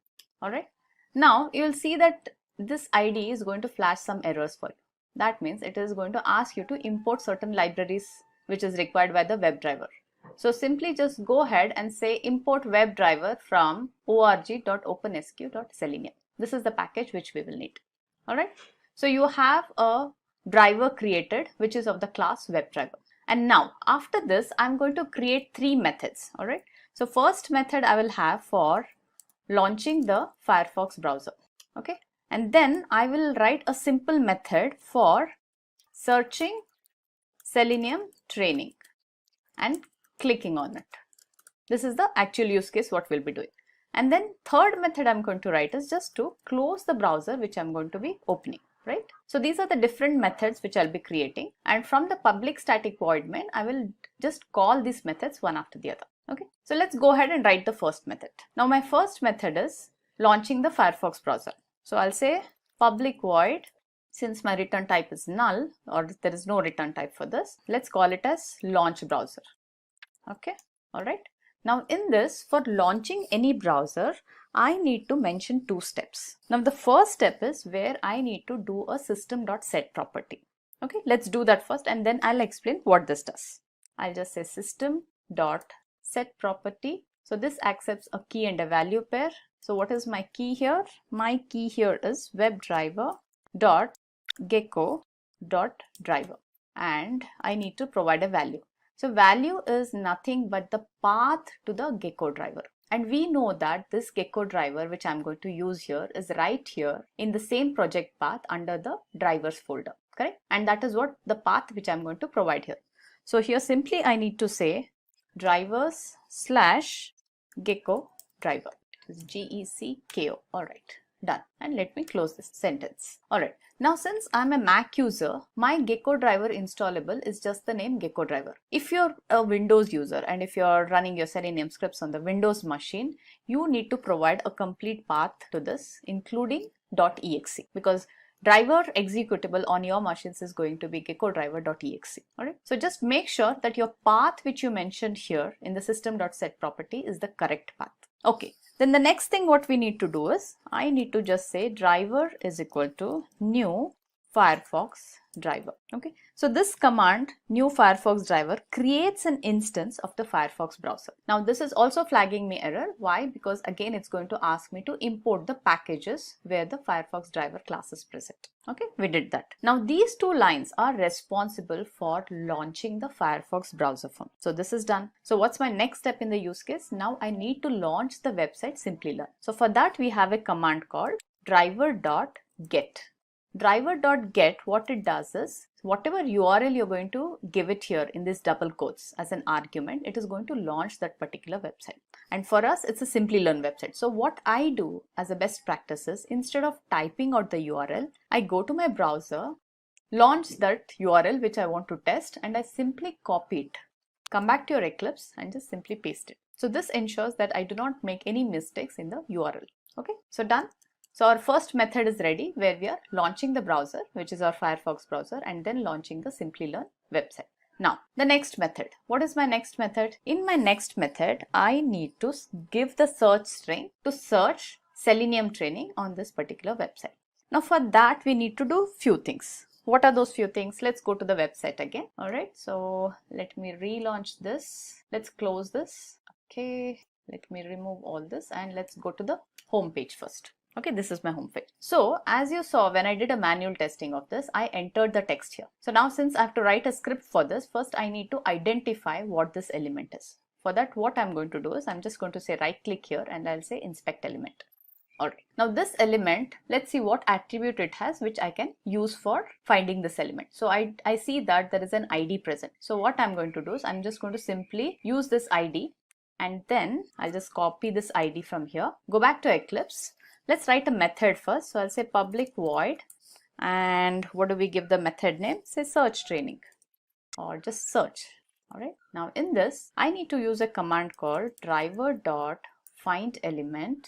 Alright. Now you will see that this ID is going to flash some errors for you. That means it is going to ask you to import certain libraries which is required by the WebDriver. So simply just go ahead and say import WebDriver from org.opensq.selenium. This is the package which we will need. Alright. So you have a driver created which is of the class WebDriver. And now after this I'm going to create three methods. Alright. So first method I will have for launching the Firefox browser. Okay. And then I will write a simple method for searching Selenium training and clicking on it. This is the actual use case what we'll be doing. And then third method I'm going to write is just to close the browser which I'm going to be opening, right? So these are the different methods which I'll be creating, and from the public static void main I will just call these methods one after the other. Okay, so let's go ahead and write the first method. Now my first method is launching the Firefox browser. So I'll say public void, since my return type is null or there is no return type for this, let's call it as launch browser. Okay, all right. Now in this, for launching any browser, I need to mention two steps. Now the first step is where I need to do a system.set property. Okay, let's do that first and then I'll explain what this does. I'll just say system.set property. So this accepts a key and a value pair. So what is my key here? My key here is WebDriver.gecko.driver, and I need to provide a value. So value is nothing but the path to the Gecko driver. And we know that this Gecko driver which I'm going to use here is right here in the same project path under the drivers folder, correct? And that is what the path which I'm going to provide here. So here simply I need to say drivers/Gecko driver. Gecko. Alright, done. And let me close this sentence. Alright, now since I'm a Mac user, my Gecko driver installable is just the name Gecko driver. If you're a Windows user and if you're running your Selenium scripts on the Windows machine, you need to provide a complete path to this, including .exe, because driver executable on your machines is going to be gecko driver.exe. Alright, so just make sure that your path which you mentioned here in the system.set property is the correct path. Okay, then the next thing what we need to do is I need to just say driver is equal to new Firefox driver. Okay, so this command new Firefox driver creates an instance of the Firefox browser. Now this is also flagging me error. Why? Because again it's going to ask me to import the packages where the Firefox driver class is present. Okay, we did that. Now these two lines are responsible for launching the Firefox browser for me. So this is done. So what's my next step in the use case? Now I need to launch the website SimplyLearn. So for that we have a command called driver.get. Driver.get, what it does is whatever URL you're going to give it here in this double quotes as an argument, it is going to launch that particular website. And for us, it's a SimplyLearn website. So what I do as a best practice is instead of typing out the URL, I go to my browser, launch that URL which I want to test, and I simply copy it. Come back to your Eclipse and just simply paste it. So this ensures that I do not make any mistakes in the URL. Okay, so done. So our first method is ready, where we are launching the browser, which is our Firefox browser, and then launching the SimplyLearn website. Now, the next method. What is my next method? In my next method, I need to give the search string to search Selenium training on this particular website. Now, for that, we need to do few things. What are those few things? Let's go to the website again. All right. So let me relaunch this. Let's close this. Okay. Let me remove all this and let's go to the home page first. Okay, this is my home page. So as you saw, when I did a manual testing of this, I entered the text here. So now since I have to write a script for this, first I need to identify what this element is. For that, what I'm going to do is I'm just going to say right click here and I'll say inspect element. Alright, now this element, let's see what attribute it has, which I can use for finding this element. So I see that there is an ID present. So what I'm going to do is I'm just going to simply use this ID and then I'll just copy this ID from here. Go back to Eclipse. Let's write a method first. So I'll say public void, and what do we give the method name? Say search training or just search. All right. Now in this, I need to use a command called driver.findElement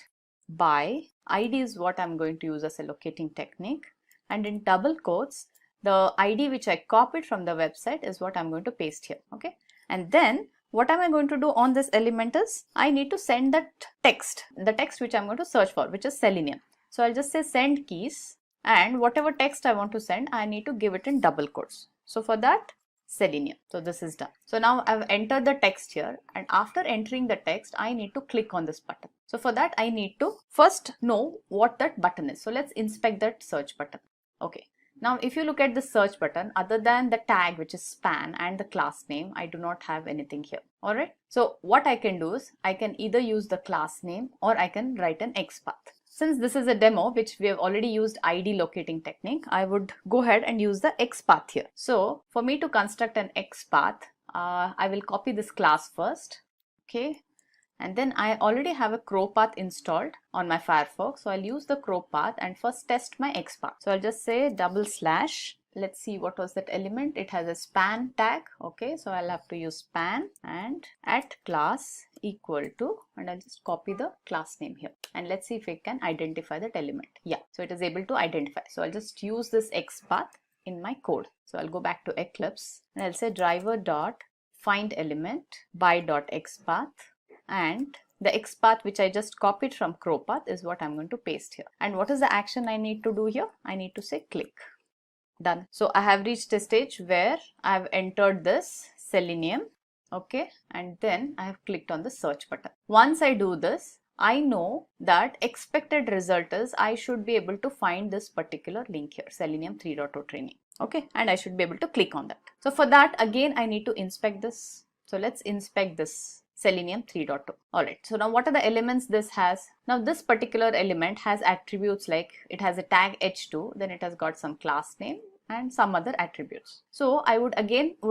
by ID is what I'm going to use as a locating technique. And in double quotes, the ID which I copied from the website is what I'm going to paste here. Okay. And then what am I going to do on this element is I need to send that text, the text which I'm going to search for, which is Selenium. So I'll just say send keys, and whatever text I want to send, I need to give it in double quotes. So for that, Selenium. So this is done. So now I've entered the text here, and after entering the text, I need to click on this button. So for that, I need to first know what that button is. So let's inspect that search button. Okay. Now, if you look at the search button, other than the tag, which is span, and the class name, I do not have anything here. All right. So what I can do is I can either use the class name or I can write an XPath. Since this is a demo, which we have already used ID locating technique, I would go ahead and use the XPath here. So for me to construct an XPath, I will copy this class first. Okay. And then I already have a crow path installed on my Firefox. So I'll use the crow path and first test my XPath. So I'll just say /. Let's see what was that element. It has a span tag. Okay. So I'll have to use span and at class equal to, and I'll just copy the class name here. And let's see if it can identify that element. Yeah. So it is able to identify. So I'll just use this XPath in my code. So I'll go back to Eclipse and I'll say driver.findElement by.xpath. And the XPath which I just copied from crowpath is what I'm going to paste here. And what is the action I need to do here? I need to say click. Done. So I have reached a stage where I've entered this Selenium. Okay. And then I have clicked on the search button. Once I do this, I know that expected result is I should be able to find this particular link here, Selenium 3.0 training. Okay. And I should be able to click on that. So for that, again, I need to inspect this. So let's inspect this Selenium 3.0. Alright, so now what are the elements this has? Now this particular element has attributes like it has a tag h2, then it has got some class name and some other attributes. So I would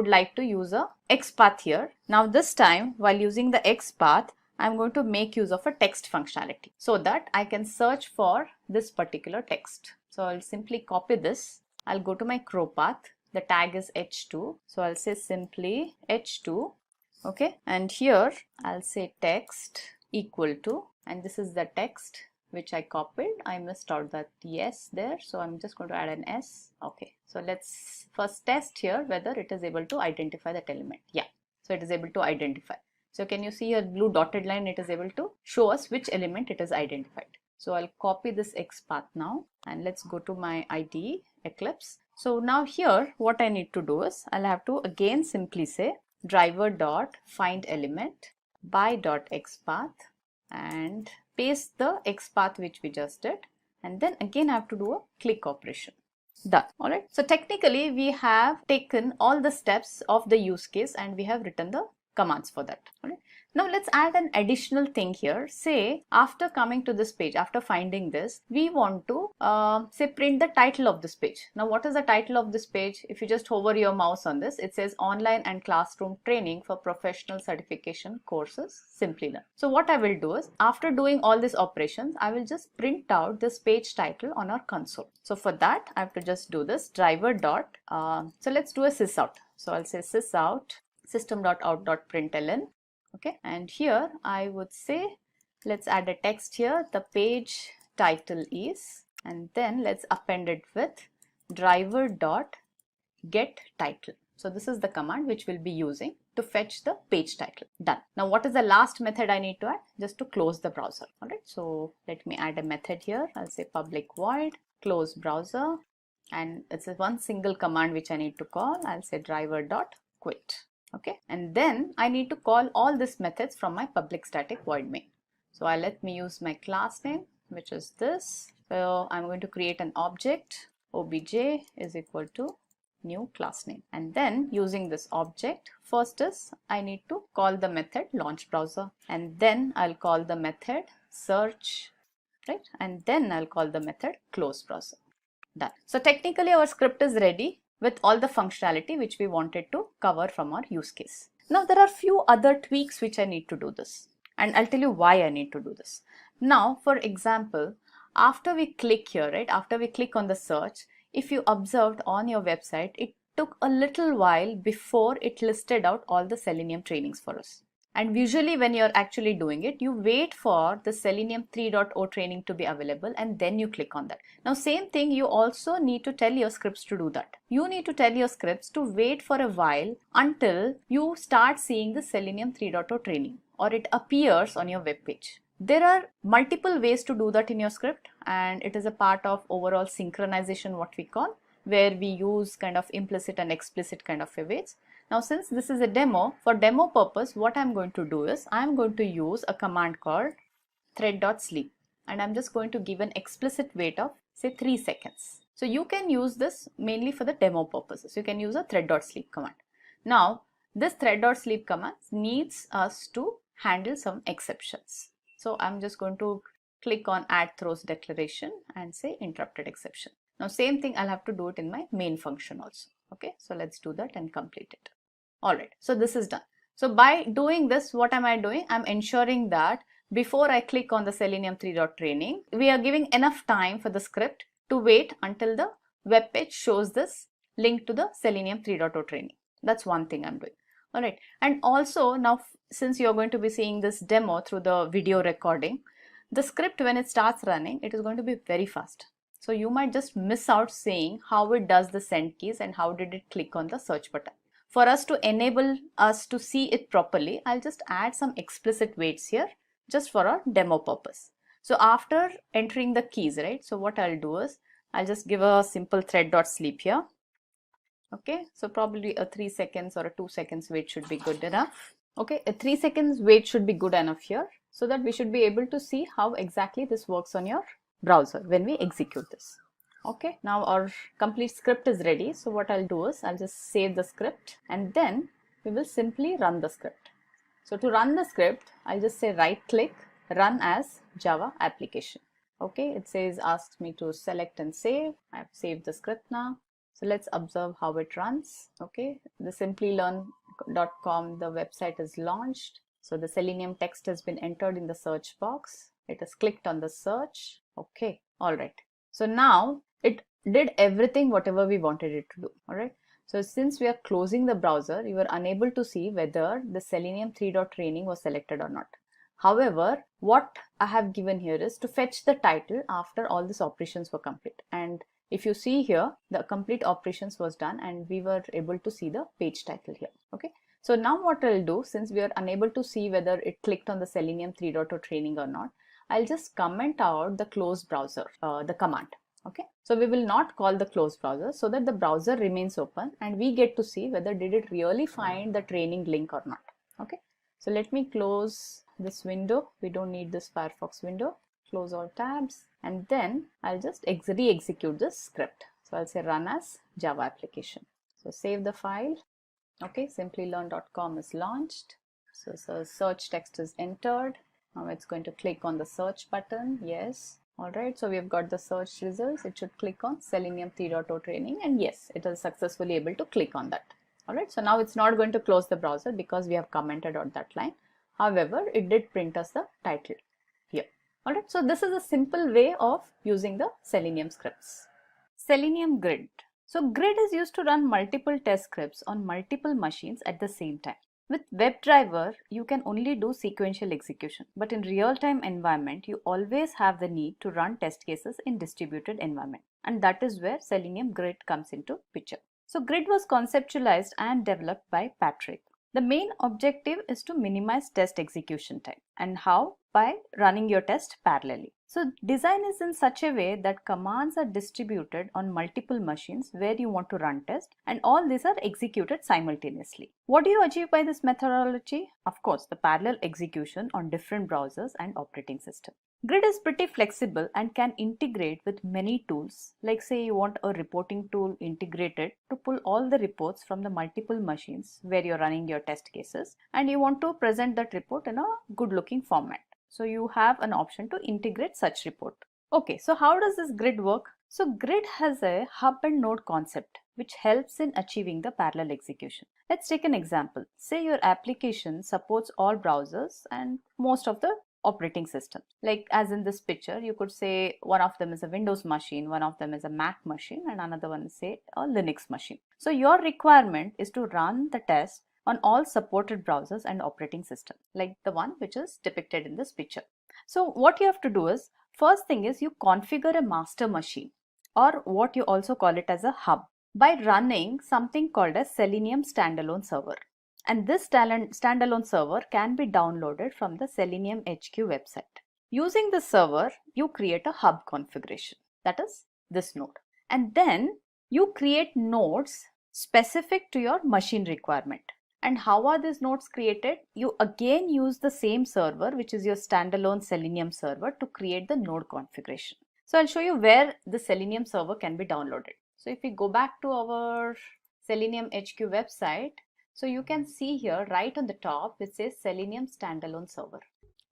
like to use a XPath here. Now this time while using the XPath, I'm going to make use of a text functionality so that I can search for this particular text. So I'll simply copy this. I'll go to my crow path. The tag is h2. So I'll say simply h2. Okay, and here I'll say text equal to, and this is the text which I copied. I missed out that yes there, so I'm just going to add an S. Okay, so let's first test here whether it is able to identify that element. Yeah, so it is able to identify. So can you see here blue dotted line? It is able to show us which element it is identified. So I'll copy this XPath now and let's go to my IDE Eclipse. So now here what I need to do is I'll have to again simply say driver.findElement by.xpath and paste the XPath which we just did, and then again I have to do a click operation. Done. Alright. So technically we have taken all the steps of the use case and we have written the commands for that. Alright. Now let's add an additional thing here. Say after coming to this page, after finding this, we want to say print the title of this page. Now what is the title of this page? If you just hover your mouse on this, it says online and classroom training for professional certification courses SimplyLearn. So what I will do is after doing all these operations, I will just print out this page title on our console. So for that I have to just do this driver dot. So let's do a sysout. So I'll say sysout system.out.println. Okay, and here I would say let's add a text here. The page title is, and then let's append it with driver.getTitle. So this is the command which we'll be using to fetch the page title. Done. Now what is the last method I need to add? Just to close the browser. Alright, so let me add a method here. I'll say public void close browser, and it's one single command which I need to call. I'll say driver.quit. Okay, and then I need to call all these methods from my public static void main. So let me use my class name, which is this. So I'm going to create an object, obj is equal to new class name, and then using this object, first is I need to call the method launch browser, and then I'll call the method search, right, and then I'll call the method close browser. Done. So technically our script is ready with all the functionality which we wanted to cover from our use case. Now there are few other tweaks which I need to do this, and I'll tell you why I need to do this. Now for example, after we click here, right, after we click on the search, if you observed on your website, it took a little while before it listed out all the Selenium trainings for us. And usually when you're actually doing it, you wait for the Selenium 3.0 training to be available and then you click on that. Now same thing, you also need to tell your scripts to do that. You need to tell your scripts to wait for a while until you start seeing the Selenium 3.0 training or it appears on your web page. There are multiple ways to do that in your script, and it is a part of overall synchronization, what we call, where we use kind of implicit and explicit kind of ways. Now since this is a demo, for demo purpose, what I'm going to do is I'm going to use a command called thread.sleep, and I'm just going to give an explicit wait of say 3 seconds. So you can use this mainly for the demo purposes. You can use a thread.sleep command. Now this thread.sleep command needs us to handle some exceptions. So I'm just going to click on add throws declaration and say interrupted exception. Now same thing, I'll have to do it in my main function also. Okay, so let's do that and complete it. Alright, so this is done. So by doing this, what am I doing? I'm ensuring that before I click on the Selenium 3.0 training, we are giving enough time for the script to wait until the web page shows this link to the Selenium 3.0 training. That's one thing I'm doing. Alright, and also now since you're going to be seeing this demo through the video recording, the script when it starts running, it is going to be very fast. So you might just miss out seeing how it does the send keys and how did it click on the search button. For us to enable us to see it properly, I'll just add some explicit waits here just for our demo purpose. So after entering the keys, right, so what I'll do is I'll just give a simple thread.sleep here. Okay, so probably a 3 seconds or a 2 seconds wait should be good enough. Okay, a 3 seconds wait should be good enough here so that we should be able to see how exactly this works on your browser when we execute this. Okay, now our complete script is ready. So what I'll do is I'll just save the script and then we will simply run the script. So to run the script, I'll just say right click, run as Java application. Okay, it says asks me to select and save. I've saved the script now. So let's observe how it runs. Okay, the SimplyLearn.com, the website is launched. So the Selenium text has been entered in the search box. It is clicked on the search. Okay, all right. So now it did everything whatever we wanted it to do. All right. So since we are closing the browser, you were unable to see whether the Selenium 3.0 training was selected or not. However, what I have given here is to fetch the title after all these operations were complete. And if you see here, the complete operations was done and we were able to see the page title here. Okay. So now what I'll do, since we are unable to see whether it clicked on the Selenium 3.0 training or not, I'll just comment out the close browser, the command. Okay. So we will not call the close browser so that the browser remains open and we get to see whether did it really find the training link or not. Okay. So let me close this window. We don't need this Firefox window. Close all tabs and then I'll just re-execute this script. So I'll say run as Java application. So save the file. Okay, SimplyLearn.com is launched. So search text is entered. Now it's going to click on the search button. Yes. All right. So we have got the search results. It should click on Selenium 3.0 training and yes, it is successfully able to click on that. All right. So now it's not going to close the browser because we have commented on that line. However, it did print us the title here. Alright, so this is a simple way of using the Selenium scripts. Selenium Grid. So Grid is used to run multiple test scripts on multiple machines at the same time. With WebDriver, you can only do sequential execution, but in real-time environment, you always have the need to run test cases in distributed environment, and that is where Selenium Grid comes into picture. So Grid was conceptualized and developed by Patrick. The main objective is to minimize test execution time. And how? By running your test parallelly. So design is in such a way that commands are distributed on multiple machines where you want to run test, and all these are executed simultaneously. What do you achieve by this methodology? Of course, the parallel execution on different browsers and operating systems. Grid is pretty flexible and can integrate with many tools. Like say you want a reporting tool integrated to pull all the reports from the multiple machines where you're running your test cases, and you want to present that report in a good looking format. So you have an option to integrate such report. Okay, so how does this grid work? So grid has a hub and node concept which helps in achieving the parallel execution. Let's take an example. Say your application supports all browsers and most of the operating systems. Like as in this picture, you could say one of them is a Windows machine, one of them is a Mac machine, and another one is say a Linux machine. So your requirement is to run the test on all supported browsers and operating systems, like the one which is depicted in this picture. So what you have to do is, first thing is you configure a master machine, or what you also call it as a hub, by running something called a Selenium standalone server. And this standalone server can be downloaded from the Selenium HQ website. Using the server, you create a hub configuration, that is this node. And then you create nodes specific to your machine requirement. And how are these nodes created? You again use the same server, which is your standalone Selenium server, to create the node configuration. So I'll show you where the Selenium server can be downloaded. So if we go back to our Selenium HQ website, so you can see here right on the top it says Selenium standalone server.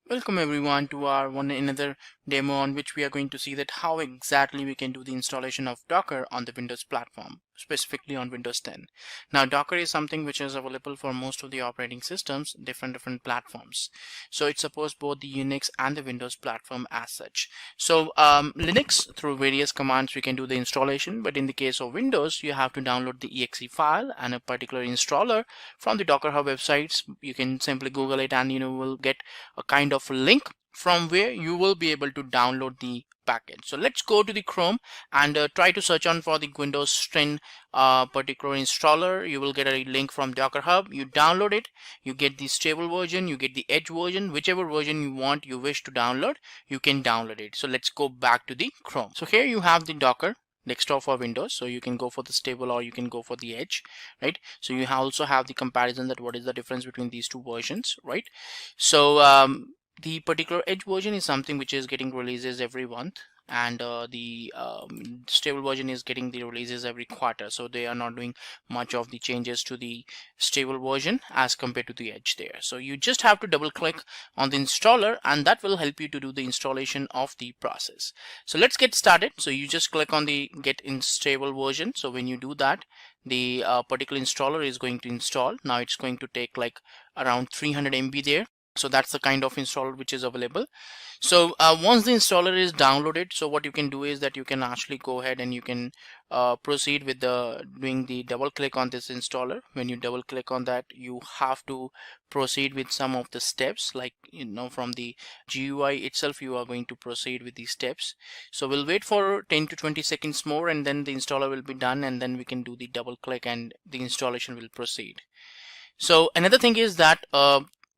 Welcome everyone to our another demo on which we are going to see that how exactly we can do the installation of Docker on the Windows platform, specifically on Windows 10. Now Docker is something which is available for most of the operating systems, different platforms. So it supports both the Unix and the Windows platform as such. So Linux, through various commands we can do the installation, but in the case of Windows you have to download the exe file and a particular installer from the Docker Hub websites. You can simply Google it and you will get a kind of link from where you will be able to download the package. So let's go to the Chrome and try to search on for the Windows 10 particular installer. You will get a link from Docker Hub. You download it, you get the stable version, you get the Edge version, whichever version you wish to download, you can download it. So let's go back to the Chrome. So here you have the Docker desktop for Windows, so you can go for the stable or you can go for the Edge, right? So you also have the comparison that what is the difference between these two versions, right? So the particular Edge version is something which is getting releases every month, and the stable version is getting the releases every quarter. So they are not doing much of the changes to the stable version as compared to the Edge there. So you just have to double click on the installer and that will help you to do the installation of the process. So let's get started. So you just click on the get in stable version. So when you do that, the particular installer is going to install. Now it's going to take like around 300 MB there. So that's the kind of installer which is available. So once the installer is downloaded, so what you can do is that you can actually go ahead and you can proceed with doing the double click on this installer. When you double click on that, you have to proceed with some of the steps, like from the GUI itself you are going to proceed with these steps. So we'll wait for 10 to 20 seconds more and then the installer will be done, and then we can do the double click and the installation will proceed. So another thing is that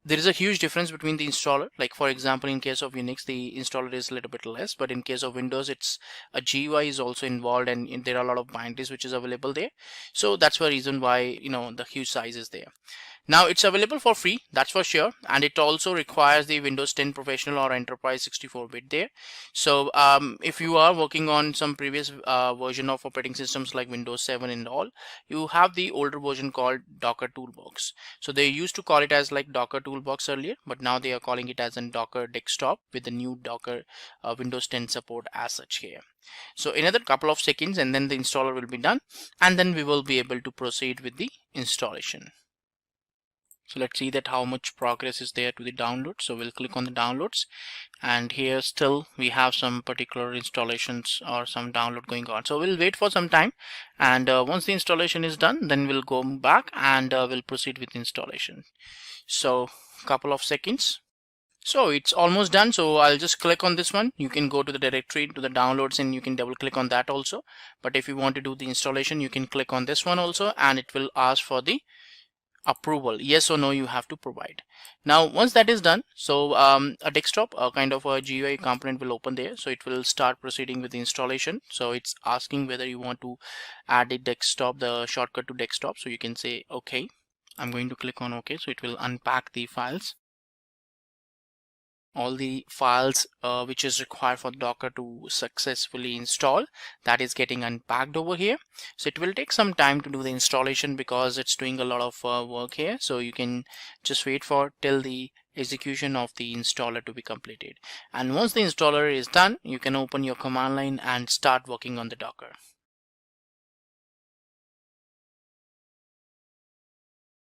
there is a huge difference between the installer. Like for example, in case of Unix, the installer is a little bit less, but in case of Windows, it's a GUI is also involved, and there are a lot of binaries which is available there. So that's the reason why the huge size is there. Now it's available for free, that's for sure, and it also requires the Windows 10 Professional or Enterprise 64-bit there. So if you are working on some previous version of operating systems like Windows 7 and all, you have the older version called Docker Toolbox. So they used to call it as like Docker Toolbox earlier, but now they are calling it as a Docker Desktop with the new Docker Windows 10 support as such here. So another couple of seconds and then the installer will be done, and then we will be able to proceed with the installation. So let's see that how much progress is there to the download. So we'll click on the downloads, and here still we have some particular installations or some download going on. So we'll wait for some time, and once the installation is done, then we'll go back and we'll proceed with installation. So couple of seconds. So it's almost done. So I'll just click on this one. You can go to the directory, to the downloads, and you can double click on that also. But if you want to do the installation, you can click on this one also, and it will ask for the approval, yes or no you have to provide. Now once that is done, so a desktop, a kind of a GUI component will open there. So it will start proceeding with the installation. So it's asking whether you want to add a desktop, the shortcut to desktop. So you can say okay. I'm going to click on OK. So it will unpack the files, all the files which is required for Docker to successfully install, that is getting unpacked over here. So it will take some time to do the installation because it's doing a lot of work here. So you can just wait for till the execution of the installer to be completed. And once the installer is done, you can open your command line and start working on the Docker.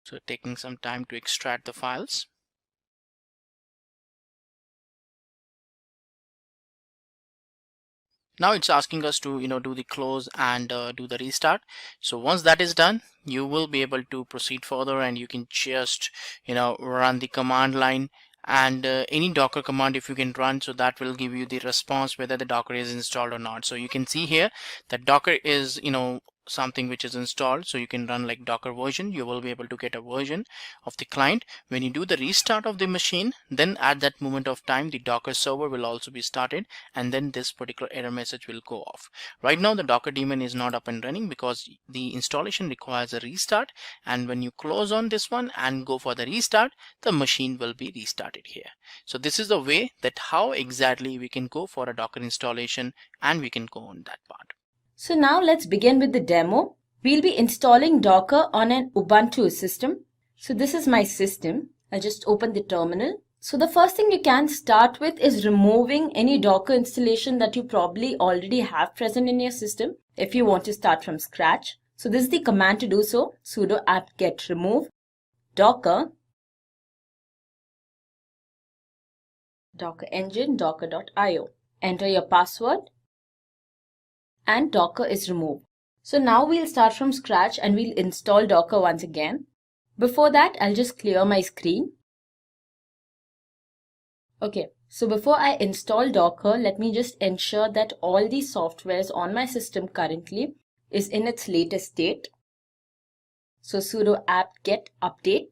So taking some time to extract the files. Now it's asking us to do the close and do the restart. So once that is done, you will be able to proceed further, and you can just run the command line, and any Docker command if you can run, so that will give you the response whether the Docker is installed or not. So you can see here that Docker is something which is installed. So you can run like Docker version. You will be able to get a version of the client. When you do the restart of the machine, then at that moment of time the Docker server will also be started, and then this particular error message will go off. Right now the Docker daemon is not up and running because the installation requires a restart, and when you close on this one and go for the restart, the machine will be restarted here. So this is the way that how exactly we can go for a Docker installation, and we can go on that part. So now let's begin with the demo. We'll be installing Docker on an Ubuntu system. So this is my system. I'll just open the terminal. So the first thing you can start with is removing any Docker installation that you probably already have present in your system if you want to start from scratch. So this is the command to do so. Sudo apt-get remove docker engine docker.io. Enter your password, and Docker is removed. So now we'll start from scratch and we'll install Docker once again. Before that, I'll just clear my screen. Okay, so before I install Docker, let me just ensure that all the softwares on my system currently is in its latest state. So sudo apt-get update.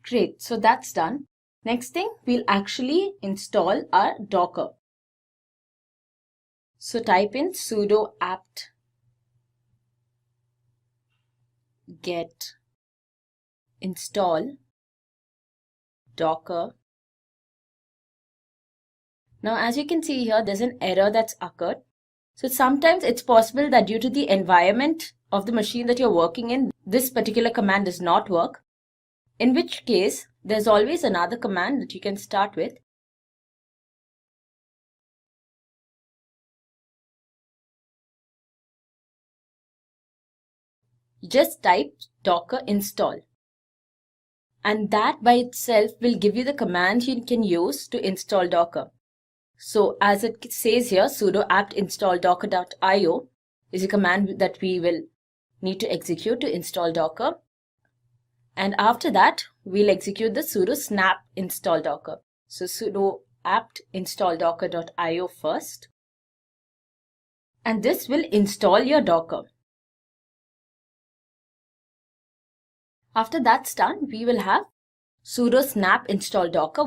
Great, so that's done. Next thing, we'll actually install our Docker. So type in sudo apt-get install Docker. Now as you can see here, there's an error that's occurred. So sometimes it's possible that due to the environment of the machine that you're working in, this particular command does not work. In which case, there's always another command that you can start with. Just type docker install. And that by itself will give you the command you can use to install Docker. So as it says here, sudo apt install docker.io is a command that we will need to execute to install Docker. And after that, we'll execute the sudo snap install docker. So sudo apt install docker.io first. And this will install your Docker. After that's done, we will have sudo snap install docker.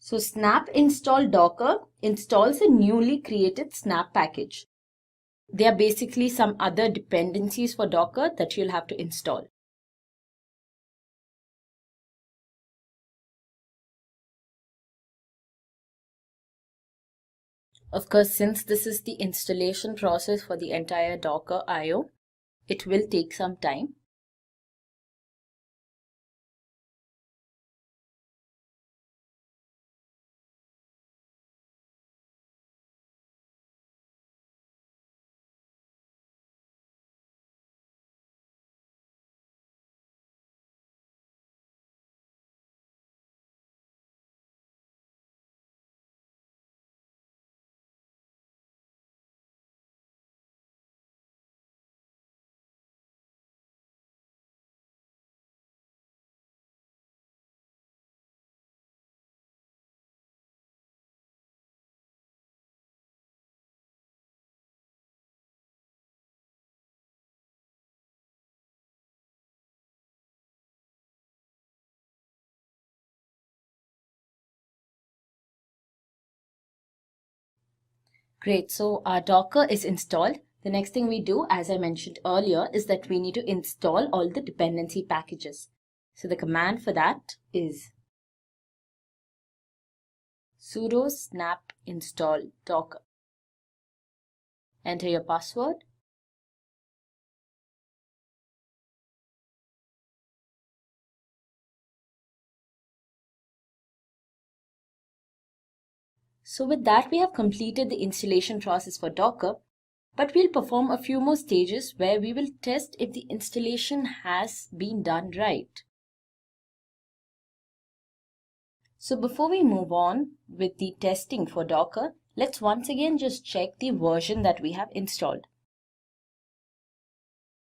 So snap install docker installs a newly created snap package. They are basically some other dependencies for Docker that you'll have to install. Of course, since this is the installation process for the entire Docker IO, it will take some time. Great, so our Docker is installed. The next thing we do, as I mentioned earlier, is that we need to install all the dependency packages. So the command for that is sudo snap install docker. Enter your password. So with that, we have completed the installation process for Docker, but we'll perform a few more stages where we will test if the installation has been done right. So before we move on with the testing for Docker, let's once again just check the version that we have installed.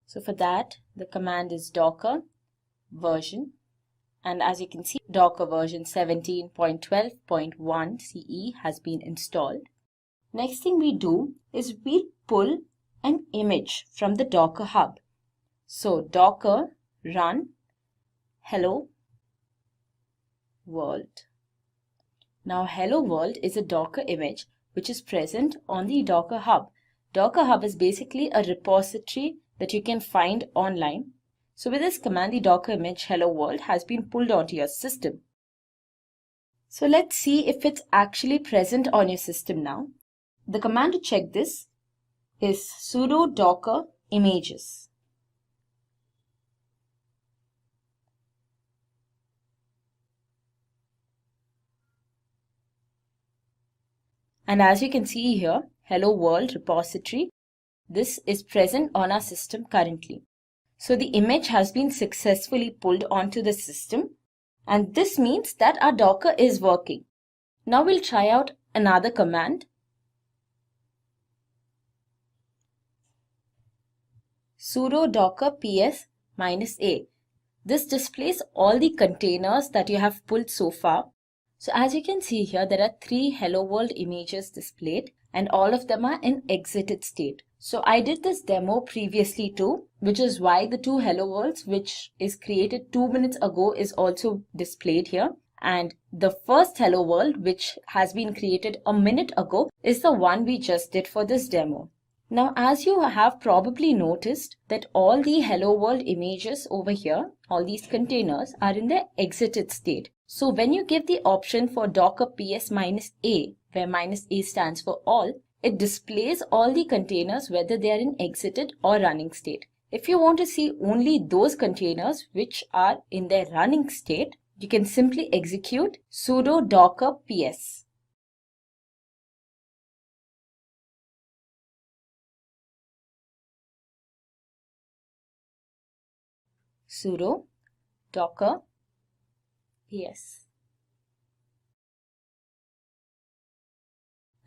So for that, the command is docker version. And as you can see, Docker version 17.12.1 CE has been installed. Next thing we do is we'll pull an image from the Docker hub. So docker run hello world. Now hello world is a Docker image which is present on the Docker hub. Docker hub is basically a repository that you can find online. So with this command, the Docker image hello world has been pulled onto your system. So let's see if it's actually present on your system now. The command to check this is sudo docker images. And as you can see here, hello world repository, this is present on our system currently. So the image has been successfully pulled onto the system, and this means that our Docker is working. Now we'll try out another command. Sudo docker ps -a. This displays all the containers that you have pulled so far. So as you can see here, there are 3 hello world images displayed, and all of them are in exited state. So I did this demo previously too, which is why the 2 hello worlds which is created 2 minutes ago is also displayed here. And the first hello world which has been created a minute ago is the one we just did for this demo. Now as you have probably noticed that all the hello world images over here, all these containers are in their exited state. So when you give the option for docker ps -a, where -a stands for all, it displays all the containers whether they are in exited or running state. If you want to see only those containers which are in their running state, you can simply execute sudo docker ps. Sudo docker ps.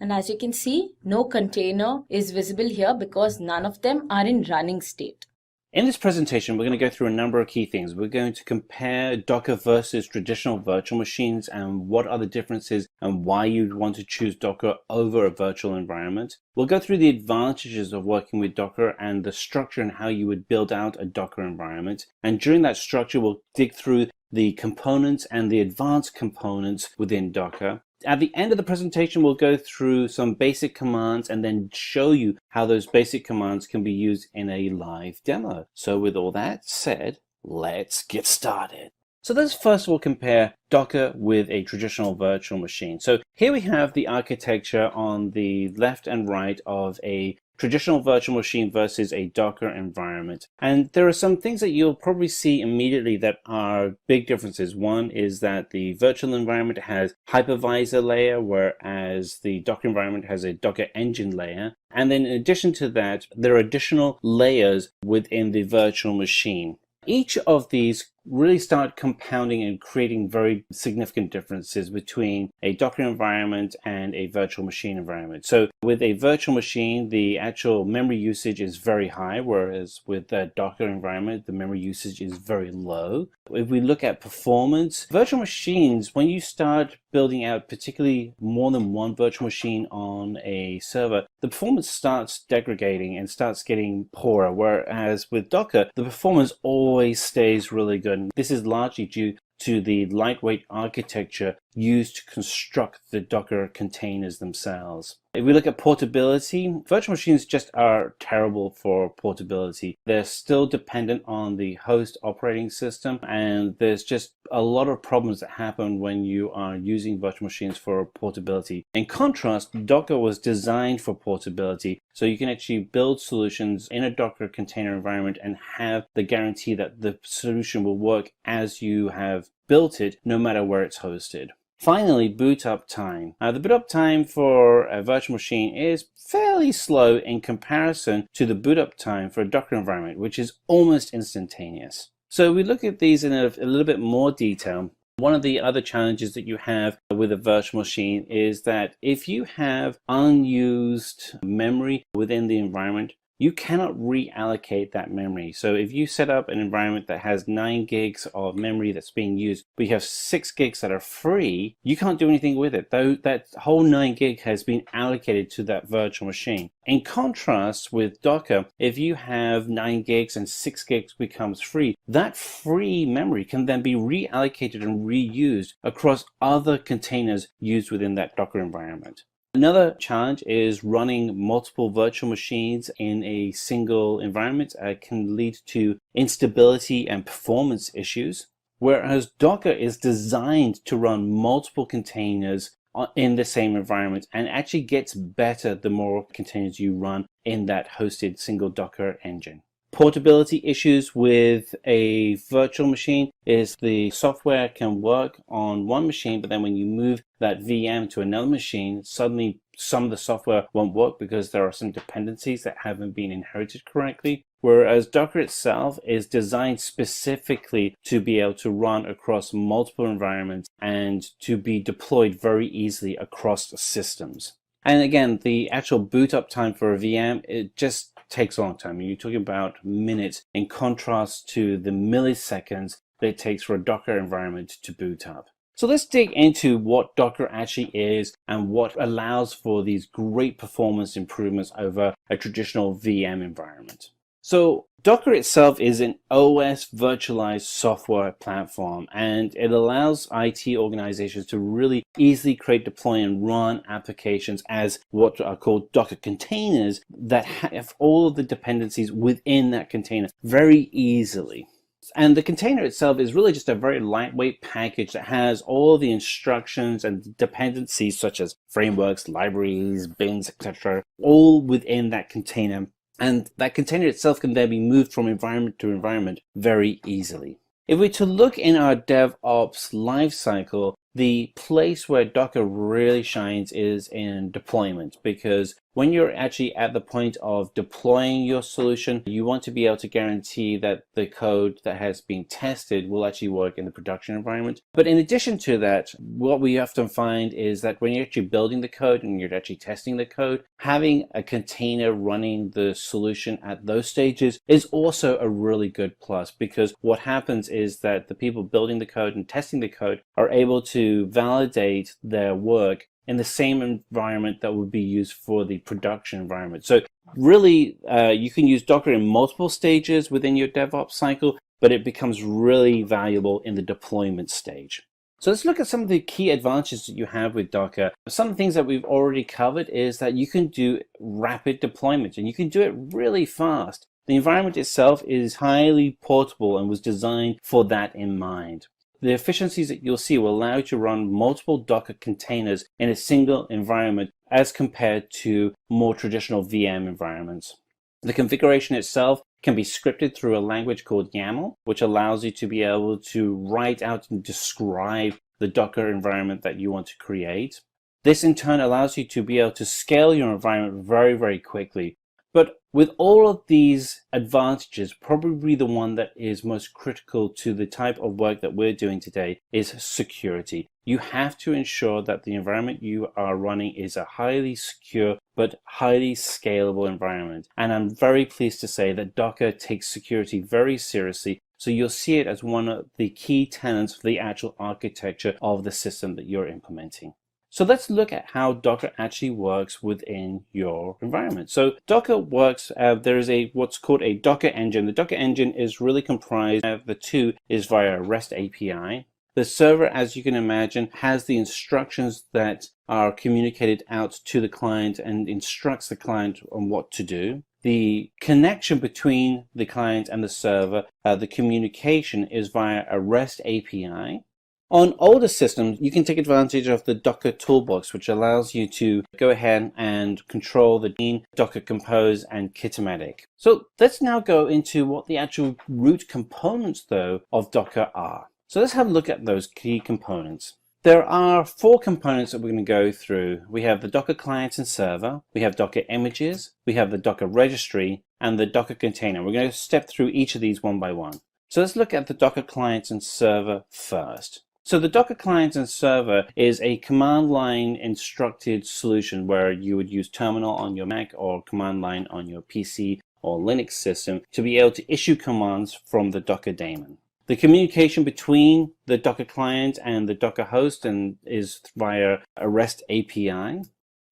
And as you can see, no container is visible here because none of them are in running state. In this presentation, we're going to go through a number of key things. We're going to compare Docker versus traditional virtual machines and what are the differences and why you'd want to choose Docker over a virtual environment. We'll go through the advantages of working with Docker and the structure and how you would build out a Docker environment. And during that structure, we'll dig through the components and the advanced components within Docker. At the end of the presentation, we'll go through some basic commands and then show you how those basic commands can be used in a live demo. So with all that said, let's get started. So let's first of all compare Docker with a traditional virtual machine. So here we have the architecture on the left and right of a traditional virtual machine versus a Docker environment. And there are some things that you'll probably see immediately that are big differences. One is that the virtual environment has hypervisor layer, whereas the Docker environment has a Docker engine layer. And then in addition to that, there are additional layers within the virtual machine. Each of these really start compounding and creating very significant differences between a Docker environment and a virtual machine environment. So with a virtual machine, the actual memory usage is very high, whereas with a Docker environment, the memory usage is very low. If we look at performance, virtual machines, when you start building out particularly more than one virtual machine on a server, the performance starts degrading and starts getting poorer, whereas with Docker, the performance always stays really good. And this is largely due to the lightweight architecture used to construct the Docker containers themselves. If we look at portability, virtual machines just are terrible for portability. They're still dependent on the host operating system, and there's just a lot of problems that happen when you are using virtual machines for portability. In contrast, Docker was designed for portability, so you can actually build solutions in a Docker container environment and have the guarantee that the solution will work as you have built it, no matter where it's hosted. Finally, boot up time. The boot up time for a virtual machine is fairly slow in comparison to the boot up time for a Docker environment, which is almost instantaneous. So we look at these in a little bit more detail. One of the other challenges that you have with a virtual machine is that if you have unused memory within the environment, you cannot reallocate that memory. So if you set up an environment that has 9 gigs of memory that's being used, but you have 6 gigs that are free, you can't do anything with it. Though that whole 9 gig has been allocated to that virtual machine. In contrast with Docker, if you have 9 gigs and 6 gigs becomes free, that free memory can then be reallocated and reused across other containers used within that Docker environment. Another challenge is running multiple virtual machines in a single environment can lead to instability and performance issues, whereas Docker is designed to run multiple containers in the same environment and actually gets better the more containers you run in that hosted single Docker engine. Portability issues with a virtual machine is the software can work on one machine, but then when you move that VM to another machine, suddenly some of the software won't work because there are some dependencies that haven't been inherited correctly. Whereas Docker itself is designed specifically to be able to run across multiple environments and to be deployed very easily across systems. And again, the actual boot up time for a VM, it just takes a long time. You're talking about minutes in contrast to the milliseconds that it takes for a Docker environment to boot up. So let's dig into what Docker actually is and what allows for these great performance improvements over a traditional VM environment. So Docker itself is an OS virtualized software platform, and it allows IT organizations to really easily create, deploy, and run applications as what are called Docker containers that have all of the dependencies within that container very easily. And the container itself is really just a very lightweight package that has all the instructions and dependencies such as frameworks, libraries, bins, etc., all within that container. And that container itself can then be moved from environment to environment very easily. If we were to look in our DevOps lifecycle, the place where Docker really shines is in deployment, because when you're actually at the point of deploying your solution, you want to be able to guarantee that the code that has been tested will actually work in the production environment. But in addition to that, what we often find is that when you're actually building the code and you're actually testing the code, having a container running the solution at those stages is also a really good plus, because what happens is that the people building the code and testing the code are able to validate their work in the same environment that would be used for the production environment. So really, you can use Docker in multiple stages within your DevOps cycle, but it becomes really valuable in the deployment stage. So let's look at some of the key advantages that you have with Docker. Some of the things that we've already covered is that you can do rapid deployment, and you can do it really fast. The environment itself is highly portable and was designed for that in mind. The efficiencies that you'll see will allow you to run multiple Docker containers in a single environment as compared to more traditional VM environments. The configuration itself can be scripted through a language called YAML, which allows you to be able to write out and describe the Docker environment that you want to create. This in turn allows you to be able to scale your environment very, very quickly. But with all of these advantages, probably the one that is most critical to the type of work that we're doing today is security. You have to ensure that the environment you are running is a highly secure but highly scalable environment. And I'm very pleased to say that Docker takes security very seriously. So you'll see it as one of the key tenets for the actual architecture of the system that you're implementing. So let's look at how Docker actually works within your environment. So Docker works, there is what's called a Docker engine. The Docker engine is really comprised of the two is via REST API. The server, as you can imagine, has the instructions that are communicated out to the client and instructs the client on what to do. The connection between the client and the server, the communication, is via a REST API. On older systems, you can take advantage of the Docker toolbox, which allows you to go ahead and control the Bean, Docker Compose, and Kitematic. So let's now go into what the actual root components, though, of Docker are. So let's have a look at those key components. There are 4 components that we're going to go through. We have the Docker client and server, we have Docker images, we have the Docker registry, and the Docker container. We're going to step through each of these one by one. So let's look at the Docker client and server first. So the Docker client and server is a command line instructed solution where you would use terminal on your Mac or command line on your PC or Linux system to be able to issue commands from the Docker daemon. The communication between the Docker client and the Docker host is via a REST API.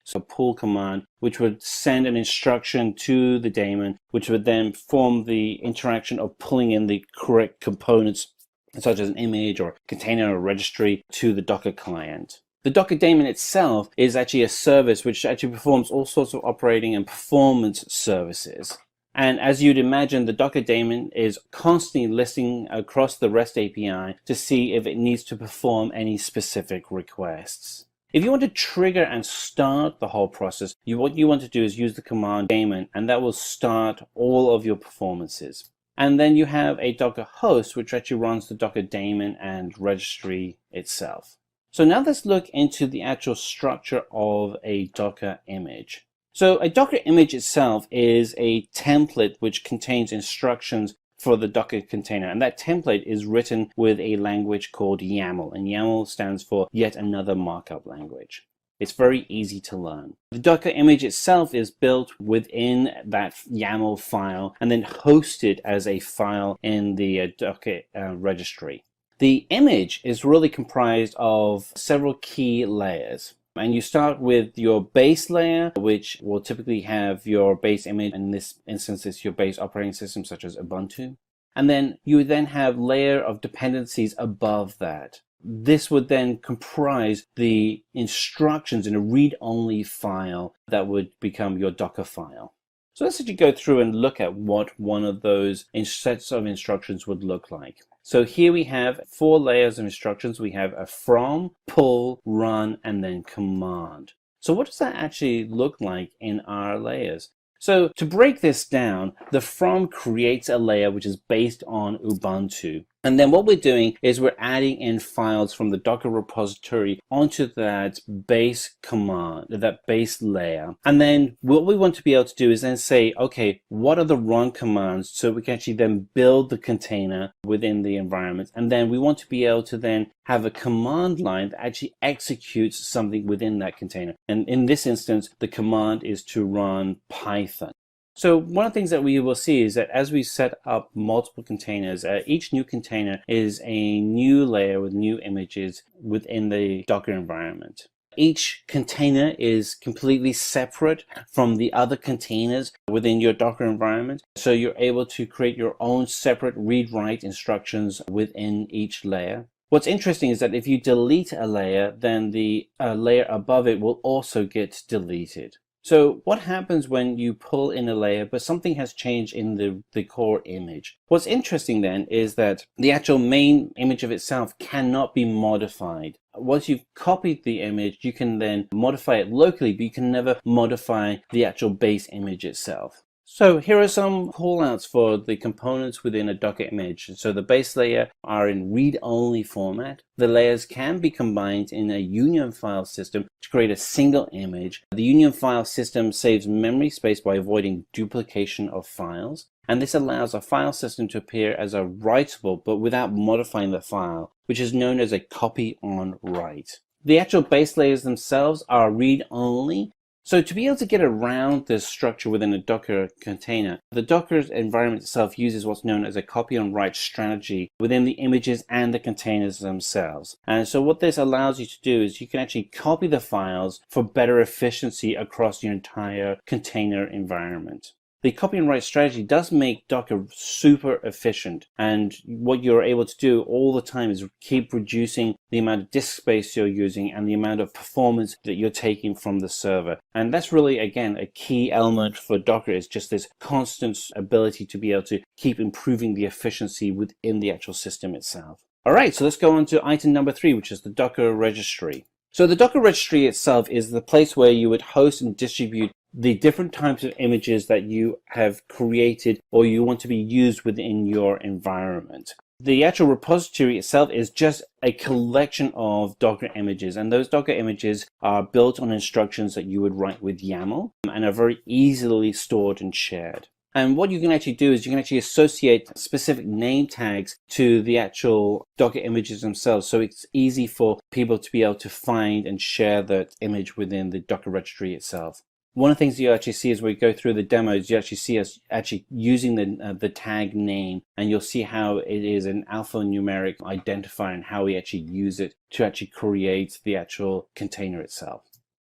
So a pull command which would send an instruction to the daemon, which would then form the interaction of pulling in the correct components such as an image or container or registry to the Docker client. The Docker daemon itself is actually a service which actually performs all sorts of operating and performance services. And as you'd imagine, the Docker daemon is constantly listening across the REST API to see if it needs to perform any specific requests. If you want to trigger and start the whole process, what you want to do is use the command daemon, and that will start all of your performances. And then you have a Docker host, which actually runs the Docker daemon and registry itself. So now let's look into the actual structure of a Docker image. So a Docker image itself is a template which contains instructions for the Docker container. And that template is written with a language called YAML. And YAML stands for yet another markup language. It's very easy to learn. The Docker image itself is built within that YAML file and then hosted as a file in the Docker registry. The image is really comprised of several key layers. And you start with your base layer, which will typically have your base image. In this instance, it's your base operating system, such as Ubuntu. And then you then have layer of dependencies above that. This would then comprise the instructions in a read-only file that would become your Docker file. So let's actually go through and look at what one of those sets of instructions would look like. So here we have 4 layers of instructions. We have a from, pull, run, and then command. So what does that actually look like in our layers? So to break this down, the from creates a layer which is based on Ubuntu. And then what we're doing is we're adding in files from the Docker repository onto that base command, that base layer. And then what we want to be able to do is then say, okay, what are the run commands so we can actually then build the container within the environment. And then we want to be able to then have a command line that actually executes something within that container. And in this instance, the command is to run Python. So one of the things that we will see is that as we set up multiple containers, each new container is a new layer with new images within the Docker environment. Each container is completely separate from the other containers within your Docker environment. So you're able to create your own separate read-write instructions within each layer. What's interesting is that if you delete a layer, then the layer above it will also get deleted. So what happens when you pull in a layer, but something has changed in the core image? What's interesting then is that the actual main image of itself cannot be modified. Once you've copied the image, you can then modify it locally, but you can never modify the actual base image itself. So here are some callouts for the components within a Docker image. So the base layer are in read-only format. The layers can be combined in a union file system to create a single image. The union file system saves memory space by avoiding duplication of files. And this allows a file system to appear as a writable, but without modifying the file, which is known as a copy on write. The actual base layers themselves are read-only. So to be able to get around this structure within a Docker container, the Docker environment itself uses what's known as a copy on write strategy within the images and the containers themselves. And so what this allows you to do is you can actually copy the files for better efficiency across your entire container environment. the copy and write strategy does make Docker super efficient. And what you're able to do all the time is keep reducing the amount of disk space you're using and the amount of performance that you're taking from the server. And that's really, again, a key element for Docker, is just this constant ability to be able to keep improving the efficiency within the actual system itself. All right, so let's go on to item number 3, which is the Docker registry. So the Docker registry itself is the place where you would host and distribute the different types of images that you have created or you want to be used within your environment. The actual repository itself is just a collection of Docker images, and those Docker images are built on instructions that you would write with YAML and are very easily stored and shared. And what you can actually do is you can actually associate specific name tags to the actual Docker images themselves. So it's easy for people to be able to find and share that image within the Docker registry itself. One of the things you actually see as we go through the demos, you actually see us actually using the tag name, and you'll see how it is an alphanumeric identifier and how we actually use it to actually create the actual container itself.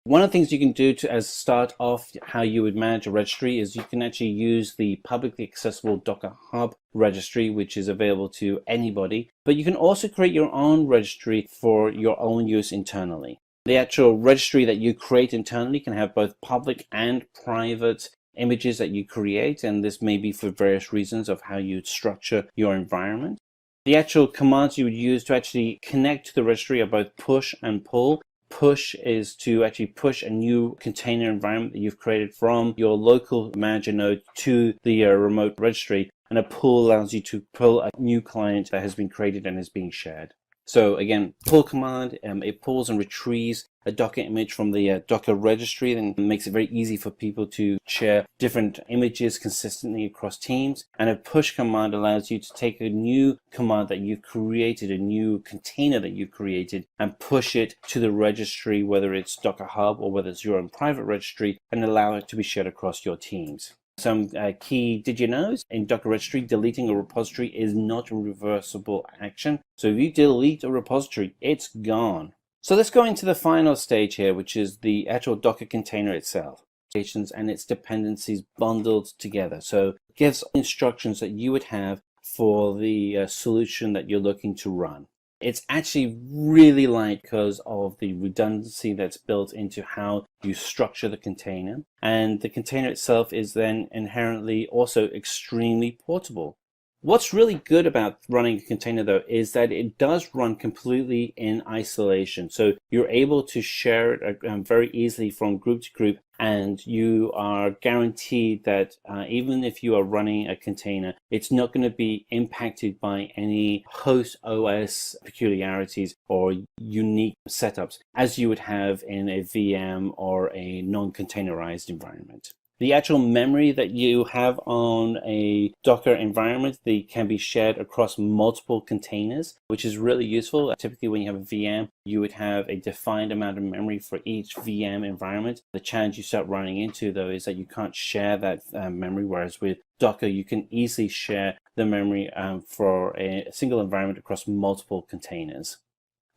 One of the things you can do to, as start off how you would manage a registry, is you can actually use the publicly accessible Docker Hub registry, which is available to anybody, but you can also create your own registry for your own use internally. The actual registry that you create internally can have both public and private images that you create, and this may be for various reasons of how you structure your environment. The actual commands you would use to actually connect to the registry are both push and pull. Push is to actually push a new container environment that you've created from your local manager node to the remote registry, and a pull allows you to pull a new client that has been created and is being shared. So again, pull command, it pulls and retrieves a Docker image from the Docker registry, and makes it very easy for people to share different images consistently across teams. And a push command allows you to take a new command that you've created, a new container that you've created, and push it to the registry, whether it's Docker Hub or whether it's your own private registry, and allow it to be shared across your teams. Some key did you knows in Docker registry: deleting a repository is not a reversible action. So if you delete a repository, it's gone. So let's go into the final stage here, which is the actual Docker container itself, and its dependencies bundled together. So it gives instructions that you would have for the solution that you're looking to run. It's actually really light because of the redundancy that's built into how you structure the container. And the container itself is then inherently also extremely portable. What's really good about running a container, though, is that it does run completely in isolation. So you're able to share it very easily from group to group, and you are guaranteed that even if you are running a container, it's not going to be impacted by any host OS peculiarities or unique setups as you would have in a VM or a non-containerized environment. The actual memory that you have on a Docker environment, they can be shared across multiple containers, which is really useful. Typically, when you have a VM, you would have a defined amount of memory for each VM environment. The challenge you start running into, though, is that you can't share that memory, whereas with Docker, you can easily share the memory for a single environment across multiple containers.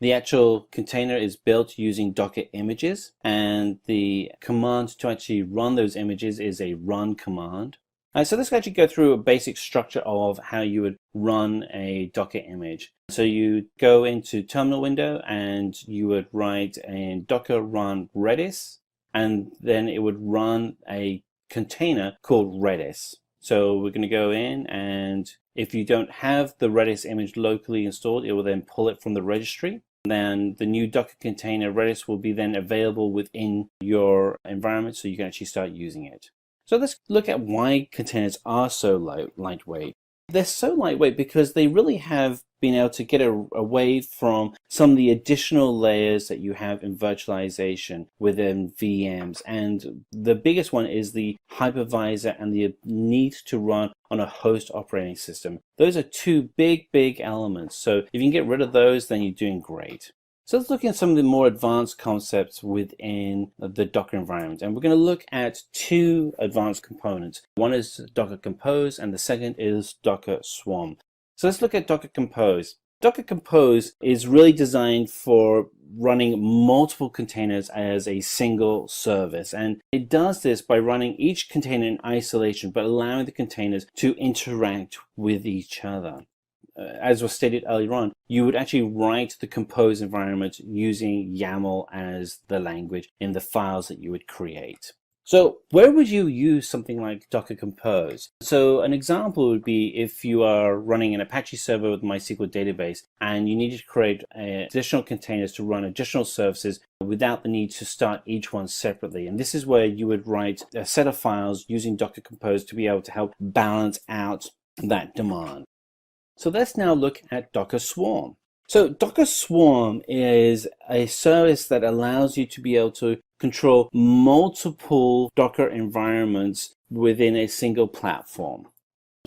The actual container is built using Docker images, and the command to actually run those images is a run command. So let's actually go through a basic structure of how you would run a Docker image. So you go into terminal window and you would write in Docker run Redis, and then it would run a container called Redis. So we're going to go in, and if you don't have the Redis image locally installed, it will then pull it from the registry. Then the new Docker container Redis will be then available within your environment, so you can actually start using it. So let's look at why containers are so lightweight. They're so lightweight because they really have been able to get away from some of the additional layers that you have in virtualization within VMs. And the biggest one is the hypervisor and the need to run on a host operating system. Those are two big elements. So if you can get rid of those, then you're doing great. So let's look at some of the more advanced concepts within the Docker environment. And we're going to look at two advanced components. One is Docker Compose, and the second is Docker Swarm. So let's look at Docker Compose. Docker Compose is really designed for running multiple containers as a single service. And it does this by running each container in isolation, but allowing the containers to interact with each other. As was stated earlier on, you would actually write the compose environment using YAML as the language in the files that you would create. So where would you use something like Docker Compose? So an example would be if you are running an Apache server with MySQL database and you need to create additional containers to run additional services without the need to start each one separately. And this is where you would write a set of files using Docker Compose to be able to help balance out that demand. So let's now look at Docker Swarm. So Docker Swarm is a service that allows you to be able to control multiple Docker environments within a single platform.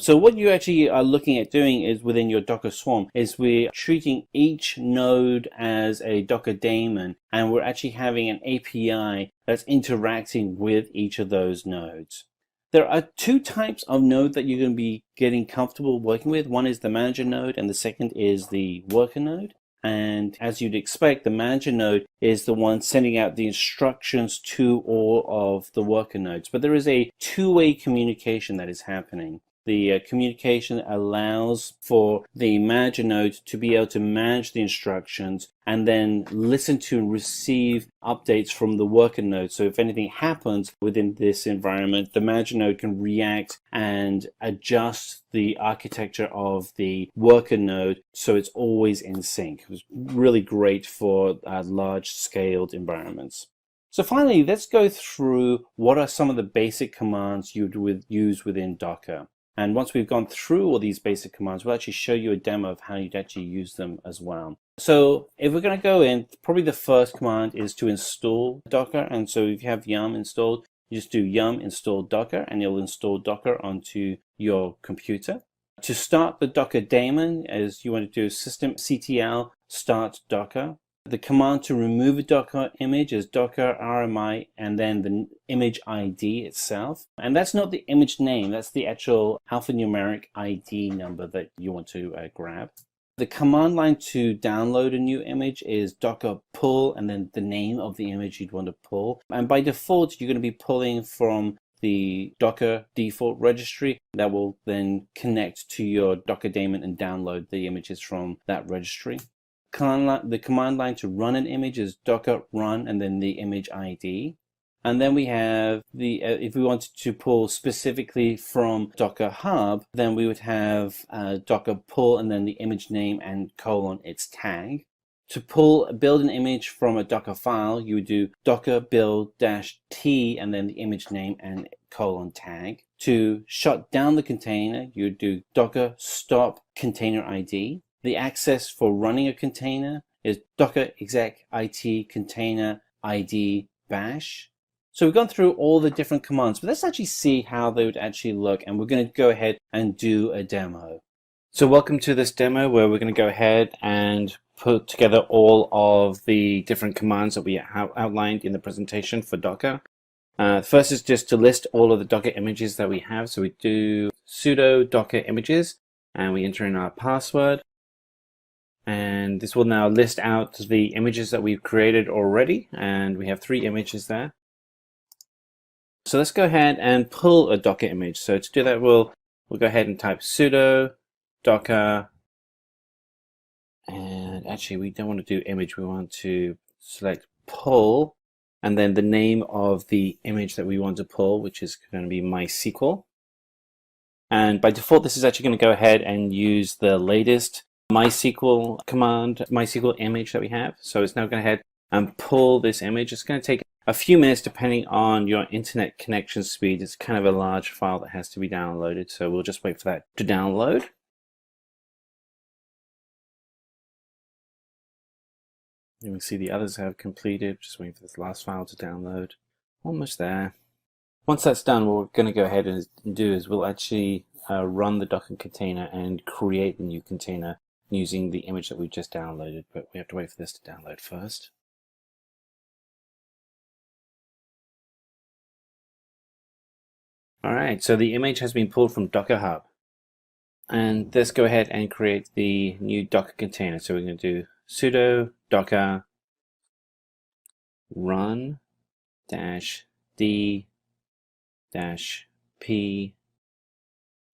So what you actually are looking at doing is within your Docker Swarm is we're treating each node as a Docker daemon, and we're actually having an API that's interacting with each of those nodes. There are two types of node that you're going to be getting comfortable working with. One is the manager node and the second is the worker node. And as you'd expect, the manager node is the one sending out the instructions to all of the worker nodes. But there is a two-way communication that is happening. The communication allows for the manager node to be able to manage the instructions and then listen to and receive updates from the worker node. So if anything happens within this environment, the manager node can react and adjust the architecture of the worker node so it's always in sync. It was really great for large scaled environments. So finally, let's go through what are some of the basic commands you would use within Docker. And once we've gone through all these basic commands, we'll actually show you a demo of how you'd actually use them as well. So if we're going to go in, probably the first command is to install Docker. And so if you have yum installed, you just do yum install Docker and you'll install Docker onto your computer. To start the Docker daemon, as you want to do systemctl start Docker. The command to remove a Docker image is docker rmi and then the image ID itself. And that's not the image name, that's the actual alphanumeric ID number that you want to grab. The command line to download a new image is docker pull and then the name of the image you'd want to pull. And by default, you're going to be pulling from the Docker default registry that will then connect to your Docker daemon and download the images from that registry. The command line to run an image is docker run and then the image ID. And then we have the, if we wanted to pull specifically from Docker Hub, then we would have docker pull and then the image name and colon its tag. To build an image from a Docker file, you would do docker build-t and then the image name and colon tag. To shut down the container, you would do docker stop container ID. The access for running a container is docker exec it container ID bash. So we've gone through all the different commands, but let's actually see how they would actually look, and we're going to go ahead and do a demo. So welcome to this demo where we're going to go ahead and put together all of the different commands that we have outlined in the presentation for Docker. First is just to list all of the Docker images that we have. So we do sudo docker images and we enter in our password. And this will now list out the images that we've created already. And we have 3 images there. So let's go ahead and pull a Docker image. So to do that, we'll go ahead and type sudo docker. And actually, we don't want to do image. We want to select pull. And then the name of the image that we want to pull, which is going to be MySQL. And by default, this is actually going to go ahead and use the latest MySQL command, MySQL image that we have. So it's now going to head and pull this image. It's going to take a few minutes depending on your internet connection speed. It's kind of a large file that has to be downloaded. So we'll just wait for that to download. You can see the others have completed. Just waiting for this last file to download. Almost there. Once that's done, what we're going to go ahead and do is we'll actually run the Docker container and create the new container using the image that we just downloaded, but we have to wait for this to download first. Alright, so the image has been pulled from Docker Hub. And let's go ahead and create the new Docker container. So we're going to do sudo docker run -d -p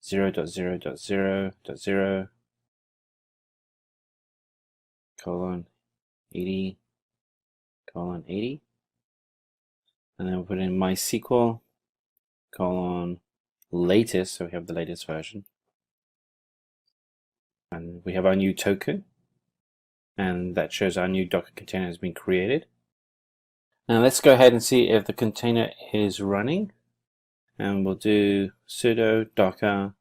0.0.0.0 :80 :80, and then we'll put in MySQL latest, so we have the latest version, and we have our new token, and that shows our new Docker container has been created. Now let's go ahead and see if the container is running, and we'll do sudo docker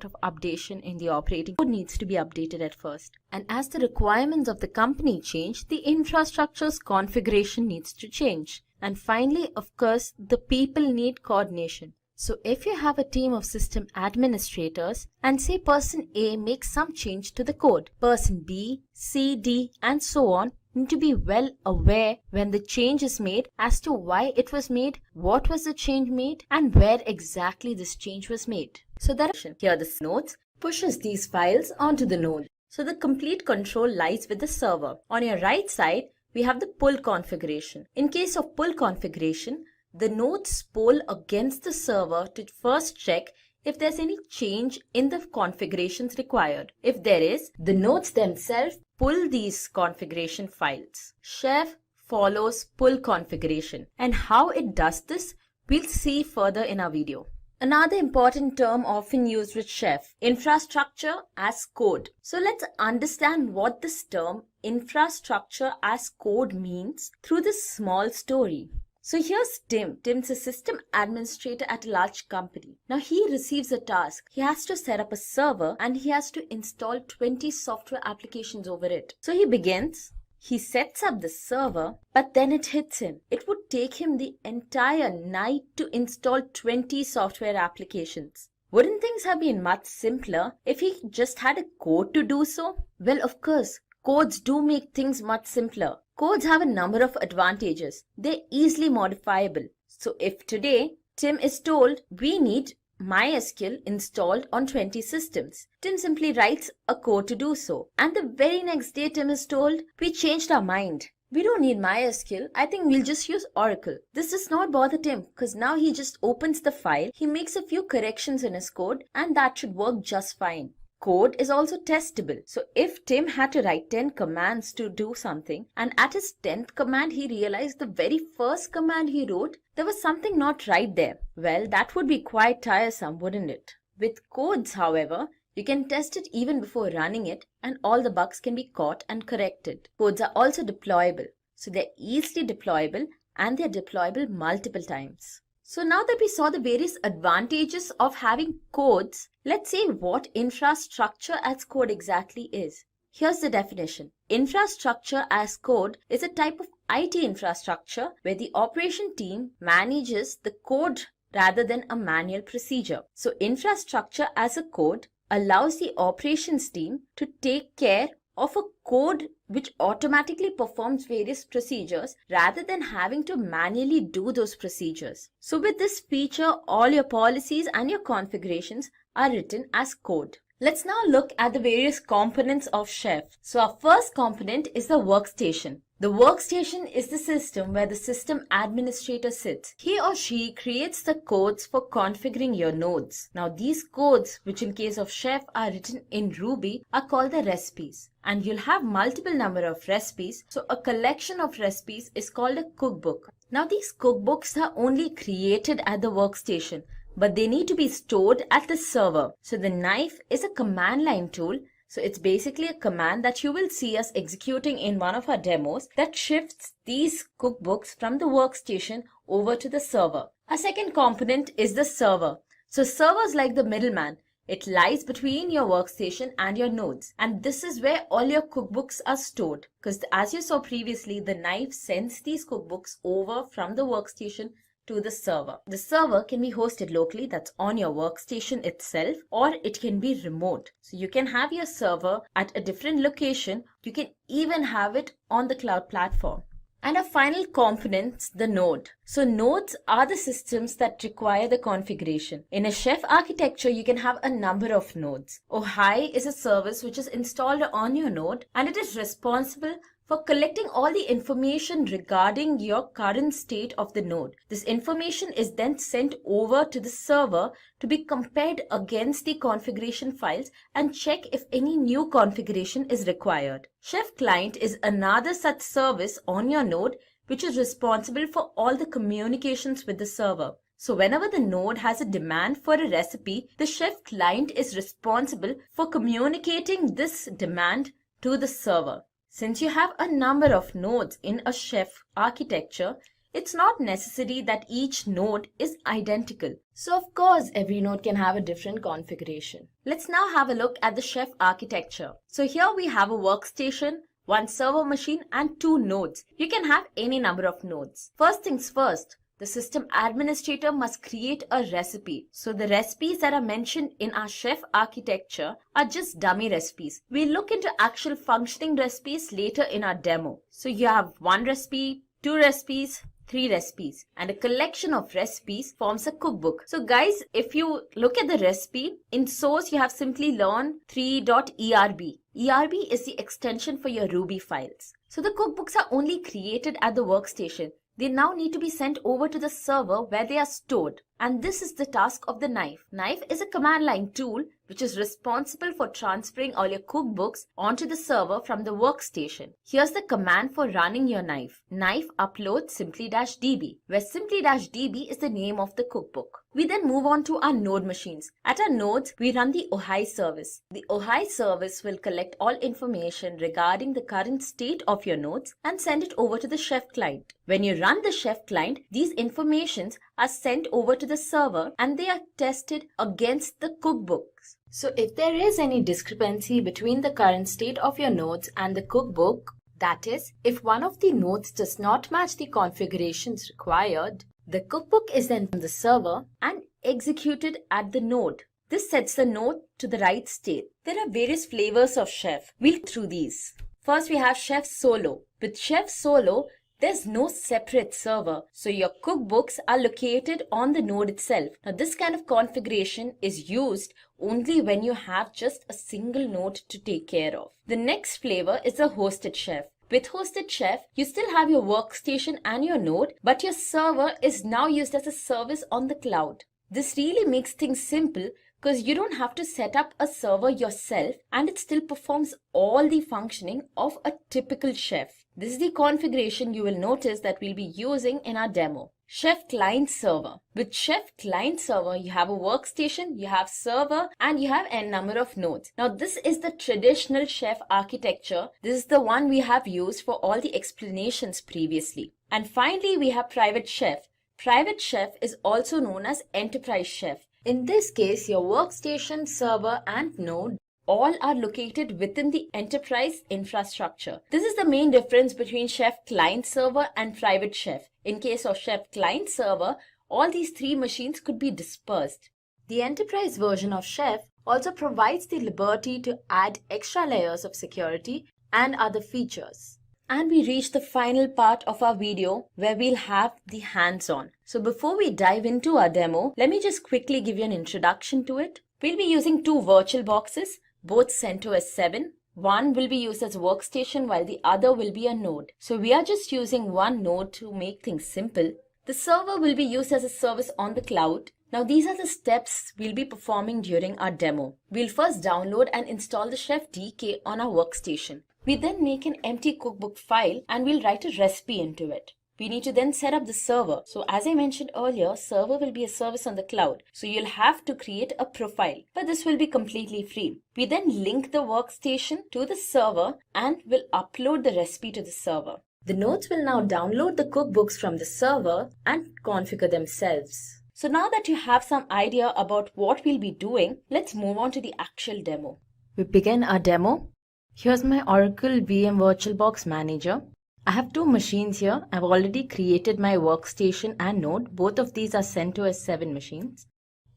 Of updation in the operating code needs to be updated at first. And as the requirements of the company change, the infrastructure's configuration needs to change. And finally, of course, the people need coordination. So if you have a team of system administrators and say person A makes some change to the code, person B, C, D, and so on need to be well aware when the change is made as to why it was made, what was the change made, and where exactly this change was made. So that here the nodes pushes these files onto the node. So the complete control lies with the server. On your right side, we have the pull configuration. In case of pull configuration, the nodes poll against the server to first check if there's any change in the configurations required. If there is, the nodes themselves pull these configuration files. Chef follows pull configuration, and how it does this, we'll see further in our video. Another important term often used with Chef, infrastructure as code. So let's understand what this term infrastructure as code means through this small story. So here's Tim. Tim's a system administrator at a large company. Now he receives a task. He has to set up a server and he has to install 20 software applications over it. So he begins. He sets up the server, but then it hits him. It would take him the entire night to install 20 software applications. Wouldn't things have been much simpler if he just had a code to do so? Well, of course, codes do make things much simpler. Codes have a number of advantages. They're easily modifiable. So if today Tim is told we need MySQL installed on 20 systems, Tim simply writes a code to do so. And the very next day Tim is told we changed our mind. We don't need MySQL. I think we'll just use Oracle. This does not bother Tim because now he just opens the file, he makes a few corrections in his code, and that should work just fine. Code is also testable. So if Tim had to write 10 commands to do something, and at his 10th command he realized the very first command he wrote, there was something not right there. Well, that would be quite tiresome, wouldn't it? With codes, however, you can test it even before running it, and all the bugs can be caught and corrected. Codes are also deployable. So they're easily deployable, and they're deployable multiple times. So now that we saw the various advantages of having codes, let's see what infrastructure as code exactly is. Here's the definition. Infrastructure as code is a type of IT infrastructure where the operation team manages the code rather than a manual procedure. So infrastructure as a code allows the operations team to take care of a code which automatically performs various procedures rather than having to manually do those procedures. So with this feature, all your policies and your configurations are written as code. Let's now look at the various components of Chef. So our first component is the workstation. The workstation is the system where the system administrator sits. He or she creates the codes for configuring your nodes. Now these codes, which in case of Chef are written in Ruby, are called the recipes. And you'll have multiple number of recipes. So a collection of recipes is called a cookbook. Now these cookbooks are only created at the workstation, but they need to be stored at the server. So the knife is a command line tool. So it's basically a command that you will see us executing in one of our demos that shifts these cookbooks from the workstation over to the server. A second component is the server. So server is like the middleman. It lies between your workstation and your nodes. And this is where all your cookbooks are stored. Because as you saw previously, the knife sends these cookbooks over from the workstation to the server. The server can be hosted locally, that's on your workstation itself, or it can be remote. So you can have your server at a different location. You can even have it on the cloud platform. And our final components, the node. So nodes are the systems that require the configuration. In a chef architecture, you can have a number of nodes. Ohai is a service which is installed on your node, and it is responsible for collecting all the information regarding your current state of the node. This information is then sent over to the server to be compared against the configuration files and check if any new configuration is required. Chef Client is another such service on your node which is responsible for all the communications with the server. So whenever the node has a demand for a recipe, the Chef Client is responsible for communicating this demand to the server. Since you have a number of nodes in a chef architecture, it's not necessary that each node is identical. So of course, every node can have a different configuration. Let's now have a look at the chef architecture. So here we have a workstation, one server machine, and 2 nodes. You can have any number of nodes. First things first, the system administrator must create a recipe. So the recipes that are mentioned in our chef architecture are just dummy recipes. We'll look into actual functioning recipes later in our demo. So you have 1 recipe, 2 recipes, 3 recipes, and a collection of recipes forms a cookbook. So guys, if you look at the recipe, in source you have SimplyLearn 3.erb. ERB is the extension for your Ruby files. So the cookbooks are only created at the workstation. They now need to be sent over to the server where they are stored. And this is the task of the knife. Knife is a command line tool which is responsible for transferring all your cookbooks onto the server from the workstation. Here's the command for running your knife. Knife upload simply-db, where simply-db is the name of the cookbook. We then move on to our node machines. At our nodes, we run the Ohai service. The Ohai service will collect all information regarding the current state of your nodes and send it over to the chef client. When you run the chef client, these informations are sent over to the server and they are tested against the cookbooks. So if there is any discrepancy between the current state of your nodes and the cookbook, that is, if one of the nodes does not match the configurations required, the cookbook is then on the server and executed at the node. This sets the node to the right state. There are various flavors of chef. We'll go through these. First, we have chef solo. With chef solo, there's no separate server, so your cookbooks are located on the node itself. Now, this kind of configuration is used only when you have just a single node to take care of. The next flavor is a hosted chef. With hosted chef, you still have your workstation and your node, but your server is now used as a service on the cloud. This really makes things simple because you don't have to set up a server yourself and it still performs all the functioning of a typical chef. This is the configuration you will notice that we'll be using in our demo. Chef Client Server. With Chef Client Server, you have a workstation, you have server, and you have n number of nodes. Now, this is the traditional chef architecture. This is the one we have used for all the explanations previously. And finally, we have Private Chef. Private Chef is also known as Enterprise Chef. In this case, your workstation, server, and node all are located within the enterprise infrastructure. This is the main difference between Chef Client Server and Private Chef. In case of Chef Client Server, all these 3 machines could be dispersed. The enterprise version of Chef also provides the liberty to add extra layers of security and other features. And we reach the final part of our video where we'll have the hands-on. So before we dive into our demo, let me just quickly give you an introduction to it. We'll be using 2 virtual boxes, both CentOS 7. One will be used as a workstation while the other will be a node. So we are just using one node to make things simple. The server will be used as a service on the cloud. Now these are the steps we'll be performing during our demo. We'll first download and install the Chef DK on our workstation. We then make an empty cookbook file and we'll write a recipe into it. We need to then set up the server. So as I mentioned earlier, server will be a service on the cloud. So you'll have to create a profile, but this will be completely free. We then link the workstation to the server and will upload the recipe to the server. The nodes will now download the cookbooks from the server and configure themselves. So now that you have some idea about what we'll be doing, let's move on to the actual demo. We begin our demo. Here's my Oracle VM VirtualBox Manager. I have 2 machines here. I've already created my workstation and node. Both of these are CentOS 7 machines.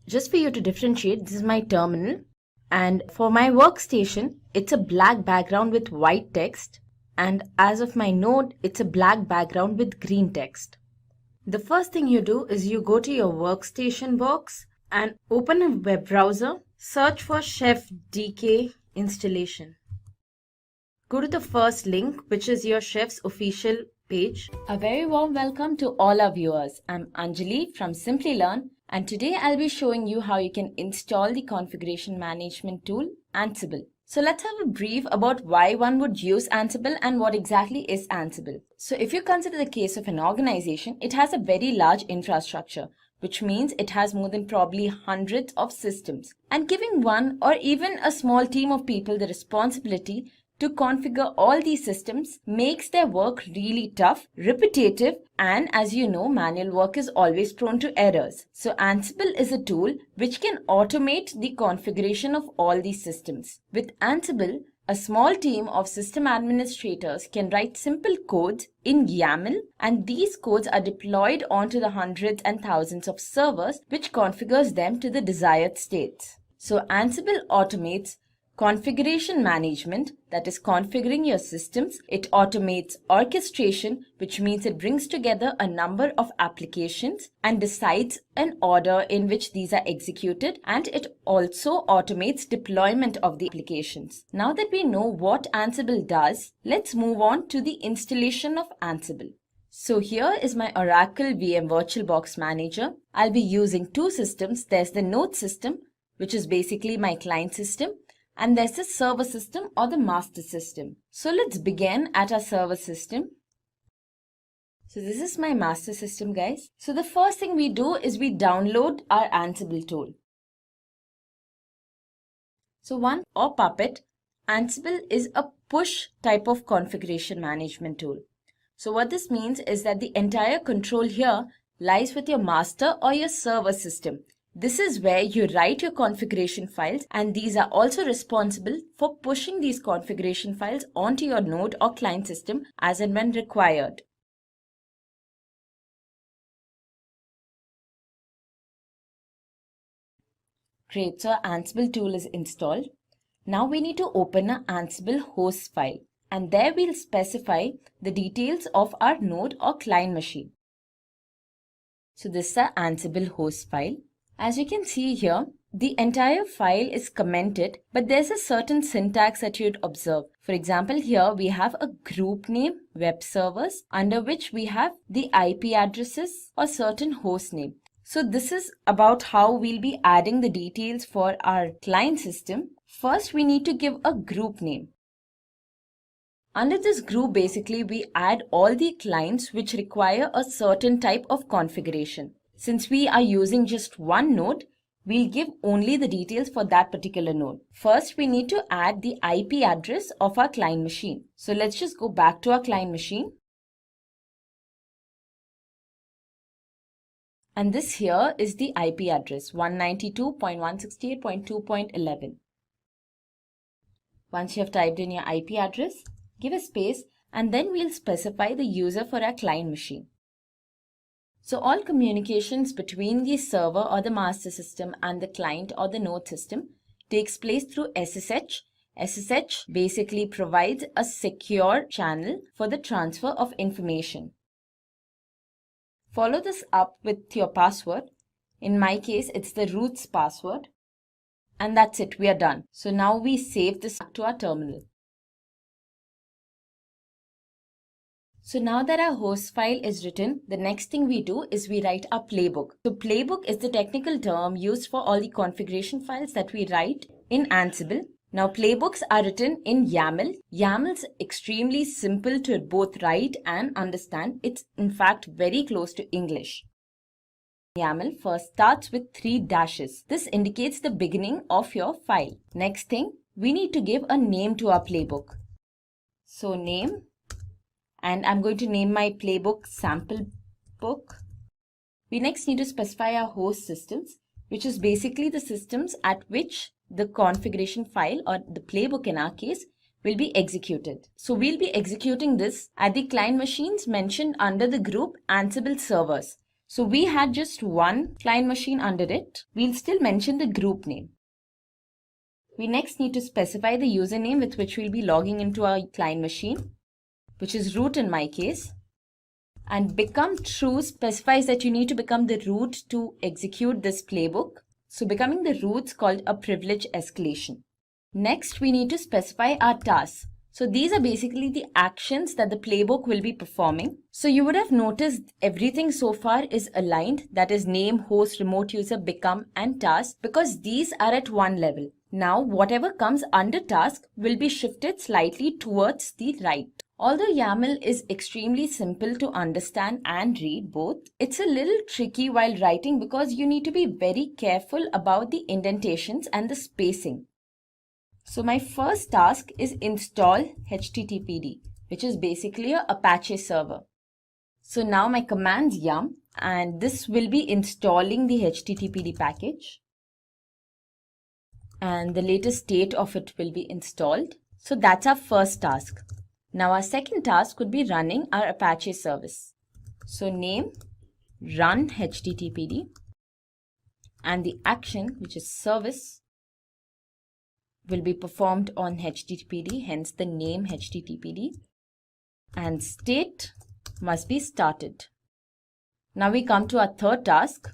Just for you to differentiate, this is my terminal. And for my workstation, it's a black background with white text. and as of my node, it's a black background with green text. The first thing you do is you go to your workstation box and open a web browser, search for Chef DK installation. Go to the first link, which is your Chef's official page. A very warm welcome to all our viewers. I'm Anjali from SimplyLearn, and today I'll be showing you how you can install the configuration management tool Ansible. So let's have a brief about why one would use Ansible and what exactly is Ansible. So if you consider the case of an organization, it has a very large infrastructure, which means it has more than probably hundreds of systems. And giving one or even a small team of people the responsibility to configure all these systems makes their work really tough, repetitive, and as you know, manual work is always prone to errors. So Ansible is a tool which can automate the configuration of all these systems. With Ansible, a small team of system administrators can write simple codes in YAML, and these codes are deployed onto the hundreds and thousands of servers, which configures them to the desired states. So Ansible automates configuration management, that is configuring your systems. It automates orchestration, which means it brings together a number of applications and decides an order in which these are executed, and it also automates deployment of the applications. Now that we know what Ansible does, let's move on to the installation of Ansible. So here is my Oracle VM VirtualBox Manager. I'll be using two systems. There's the node system, which is basically my client system, and there's the server system or the master system. So let's begin at our server system. So this is my master system, guys. So the first thing we do is we download our Ansible tool. So or Puppet, Ansible is a push type of configuration management tool. So what this means is that the entire control here lies with your master or your server system. This is where you write your configuration files, and these are also responsible for pushing these configuration files onto your node or client system as and when required. Great, so our Ansible tool is installed. Now we need to open an Ansible host file, and there we'll specify the details of our node or client machine. So this is our Ansible host file. As you can see here, the entire file is commented, but there's a certain syntax that you'd observe. For example, here we have a group name, web servers, under which we have the IP addresses or certain host name. So this is about how we'll be adding the details for our client system. First, we need to give a group name. Under this group, basically, we add all the clients which require a certain type of configuration. Since we are using just one node, we'll give only the details for that particular node. First, we need to add the IP address of our client machine. So let's just go back to our client machine. And this here is the IP address 192.168.2.11. Once you have typed in your IP address, give a space, and then we'll specify the user for our client machine. So all communications between the server or the master system and the client or the node system takes place through SSH. SSH basically provides a secure channel for the transfer of information. Follow this up with your password. In my case, it's the root's password. And that's it, we are done. So now we save this to our terminal. So now that our host file is written, the next thing we do is we write our playbook. So playbook is the technical term used for all the configuration files that we write in Ansible. Now playbooks are written in YAML. YAML is extremely simple to both write and understand. It's in fact very close to English. YAML first starts with 3 dashes. This indicates the beginning of your file. Next thing, we need to give a name to our playbook. So name. And I'm going to name my playbook sample book. We next need to specify our host systems, which is basically the systems at which the configuration file, or the playbook in our case, will be executed. So we'll be executing this at the client machines mentioned under the group Ansible servers. So we had just one client machine under it. We'll still mention the group name. We next need to specify the username with which we'll be logging into our client machine. which is root in my case. And become true specifies that you need to become the root to execute this playbook. So becoming the root is called a privilege escalation. Next, we need to specify our tasks. So these are basically the actions that the playbook will be performing. So you would have noticed everything so far is aligned, that is name, host, remote user, become and task, because these are at one level. Now whatever comes under task will be shifted slightly towards the right. Although YAML is extremely simple to understand and read both, it's a little tricky while writing because you need to be very careful about the indentations and the spacing. So my first task is install HTTPD, which is basically a Apache server. So now my command's yum, and this will be installing the HTTPD package. And the latest state of it will be installed. So that's our first task. Now our second task would be running our Apache service. So name run HTTPD, and the action, which is service, will be performed on HTTPD, hence the name HTTPD, and state must be started. Now we come to our third task.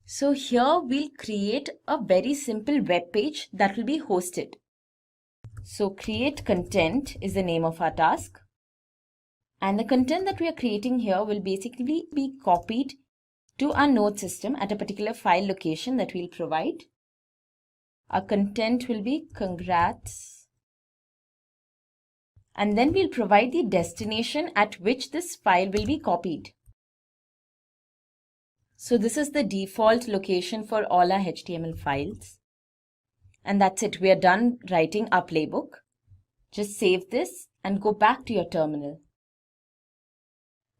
So here we'll create a very simple web page that will be hosted. So create content is the name of our task, and the content that we are creating here will basically be copied to our node system at a particular file location that we'll provide. Our content will be congrats, and then we'll provide the destination at which this file will be copied. So this is the default location for all our HTML files. And that's it. We are done writing our playbook. Just save this and go back to your terminal.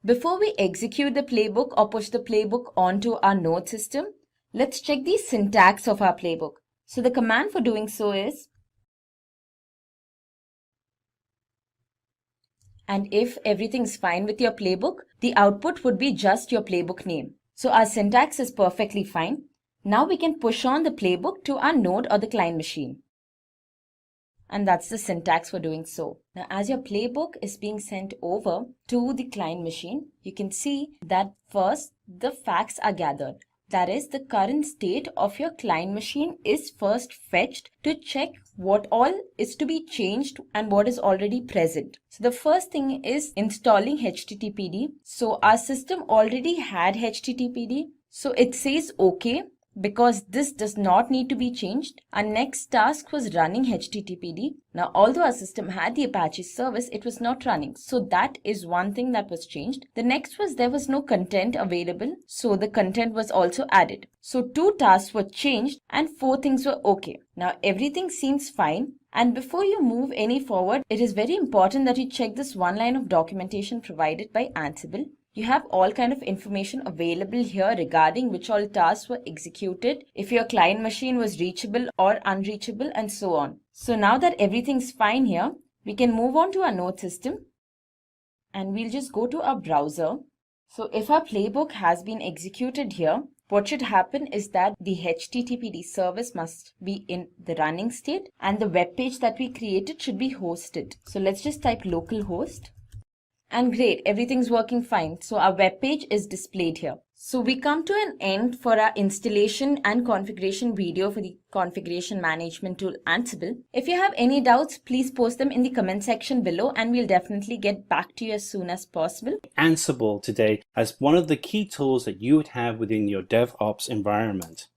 Before we execute the playbook or push the playbook onto our node system, let's check the syntax of our playbook. So the command for doing so is, and if everything's fine with your playbook, the output would be just your playbook name. So our syntax is perfectly fine. Now we can push on the playbook to our node or the client machine. And that's the syntax for doing so. Now, as your playbook is being sent over to the client machine, you can see that first the facts are gathered. That is, the current state of your client machine is first fetched to check what all is to be changed and what is already present. So the first thing is installing HTTPD. So our system already had HTTPD. So it says OK, because this does not need to be changed. Our next task was running HTTPD. Now, although our system had the Apache service, it was not running. So that is one thing that was changed. The next was there was no content available. So the content was also added. So 2 tasks were changed and 4 things were okay. Now everything seems fine. And before you move any forward, it is very important that you check this one line of documentation provided by Ansible. You have all kind of information available here regarding which all tasks were executed, if your client machine was reachable or unreachable, and so on. So now that everything's fine here, we can move on to our node system and we'll just go to our browser. So if our playbook has been executed here, what should happen is that the HTTPD service must be in the running state and the web page that we created should be hosted. So let's just type localhost. And great, everything's working fine. So our web page is displayed here. So we come to an end for our installation and configuration video for the configuration management tool Ansible. If you have any doubts, please post them in the comment section below and we'll definitely get back to you as soon as possible. Ansible today as one of the key tools that you would have within your DevOps environment.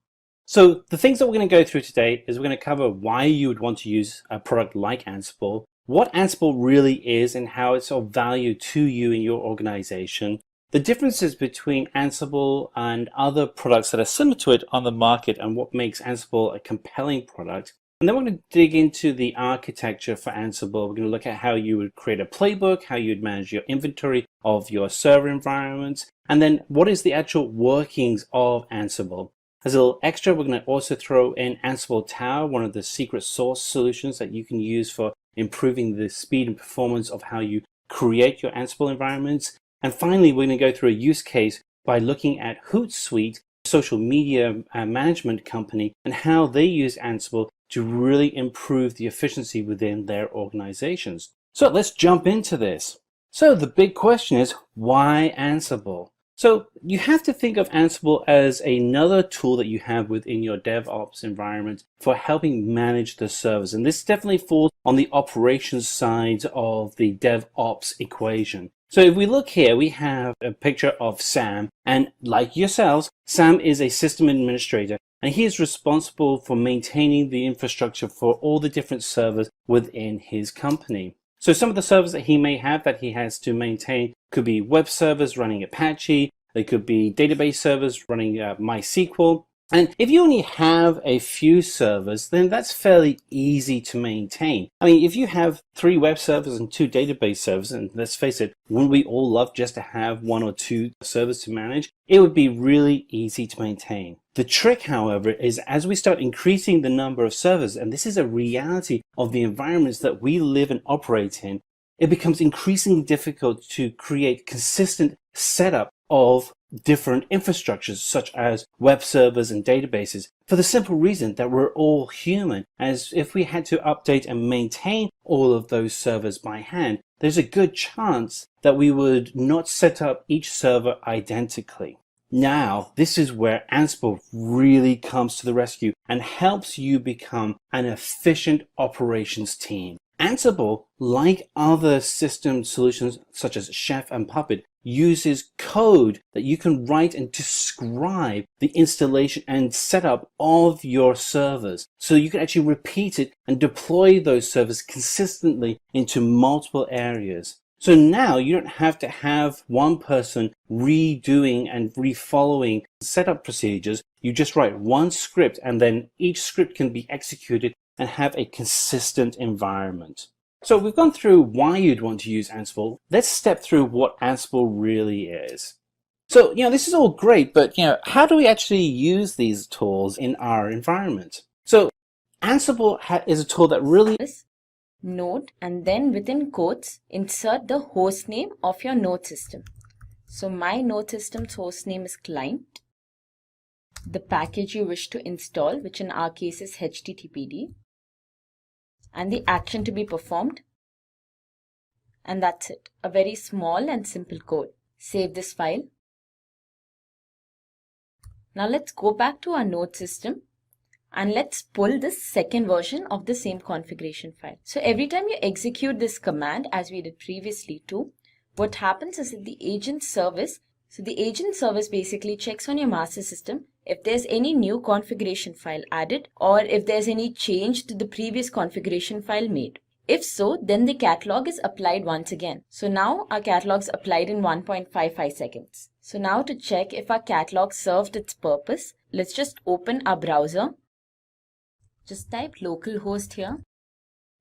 So the things that we're going to go through today is we're going to cover why you would want to use a product like Ansible, what Ansible really is and how it's of value to you in your organization, the differences between Ansible and other products that are similar to it on the market and what makes Ansible a compelling product. And then we're going to dig into the architecture for Ansible. We're going to look at how you would create a playbook, how you'd manage your inventory of your server environments, and then what is the actual workings of Ansible. As a little extra, we're going to also throw in Ansible Tower, one of the secret source solutions that you can use for improving the speed and performance of how you create your Ansible environments. And finally, we're going to go through a use case by looking at Hootsuite, a social media management company, and how they use Ansible to really improve the efficiency within their organizations. So let's jump into this. So the big question is, why Ansible? So you have to think of Ansible as another tool that you have within your DevOps environment for helping manage the servers. And this definitely falls on the operations side of the DevOps equation. So if we look here, we have a picture of Sam, and like yourselves, Sam is a system administrator, and he is responsible for maintaining the infrastructure for all the different servers within his company. So some of the servers that he may have that he has to maintain could be web servers running Apache, they could be database servers running MySQL. And if you only have a few servers, then that's fairly easy to maintain. I mean, if you have 3 web servers and 2 database servers, and let's face it, wouldn't we all love just to have 1 or 2 servers to manage? It would be really easy to maintain. The trick, however, is as we start increasing the number of servers, and this is a reality of the environments that we live and operate in, it becomes increasingly difficult to create consistent setup of different infrastructures such as web servers and databases, for the simple reason that we're all human, as if we had to update and maintain all of those servers by hand, there's a good chance that we would not set up each server identically. Now, this is where Ansible really comes to the rescue and helps you become an efficient operations team. Ansible, like other system solutions such as Chef and Puppet, uses code that you can write and describe the installation and setup of your servers. So you can actually repeat it and deploy those servers consistently into multiple areas. So now you don't have to have one person redoing and refollowing setup procedures. You just write one script, and then each script can be executed and have a consistent environment. So we've gone through why you'd want to use Ansible. Let's step through what Ansible really is. So, this is all great, but, how do we actually use these tools in our environment? So Ansible is a tool that really node, and then within quotes, insert the host name of your node system. So my node system's host name is client, the package you wish to install, which in our case is HTTPD, and the action to be performed. And that's it. A very small and simple code. Save this file. Now let's go back to our node system and let's pull this second version of the same configuration file. So every time you execute this command, as we did previously too, what happens is that the agent service basically checks on your master system if there's any new configuration file added or if there's any change to the previous configuration file made. If so, then the catalog is applied once again. So now our catalog's applied in 1.55 seconds. So now to check if our catalog served its purpose, let's just open our browser. Just type localhost here.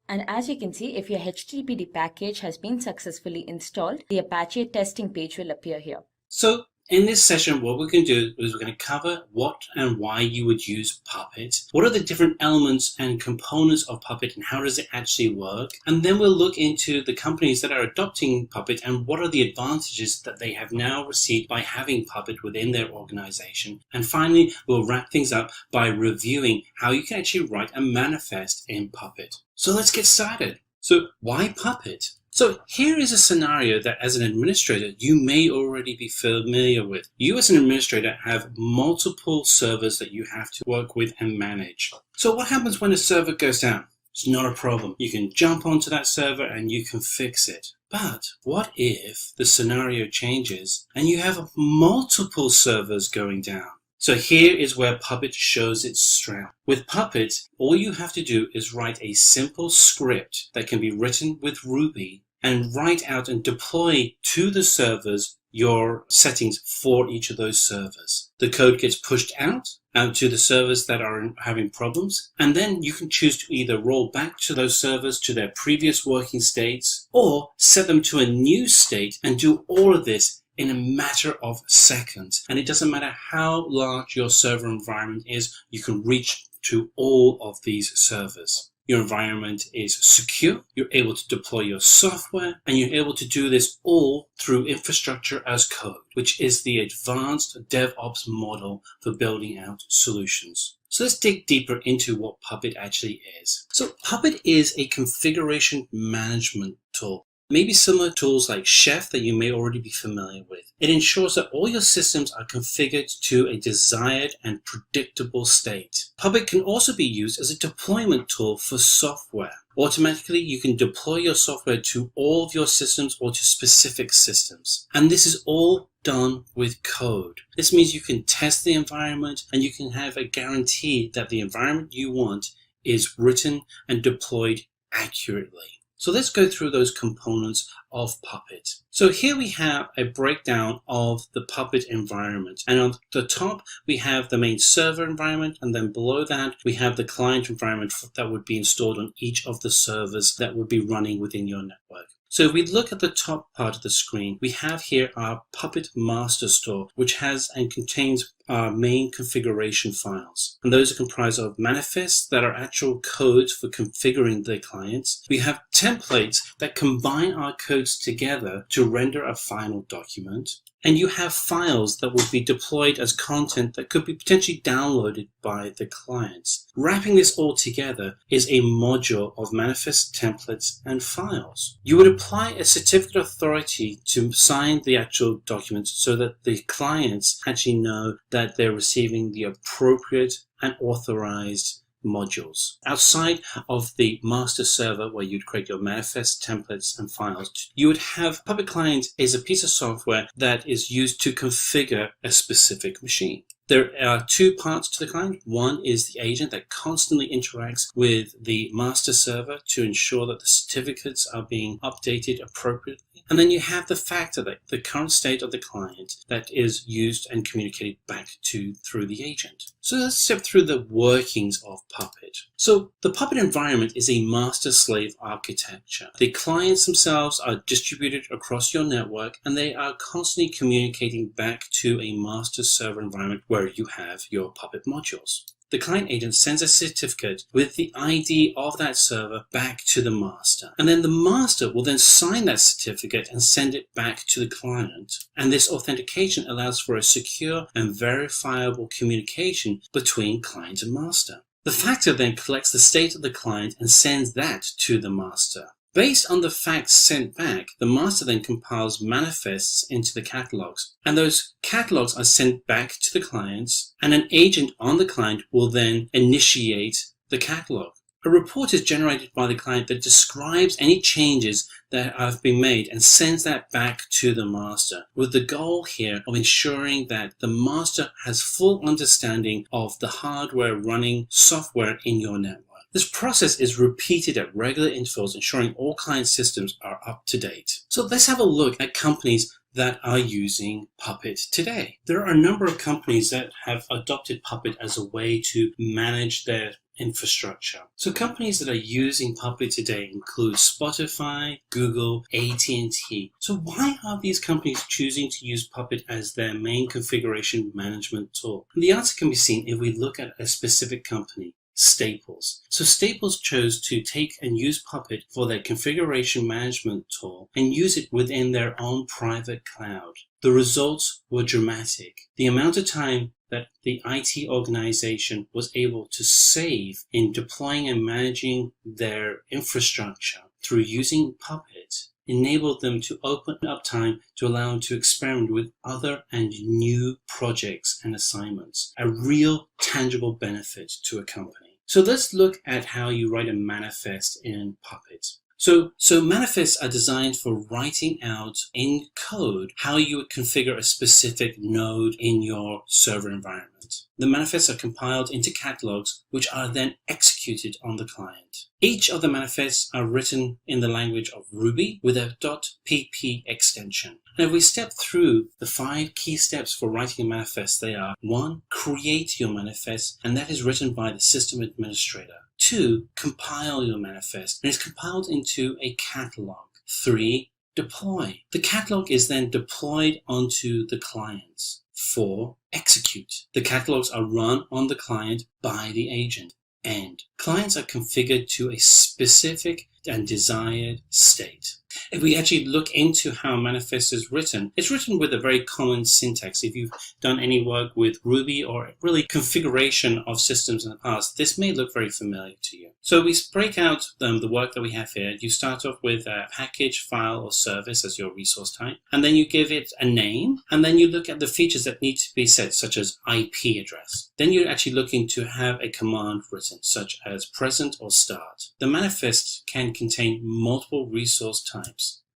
And as you can see, if your HTTPD package has been successfully installed, the Apache testing page will appear here. So in this session, what we're going to do is we're going to cover what and why you would use Puppet. What are the different elements and components of Puppet and how does it actually work? And then we'll look into the companies that are adopting Puppet and what are the advantages that they have now received by having Puppet within their organization. And finally, we'll wrap things up by reviewing how you can actually write a manifest in Puppet. So let's get started. So why Puppet? So here is a scenario that as an administrator, you may already be familiar with. You as an administrator have multiple servers that you have to work with and manage. So what happens when a server goes down? It's not a problem. You can jump onto that server and you can fix it. But what if the scenario changes and you have multiple servers going down? So here is where Puppet shows its strength. With Puppet, all you have to do is write a simple script that can be written with Ruby and write out and deploy to the servers your settings for each of those servers. The code gets pushed out to the servers that are having problems, and then you can choose to either roll back to those servers to their previous working states or set them to a new state and do all of this in a matter of seconds. And it doesn't matter how large your server environment is, you can reach to all of these servers. your environment is secure, you're able to deploy your software, and you're able to do this all through infrastructure as code, which is the advanced DevOps model for building out solutions. So let's dig deeper into what Puppet actually is. So Puppet is a configuration management tool. Maybe similar tools like Chef that you may already be familiar with. It ensures that all your systems are configured to a desired and predictable state. Puppet can also be used as a deployment tool for software. Automatically, you can deploy your software to all of your systems or to specific systems. And this is all done with code. This means you can test the environment and you can have a guarantee that the environment you want is written and deployed accurately. So let's go through those components of Puppet. So here we have a breakdown of the Puppet environment. And on the top, we have the main server environment. And then below that, we have the client environment that would be installed on each of the servers that would be running within your network. So if we look at the top part of the screen, we have here our Puppet master store, which has and contains our main configuration files. And those are comprised of manifests that are actual codes for configuring the clients. We have templates that combine our codes together to render a final document. And you have files that would be deployed as content that could be potentially downloaded by the clients. Wrapping this all together is a module of manifest templates and files. You would apply a certificate of authority to sign the actual documents so that the clients actually know that they're receiving the appropriate and authorized modules. Outside of the master server where you'd create your manifest, templates, and files, you would have Puppet Client is a piece of software that is used to configure a specific machine. There are two parts to the client. One is the agent that constantly interacts with the master server to ensure that the certificates are being updated appropriately. And then you have the factor, that the current state of the client that is used and communicated back to through the agent. So let's step through the workings of Puppet. So the Puppet environment is a master-slave architecture. The clients themselves are distributed across your network and they are constantly communicating back to a master server environment where you have your Puppet modules. The client agent sends a certificate with the ID of that server back to the master. And then the master will then sign that certificate and send it back to the client. And this authentication allows for a secure and verifiable communication between client and master. The factor then collects the state of the client and sends that to the master. Based on the facts sent back, the master then compiles manifests into the catalogs, and those catalogs are sent back to the clients, and an agent on the client will then initiate the catalog. A report is generated by the client that describes any changes that have been made and sends that back to the master, with the goal here of ensuring that the master has full understanding of the hardware running software in your network. This process is repeated at regular intervals, ensuring all client systems are up to date. So let's have a look at companies that are using Puppet today. There are a number of companies that have adopted Puppet as a way to manage their infrastructure. So companies that are using Puppet today include Spotify, Google, AT&T. So why are these companies choosing to use Puppet as their main configuration management tool? And the answer can be seen if we look at a specific company. Staples. So Staples chose to take and use Puppet for their configuration management tool and use it within their own private cloud. The results were dramatic. The amount of time that the IT organization was able to save in deploying and managing their infrastructure through using Puppet enabled them to open up time to allow them to experiment with other and new projects and assignments, a real tangible benefit to a company. So let's look at how you write a manifest in Puppet. So manifests are designed for writing out in code how you would configure a specific node in your server environment. The manifests are compiled into catalogs, which are then executed on the client. Each of the manifests are written in the language of Ruby with a .pp extension. And if we step through the 5 key steps for writing a manifest, they are: 1. Create your manifest, and that is written by the system administrator. 2. Compile your manifest, and it's compiled into a catalog. 3. Deploy. The catalog is then deployed onto the clients. 4. Execute. The catalogs are run on the client by the agent. end. Clients are configured to a specific and desired state. If we actually look into how a manifest is written, it's written with a very common syntax. If you've done any work with Ruby or really configuration of systems in the past, this may look very familiar to you. So we break out the work that we have here. You start off with a package, file, or service as your resource type, and then you give it a name, and then you look at the features that need to be set, such as IP address. Then you're actually looking to have a command written, such as present or start. The manifest can contain multiple resource types.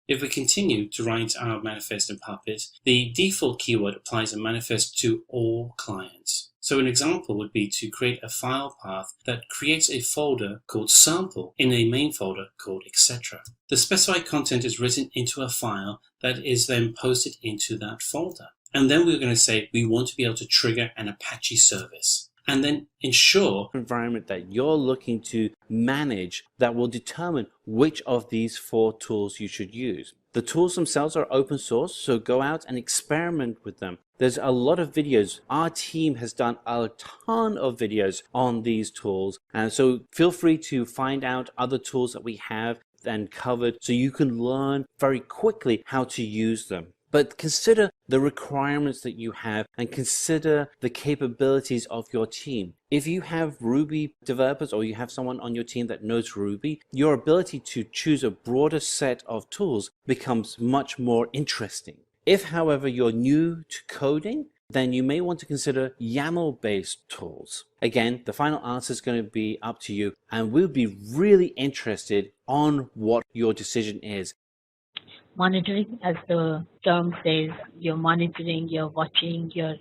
If we continue to write our manifest in Puppet, the default keyword applies a manifest to all clients. So an example would be to create a file path that creates a folder called sample in a main folder called etc. The specified content is written into a file that is then posted into that folder. And then we're going to say we want to be able to trigger an Apache service. And then ensure environment that you're looking to manage that will determine which of these 4 tools you should use. The tools themselves are open source, so go out and experiment with them. There's a lot of videos. Our team has done a ton of videos on these tools, and so feel free to find out other tools that we have and covered so you can learn very quickly how to use them. But consider the requirements that you have and consider the capabilities of your team. If you have Ruby developers or you have someone on your team that knows Ruby, your ability to choose a broader set of tools becomes much more interesting. If, however, you're new to coding, then you may want to consider YAML-based tools. Again, the final answer is going to be up to you, and we'll be really interested on what your decision is. Monitoring, as the term says, you're monitoring, you're watching, you're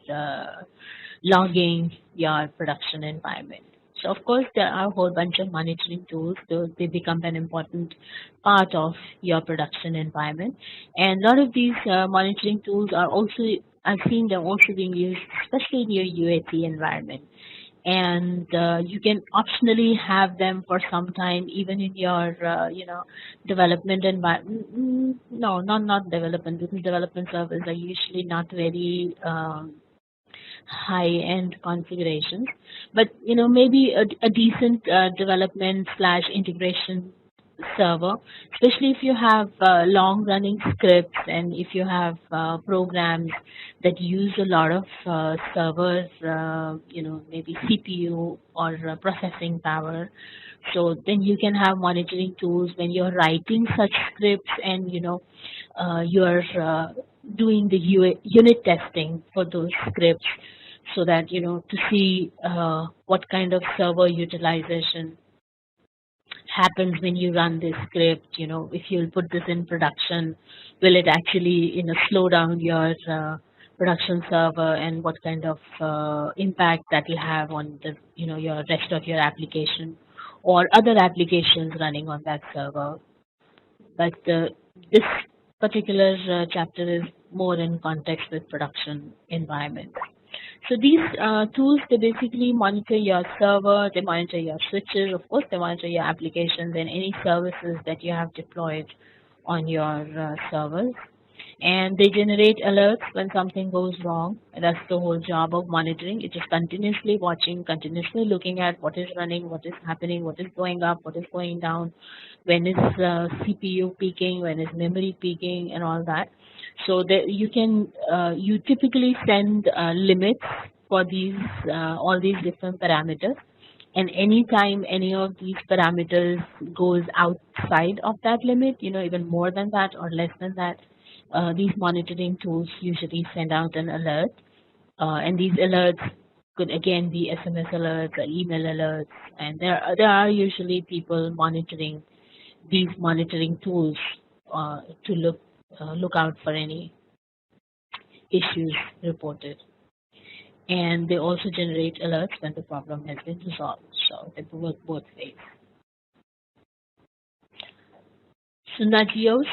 logging your production environment. So of course there are a whole bunch of monitoring tools, so they become an important part of your production environment. And a lot of these monitoring tools are also, I've seen them also being used, especially in your UAT environment. And you can optionally have them for some time, even in your, development environment. No, not development, because development servers are usually not very high-end configurations. But, maybe a decent development / integration server, especially if you have long-running scripts and if you have programs that use a lot of servers, maybe CPU or processing power. So then you can have monitoring tools when you're writing such scripts and you're doing the unit testing for those scripts, so that to see what kind of server utilization happens when you run this script. If you'll put this in production, will it actually slow down your production server, and what kind of impact that will have on the your rest of your application or other applications running on that server. But this particular chapter is more in context with production environment. So these tools, they basically monitor your server, they monitor your switches, of course they monitor your applications and any services that you have deployed on your servers. And they generate alerts when something goes wrong. And that's the whole job of monitoring. It is continuously watching, continuously looking at what is running, what is happening, what is going up, what is going down, when is CPU peaking, when is memory peaking, and all that. So that you typically send limits for these all these different parameters, and anytime any of these parameters goes outside of that limit, even more than that or less than that, these monitoring tools usually send out an alert, and these alerts could again be SMS alerts or email alerts, and there are usually people monitoring these monitoring tools to look out for any issues reported. And they also generate alerts when the problem has been resolved. So they work both ways. So Nagios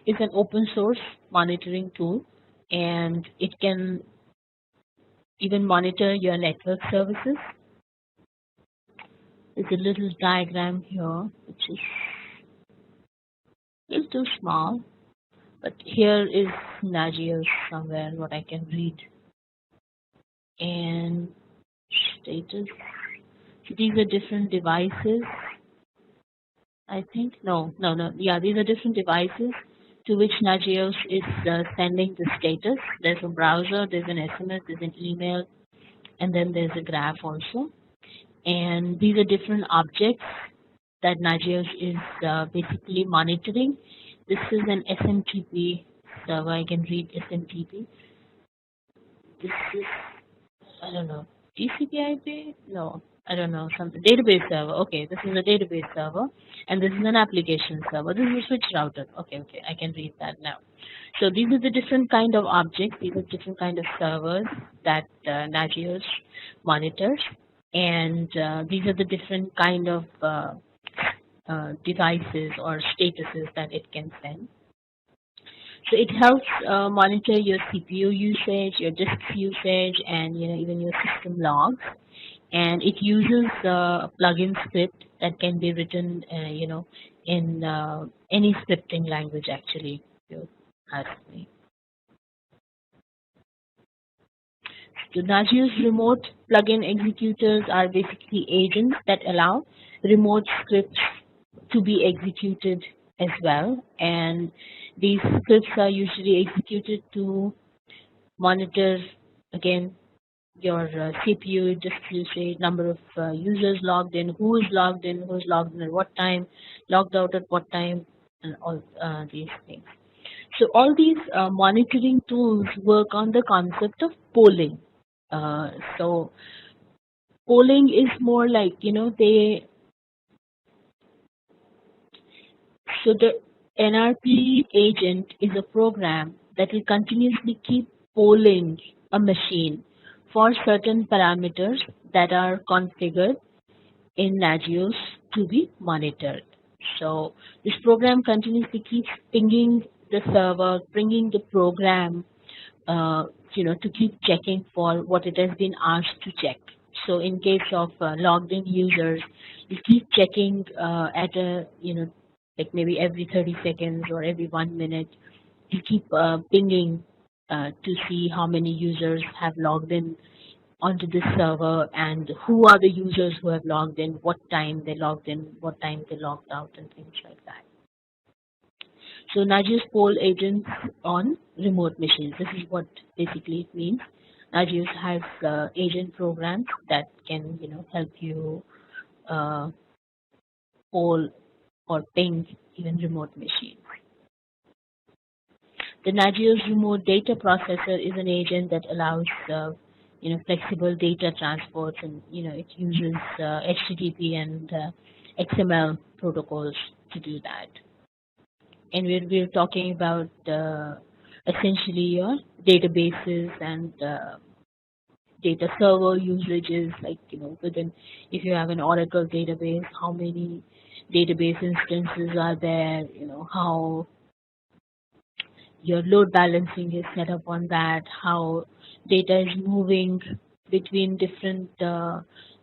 is an open source monitoring tool, and it can even monitor your network services. There's a little diagram here, which is a little too small. But here is Nagios somewhere, what I can read. And status. So these are different devices. I think yeah, these are different devices to which Nagios is sending the status. There's a browser, there's an SMS, there's an email, and then there's a graph also. And these are different objects that Nagios is basically monitoring. This is an SMTP server. I can read SMTP. This is, I don't know, TCP/IP? No, I don't know, something. Database server. Okay, this is a database server, and this is an application server. This is a switch router. Okay, I can read that now. So these are the different kind of objects. These are different kind of servers that Nagios monitors, and these are the different kind of devices or statuses that it can send. So it helps monitor your CPU usage, your disk usage, and even your system logs. And it uses a plugin script that can be written, in any scripting language actually. If you ask me. So Nagios remote plugin executors are basically agents that allow remote scripts to be executed as well, and these scripts are usually executed to monitor, again, your CPU, disk usage, number of users logged in, who's logged in at what time, logged out at what time, and all these things. So all these monitoring tools work on the concept of polling. So polling is more like, so the NRP agent is a program that will continuously keep polling a machine for certain parameters that are configured in Nagios to be monitored. So this program continuously keeps pinging the server, bringing the program, to keep checking for what it has been asked to check. So in case of logged in users, you keep checking at a, like maybe every 30 seconds or every 1 minute, you keep pinging to see how many users have logged in onto this server and who are the users who have logged in, what time they logged in, what time they logged out, and things like that. So Nagios poll agents on remote machines. This is what basically it means. Nagios has agent programs that can, help you poll or ping even remote machines. The Nagios remote data processor is an agent that allows flexible data transports, and it uses HTTP and XML protocols to do that. And we're talking about essentially your databases and data server usages, like within, if you have an Oracle database, how many database instances are there, how your load balancing is set up on that, how data is moving between different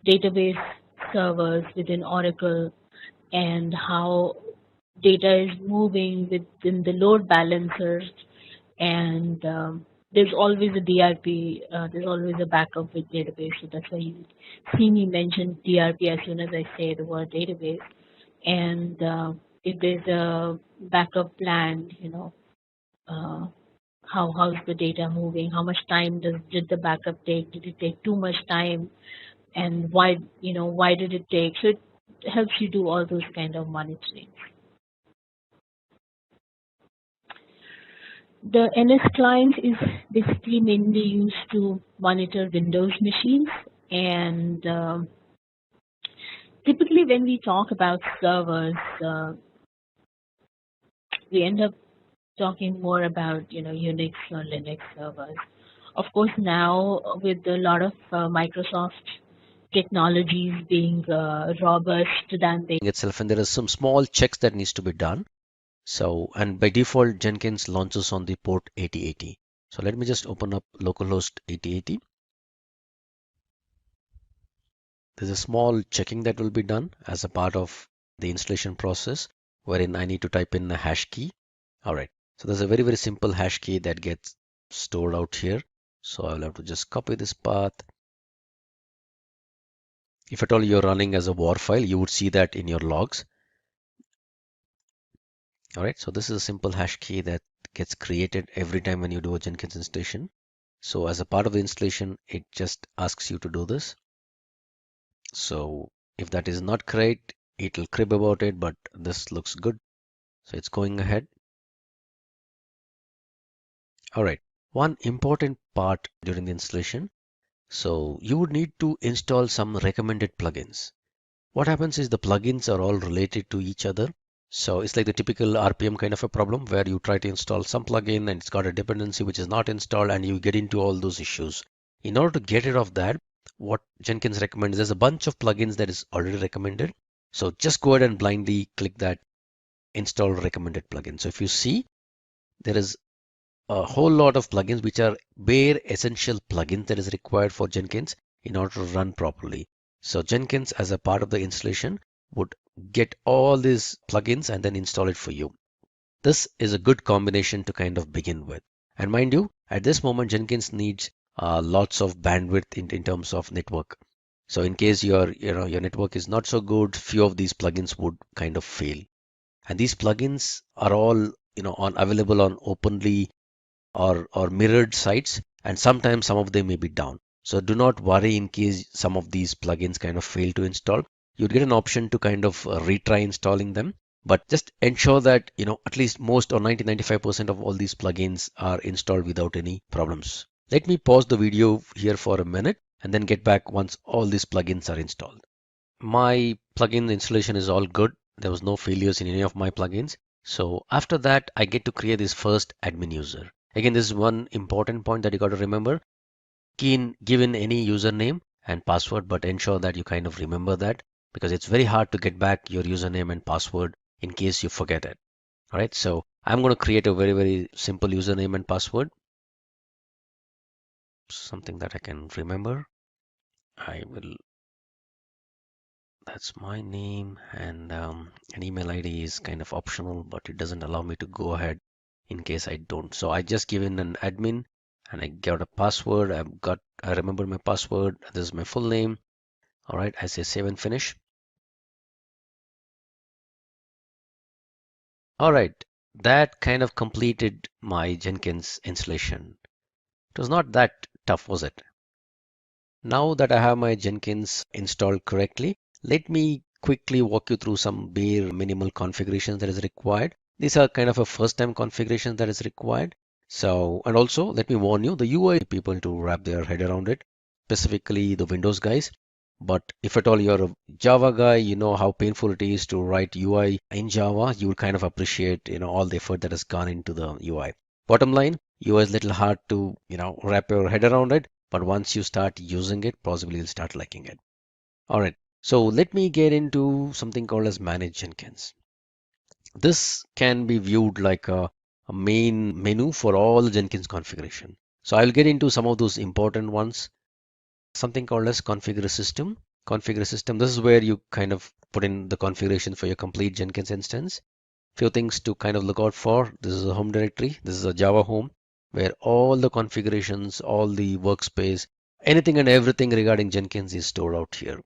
database servers within Oracle, and how data is moving within the load balancers, and there's always a DRP, there's always a backup with database. So that's why you see me mention DRP as soon as I say the word database. And if there's a backup plan, how's the data moving? How much time did the backup take? Did it take too much time? And why did it take? So it helps you do all those kind of monitoring. The NS client is basically mainly used to monitor Windows machines, and typically when we talk about servers, we end up talking more about Unix or Linux servers. Of course, now with a lot of Microsoft technologies being robust than they itself, and there are some small checks that needs to be done. So, and by default, Jenkins launches on the port 8080. So let me just open up localhost 8080. There's a small checking that will be done as a part of the installation process, wherein I need to type in a hash key. All right. So there's a very, very simple hash key that gets stored out here. So I'll have to just copy this path If at all you're running as a WAR file, you would see that in your logs. All right, so this is a simple hash key that gets created every time when you do a Jenkins installation. So as a part of the installation, it just asks you to do this. So if that is not correct, it will crib about it, but this looks good. So it's going ahead. All right, one important part during the installation. So you would need to install some recommended plugins. What happens is the plugins are all related to each other. So it's like the typical RPM kind of a problem where you try to install some plugin and it's got a dependency which is not installed and you get into all those issues. In order to get rid of that, what Jenkins recommends, there's a bunch of plugins that is already recommended. So just go ahead and blindly click that install recommended plugin. So if you see, there is a whole lot of plugins which are bare essential plugins that is required for Jenkins in order to run properly. So Jenkins, as a part of the installation, would get all these plugins and then install it for you. This is a good combination to kind of begin with. And mind you, at this moment, Jenkins needs lots of bandwidth in terms of network. So in case your network is not so good, few of these plugins would kind of fail. And these plugins are all available on openly or mirrored sites, and sometimes some of them may be down. So do not worry in case some of these plugins kind of fail to install. You'd get an option to kind of retry installing them, but just ensure that at least most or 90-95% of all these plugins are installed without any problems. Let me pause the video here for a minute and then get back once all these plugins are installed. My plugin installation is all good. There was no failures in any of my plugins. So after that, I get to create this first admin user. Again, this is one important point that you got to remember. Give in any username and password, but ensure that you kind of remember that, because it's very hard to get back your username and password in case you forget it. All right, so I'm going to create a very, very simple username and password. Something that I can remember. That's my name, and an email ID is kind of optional, but it doesn't allow me to go ahead in case I don't. So I just give in an admin and I got a password. I remember my password. This is my full name. All right, I say save and finish. All right, that kind of completed my Jenkins installation. It was not that tough, was it? Now that I have my Jenkins installed correctly, let me quickly walk you through some bare minimal configurations that is required. These are kind of a first time configuration that is required. So, and also let me warn you, the UI people to wrap their head around it, specifically the Windows guys. But if at all you're a Java guy, you know how painful it is to write UI in Java, you will kind of appreciate, all the effort that has gone into the UI. Bottom line, UI is a little hard to, wrap your head around it. But once you start using it, possibly you'll start liking it. All right, so let me get into something called as Manage Jenkins. This can be viewed like a main menu for all Jenkins configuration. So I'll get into some of those important ones. Something called as Configure System. Configure System, this is where you kind of put in the configuration for your complete Jenkins instance. Few things to kind of look out for. This is a home directory. This is a Java home, where all the configurations, all the workspace, anything and everything regarding Jenkins is stored out here.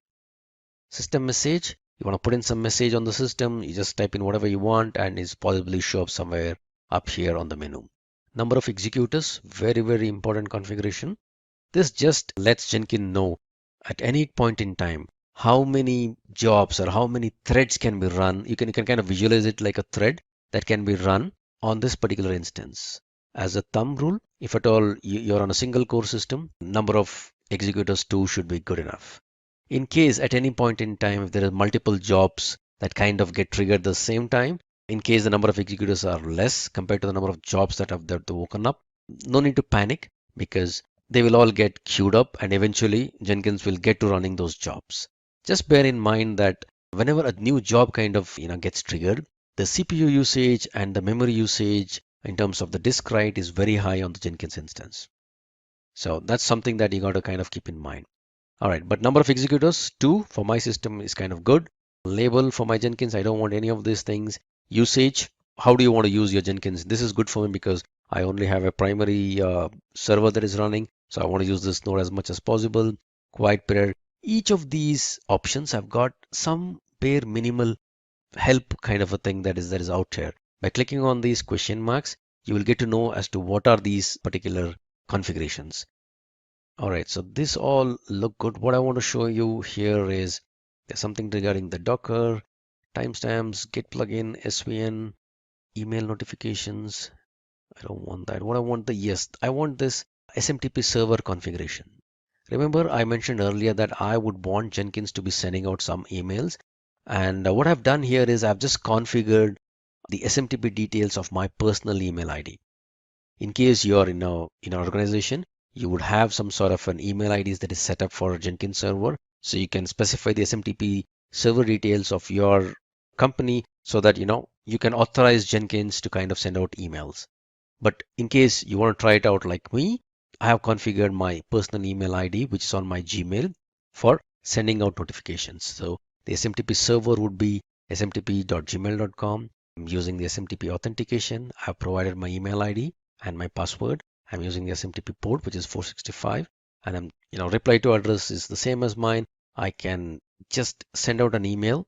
System message, you want to put in some message on the system, you just type in whatever you want and it's possibly show up somewhere up here on the menu. Number of executors, very, very important configuration. This just lets Jenkins know at any point in time how many jobs or how many threads can be run. You can kind of visualize it like a thread that can be run on this particular instance. As a thumb rule, if at all you're on a single core system, number of executors 2 should be good enough. In case at any point in time, if there are multiple jobs that kind of get triggered at the same time, in case the number of executors are less compared to the number of jobs that have woken up, no need to panic, because they will all get queued up and eventually Jenkins will get to running those jobs. Just bear in mind that whenever a new job kind of gets triggered, the CPU usage and the memory usage in terms of the disk write is very high on the Jenkins instance. So that's something that you got to kind of keep in mind. All right, but number of executors 2 for my system is kind of good. Label for my Jenkins, I don't want any of these things. Usage, how do you want to use your Jenkins? This is good for me because I only have a primary server that is running. So I want to use this node as much as possible. Quiet period, Each of these options have got some bare minimal help kind of a thing that is out here. By clicking on these question marks, you will get to know as to what are these particular configurations. All right, so this all look good. What I want to show you here is there's something regarding the Docker, timestamps, Git plugin, SVN, email notifications. I don't want that. What I want I want this SMTP server configuration. Remember, I mentioned earlier that I would want Jenkins to be sending out some emails. And what I've done here is I've just configured the SMTP details of my personal email ID. In case you're in an organization, you would have some sort of an email ID that is set up for a Jenkins server. So you can specify the SMTP server details of your company so that you can authorize Jenkins to kind of send out emails. But in case you want to try it out like me, I have configured my personal email ID, which is on my Gmail, for sending out notifications. So the SMTP server would be smtp.gmail.com. I'm using the SMTP authentication. I've provided my email ID and my password. I'm using the SMTP port, which is 465. And reply to address is the same as mine. I can just send out an email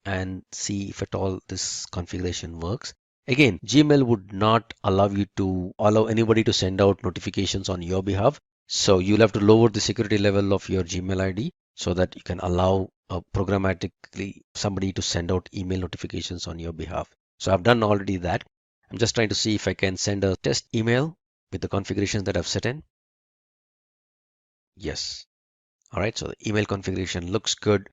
and see if at all this configuration works. Again, Gmail would not allow anybody to send out notifications on your behalf. So you'll have to lower the security level of your Gmail ID so that you can allow programmatically somebody to send out email notifications on your behalf. So I've done already that. I'm just trying to see if I can send a test email with the configurations that I've set in. Yes. All right. So the email configuration looks good.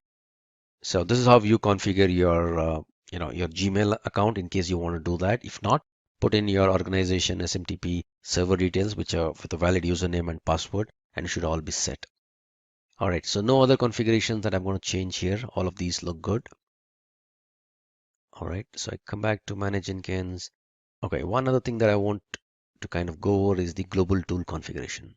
So this is how you configure your your Gmail account in case you want to do that. If not, put in your organization SMTP server details, which are with a valid username and password, and it should all be set. All right, so no other configurations that I'm going to change here. All of these look good. All right, so I come back to manage Jenkins. Okay, one other thing that I want to kind of go over is the global tool configuration.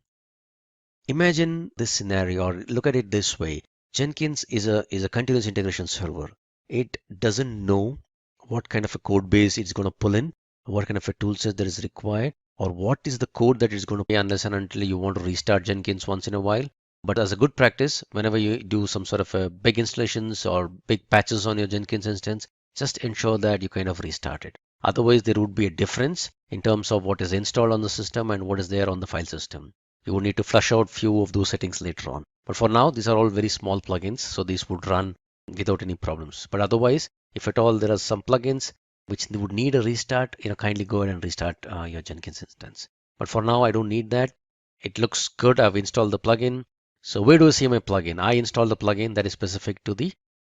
Imagine this scenario, or look at it this way. Jenkins is a continuous integration server. It doesn't know what kind of a code base it's going to pull in, what kind of a tool set that is required, or what is the code that it's going to pay unless and until you want to restart Jenkins once in a while. But as a good practice, whenever you do some sort of a big installations or big patches on your Jenkins instance, just ensure that you kind of restart it. Otherwise, there would be a difference in terms of what is installed on the system and what is there on the file system. You would need to flush out few of those settings later on. But for now, these are all very small plugins, so these would run without any problems. But otherwise, if at all there are some plugins which would need a restart, kindly go ahead and restart your Jenkins instance. But for now, I don't need that. It looks good. I've installed the plugin. So where do I see my plugin? I installed the plugin that is specific to the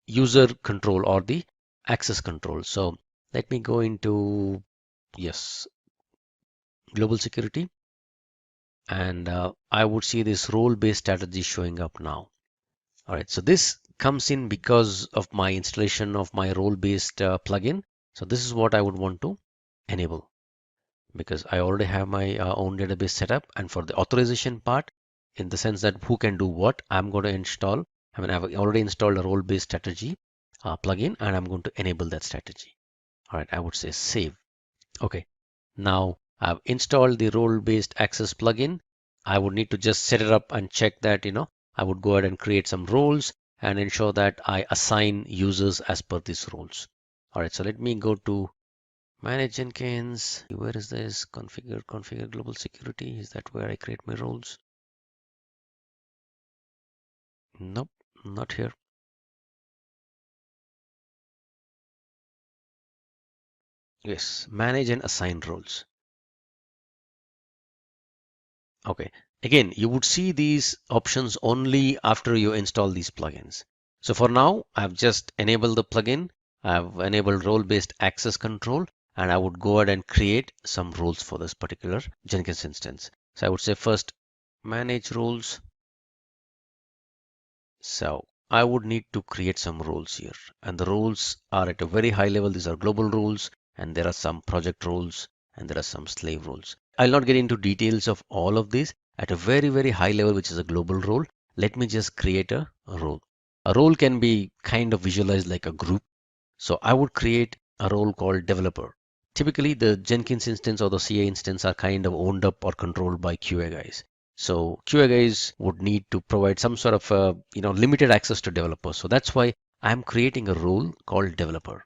user control or the access control. So let me go into, yes, global security. And I would see this role-based strategy showing up now. All right, so this comes in because of my installation of my role-based plugin. So this is what I would want to enable because I already have my own database set up. And for the authorization part, in the sense that who can do what, I'm going to install. I've already installed a role-based strategy plugin, and I'm going to enable that strategy. All right, I would say save. Okay, now I've installed the role-based access plugin. I would need to just set it up and check that, I would go ahead and create some roles and ensure that I assign users as per these roles. All right, so let me go to manage Jenkins. Where is this? Configure global security. Is that where I create my roles? Nope, not here. Yes, manage and assign roles. Okay, again, you would see these options only after you install these plugins. So for now, I've just enabled the plugin. I've enabled role-based access control, and I would go ahead and create some roles for this particular Jenkins instance. So I would say first manage roles. So I would need to create some roles here, and the roles are at a very high level. These are global roles, and there are some project roles, and there are some slave roles. I'll not get into details of all of these. At a very, very high level, which is a global role, let me just create a role. A role can be kind of visualized like a group. So I would create a role called developer. Typically, the Jenkins instance or the CA instance are kind of owned up or controlled by QA guys. So QA guys would need to provide some sort of limited access to developers. So that's why I'm creating a role called developer,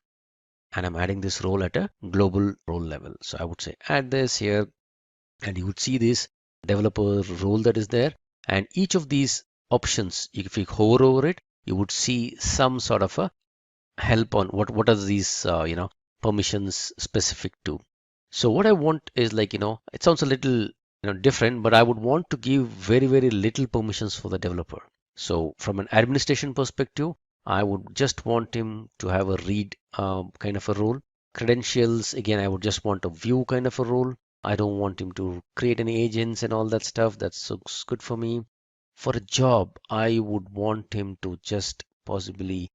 and I'm adding this role at a global role level. So I would say add this here, and you would see this developer role that is there, and each of these options, if you hover over it, you would see some sort of a help on what are these permissions specific to. So what I want is it sounds a little different, but I would want to give very little permissions for the developer. So from an administration perspective, I would just want him to have a read kind of a role. Credentials, again, I would just want a view kind of a role. I don't want him to create any agents and all that stuff. That looks good for me. For a job, I would want him to just possibly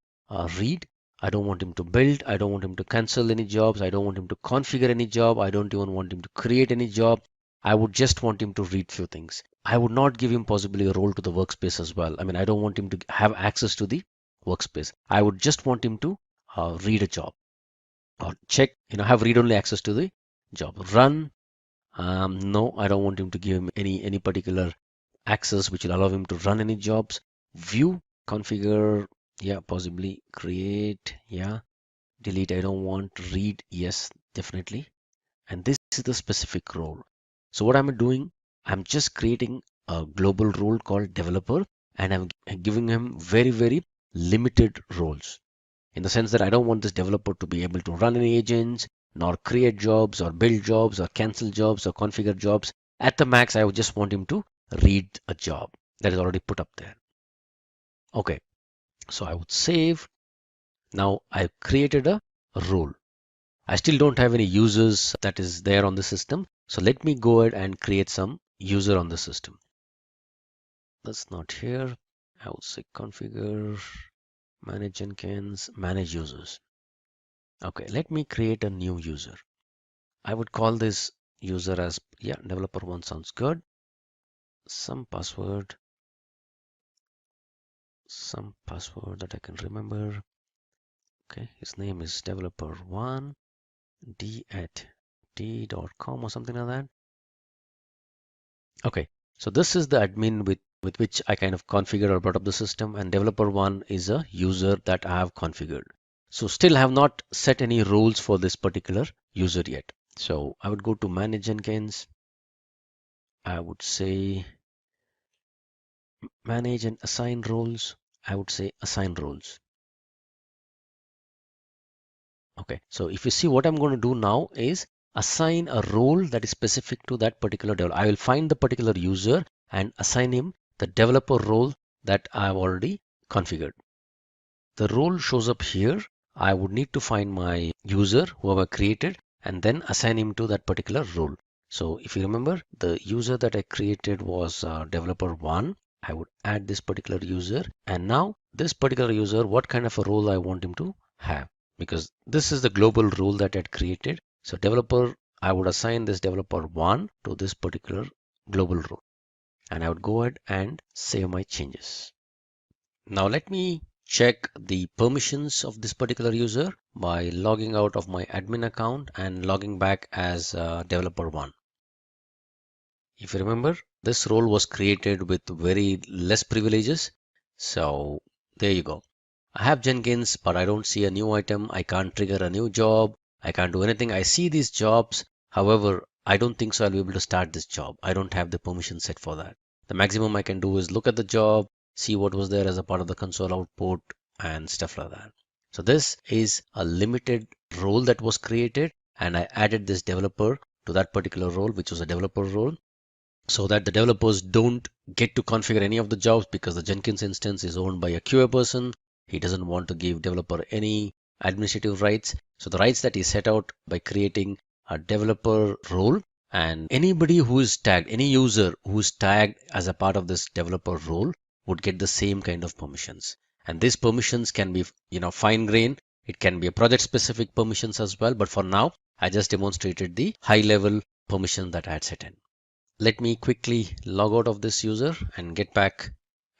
read. I don't want him to build. I don't want him to cancel any jobs. I don't want him to configure any job. I don't even want him to create any job. I would just want him to read few things. I would not give him possibly a role to the workspace as well. I mean, I don't want him to have access to the workspace. I would just want him to read a job or check, have read-only access to the job. Run. No, I don't want him to give him any particular access which will allow him to run any jobs. View, configure, yeah, possibly create, yeah, delete. I don't want read, yes, definitely. And this is the specific role. So what I'm doing, I'm just creating a global role called developer, and I'm giving him very limited roles, in the sense that I don't want this developer to be able to run any agents, nor create jobs, or build jobs, or cancel jobs, or configure jobs. At the max, I would just want him to read a job that is already put up there. Okay, so I would save. Now I've created a role. I still don't have any users that is there on the system. So let me go ahead and create some user on the system. That's not here. I would say configure, manage Jenkins, manage users. Okay, let me create a new user. I would call this user as, yeah, developer1 sounds good. Some password that I can remember. Okay, his name is developer1 d@d.com or something like that. Okay, so this is the admin with which I kind of configured or brought up the system, and developer1 is a user that I have configured. So still have not set any roles for this particular user yet. So I would go to manage Jenkins. I would say manage and assign roles. I would say assign roles. Okay, so if you see, what I'm going to do now is assign a role that is specific to that particular developer. I will find the particular user and assign him the developer role that I've already configured. The role shows up here. I would need to find my user, whoever I created, and then assign him to that particular role. So if you remember, the user that I created was developer1. I would add this particular user, and now this particular user, what kind of a role I want him to have, because this is the global role that I had created. So developer, I would assign this developer1 to this particular global role, and I would go ahead and save my changes. Now let me check the permissions of this particular user by logging out of my admin account and logging back as developer1. If you remember, this role was created with very less privileges. So there you go. I have Jenkins, but I don't see a new item. I can't trigger a new job. I can't do anything. I see these jobs. However, I don't think so I'll be able to start this job. I don't have the permission set for that. The maximum I can do is look at the job, see what was there as a part of the console output and stuff like that. So this is a limited role that was created, and I added this developer to that particular role, which was a developer role, so that the developers don't get to configure any of the jobs, because the Jenkins instance is owned by a QA person. He doesn't want to give developer any administrative rights. So the rights that he set out by creating a developer role, and anybody who is tagged, any user who is tagged as a part of this developer role would get the same kind of permissions. And these permissions can be, fine grained. It can be a project specific permissions as well. But for now, I just demonstrated the high level permission that I had set in. Let me quickly log out of this user and get back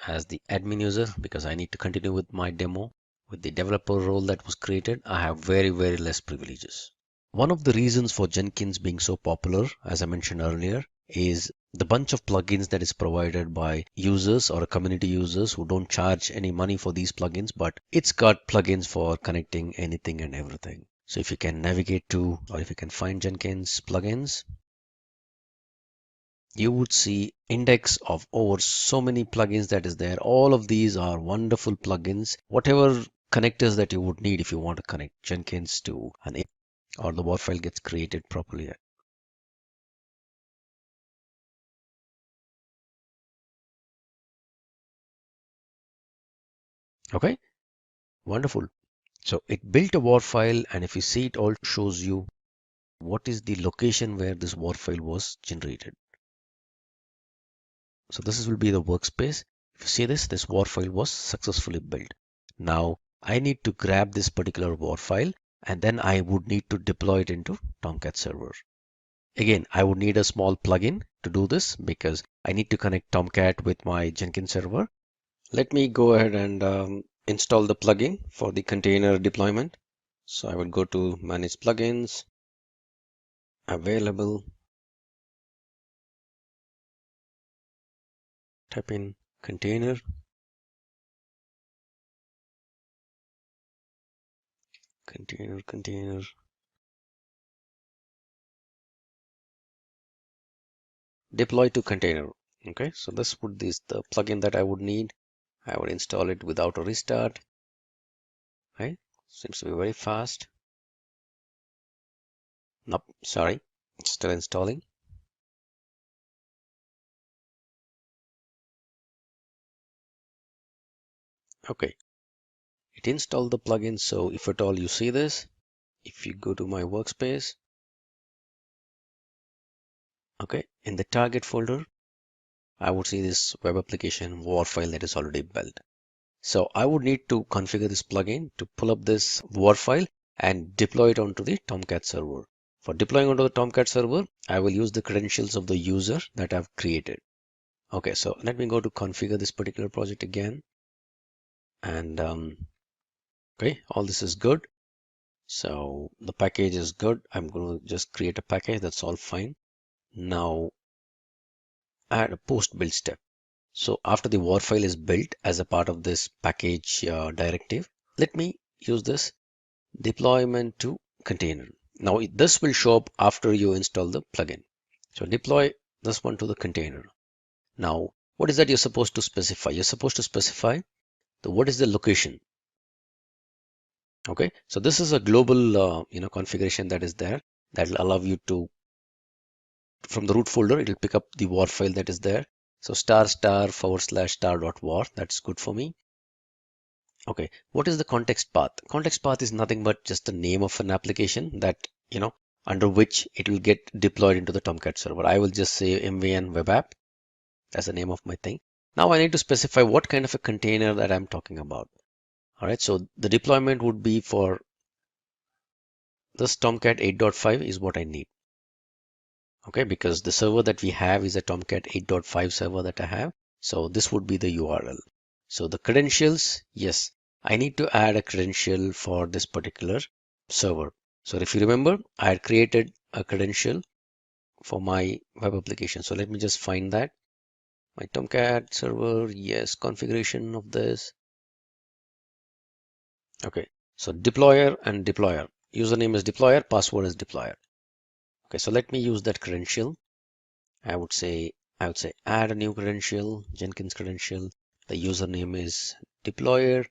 as the admin user, because I need to continue with my demo. With the developer role that was created, I have very less privileges. One of the reasons for Jenkins being so popular, as I mentioned earlier, is the bunch of plugins that is provided by users or community users who don't charge any money for these plugins, but it's got plugins for connecting anything and everything. So if you can navigate to, or if you can find Jenkins plugins, you would see index of over so many plugins that is there. All of these are wonderful plugins. Whatever connectors that you would need if you want to connect Jenkins to an or the WAR file gets created properly. Okay, wonderful. So it built a WAR file, and if you see, it all shows you what is the location where this WAR file was generated. So this will be the workspace. If you see this WAR file was successfully built. Now I need to grab this particular WAR file, and then I would need to deploy it into Tomcat server. Again, I would need a small plugin to do this because I need to connect Tomcat with my Jenkins server. Let me go ahead and install the plugin for the container deployment. So I will go to Manage Plugins, Available, type in container, container, deploy to container. Okay, so this would be the plugin that I would need. I would install it without a restart. Right, seems to be very fast. Nope, sorry, it's still installing. Okay, it installed the plugin. So if at all you see this, if you go to my workspace, okay, in the target folder, I would see this web application WAR file that is already built. So I would need to configure this plugin to pull up this WAR file and deploy it onto the Tomcat server. For deploying onto the Tomcat server, I will use the credentials of the user that I've created. Okay, so let me go to configure this particular project again. And okay, all this is good. So the package is good. I'm going to just create a package. That's all fine. Now add a post build step. So after the WAR file is built as a part of this package directive, let me use this deployment to container. Now this will show up after you install the plugin. So deploy this one to the container. Now what is that you're supposed to specify? You're supposed to specify what is the location. Okay, so this is a global configuration that is there that will allow you to, from the root folder, it will pick up the WAR file that is there. So ****star.war, that's good for me. Okay, what is the context path? Context path is nothing but just the name of an application that, under which it will get deployed into the Tomcat server. I will just say MVN web app. That's the name of my thing. Now I need to specify what kind of a container that I'm talking about. All right, so the deployment would be for this Tomcat 8.5 is what I need. Okay, because the server that we have is a Tomcat 8.5 server that I have. So this would be the URL. So the credentials, yes, I need to add a credential for this particular server. So if you remember, I had created a credential for my web application. So let me just find that. My Tomcat server, yes, configuration of this. Okay, so deployer and deployer. Username is deployer, password is deployer. Okay, so let me use that credential. I would say add a new credential, Jenkins credential. The username is deployer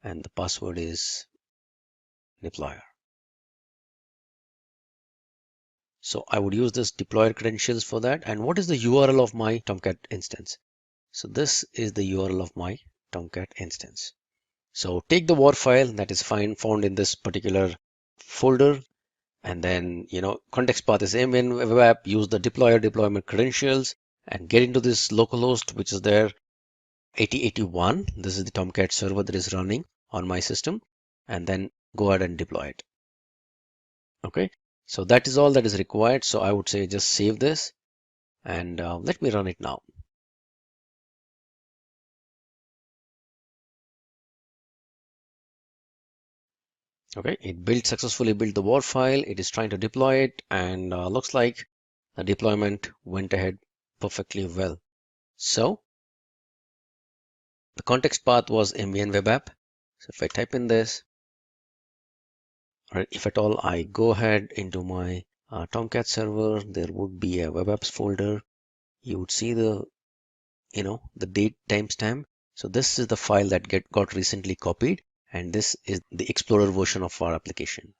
and the password is deployer. So I would use this deployer credentials for that. And what is the URL of my Tomcat instance? So this is the URL of my Tomcat instance. So take the WAR file that is found in this particular folder, and then context path is MN web app. Use the deployer deployment credentials and get into this localhost, which is there 8081. This is the Tomcat server that is running on my system, and then go ahead and deploy it. Okay, so that is all that is required. So I would say just save this and let me run it now. Okay, it successfully built the WAR file. It is trying to deploy it, and looks like the deployment went ahead perfectly well. So the context path was MVN web app. So if I type in this, right, if at all I go ahead into my Tomcat server, there would be a web apps folder. You would see the the date timestamp. So this is the file that got recently copied, and this is the Explorer version of our application.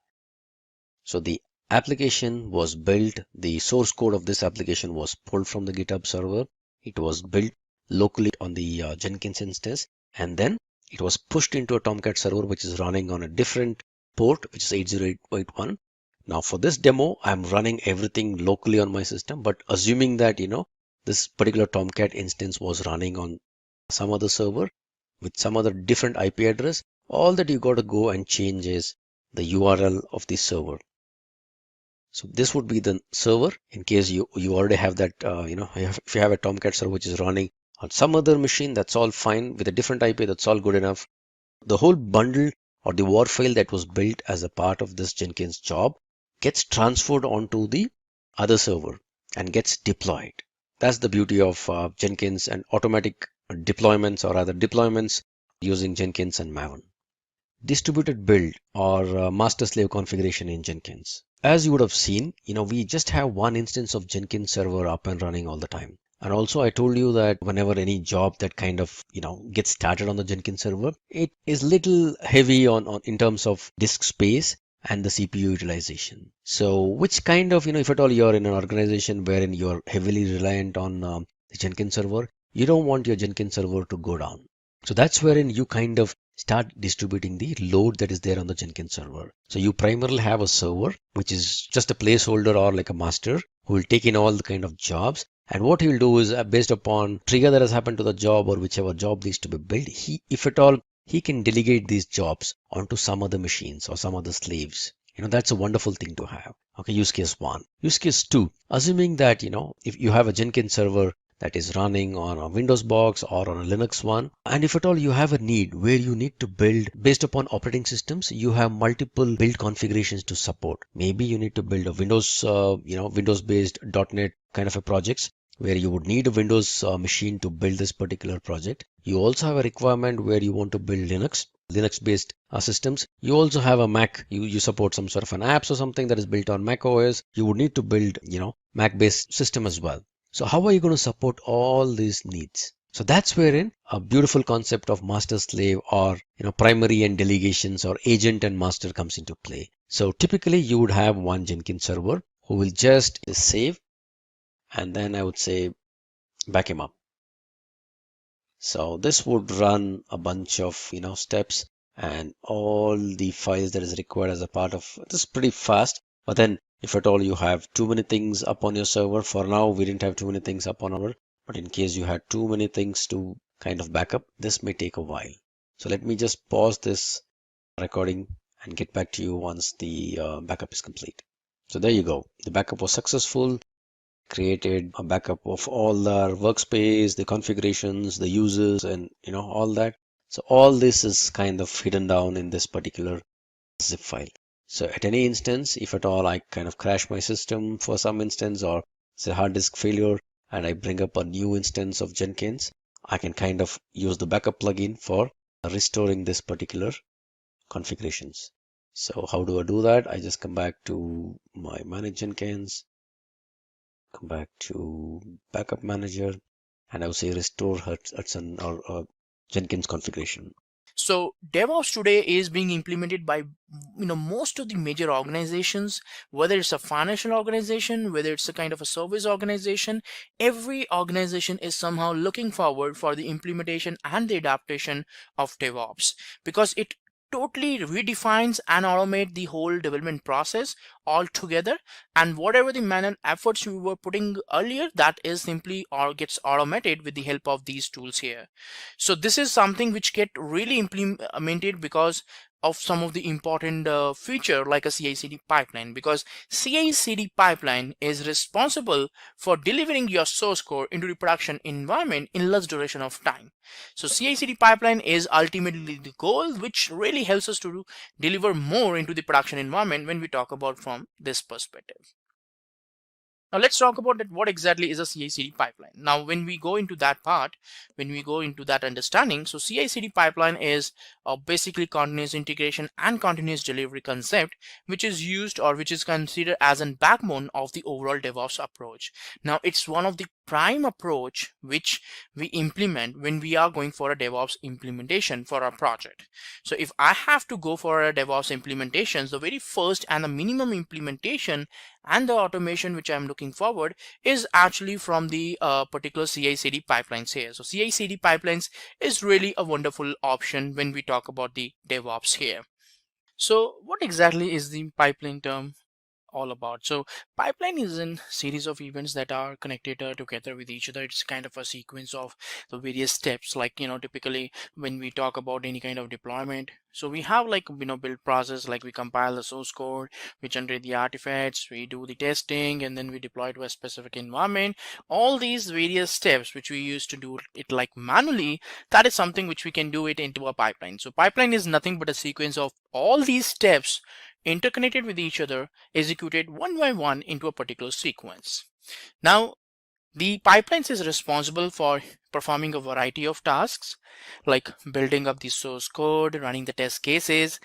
So the application was built, the source code of this application was pulled from the GitHub server. It was built locally on the Jenkins instance, and then it was pushed into a Tomcat server which is running on a different port, which is 80881. Now for this demo, I'm running everything locally on my system, but assuming that this particular Tomcat instance was running on some other server with some other different IP address, all that you got to go and change is the URL of the server. So this would be the server in case you already have that, if you have a Tomcat server which is running on some other machine, that's all fine. With a different IP, that's all good enough. The whole bundle or the war file that was built as a part of this Jenkins job gets transferred onto the other server and gets deployed. That's the beauty of Jenkins and automatic deployments, or other deployments using Jenkins and Maven. Distributed build or master slave configuration in Jenkins. As you would have seen, we just have one instance of Jenkins server up and running all the time. And also I told you that whenever any job that kind of, gets started on the Jenkins server, it is little heavy on in terms of disk space and the CPU utilization. So which kind of, if at all you're in an organization wherein you're heavily reliant on the Jenkins server, you don't want your Jenkins server to go down. So that's wherein you kind of start distributing the load that is there on the Jenkins server. So you primarily have a server, which is just a placeholder or like a master who will take in all the kind of jobs. And what he will do is based upon trigger that has happened to the job or whichever job needs to be built, if at all, he can delegate these jobs onto some other machines or some other slaves. That's a wonderful thing to have. Okay, use case 1. Use case 2, assuming that, if you have a Jenkins server that is running on a Windows box or on a Linux one, and if at all you have a need where you need to build based upon operating systems, you have multiple build configurations to support. Maybe you need to build a Windows, Windows based .NET kind of a projects where you would need a Windows machine to build this particular project. You also have a requirement where you want to build Linux based systems. You also have a Mac, you support some sort of an apps or something that is built on Mac OS. You would need to build, Mac based system as well. So how are you going to support all these needs? So that's wherein a beautiful concept of master slave or primary and delegations or agent and master comes into play. So typically you would have one Jenkins server who will just save, and then I would say back him up. So this would run a bunch of steps and all the files that is required as a part of this is pretty fast. But then if at all you have too many things up on your server, for now we didn't have too many things up on our, but in case you had too many things to kind of back up, this may take a while. So let me just pause this recording and get back to you once the backup is complete. So there you go. The backup was successful. Created a backup of all the workspace, the configurations, the users, and all that. So all this is kind of hidden down in this particular zip file. So at any instance, if at all I kind of crash my system for some instance, or say hard disk failure, and I bring up a new instance of Jenkins, I can kind of use the backup plugin for restoring this particular configurations. So how do I do that? I just come back to my manage Jenkins, come back to backup manager, and I will say restore Hudson or Jenkins configuration. So DevOps today is being implemented by most of the major organizations, whether it's a financial organization, whether it's a kind of a service organization. Every organization is somehow looking forward for the implementation and the adaptation of DevOps, because it totally redefines and automate the whole development process altogether, and whatever the manual efforts we were putting earlier, that is simply or gets automated with the help of these tools here. So this is something which get really implemented because of some of the important feature like a CI/CD pipeline, because CI/CD pipeline is responsible for delivering your source code into the production environment in less duration of time. So CI/CD pipeline is ultimately the goal, which really helps us to deliver more into the production environment when we talk about from this perspective. Now let's talk about that. What exactly is a CI/CD pipeline? Now, when we go into that part, when we go into that understanding, so CI/CD pipeline is basically continuous integration and continuous delivery concept, which is used or which is considered as a backbone of the overall DevOps approach. Now, it's one of the prime approach which we implement when we are going for a DevOps implementation for our project. So if I have to go for a DevOps implementation, the very first and the minimum implementation and the automation which I'm looking forward is actually from the particular CI/CD pipelines here. So CI/CD pipelines is really a wonderful option when we talk about the DevOps here. So what exactly is the pipeline term all about? So pipeline is a series of events that are connected together with each other. It's kind of a sequence of the various steps, like typically when we talk about any kind of deployment, so we have like build process, like we compile the source code, we generate the artifacts, we do the testing, and then we deploy to a specific environment. All these various steps which we used to do it like manually, that is something which we can do it into a pipeline. So pipeline is nothing but a sequence of all these steps interconnected with each other, executed one by one into a particular sequence. Now, the pipelines is responsible for performing a variety of tasks, like building up the source code, running the test cases.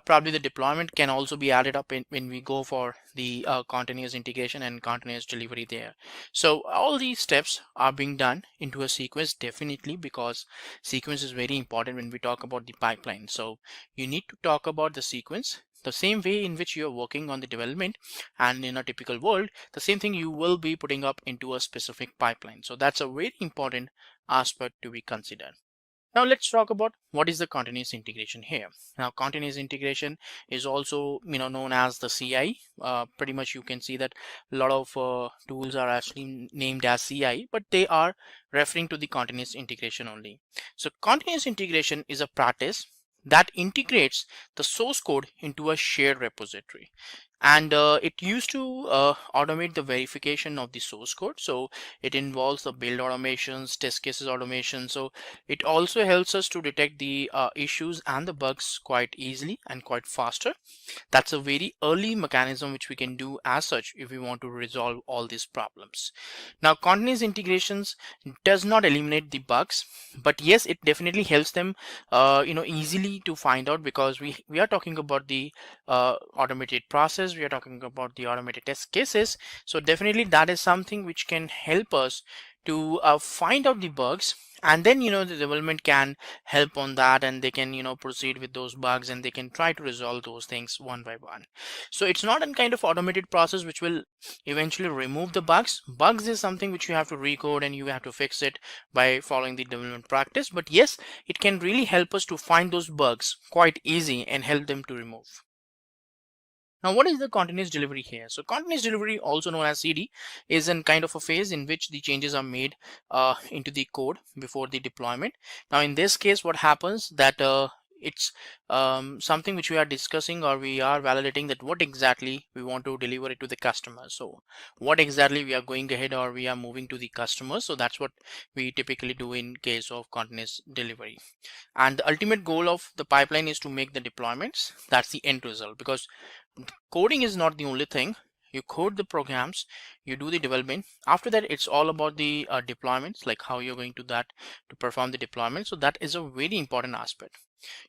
Probably the deployment can also be added up when we go for the continuous integration and continuous delivery there. So all these steps are being done into a sequence, definitely, because sequence is very important when we talk about the pipeline. So you need to talk about the sequence the same way in which you are working on the development, and in a typical world, the same thing you will be putting up into a specific pipeline. So that's a very important aspect to be considered. Now let's talk about what is the continuous integration here. Now continuous integration is also known as the CI. Pretty much you can see that a lot of tools are actually named as CI, but they are referring to the continuous integration only. So continuous integration is a practice that integrates the source code into a shared repository, and it used to automate the verification of the source code. So it involves the build automations, test cases automation. So it also helps us to detect the issues and the bugs quite easily and quite faster. That's a very early mechanism which we can do as such if we want to resolve all these problems. Now continuous integrations does not eliminate the bugs, but yes, it definitely helps them easily to find out, because we are talking about the automated process, we are talking about the automated test cases. So definitely that is something which can help us to find out the bugs, and then the development can help on that, and they can proceed with those bugs, and they can try to resolve those things one by one. So it's not a kind of automated process which will eventually remove the bugs. Bugs is something which you have to recode and you have to fix it by following the development practice, but yes, it can really help us to find those bugs quite easy and help them to remove. Now, what is the continuous delivery here? So continuous delivery, also known as CD, is a kind of a phase in which the changes are made into the code before the deployment. Now, in this case, what happens that it's something which we are discussing, or we are validating that what exactly we want to deliver it to the customer. So what exactly we are going ahead, or we are moving to the customer. So that's what we typically do in case of continuous delivery. And the ultimate goal of the pipeline is to make the deployments. That's the end result, because coding is not the only thing. You code the programs, you do the development. After that, it's all about the deployments, like how you're going to perform the deployment. So that is a very important aspect.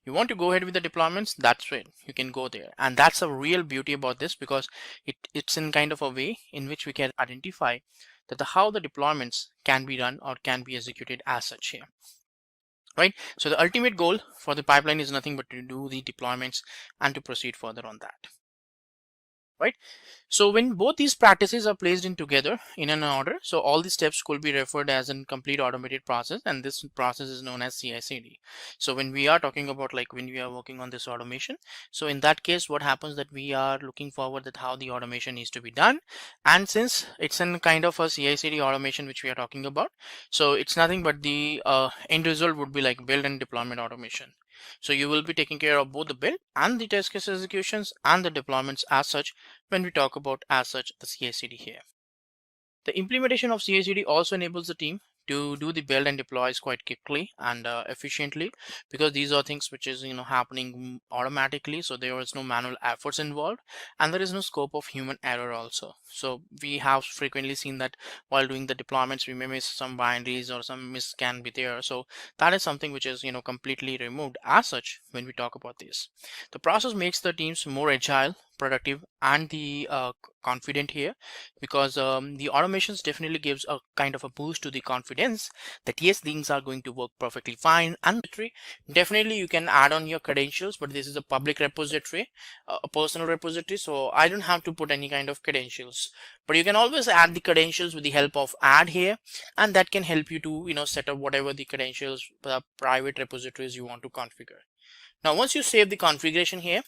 You want to go ahead with the deployments, that's it, you can go there. And that's a real beauty about this, because it's in kind of a way in which we can identify that how the deployments can be done or can be executed as such here. Right. So the ultimate goal for the pipeline is nothing but to do the deployments and to proceed further on that. Right. So when both these practices are placed in together in an order, so all the steps could be referred as a complete automated process, and this process is known as CI/CD. So when we are talking about, like, when we are working on this automation, so in that case, what happens that we are looking forward that how the automation needs to be done. And since it's in kind of a CI/CD automation which we are talking about, so it's nothing but the end result would be like build and deployment automation. So you will be taking care of both the build and the test case executions and the deployments as such when we talk about as such the CI/CD here. The implementation of CI/CD also enables the team to do the build and deploys quite quickly and efficiently, because these are things which is happening automatically, so there is no manual efforts involved and there is no scope of human error also. So we have frequently seen that while doing the deployments we may miss some binaries or some miss can be there. So that is something which is completely removed as such when we talk about this. The process makes the teams more agile, productive, and the confident here, because the automations definitely gives a kind of a boost to the confidence that yes, things are going to work perfectly fine. And definitely you can add on your credentials, but this is a public repository, a personal repository, so I don't have to put any kind of credentials, but you can always add the credentials with the help of add here, and that can help you to set up whatever the credentials, private repositories you want to configure. Now once you save the configuration here,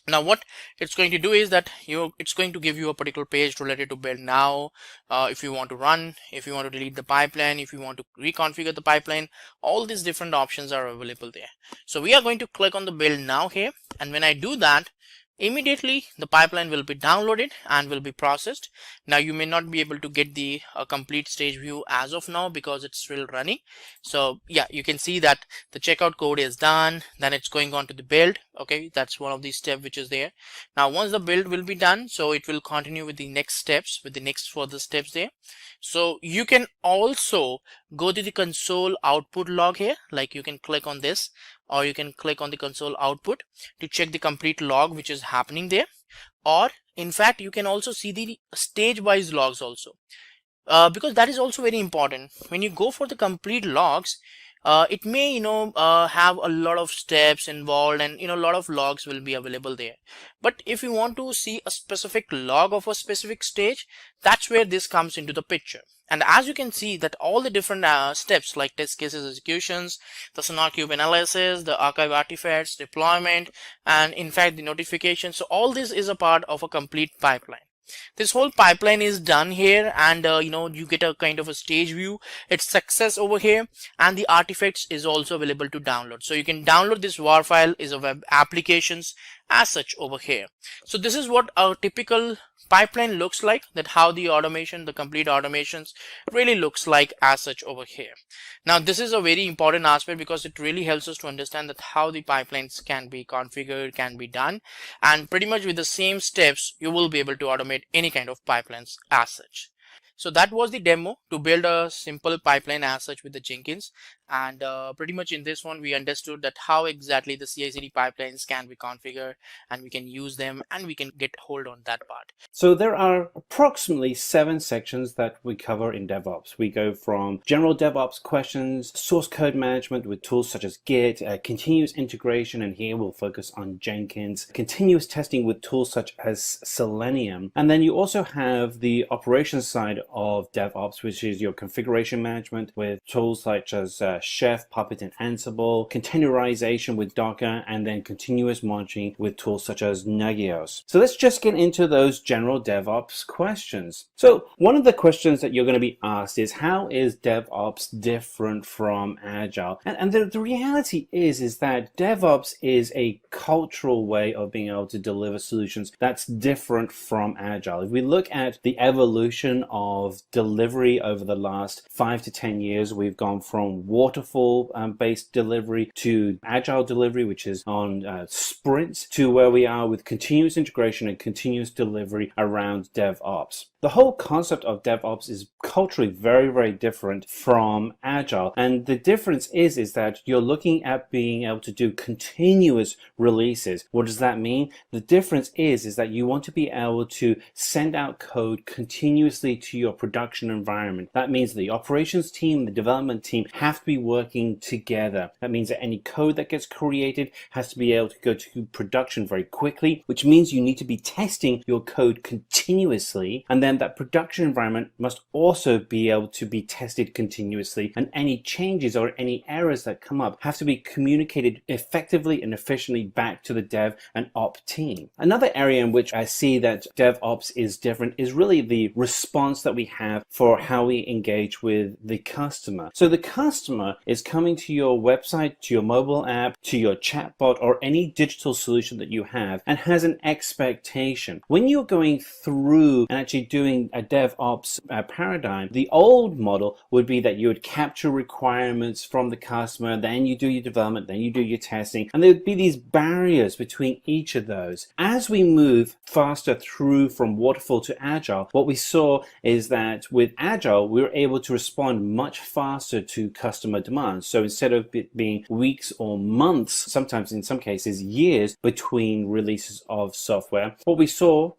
now what it's going to do is that it's going to give you a particular page related to build now. If you want to run, if you want to delete the pipeline, if you want to reconfigure the pipeline, all these different options are available there. So we are going to click on the build now here, and when I do that, immediately the pipeline will be downloaded and will be processed. Now you may not be able to get the complete stage view as of now because it's still running. So yeah, you can see that the checkout code is done, then it's going on to the build. Okay, that's one of the steps which is there. Now once the build will be done, so it will continue with the next steps, with the next further steps there. So you can also go to the console output log here, like you can click on this, or you can click on the console output to check the complete log which is happening there. Or in fact you can also see the stage wise logs also, because that is also very important. When you go for the complete logs, it may have a lot of steps involved, and a lot of logs will be available there. But if you want to see a specific log of a specific stage, that's where this comes into the picture. And as you can see that all the different steps like test cases executions, the sonar cube analysis, the archive artifacts, deployment, and in fact the notification, so all this is a part of a complete pipeline. This whole pipeline is done here, and you get a kind of a stage view, its success over here, and the artifacts is also available to download. So you can download this WAR file is a web applications as such over here. So this is what a typical pipeline looks like, that how the automation, the complete automations really looks like as such over here. Now this is a very important aspect because it really helps us to understand that how the pipelines can be configured, can be done, and pretty much with the same steps you will be able to automate any kind of pipelines as such. So that was the demo to build a simple pipeline as such with the Jenkins, and pretty much in this one we understood that how exactly the CI/CD pipelines can be configured, and we can use them and we can get hold on that part. So there are approximately 7 sections that we cover in DevOps. We go from general DevOps questions, source code management with tools such as Git, continuous integration, and here we'll focus on Jenkins, continuous testing with tools such as Selenium, and then you also have the operations side of DevOps, which is your configuration management with tools such as Chef, Puppet, and Ansible, containerization with Docker, and then continuous monitoring with tools such as Nagios. So let's just get into those general DevOps questions. So one of the questions that you're going to be asked is, how is DevOps different from Agile? And the reality is that DevOps is a cultural way of being able to deliver solutions that's different from Agile. If we look at the evolution of delivery over the last 5 to 10 years, we've gone from Waterfall based delivery to Agile delivery, which is on sprints, to where we are with continuous integration and continuous delivery around DevOps. The whole concept of DevOps is culturally very, very different from Agile. And the difference is that you're looking at being able to do continuous releases. What does that mean? The difference is that you want to be able to send out code continuously to your production environment. That means the operations team, the development team have to be working together. That means that any code that gets created has to be able to go to production very quickly, which means you need to be testing your code continuously, and then that production environment must also be able to be tested continuously, and any changes or any errors that come up have to be communicated effectively and efficiently back to the dev and op team. Another area in which I see that DevOps is different is really the response that that we have for how we engage with the customer. So the customer is coming to your website, to your mobile app, to your chatbot, or any digital solution that you have, and has an expectation. When you're going through and actually doing a DevOps paradigm, the old model would be that you would capture requirements from the customer, then you do your development, then you do your testing, and there would be these barriers between each of those. As we move faster through from Waterfall to Agile, what we saw is that with Agile, we were able to respond much faster to customer demands. So instead of it being weeks or months, sometimes in some cases years between releases of software, what we saw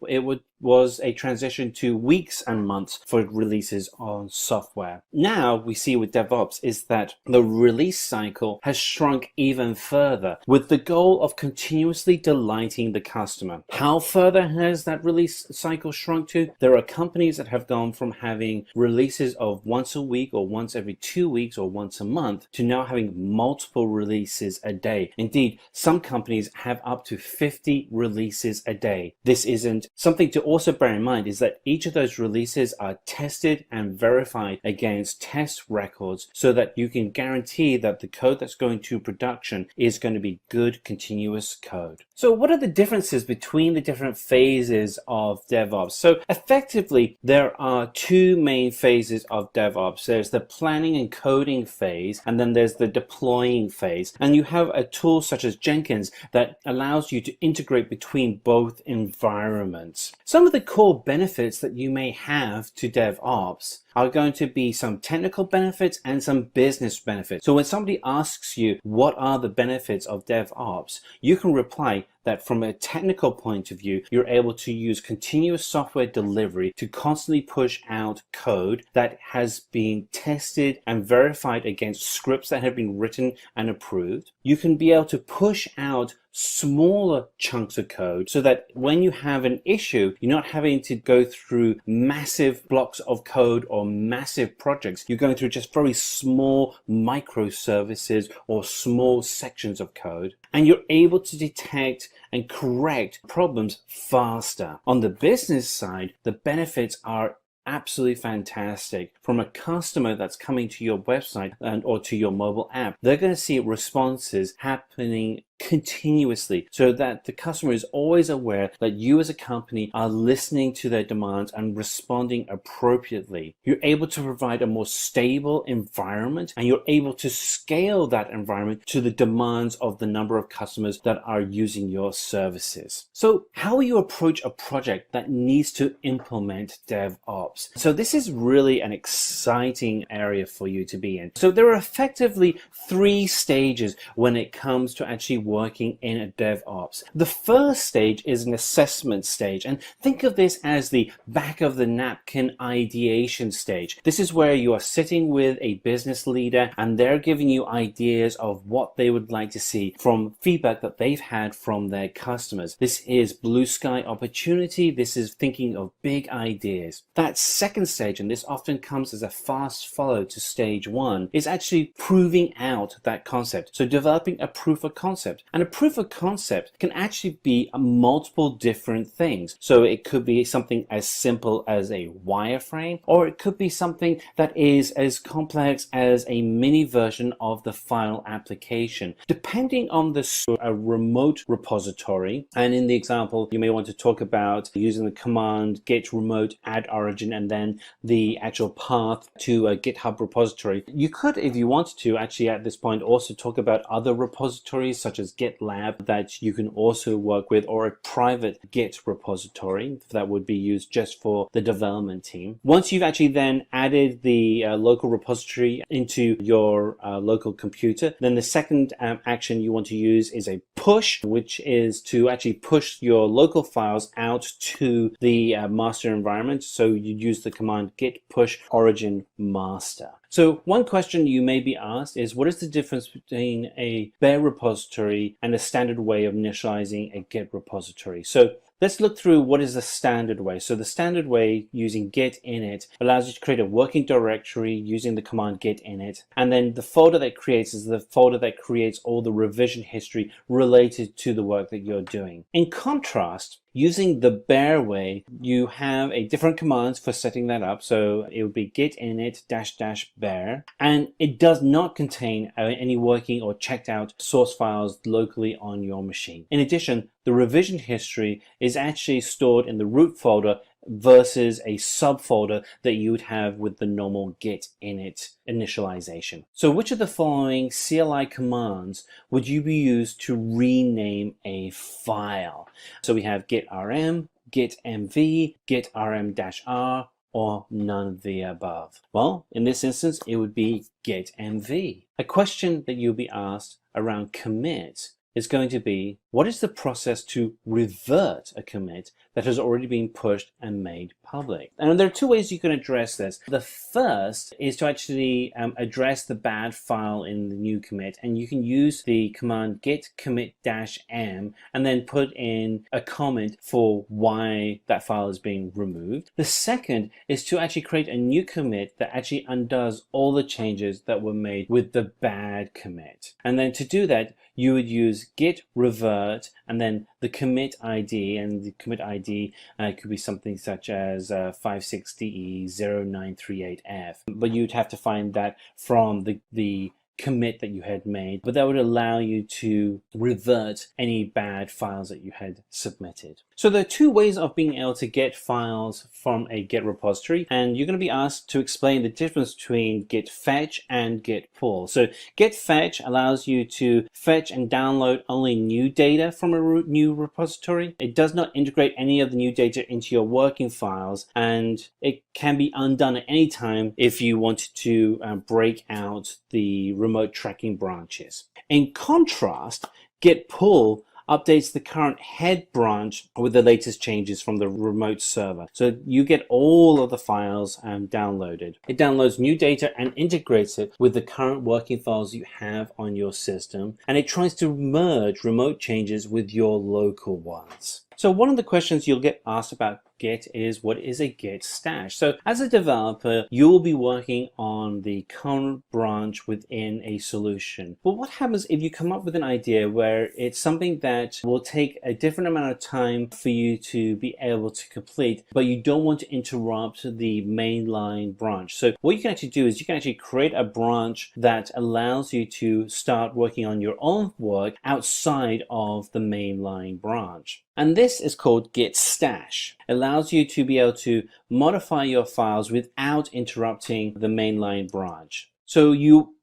was a transition to weeks and months for releases on software. Now we see with DevOps is that the release cycle has shrunk even further with the goal of continuously delighting the customer. How further has that release cycle shrunk to? There are companies that have gone from having releases of once a week or once every 2 weeks or once a month to now having multiple releases a day. Indeed, some companies have up to 50 releases a day. This isn't something to also bear in mind is that each of those releases are tested and verified against test records so that you can guarantee that the code that's going to production is going to be good continuous code. So what are the differences between the different phases of DevOps? So effectively, there are two main phases of DevOps. There's the planning and coding phase, and then there's the deploying phase. And you have a tool such as Jenkins that allows you to integrate between both environments. Some of the core benefits that you may have to DevOps are going to be some technical benefits and some business benefits. So when somebody asks you what are the benefits of DevOps, you can reply that from a technical point of view, you're able to use continuous software delivery to constantly push out code that has been tested and verified against scripts that have been written and approved. You can be able to push out smaller chunks of code so that when you have an issue, you're not having to go through massive blocks of code or massive projects. You're going through just very small microservices or small sections of code, and you're able to detect and correct problems faster. On the business side, the benefits are absolutely fantastic. From a customer that's coming to your website or to your mobile app, they're going to see responses happening continuously so that the customer is always aware that you as a company are listening to their demands and responding appropriately. You're able to provide a more stable environment, and you're able to scale that environment to the demands of the number of customers that are using your services. So how will you approach a project that needs to implement DevOps? So this is really an exciting area for you to be in. So there are effectively 3 stages when it comes to actually working in a DevOps. The first stage is an assessment stage, and think of this as the back of the napkin ideation stage. This is where you are sitting with a business leader and they're giving you ideas of what they would like to see from feedback that they've had from their customers. This is blue sky opportunity. This is thinking of big ideas. That second stage, and this often comes as a fast follow to stage 1, is actually proving out that concept. So developing a proof of concept. And a proof of concept can actually be multiple different things. So it could be something as simple as a wireframe, or it could be something that is as complex as a mini version of the final application. Depending on a remote repository, and in the example, you may want to talk about using the command git remote add origin and then the actual path to a GitHub repository. You could, if you wanted to, actually at this point also talk about other repositories such as GitLab that you can also work with, or a private Git repository that would be used just for the development team. Once you've actually then added the local repository into your local computer, then the second action you want to use is a push, which is to actually push your local files out to the master environment. So you use the command git push origin master. So one question you may be asked is, what is the difference between a bare repository and a standard way of initializing a Git repository? So let's look through what is the standard way. So the standard way using git init allows you to create a working directory using the command git init. And then the folder that creates is the folder that creates all the revision history related to the work that you're doing. In contrast, using the bear way, you have a different commands for setting that up. So it would be git init --bear, and it does not contain any working or checked out source files locally on your machine. In addition, the revision history is actually stored in the root folder versus a subfolder that you would have with the normal git init initialization. So which of the following CLI commands would you be used to rename a file? So we have git rm, git mv, git rm-r, or none of the above. Well, in this instance, it would be git mv. A question that you'll be asked around commit is going to be, what is the process to revert a commit that has already been pushed and made public? And there are two ways you can address this. The first is to actually address the bad file in the new commit, and you can use the command git commit -m and then put in a comment for why that file is being removed. The second is to actually create a new commit that actually undoes all the changes that were made with the bad commit. And then to do that, you would use git revert and then the commit ID, and the commit ID could be something such as 56DE0938F, but you'd have to find that from the commit that you had made, but that would allow you to revert any bad files that you had submitted. So there are two ways of being able to get files from a Git repository, and you're going to be asked to explain the difference between git fetch and git pull. So git fetch allows you to fetch and download only new data from a new repository. It does not integrate any of the new data into your working files, and it can be undone at any time if you wanted to break out the remote tracking branches. In contrast, git pull updates the current head branch with the latest changes from the remote server. So you get all of the files downloaded. It downloads new data and integrates it with the current working files you have on your system, and it tries to merge remote changes with your local ones. So one of the questions you'll get asked about Git is, what is a Git stash? So as a developer, you will be working on the current branch within a solution. But what happens if you come up with an idea where it's something that will take a different amount of time for you to be able to complete, but you don't want to interrupt the mainline branch? So what you can actually do is you can actually create a branch that allows you to start working on your own work outside of the mainline branch. And this is called Git Stash. It allows you to be able to modify your files without interrupting the mainline branch. So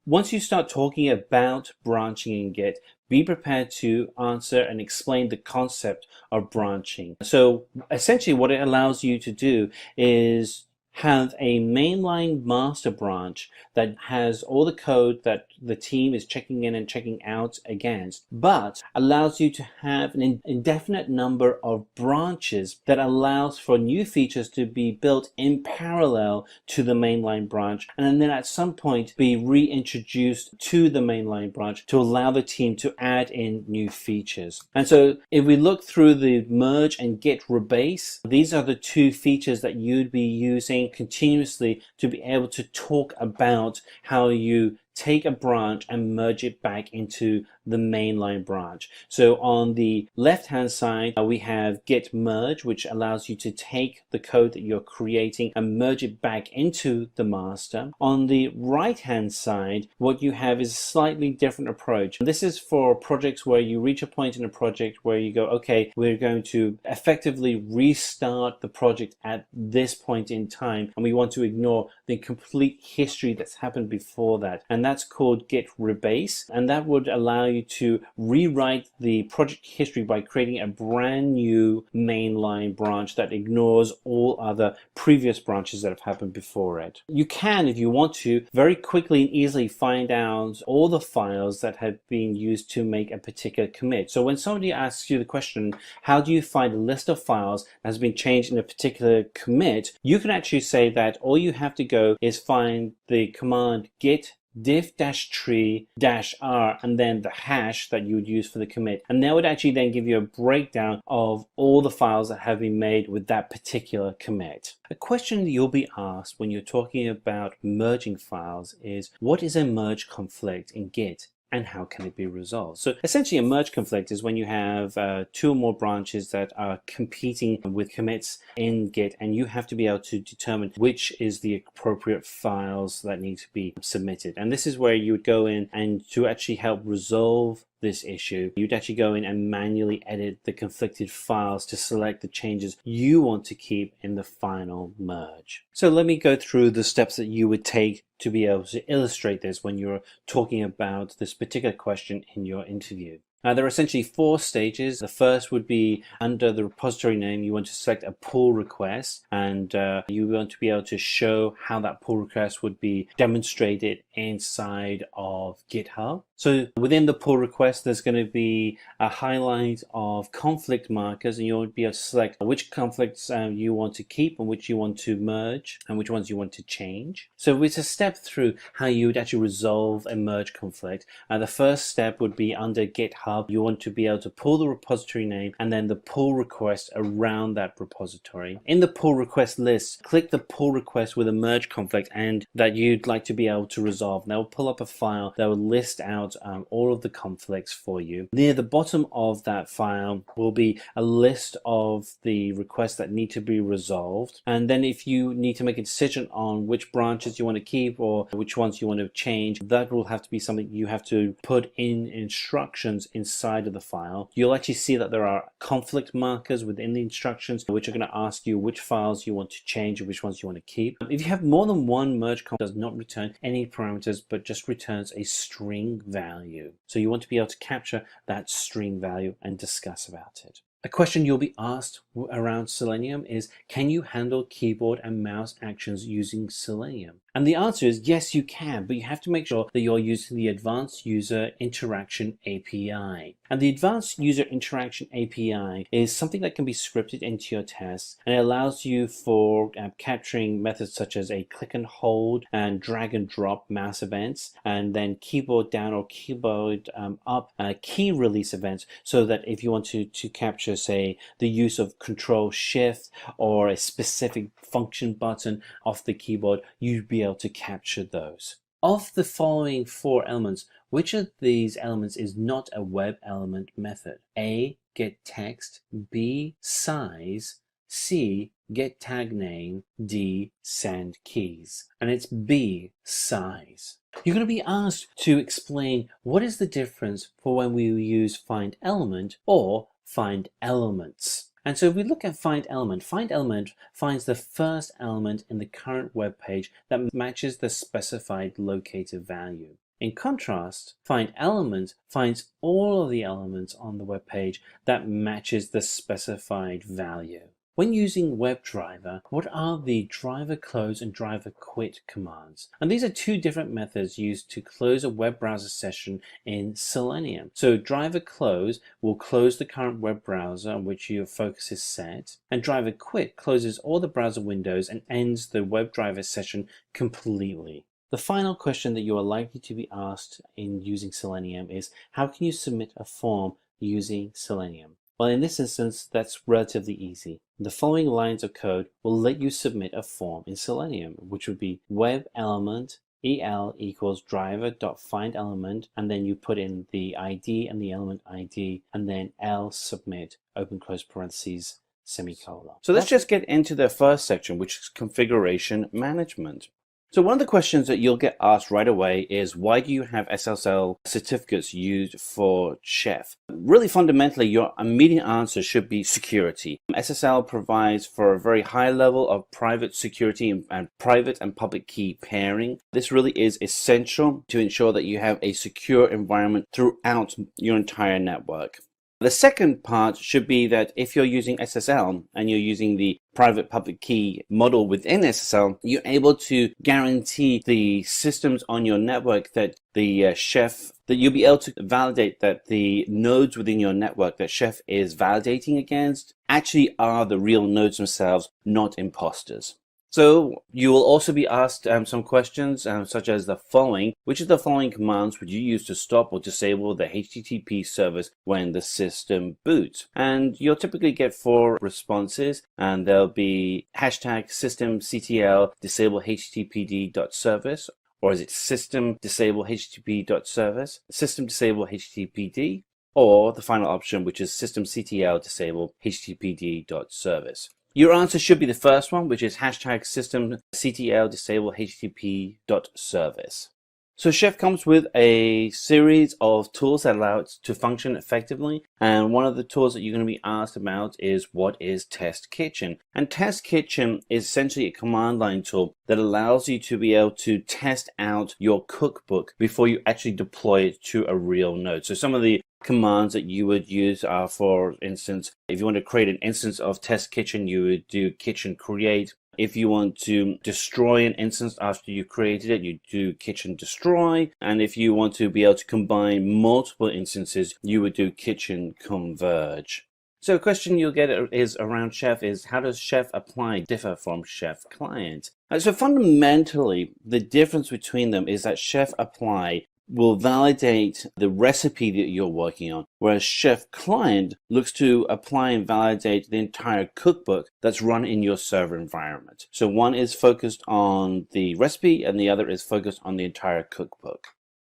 once you start talking about branching in Git, be prepared to answer and explain the concept of branching. So essentially what it allows you to do is have a mainline master branch that has all the code that the team is checking in and checking out against, but allows you to have an indefinite number of branches that allows for new features to be built in parallel to the mainline branch, and then at some point be reintroduced to the mainline branch to allow the team to add in new features. And so if we look through the merge and git rebase, these are the two features that you'd be using continuously to be able to talk about how you take a branch and merge it back into the mainline branch. So on the left hand side we have git merge, which allows you to take the code that you're creating and merge it back into the master. On the right hand side what you have is a slightly different approach. This is for projects where you reach a point in a project where you go, okay, we're going to effectively restart the project at this point in time, and we want to ignore the complete history that's happened before that. And that's called git rebase, and that would allow you to rewrite the project history by creating a brand new mainline branch that ignores all other previous branches that have happened before it. You can, if you want to, very quickly and easily find out all the files that have been used to make a particular commit. So when somebody asks you the question, how do you find a list of files that has been changed in a particular commit, you can actually say that all you have to go is find the command git diff-tree-r and then the hash that you would use for the commit, and that would actually then give you a breakdown of all the files that have been made with that particular commit. A question that you'll be asked when you're talking about merging files is, what is a merge conflict in Git? and how can it be resolved? So essentially a merge conflict is when you have two or more branches that are competing with commits in Git, and you have to be able to determine which is the appropriate files that need to be submitted. And this is where you would go in, and to actually help resolve this issue, you'd actually go in and manually edit the conflicted files to select the changes you want to keep in the final merge. So let me go through the steps that you would take to be able to illustrate this when you're talking about this particular question in your interview. There are essentially 4 stages. The first would be under the repository name, you want to select a pull request, and you want to be able to show how that pull request would be demonstrated inside of GitHub. So within the pull request, there's going to be a highlight of conflict markers, and you'll be able to select which conflicts you want to keep and which you want to merge and which ones you want to change. So it's a step through how you would actually resolve a merge conflict. The first step would be under GitHub. You want to be able to pull the repository name and then the pull request around that repository. In the pull request list, click the pull request with a merge conflict and that you'd like to be able to resolve. And that will pull up a file that will list out all of the conflicts for you. Near the bottom of that file will be a list of the requests that need to be resolved. And then if you need to make a decision on which branches you want to keep or which ones you want to change, that will have to be something you have to put in instructions inside of the file. You'll actually see that there are conflict markers within the instructions which are going to ask you which files you want to change and which ones you want to keep. If you have more than one merge conflict, it does not return any parameters but just returns a string value. So you want to be able to capture that string value and discuss about it. A question you'll be asked around Selenium is, can you handle keyboard and mouse actions using Selenium? And the answer is yes, you can, but you have to make sure that you're using the Advanced User Interaction API. And the Advanced User Interaction API is something that can be scripted into your tests, and it allows you for capturing methods such as a click and hold and drag and drop mouse events, and then keyboard down or keyboard up key release events, so that if you want to capture, say, the use of Control Shift or a specific function button off the keyboard, you'd be able to capture those. Of the following 4 elements, which of these elements is not a web element method? A, get text, B, size, C, get tag name, D, send keys. And it's B, size. You're going to be asked to explain what is the difference for when we use find element or find elements. And so if we look at find element finds the first element in the current web page that matches the specified locator value. In contrast, find element finds all of the elements on the web page that matches the specified value. When using WebDriver, what are the driver close and driver quit commands? And these are 2 different methods used to close a web browser session in Selenium. So driver close will close the current web browser on which your focus is set, and driver quit closes all the browser windows and ends the WebDriver session completely. The final question that you are likely to be asked in using Selenium is, how can you submit a form using Selenium? Well, in this instance, that's relatively easy. The following lines of code will let you submit a form in Selenium, which would be web element el equals driver.findElement, and then you put in the ID and the element ID, and then l submit, open close parentheses, semicolon. So let's just get into the first section, which is configuration management. So one of the questions that you'll get asked right away is, why do you have SSL certificates used for Chef? Really fundamentally, your immediate answer should be security. SSL provides for a very high level of private security and private and public key pairing. This really is essential to ensure that you have a secure environment throughout your entire network. The second part should be that if you're using SSL and you're using the private public key model within SSL, you're able to guarantee the systems on your network that the Chef, that you'll be able to validate that the nodes within your network that Chef is validating against actually are the real nodes themselves, not imposters. So you will also be asked some questions such as the following. Which of the following commands would you use to stop or disable the HTTP service when the system boots? And you'll typically get 4 responses, and there'll be hashtag systemctl disable httpd.service, or is it system disable HTTP.service, system disable HTTPD, or the final option, which is systemctl disable HTTPD.service? Your answer should be the first one, which is hashtag systemctl disable HTTP.service. So Chef comes with a series of tools that allow it to function effectively, and one of the tools that you're going to be asked about is what is Test Kitchen. And Test Kitchen is essentially a command line tool that allows you to be able to test out your cookbook before you actually deploy it to a real node. So some of the commands that you would use are, for instance, if you want to create an instance of Test Kitchen, you would do kitchen create. If you want to destroy an instance after you created it, you do kitchen destroy. And if you want to be able to combine multiple instances, you would do kitchen converge. So a question you'll get is around Chef is, how does Chef apply differ from Chef client? So fundamentally, the difference between them is that Chef apply will validate the recipe that you're working on, whereas Chef Client looks to apply and validate the entire cookbook that's run in your server environment. So one is focused on the recipe and the other is focused on the entire cookbook.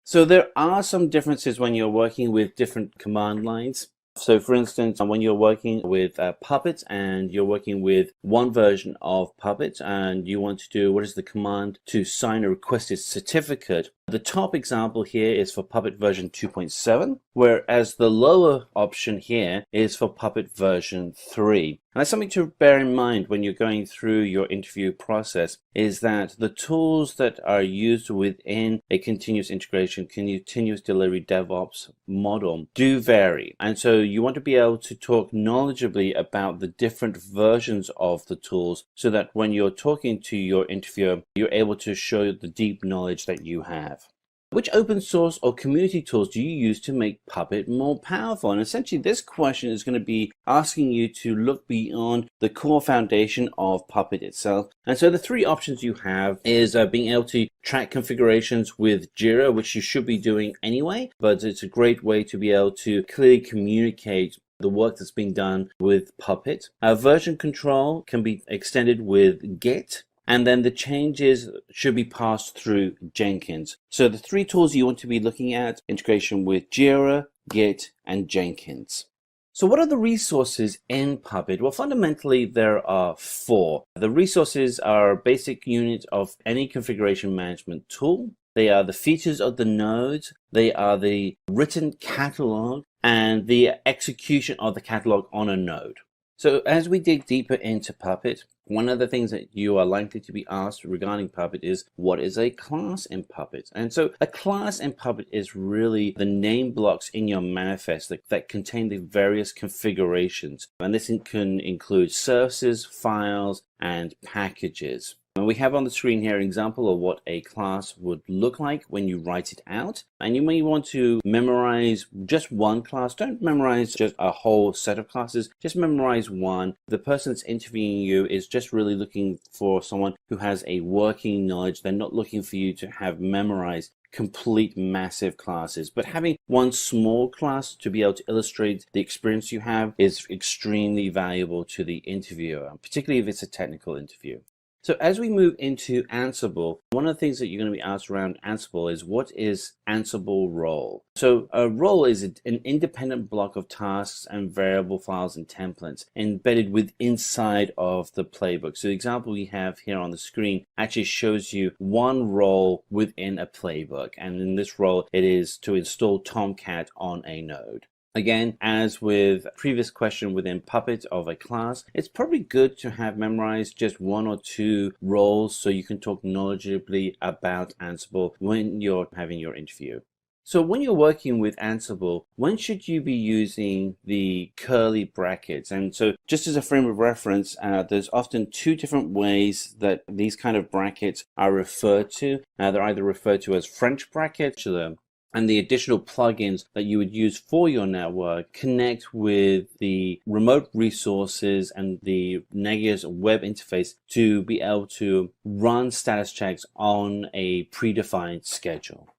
So there are some differences when you're working with different command lines. So for instance, when you're working with Puppet and you're working with one version of Puppet and you want to do what is the command to sign a requested certificate, the top example here is for Puppet version 2.7, whereas the lower option here is for Puppet version 3. And that's something to bear in mind when you're going through your interview process, is that the tools that are used within a continuous integration, continuous delivery DevOps model do vary. And so you want to be able to talk knowledgeably about the different versions of the tools so that when you're talking to your interviewer, you're able to show the deep knowledge that you have. Which open source or community tools do you use to make Puppet more powerful? And essentially this question is going to be asking you to look beyond the core foundation of Puppet itself. And so the three options you have is being able to track configurations with Jira, which you should be doing anyway, but it's a great way to be able to clearly communicate the work that's being done with Puppet. Version control can be extended with Git. And then the changes should be passed through Jenkins. So the three tools you want to be looking at: integration with Jira, Git, and Jenkins. So what are the resources in Puppet? Well, fundamentally, there are four. The resources are a basic unit of any configuration management tool. They are the features of the nodes. They are the written catalog and the execution of the catalog on a node. So as we dig deeper into Puppet, one of the things that you are likely to be asked regarding Puppet is, what is a class in Puppet? And so a class in Puppet is really the name blocks in your manifest that contain the various configurations. And this can include services, files, and packages. And we have on the screen here an example of what a class would look like when you write it out. And you may want to memorize just one class. Don't memorize just a whole set of classes. Just memorize one. The person that's interviewing you is just really looking for someone who has a working knowledge. They're not looking for you to have memorized complete massive classes, but having one small class to be able to illustrate the experience you have is extremely valuable to the interviewer, particularly if it's a technical interview. So as we move into Ansible, one of the things that you're going to be asked around Ansible is, what is Ansible role? So a role is an independent block of tasks and variable files and templates embedded inside of the playbook. So the example we have here on the screen actually shows you one role within a playbook. And in this role, it is to install Tomcat on a node. Again, as with previous question within Puppet of a class, it's probably good to have memorized just one or two roles so you can talk knowledgeably about Ansible when you're having your interview. So when you're working with Ansible, when should you be using the curly brackets? And so just as a frame of reference, there's often two different ways that these kind of brackets are referred to. They're either referred to as French brackets, and the additional plugins that you would use for your network connect with the remote resources and the Nagios web interface to be able to run status checks on a predefined schedule.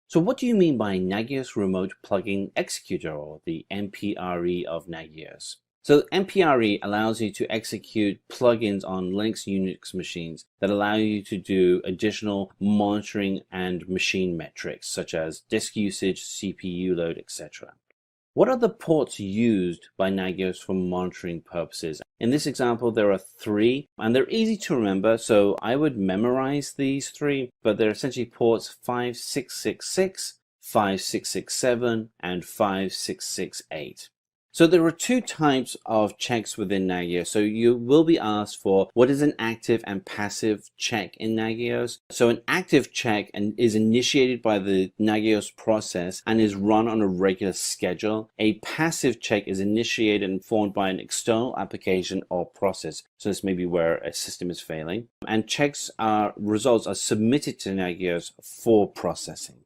So what do you mean by Nagios Remote Plugin Executor, or the NPRE of Nagios? So MPRE allows you to execute plugins on Linux Unix machines that allow you to do additional monitoring and machine metrics such as disk usage, CPU load, etc. What are the ports used by Nagios for monitoring purposes? In this example, there are 3, and they're easy to remember, so I would memorize these 3, but they're essentially ports 5666, 5667, and 5668. So there are 2 types of checks within Nagios. So you will be asked for what is an active and passive check in Nagios. So an active check is initiated by the Nagios process and is run on a regular schedule. A passive check is initiated and formed by an external application or process. So this may be where a system is failing. And results are submitted to Nagios for processing.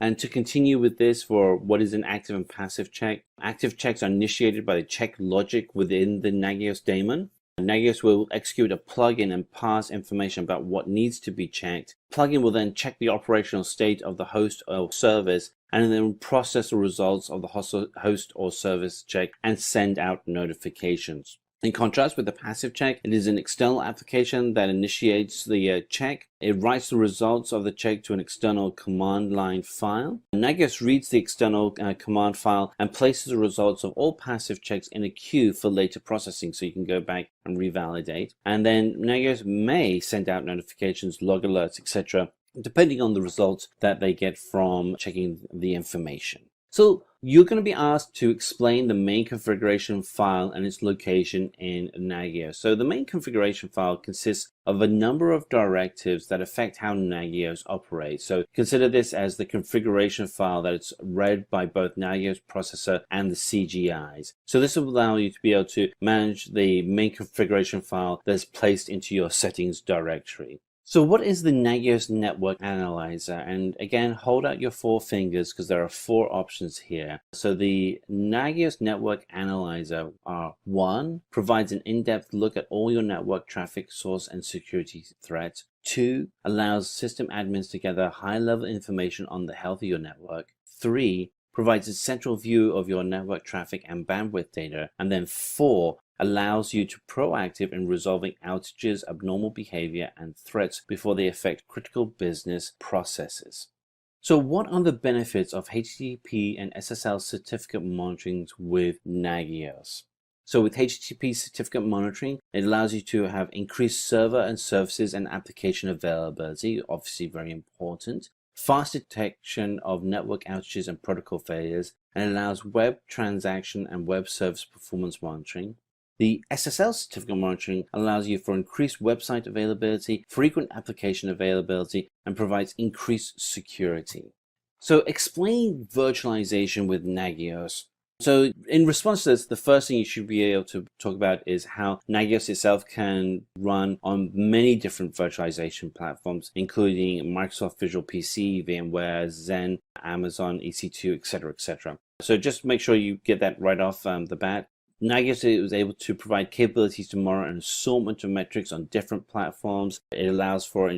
And to continue with this, for what is an active and passive check, active checks are initiated by the check logic within the Nagios daemon. Nagios will execute a plugin and pass information about what needs to be checked. Plugin will then check the operational state of the host or service and then process the results of the host or service check and send out notifications. In contrast with the passive check, it is an external application that initiates the check. It writes the results of the check to an external command line file. Nagios reads the external command file and places the results of all passive checks in a queue for later processing, so you can go back and revalidate. And then Nagios may send out notifications, log alerts, etc., depending on the results that they get from checking the information. So you're going to be asked to explain the main configuration file and its location in Nagios. So the main configuration file consists of a number of directives that affect how Nagios operates. So consider this as the configuration file that is read by both Nagios processor and the CGIs. So this will allow you to be able to manage the main configuration file that's placed into your settings directory. So what is the Nagios Network Analyzer? And again, hold out your 4 fingers because there are 4 options here. So the Nagios Network Analyzer 1 provides an in-depth look at all your network traffic source and security threats. 2 allows system admins to gather high-level information on the health of your network. 3 provides a central view of your network traffic and bandwidth data. And then 4 allows you to proactive in resolving outages, abnormal behavior, and threats before they affect critical business processes. So what are the benefits of HTTP and SSL certificate monitoring with Nagios? So with HTTP certificate monitoring, it allows you to have increased server and services and application availability, obviously very important, fast detection of network outages and protocol failures, and allows web transaction and web service performance monitoring. The SSL certificate monitoring allows you for increased website availability, frequent application availability, and provides increased security. So explain virtualization with Nagios. So in response to this, the first thing you should be able to talk about is how Nagios itself can run on many different virtualization platforms, including Microsoft Visual PC, VMware, Xen, Amazon EC2, etc., etc. So just make sure you get that right off the bat. Nagios was able to provide capabilities to monitor an assortment of metrics on different platforms. It allows for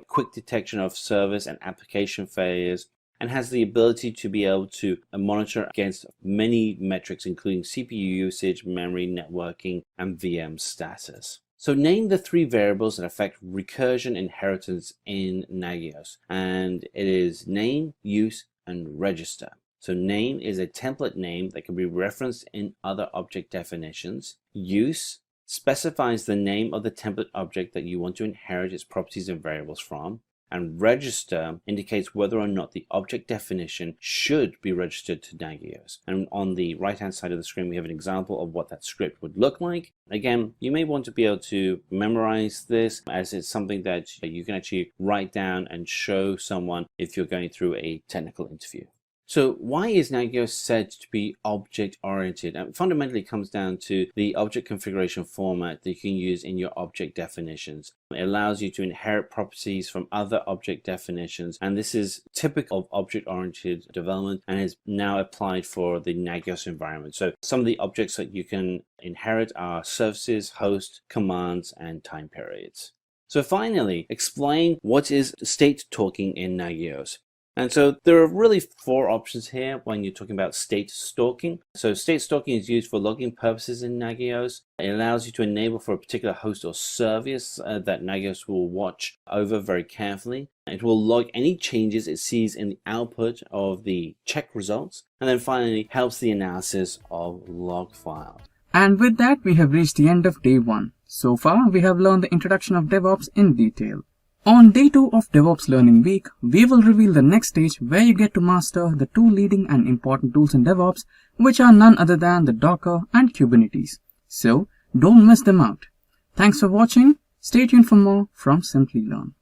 quick detection of service and application failures, and has the ability to be able to monitor against many metrics, including CPU usage, memory, networking, and VM status. So name the 3 variables that affect recursion inheritance in Nagios, and it is name, use, and register. So name is a template name that can be referenced in other object definitions. Use specifies the name of the template object that you want to inherit its properties and variables from. And register indicates whether or not the object definition should be registered to Nagios. And on the right-hand side of the screen, we have an example of what that script would look like. Again, you may want to be able to memorize this, as it's something that you can actually write down and show someone if you're going through a technical interview. So why is Nagios said to be object-oriented? And fundamentally it comes down to the object configuration format that you can use in your object definitions. It allows you to inherit properties from other object definitions, and this is typical of object-oriented development and is now applied for the Nagios environment. So some of the objects that you can inherit are services, hosts, commands, and time periods. So finally, explain what is state talking in Nagios. And so there are really 4 options here when you're talking about state stalking. So state stalking is used for logging purposes in Nagios. It allows you to enable for a particular host or service that Nagios will watch over very carefully. It will log any changes it sees in the output of the check results, and then finally helps the analysis of log files. And with that, we have reached the end of day 1. So far, we have learned the introduction of DevOps in detail. On day 2 of DevOps Learning Week, we will reveal the next stage where you get to master the 2 leading and important tools in DevOps, which are none other than the Docker and Kubernetes. So, don't miss them out. Thanks for watching. Stay tuned for more from SimplyLearn.